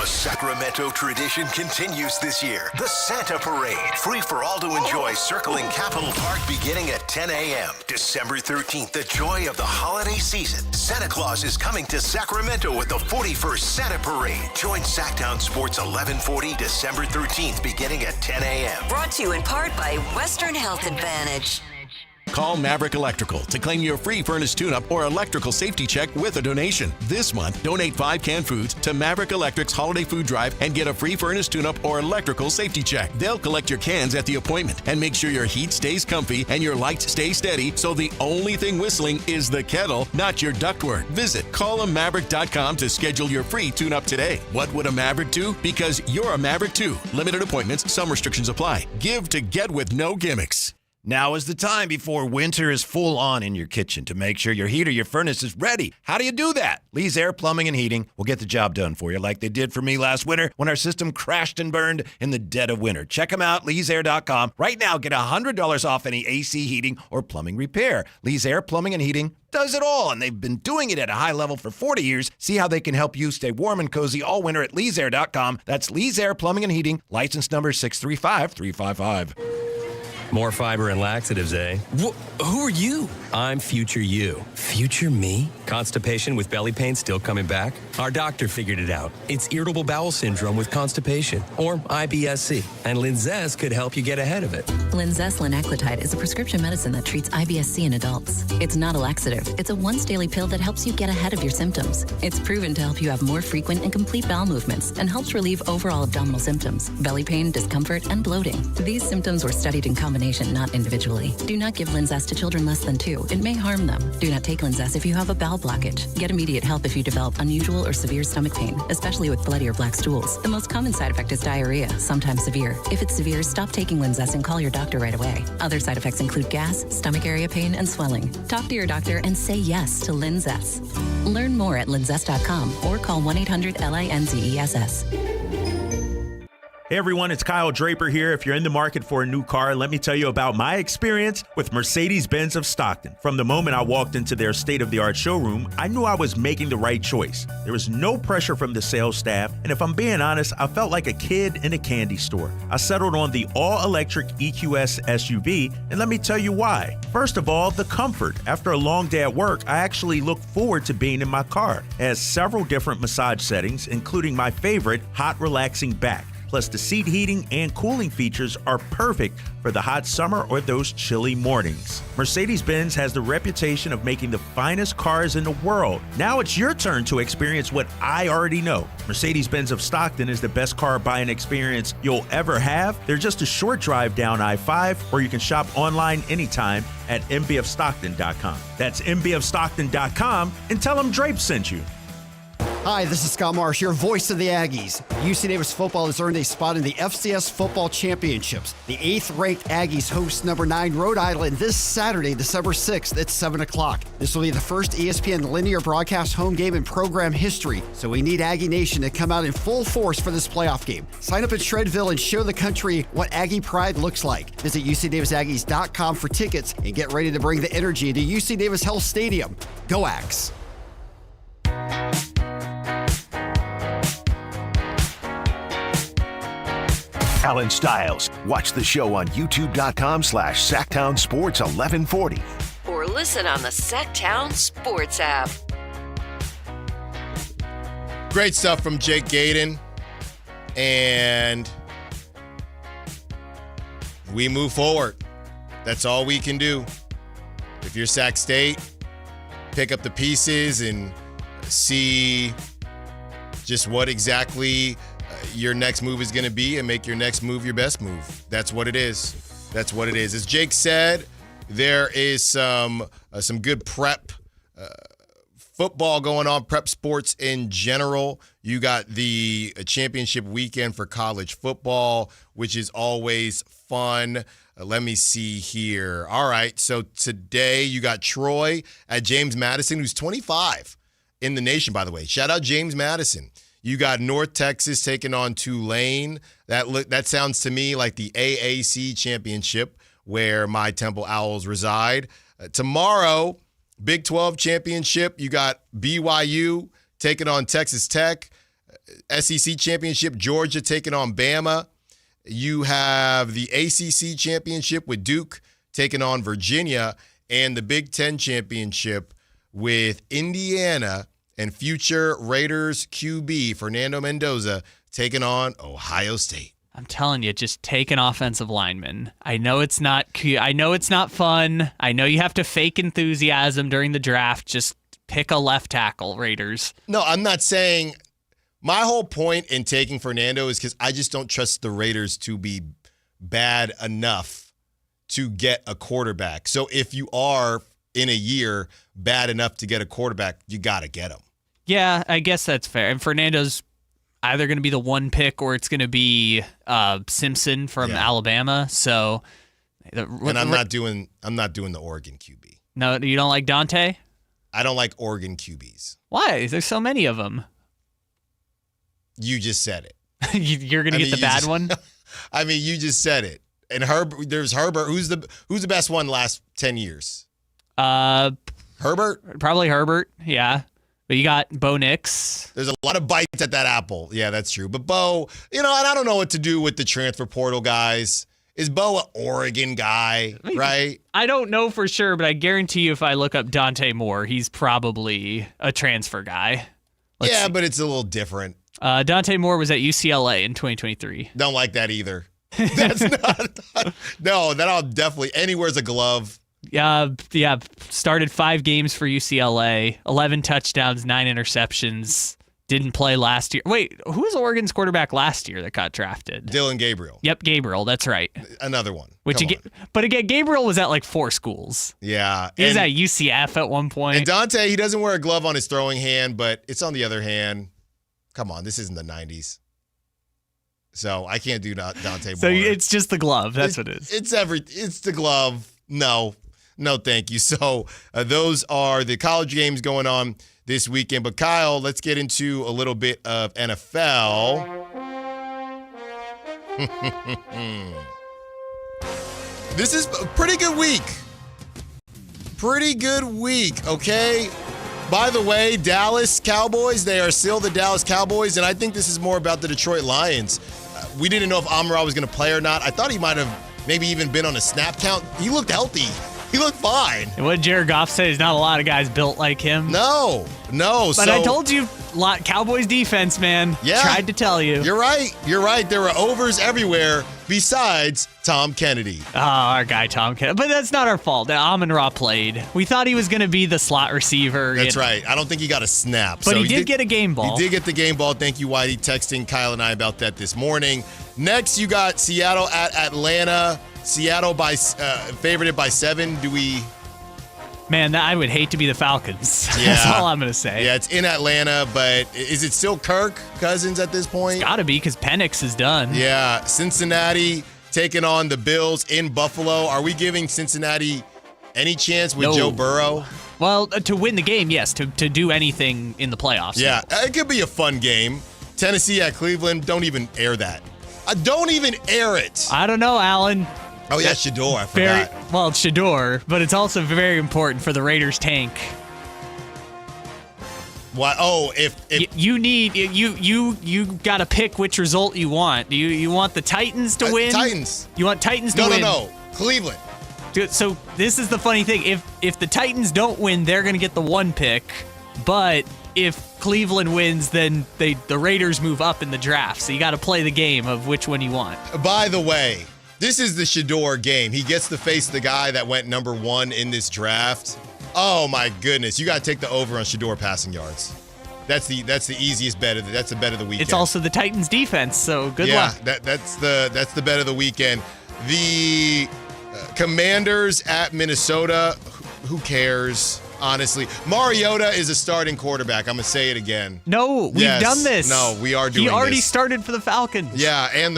A Sacramento tradition continues this year. The Santa Parade. Free for all to enjoy circling Capitol Park beginning at 10 a.m. December 13th, the joy of the holiday season. Santa Claus is coming to Sacramento with the 41st Santa Parade. Join Sactown Sports 1140 December 13th beginning at 10 a.m. Brought to you in part by Western Health Advantage. Call Maverick Electrical to claim your free furnace tune-up or electrical safety check with a donation. This month, donate 5 canned foods to Maverick Electric's holiday food drive and get a free furnace tune-up or electrical safety check. They'll collect your cans at the appointment and make sure your heat stays comfy and your lights stay steady, so the only thing whistling is the kettle, not your ductwork. Visit callamaverick.com to schedule your free tune-up today. What would a Maverick do? Because you're a Maverick too. Limited appointments, some restrictions apply. Give to get with no gimmicks. Now is the time before winter is full on in your kitchen to make sure your heat or your furnace is ready. How do you do that? Lee's Air Plumbing and Heating will get the job done for you like they did for me last winter when our system crashed and burned in the dead of winter. Check them out, leesair.com. Right now, get $100 off any AC heating or plumbing repair. Lee's Air Plumbing and Heating does it all, and they've been doing it at a high level for 40 years. See how they can help you stay warm and cozy all winter at leesair.com. That's Lee's Air Plumbing and Heating, license number 635355. More fiber and laxatives, eh? Who are you? I'm future you. Future me? Constipation with belly pain still coming back? Our doctor figured it out. It's irritable bowel syndrome with constipation, or IBS-C, and Linzess could help you get ahead of it. Linzess linaclotide is a prescription medicine that treats IBS-C in adults. It's not a laxative. It's a once-daily pill that helps you get ahead of your symptoms. It's proven to help you have more frequent and complete bowel movements and helps relieve overall abdominal symptoms, belly pain, discomfort, and bloating. These symptoms were studied in combination, not individually. Do not give Linzess to children less than 2. It may harm them. Do not take Linzess if you have a bowel blockage. Get immediate help if you develop unusual or severe stomach pain, especially with bloody or black stools. The most common side effect is diarrhea, sometimes severe. If it's severe, stop taking Linzess and call your doctor right away. Other side effects include gas, stomach area pain, and swelling. Talk to your doctor and say yes to Linzess. Learn more at linzess.com or call 1-800-LINZESS. Hey everyone, it's Kyle Draper here. If you're in the market for a new car, let me tell you about my experience with Mercedes-Benz of Stockton. From the moment I walked into their state-of-the-art showroom, I knew I was making the right choice. There was no pressure from the sales staff, and if I'm being honest, I felt like a kid in a candy store. I settled on the all-electric EQS SUV, and let me tell you why. First of all, the comfort. After a long day at work, I actually look forward to being in my car. It has several different massage settings, including my favorite, hot relaxing back. Plus, the seat heating and cooling features are perfect for the hot summer or those chilly mornings. Mercedes-Benz has the reputation of making the finest cars in the world. Now it's your turn to experience what I already know. Mercedes-Benz of Stockton is the best car buying experience you'll ever have. They're just a short drive down I-5, or you can shop online anytime at mbfstockton.com. That's mbfstockton.com, and tell them Drape sent you. Hi, this is Scott Marsh, your voice of the Aggies. UC Davis football has earned a spot in the FCS Football Championships. The 8th-ranked Aggies host number 9 Rhode Island this Saturday, December 6th at 7 o'clock. This will be the first ESPN linear broadcast home game in program history, so we need Aggie Nation to come out in full force for this playoff game. Sign up at Shredville and show the country what Aggie pride looks like. Visit UCDavisAggies.com for tickets and get ready to bring the energy to UC Davis Health Stadium. Go Ags! Allen Stiles. Watch the show on youtube.com/Sactown Sports 1140. Or listen on the Sactown Sports app. Great stuff from Jake Gaden. And we move forward. That's all we can do. If you're Sac State, pick up the pieces and see just what exactly your next move is going to be and make your next move your best move. That's what it is. That's what it is. As Jake said, there is some good prep football going on, prep sports in general. You got the championship weekend for college football, which is always fun. Let me see here. All right, so today you got Troy at James Madison, who's 25 in the nation, by the way. Shout out James Madison. You got North Texas taking on Tulane. That sounds to me like the AAC championship where my Temple Owls reside. Tomorrow, Big 12 championship. You got BYU taking on Texas Tech. SEC championship, Georgia taking on Bama. You have the ACC championship with Duke taking on Virginia, and the Big 10 championship with Indiana and future Raiders QB Fernando Mendoza taking on Ohio State. I'm telling you, just take an offensive lineman. I know it's not fun. I know you have to fake enthusiasm during the draft. Just pick a left tackle, Raiders. No, I'm not saying. My whole point in taking Fernando is because I just don't trust the Raiders to be bad enough to get a quarterback. So if you are in a year bad enough to get a quarterback, you got to get him. Yeah, I guess that's fair. And Fernando's either going to be the one pick or it's going to be Simpson from Alabama. So, and I'm not doing the Oregon QB. No, you don't like Dante? I don't like Oregon QBs. Why? There's so many of them. You just said it. You're going to get the bad one? I mean, you just said it. And there's Herbert. Who's the best one last 10 years? Herbert? Probably Herbert, yeah. But you got Bo Nix. There's a lot of bites at that apple. Yeah, that's true. But Bo, and I don't know what to do with the transfer portal guys. Is Bo an Oregon guy, right? I don't know for sure, but I guarantee you if I look up Dante Moore, he's probably a transfer guy. Let's see. But it's a little different. Dante Moore was at UCLA in 2023. Don't like that either. That's not. No, that'll definitely. Anywhere's a glove. Yeah. Started 5 games for UCLA, 11 touchdowns, 9 interceptions. Didn't play last year. Wait, who was Oregon's quarterback last year that got drafted? Dylan Gabriel. Yep, Gabriel. That's right. Another one. But again, Gabriel was at like 4 schools. Yeah. He was at UCF at one point. And Dante, he doesn't wear a glove on his throwing hand, but it's on the other hand. Come on, this isn't the 90s. So I can't do Dante Moore. So it's just the glove. That's what it is. It's the glove. No, thank you. So those are the college games going on this weekend. But Kyle, let's get into a little bit of NFL. This is a pretty good week. Okay? By the way, Dallas Cowboys, they are still the Dallas Cowboys, and I think this is more about the Detroit Lions. We didn't know if Amon-Ra was going to play or not. I thought he might have maybe even been on a snap count. He looked healthy. He looked fine. And what Jared Goff said, there's not a lot of guys built like him. No. But I told you, Cowboys defense, man. Yeah. Tried to tell you. You're right. There were overs everywhere besides Tom Kennedy. Oh, our guy Tom Kennedy. But that's not our fault. Amon-Ra played. We thought he was going to be the slot receiver. That's right. I don't think he got a snap. But he did get a game ball. He did get the game ball. Thank you, Whitey, texting Kyle and I about that this morning. Next, you got Seattle at Atlanta. Seattle favorited by 7. Man, I would hate to be the Falcons. Yeah. That's all I'm going to say. Yeah, it's in Atlanta, but is it still Kirk Cousins at this point? It's got to be because Penix is done. Yeah, Cincinnati taking on the Bills in Buffalo. Are we giving Cincinnati any chance with Joe Burrow? Well, to win the game, yes. To do anything in the playoffs. Yeah, it could be a fun game. Tennessee at Cleveland, don't even air that. Don't even air it. I don't know, Allen. Oh, yeah, Shador. I forgot. Well, it's Shador, but it's also very important for the Raiders tank. What? Oh, if you got to pick which result you want. Do you want the Titans to win? Titans. You want Titans to win? No. Cleveland. So this is the funny thing. If the Titans don't win, they're going to get the 1 pick. But if Cleveland wins, then the Raiders move up in the draft. So you got to play the game of which one you want. By the way, this is the Shador game. He gets to face the guy that went number 1 in this draft. Oh my goodness! You got to take the over on Shador passing yards. That's the easiest bet. That's the bet of the weekend. It's also the Titans defense, so good luck. Yeah, that's the bet of the weekend. The Commanders at Minnesota. Who cares? Honestly, Mariota is a starting quarterback. I'm gonna say it again. No, we've done this. No, we are doing this. He already started for the Falcons. Yeah, and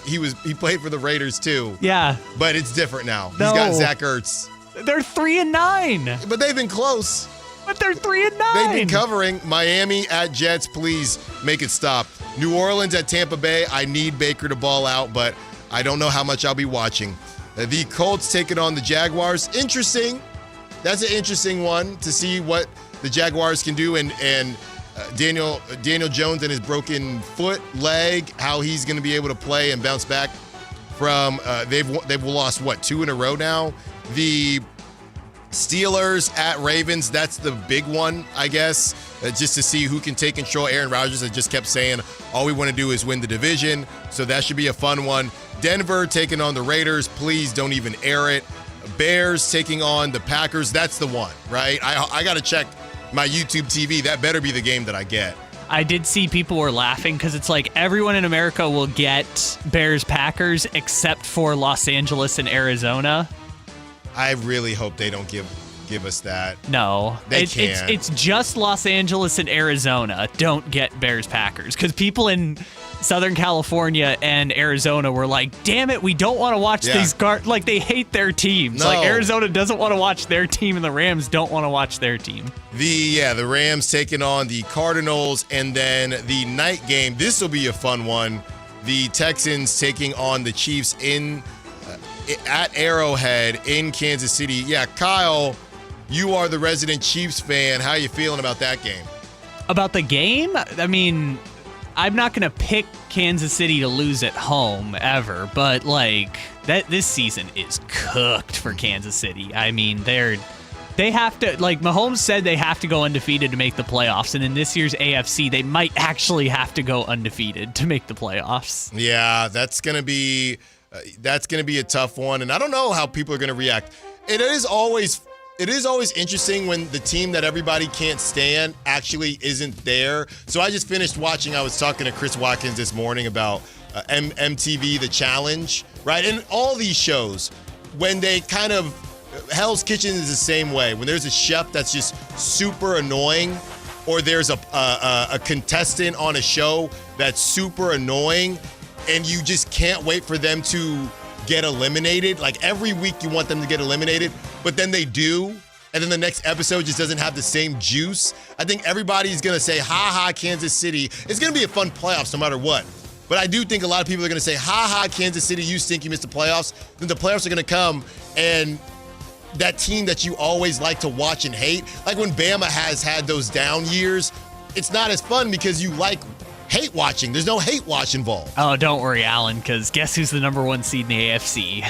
he played for the Raiders too. Yeah, but it's different now. No. He's got Zach Ertz. They're 3-9. But they've been close. But they're 3-9. They've been covering. Miami at Jets. Please make it stop. New Orleans at Tampa Bay. I need Baker to ball out, but I don't know how much I'll be watching. The Colts taking on the Jaguars. Interesting. That's an interesting one to see what the Jaguars can do. And Daniel Jones and his broken leg, how he's going to be able to play and bounce back from they've lost, 2 in a row now. The Steelers at Ravens, that's the big one, I guess, just to see who can take control. Aaron Rodgers has just kept saying, all we want to do is win the division, so that should be a fun one. Denver taking on the Raiders. Please don't even air it. Bears taking on the Packers. That's the one, right? I got to check my YouTube TV. That better be the game that I get. I did see people were laughing because it's like everyone in America will get Bears-Packers except for Los Angeles and Arizona. I really hope they don't give us that. No. They can't. It's just Los Angeles and Arizona don't get Bears-Packers because people in Southern California and Arizona were like, damn it, we don't want to watch these like they hate their teams. No. Like Arizona doesn't want to watch their team and the Rams don't want to watch their team. The Rams taking on the Cardinals, and then the night game. This will be a fun one. The Texans taking on the Chiefs at Arrowhead in Kansas City. Yeah, Kyle, you are the resident Chiefs fan. How are you feeling about that game? About the game? I mean, I'm not going to pick Kansas City to lose at home ever, but like this season is cooked for Kansas City. I mean, they have to, like Mahomes said, they have to go undefeated to make the playoffs. And in this year's AFC, they might actually have to go undefeated to make the playoffs. Yeah, that's going to be a tough one. And I don't know how people are going to react. It is always interesting when the team that everybody can't stand actually isn't there. So I just finished watching, I was talking to Chris Watkins this morning about MTV The Challenge, right? And all these shows, when they kind of, Hell's Kitchen is the same way. When there's a chef that's just super annoying, or there's a contestant on a show that's super annoying, and you just can't wait for them to get eliminated. Like every week you want them to get eliminated, but then they do, and then the next episode just doesn't have the same juice. I think everybody's going to say, ha, Kansas City. It's going to be a fun playoffs no matter what. But I do think a lot of people are going to say, ha, Kansas City, you stink, you missed the playoffs. Then the playoffs are going to come, and that team that you always like to watch and hate, like when Bama has had those down years, it's not as fun because you like hate watching. There's no hate watch involved. Oh, don't worry, Allen, because guess who's the number 1 seed in the AFC?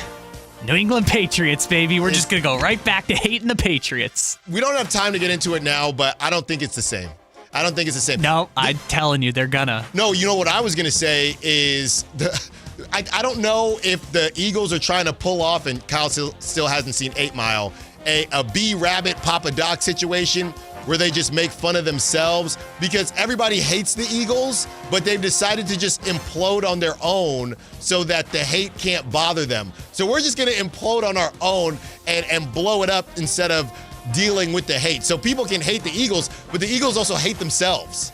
New England Patriots, baby. We're just going to go right back to hating the Patriots. We don't have time to get into it now, but I don't think it's the same. No, I'm telling you, they're gonna. No, you know what I was going to say is I don't know if the Eagles are trying to pull off, and Kyle still hasn't seen 8 Mile, a B Rabbit Papa Doc situation where they just make fun of themselves because everybody hates the Eagles, but they've decided to just implode on their own so that the hate can't bother them. So we're just going to implode on our own and blow it up instead of dealing with the hate. So people can hate the Eagles, but the Eagles also hate themselves.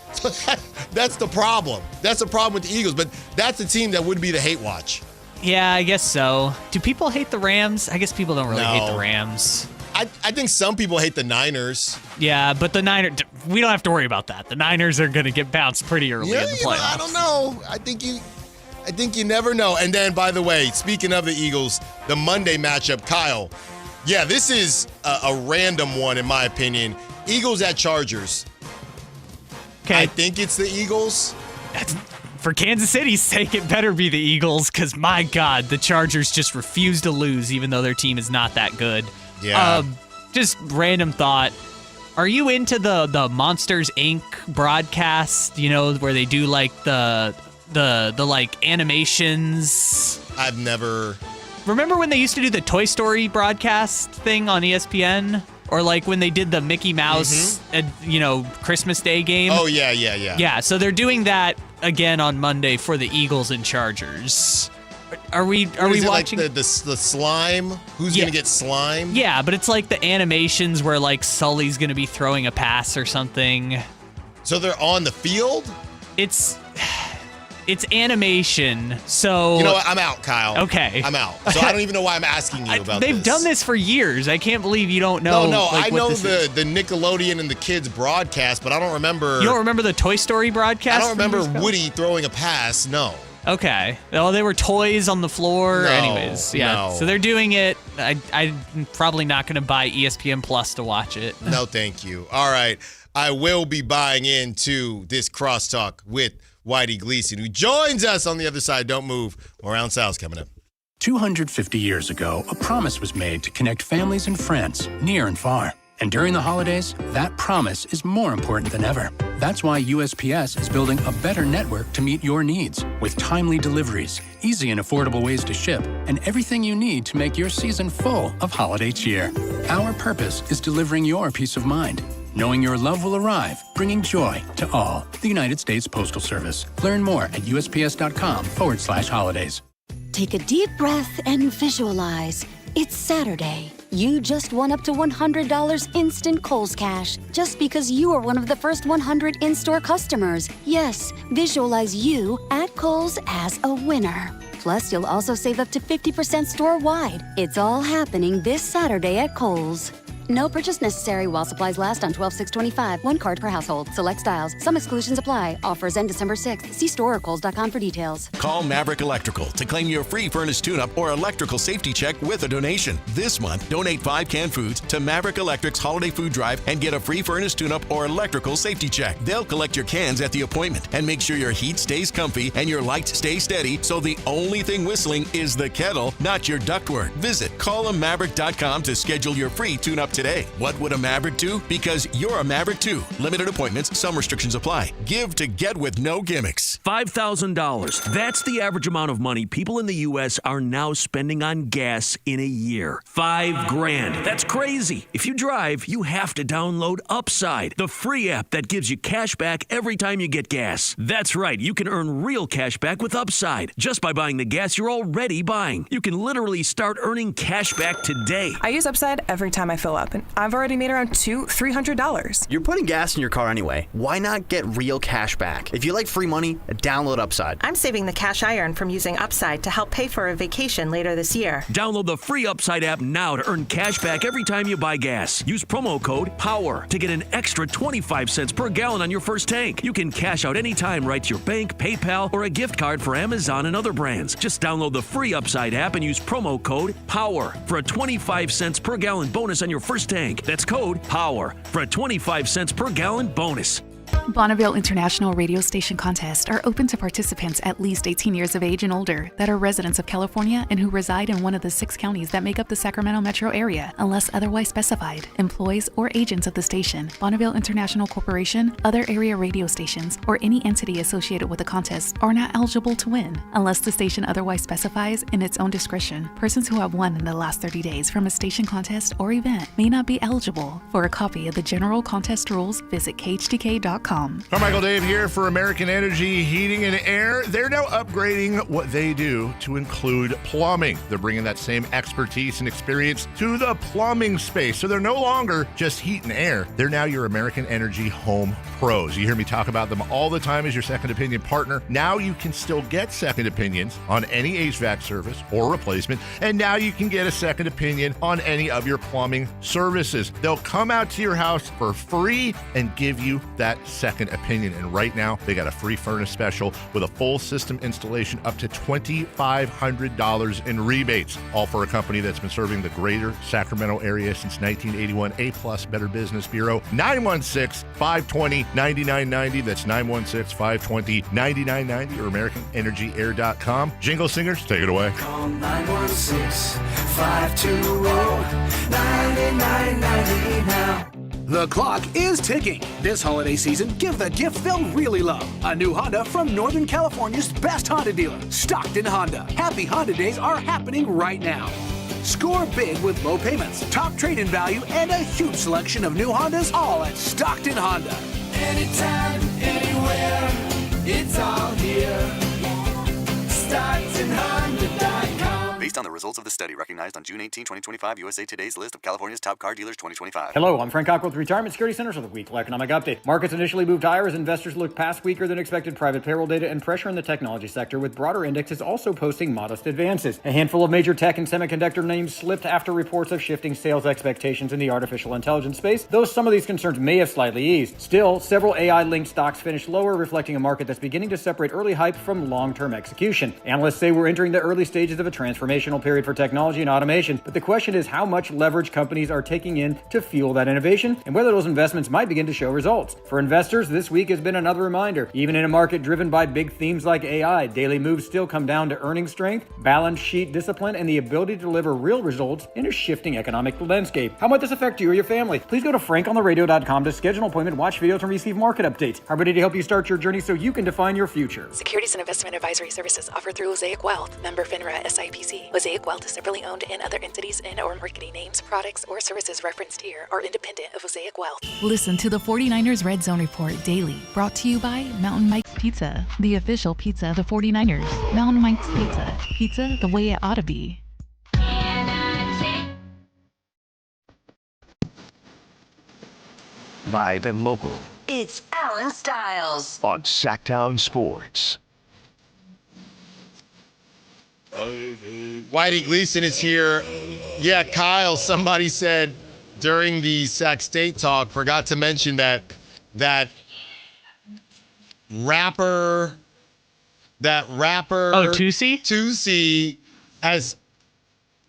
That's the problem. That's the problem with the Eagles, but that's the team that would be the hate watch. Yeah, I guess so. Do people hate the Rams? I guess people don't really hate the Rams. I think some people hate the Niners. Yeah, but the Niners, we don't have to worry about that. The Niners are going to get bounced pretty early in the playoffs. I don't know. I think you never know. And then, by the way, speaking of the Eagles, the Monday matchup, Kyle. Yeah, this is a random one in my opinion. Eagles at Chargers. Okay. I think it's the Eagles. For Kansas City's sake, it better be the Eagles because, my God, the Chargers just refuse to lose even though their team is not that good. Yeah. Just random thought. Are you into the Monsters Inc. broadcast, where they do like the like animations? I've never. Remember when they used to do the Toy Story broadcast thing on ESPN? Or like when they did the Mickey Mouse, Christmas Day game? Oh, yeah. Yeah, so they're doing that again on Monday for the Eagles and Chargers. Are we watching like the slime? Who's going to get slime? Yeah, but it's like the animations where like Sully's going to be throwing a pass or something. So they're on the field? It's It's animation, so... You know what? I'm out, Kyle. Okay. I'm out. So I don't even know why I'm asking you about They've this. done this for years. I can't believe you don't know. No, like, I know the Nickelodeon and the kids broadcast, but I don't remember... You don't remember the Toy Story broadcast? I don't remember Woody throwing a pass, no. Okay. Oh, they were toys on the floor. No, Anyways, yeah. no. So they're doing it. I'm probably not going to buy ESPN Plus to watch it. No, thank you. All right. I will be buying into this crosstalk with Whitey Gleason, who joins us on the other side. Don't move. More Allen Stiles coming up. 250 years ago, a promise was made to connect families and friends near and far. And during the holidays, that promise is more important than ever. That's why USPS is building a better network to meet your needs with timely deliveries, easy and affordable ways to ship, and everything you need to make your season full of holiday cheer. Our purpose is delivering your peace of mind, knowing your love will arrive, bringing joy to all. The United States Postal Service. Learn more at USPS.com/holidays. Take a deep breath and visualize. It's Saturday. You just won up to $100 instant Kohl's Cash just because you are one of the first 100 in-store customers. Yes, visualize you at Kohl's as a winner. Plus, you'll also save up to 50% store-wide. It's all happening this Saturday at Kohl's. No purchase necessary while supplies last on 12/6/25. One card per household. Select styles. Some exclusions apply. Offers end December 6th. See store or Kohls.com for details. Call Maverick Electrical to claim your free furnace tune-up or electrical safety check with a donation. This month, donate 5 canned foods to Maverick Electric's holiday food drive and get a free furnace tune-up or electrical safety check. They'll collect your cans at the appointment and make sure your heat stays comfy and your lights stay steady, so the only thing whistling is the kettle, not your ductwork. Visit callamaverick.com to schedule your free tune-up today. What would a Maverick do? Because you're a Maverick too. Limited appointments, some restrictions apply. Give to get with no gimmicks. $5,000. That's the average amount of money people in the U.S. are now spending on gas in a year. $5,000. That's crazy. If you drive, you have to download Upside, the free app that gives you cash back every time you get gas. That's right. You can earn real cash back with Upside just by buying the gas you're already buying. You can literally start earning cash back today. I use Upside every time I fill up, and I've already made around $200-$300. You're putting gas in your car anyway. Why not get real cash back? If you like free money, download Upside. I'm saving the cash I earn from using Upside to help pay for a vacation later this year. Download the free Upside app now to earn cash back every time you buy gas. Use promo code POWER to get an extra 25 cents per gallon on your first tank. You can cash out anytime right to your bank, PayPal, or a gift card for Amazon and other brands. Just download the free Upside app and use promo code POWER for a 25 cents per gallon bonus on your first tank. That's code POWER for a 25 cents per gallon bonus. Bonneville International Radio Station contests are open to participants at least 18 years of age and older that are residents of California and who reside in one of the 6 counties that make up the Sacramento metro area, unless otherwise specified. Employees or agents of the station, Bonneville International Corporation, other area radio stations, or any entity associated with the contest are not eligible to win, unless the station otherwise specifies in its own discretion. Persons who have won in the last 30 days from a station contest or event may not be eligible. For a copy of the general contest rules, visit khdk.com. Carmichael Dave here for American Energy Heating and Air. They're now upgrading what they do to include plumbing. They're bringing that same expertise and experience to the plumbing space. So they're no longer just heat and air. They're now your American Energy home pros. You hear me talk about them all the time as your second opinion partner. Now you can still get second opinions on any HVAC service or replacement. And now you can get a second opinion on any of your plumbing services. They'll come out to your house for free and give you that second opinion. And right now, they got a free furnace special with a full system installation up to $2,500 in rebates. All for a company that's been serving the greater Sacramento area since 1981. A+ Better Business Bureau. 916-520-9990. That's 916-520-9990 or AmericanEnergyAir.com. Jingle Singers, take it away. Call 916-520-9990 now. The clock is ticking. This holiday season, give the gift they'll really love. A new Honda from Northern California's best Honda dealer, Stockton Honda. Happy Honda Days are happening right now. Score big with low payments, top trade-in value, and a huge selection of new Hondas, all at Stockton Honda. Anytime, anywhere, it's all here. StocktonHonda.com. based on the results of the study recognized on June 18, 2025, USA Today's list of California's top car dealers 2025. Hello, I'm Frank Cock with Retirement Security Centers with a weekly economic update. Markets initially moved higher as investors looked past weaker than expected private payroll data and pressure in the technology sector, with broader indexes also posting modest advances. A handful of major tech and semiconductor names slipped after reports of shifting sales expectations in the artificial intelligence space, though some of these concerns may have slightly eased. Still, several AI-linked stocks finished lower, reflecting a market that's beginning to separate early hype from long-term execution. Analysts say we're entering the early stages of a transformational period for technology and automation, but the question is how much leverage companies are taking in to fuel that innovation and whether those investments might begin to show results. For investors, this week has been another reminder. Even in a market driven by big themes like AI, daily moves still come down to earnings strength, balance sheet discipline, and the ability to deliver real results in a shifting economic landscape. How might this affect you or your family? Please go to frankontheradio.com to schedule an appointment, watch videos, and receive market updates. I'm ready to help you start your journey so you can define your future. Securities and investment advisory services offered through Mosaic Wealth, member FINRA SIPC. Mosaic Wealth is separately owned, and other entities and or marketing names, products, or services referenced here are independent of Mosaic Wealth. Listen to the 49ers Red Zone Report daily, brought to you by Mountain Mike's Pizza, the official pizza of the 49ers. Mountain Mike's Pizza, pizza the way it ought to be. Live and local. It's Allen Stiles On Sactown Sports. Whitey Gleason is here. Yeah, Kyle, somebody said during the Sac State talk, forgot to mention that rapper. Oh, Tusi has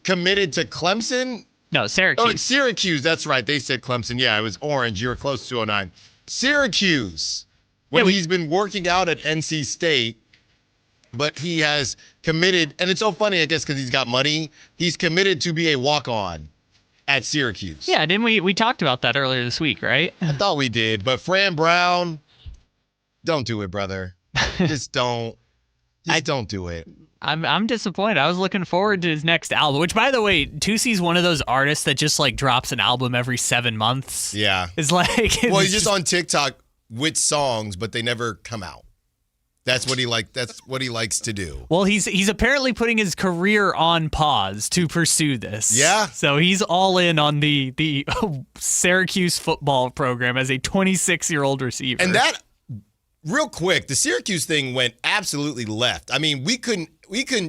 committed to Clemson. No, Syracuse. Oh, Syracuse. That's right. They said Clemson. Yeah, it was orange. You were close to 09. Syracuse. When he's been working out at NC State, but he has committed, and it's so funny, I guess, because he's got money. He's committed to be a walk-on at Syracuse. Yeah, didn't we? We talked about that earlier this week, right? I thought we did, but Fran Brown, don't do it, brother. Just don't. Don't do it. I'm disappointed. I was looking forward to his next album, which, by the way, Tusi's one of those artists that just like drops an album every 7 months. Yeah. It's like he's just on TikTok with songs, but they never come out. That's what he likes to do. Well, he's apparently putting his career on pause to pursue this. Yeah. So he's all in on the Syracuse football program as a 26-year-old receiver. And that, real quick, the Syracuse thing went absolutely left. I mean, we couldn't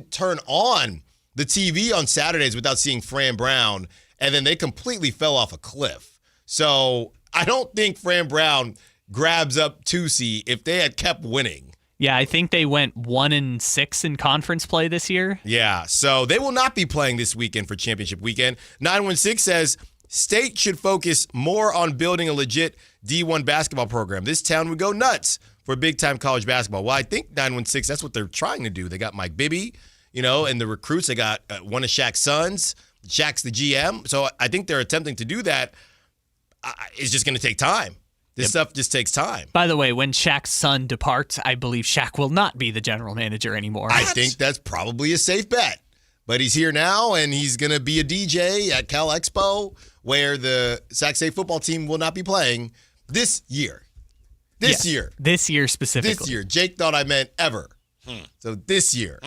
turn on the TV on Saturdays without seeing Fran Brown, and then they completely fell off a cliff. So I don't think Fran Brown grabs up Tusi if they had kept winning. Yeah, I think they went 1-6 in conference play this year. Yeah, so they will not be playing this weekend for championship weekend. 916 says State should focus more on building a legit D1 basketball program. This town would go nuts for big-time college basketball. Well, I think 916, that's what they're trying to do. They got Mike Bibby, and the recruits. They got one of Shaq's sons. Shaq's the GM. So I think they're attempting to do that. It's just going to take time. This stuff just takes time. By the way, when Shaq's son departs, I believe Shaq will not be the general manager anymore. I think that's probably a safe bet. But he's here now, and he's going to be a DJ at Cal Expo, where the Sac State football team will not be playing this year. This year. This year specifically. This year. Jake thought I meant ever. So this year.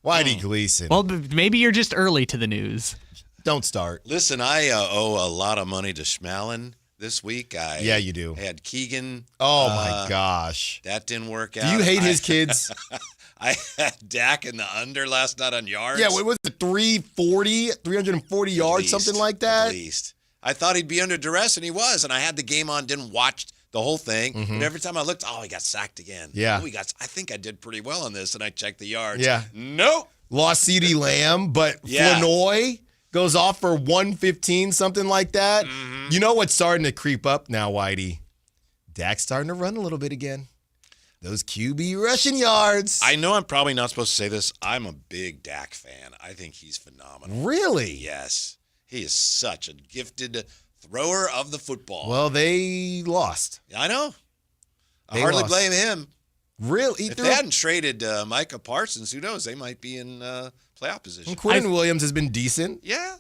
Whitey Gleason. Well, maybe you're just early to the news. Don't start. Listen, I owe a lot of money to Schmallen this week. Yeah, you do. I had Keegan. Oh, my gosh. That didn't work out. Do you hate his kids? I had Dak in the under last night on yards. Yeah, what was it, 340 yards, something like that? At least. I thought he'd be under duress, and he was. And I had the game on, didn't watch the whole thing. And every time I looked, he got sacked again. Yeah. I think I did pretty well on this, and I checked the yards. Yeah. Nope. Lost CeeDee Lamb, but Flournoy goes off for 115, something like that. You know what's starting to creep up now, Whitey? Dak's starting to run a little bit again. Those QB rushing yards. I know I'm probably not supposed to say this. I'm a big Dak fan. I think he's phenomenal. Really? Yes. He is such a gifted thrower of the football. Well, they lost. I know. I hardly blame him. Really? If they hadn't traded Micah Parsons, who knows? They might be in playoff position. And Quinn Williams has been decent. Yeah.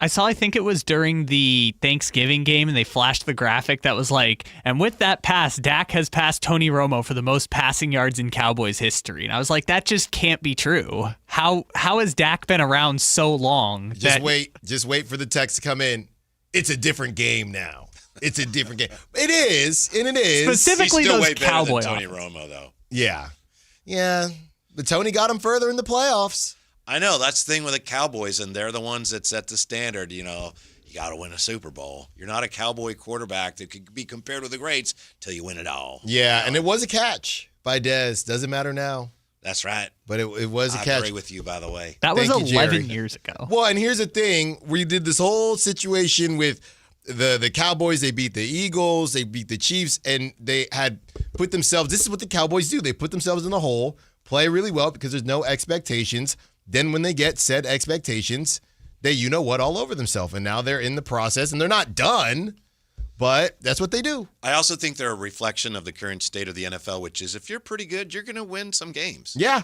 I think it was during the Thanksgiving game, and they flashed the graphic that was like, and with that pass, Dak has passed Tony Romo for the most passing yards in Cowboys history. And I was like, that just can't be true. How has Dak been around so long? Just wait for the text to come in. It's a different game now. It's a different game. It is. Specifically He's still those way better Cowboy than Tony offense. Romo, though. Yeah. But Tony got him further in the playoffs. I know. That's the thing with the Cowboys, and they're the ones that set the standard. You got to win a Super Bowl. You're not a Cowboy quarterback that could be compared with the greats till you win it all. Yeah, and it was a catch by Dez. Doesn't matter now. That's right. But it was a catch. I agree with you, by the way. That was Thank you, 11 Jerry. years ago. Well, and here's the thing. We did this whole situation with the Cowboys. They beat the Eagles. They beat the Chiefs. And they had put themselves – this is what the Cowboys do. They put themselves in the hole, play really well because there's no expectations. Then when they get said expectations, they all over themselves. And now they're in the process. And they're not done, but that's what they do. I also think they're a reflection of the current state of the NFL, which is if you're pretty good, you're going to win some games. Yeah,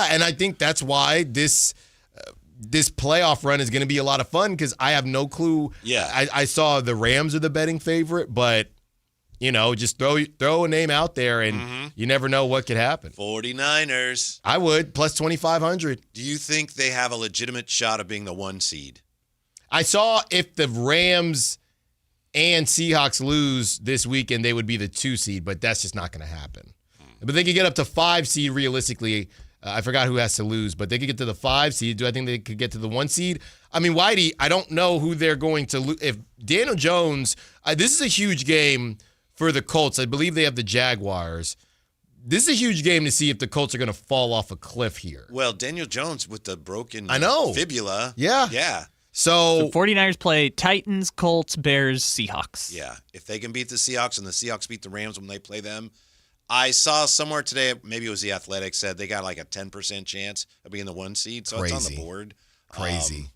and I think that's why this playoff run is going to be a lot of fun because I have no clue. Yeah. I saw the Rams are the betting favorite, but, just throw a name out there and you never know what could happen. 49ers. I would, plus 2,500. Do you think they have a legitimate shot of being the 1 seed? I saw if the Rams and Seahawks lose this weekend, they would be the 2 seed, but that's just not going to happen. But they could get up to 5 seed realistically. I forgot who has to lose, but they could get to the 5 seed. Do I think they could get to the 1 seed? I mean, Whitey, I don't know who they're going to lose. If Daniel Jones, this is a huge game for the Colts. I believe they have the Jaguars. This is a huge game to see if the Colts are going to fall off a cliff here. Well, Daniel Jones with the broken fibula. Yeah. So 49ers play Titans, Colts, Bears, Seahawks. Yeah. If they can beat the Seahawks and the Seahawks beat the Rams when they play them, I saw somewhere today, maybe it was The Athletic, said they got like a 10% chance of being the 1 seed, so it's on the board. Crazy.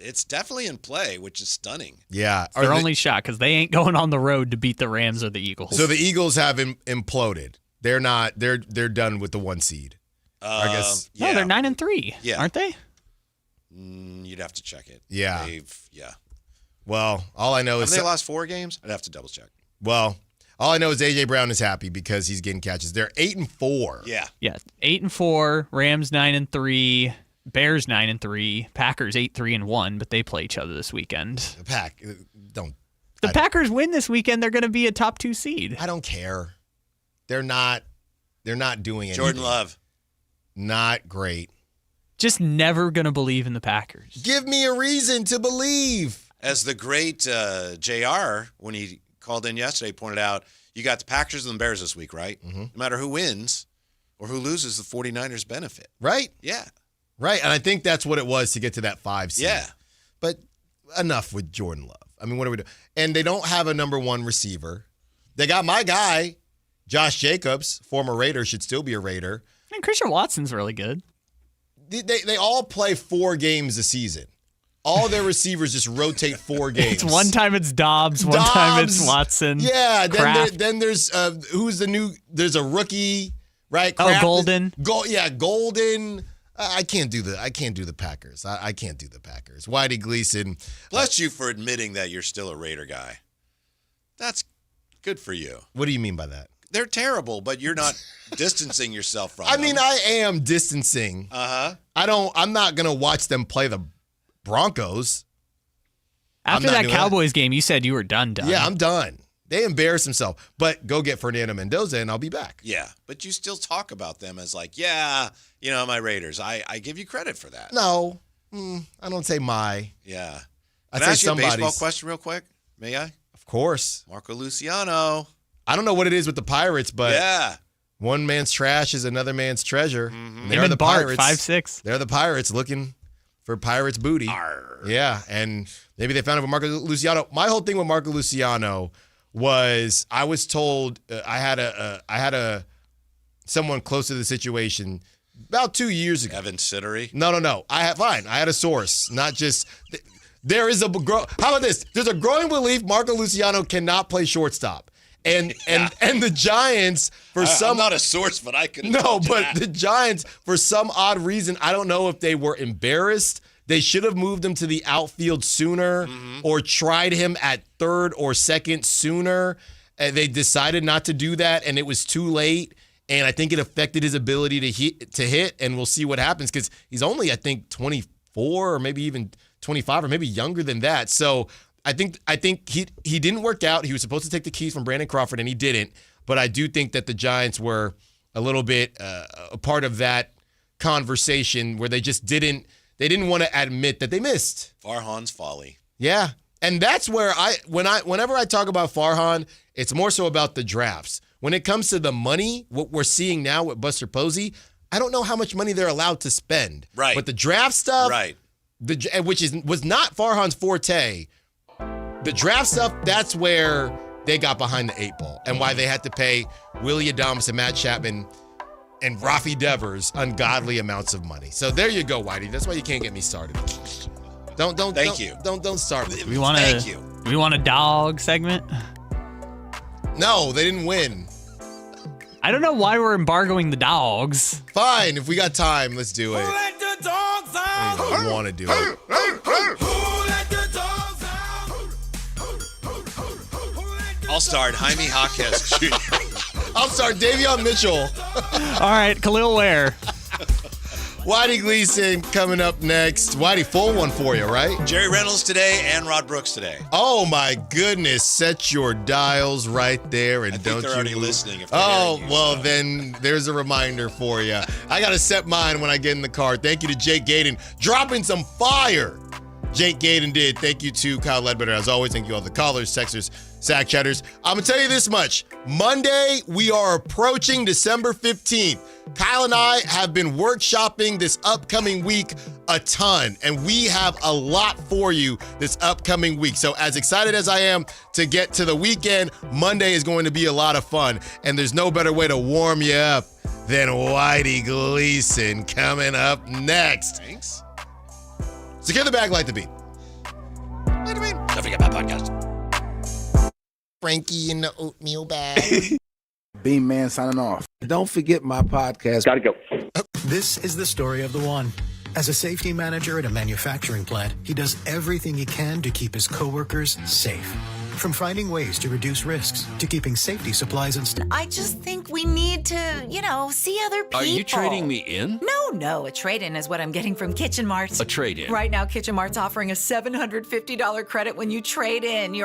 It's definitely in play, which is stunning. Yeah. It's their only shot because they ain't going on the road to beat the Rams or the Eagles. So the Eagles have imploded. They're not. They're done with the 1 seed. I guess. No, they're 9-3. Aren't they? You'd have to check it. Yeah. Yeah. Well, all I know is they lost 4 games. I'd have to double check. Well, all I know is A.J. Brown is happy because he's getting catches. They're 8-4. Yeah. 8-4. Rams 9-3. Bears 9-3. Packers 8-3-1, but they play each other this weekend. The Packers win this weekend, they're going to be a top 2 seed. I don't care. They're not doing anything. Jordan Love. Not great. Just never going to believe in the Packers. Give me a reason to believe. As the great JR, when he called in yesterday, pointed out, you got the Packers and the Bears this week, right? Mm-hmm. No matter who wins or who loses, the 49ers benefit. Right? Yeah. Right, and I think that's what it was to get to that 5 seed. Yeah. But enough with Jordan Love. I mean, what are we doing? And they don't have a number 1 receiver. They got my guy, Josh Jacobs, former Raider, should still be a Raider. And Christian Watson's really good. They all play 4 games a season. All their receivers just rotate 4 games. One time it's Dobbs, one time it's Watson. Yeah, then there's who's the new? There's a rookie, right? Kraft, Golden. Golden. I can't do the Packers. I can't do the Packers. Whitey Gleason. Bless you for admitting that you're still a Raider guy. That's good for you. What do you mean by that? They're terrible, but you're not distancing yourself from them. I mean, I am distancing. I'm not gonna watch them play the Broncos. After that Cowboys game, you said you were done. Yeah, I'm done. They embarrassed themselves. But go get Fernando Mendoza, and I'll be back. Yeah, but you still talk about them as like, my Raiders. I give you credit for that. No, I don't say my. Yeah. I Can I say ask you a somebody's. baseball question real quick? May I? Of course. Marco Luciano. I don't know what it is with the Pirates, but yeah. One man's trash is another man's treasure. Mm-hmm. They're the Pirates. 5'6". They're the Pirates looking for Pirates booty. Arr. Yeah, and maybe they found it with Marco Luciano. My whole thing with Marco Luciano was I was told I had someone close to the situation about 2 years ago. Evan Sittery? No. I had a source, not just. There is how about this? There's a growing belief Marco Luciano cannot play shortstop. And the Giants, I'm not a source, but I can. No, but the Giants, for some odd reason, I don't know if they were embarrassed. They should have moved him to the outfield sooner or tried him at third or second sooner. They decided not to do that, and it was too late. And I think it affected his ability to hit, and we'll see what happens because he's only, I think, 24 or maybe even 25 or maybe younger than that. So I think he didn't work out. He was supposed to take the keys from Brandon Crawford, and he didn't. But I do think that the Giants were a little bit a part of that conversation where they just didn't want to admit that they missed. Farhan's folly. Yeah. And that's where whenever I talk about Farhan, it's more so about the drafts. When it comes to the money, what we're seeing now with Buster Posey, I don't know how much money they're allowed to spend. Right. But the draft stuff, right, which was not Farhan's forte, the draft stuff, that's where they got behind the 8 ball and why they had to pay Willie Adames and Matt Chapman and Rafi Devers ungodly amounts of money. So there you go, Whitey. That's why you can't get me started. Don't start with me. We want a dog segment? No, they didn't win. I don't know why we're embargoing the dogs. Fine, if we got time, let's do it. Let the dogs out. I don't want to do it. I'll start Jaime Jaquez Jr. I'll start Davion Mitchell. All right, Khalil Ware. Whitey Gleason coming up next. Whitey, full one for you, right? Jerry Reynolds today and Rod Brooks today. Oh, my goodness. Set your dials right there and don't they're you already move. listening. If they're hearing you, well, then there's a reminder for you. I got to set mine when I get in the car. Thank you to Jake Gaden dropping some fire. Jake Gaden did. Thank you to Kyle Ledbetter. As always, thank you all the callers, texters, Sack Chatters. I'm going to tell you this much. Monday, we are approaching December 15th. Kyle and I have been workshopping this upcoming week a ton, and we have a lot for you this upcoming week. So as excited as I am to get to the weekend, Monday is going to be a lot of fun, and there's no better way to warm you up than Whitey Gleason coming up next. Thanks. Secure the bag, light the beat. What do you mean? Don't forget my podcast. Frankie in the oatmeal bag. Beam Man signing off. Don't forget my podcast. Gotta go. This is the story of the one. As a safety manager at a manufacturing plant, he does everything he can to keep his coworkers safe. From finding ways to reduce risks, to keeping safety supplies in stock. I just think we need to, see other people. Are you trading me in? No. A trade-in is what I'm getting from Kitchen Mart. A trade-in? Right now, Kitchen Mart's offering a $750 credit when you trade in your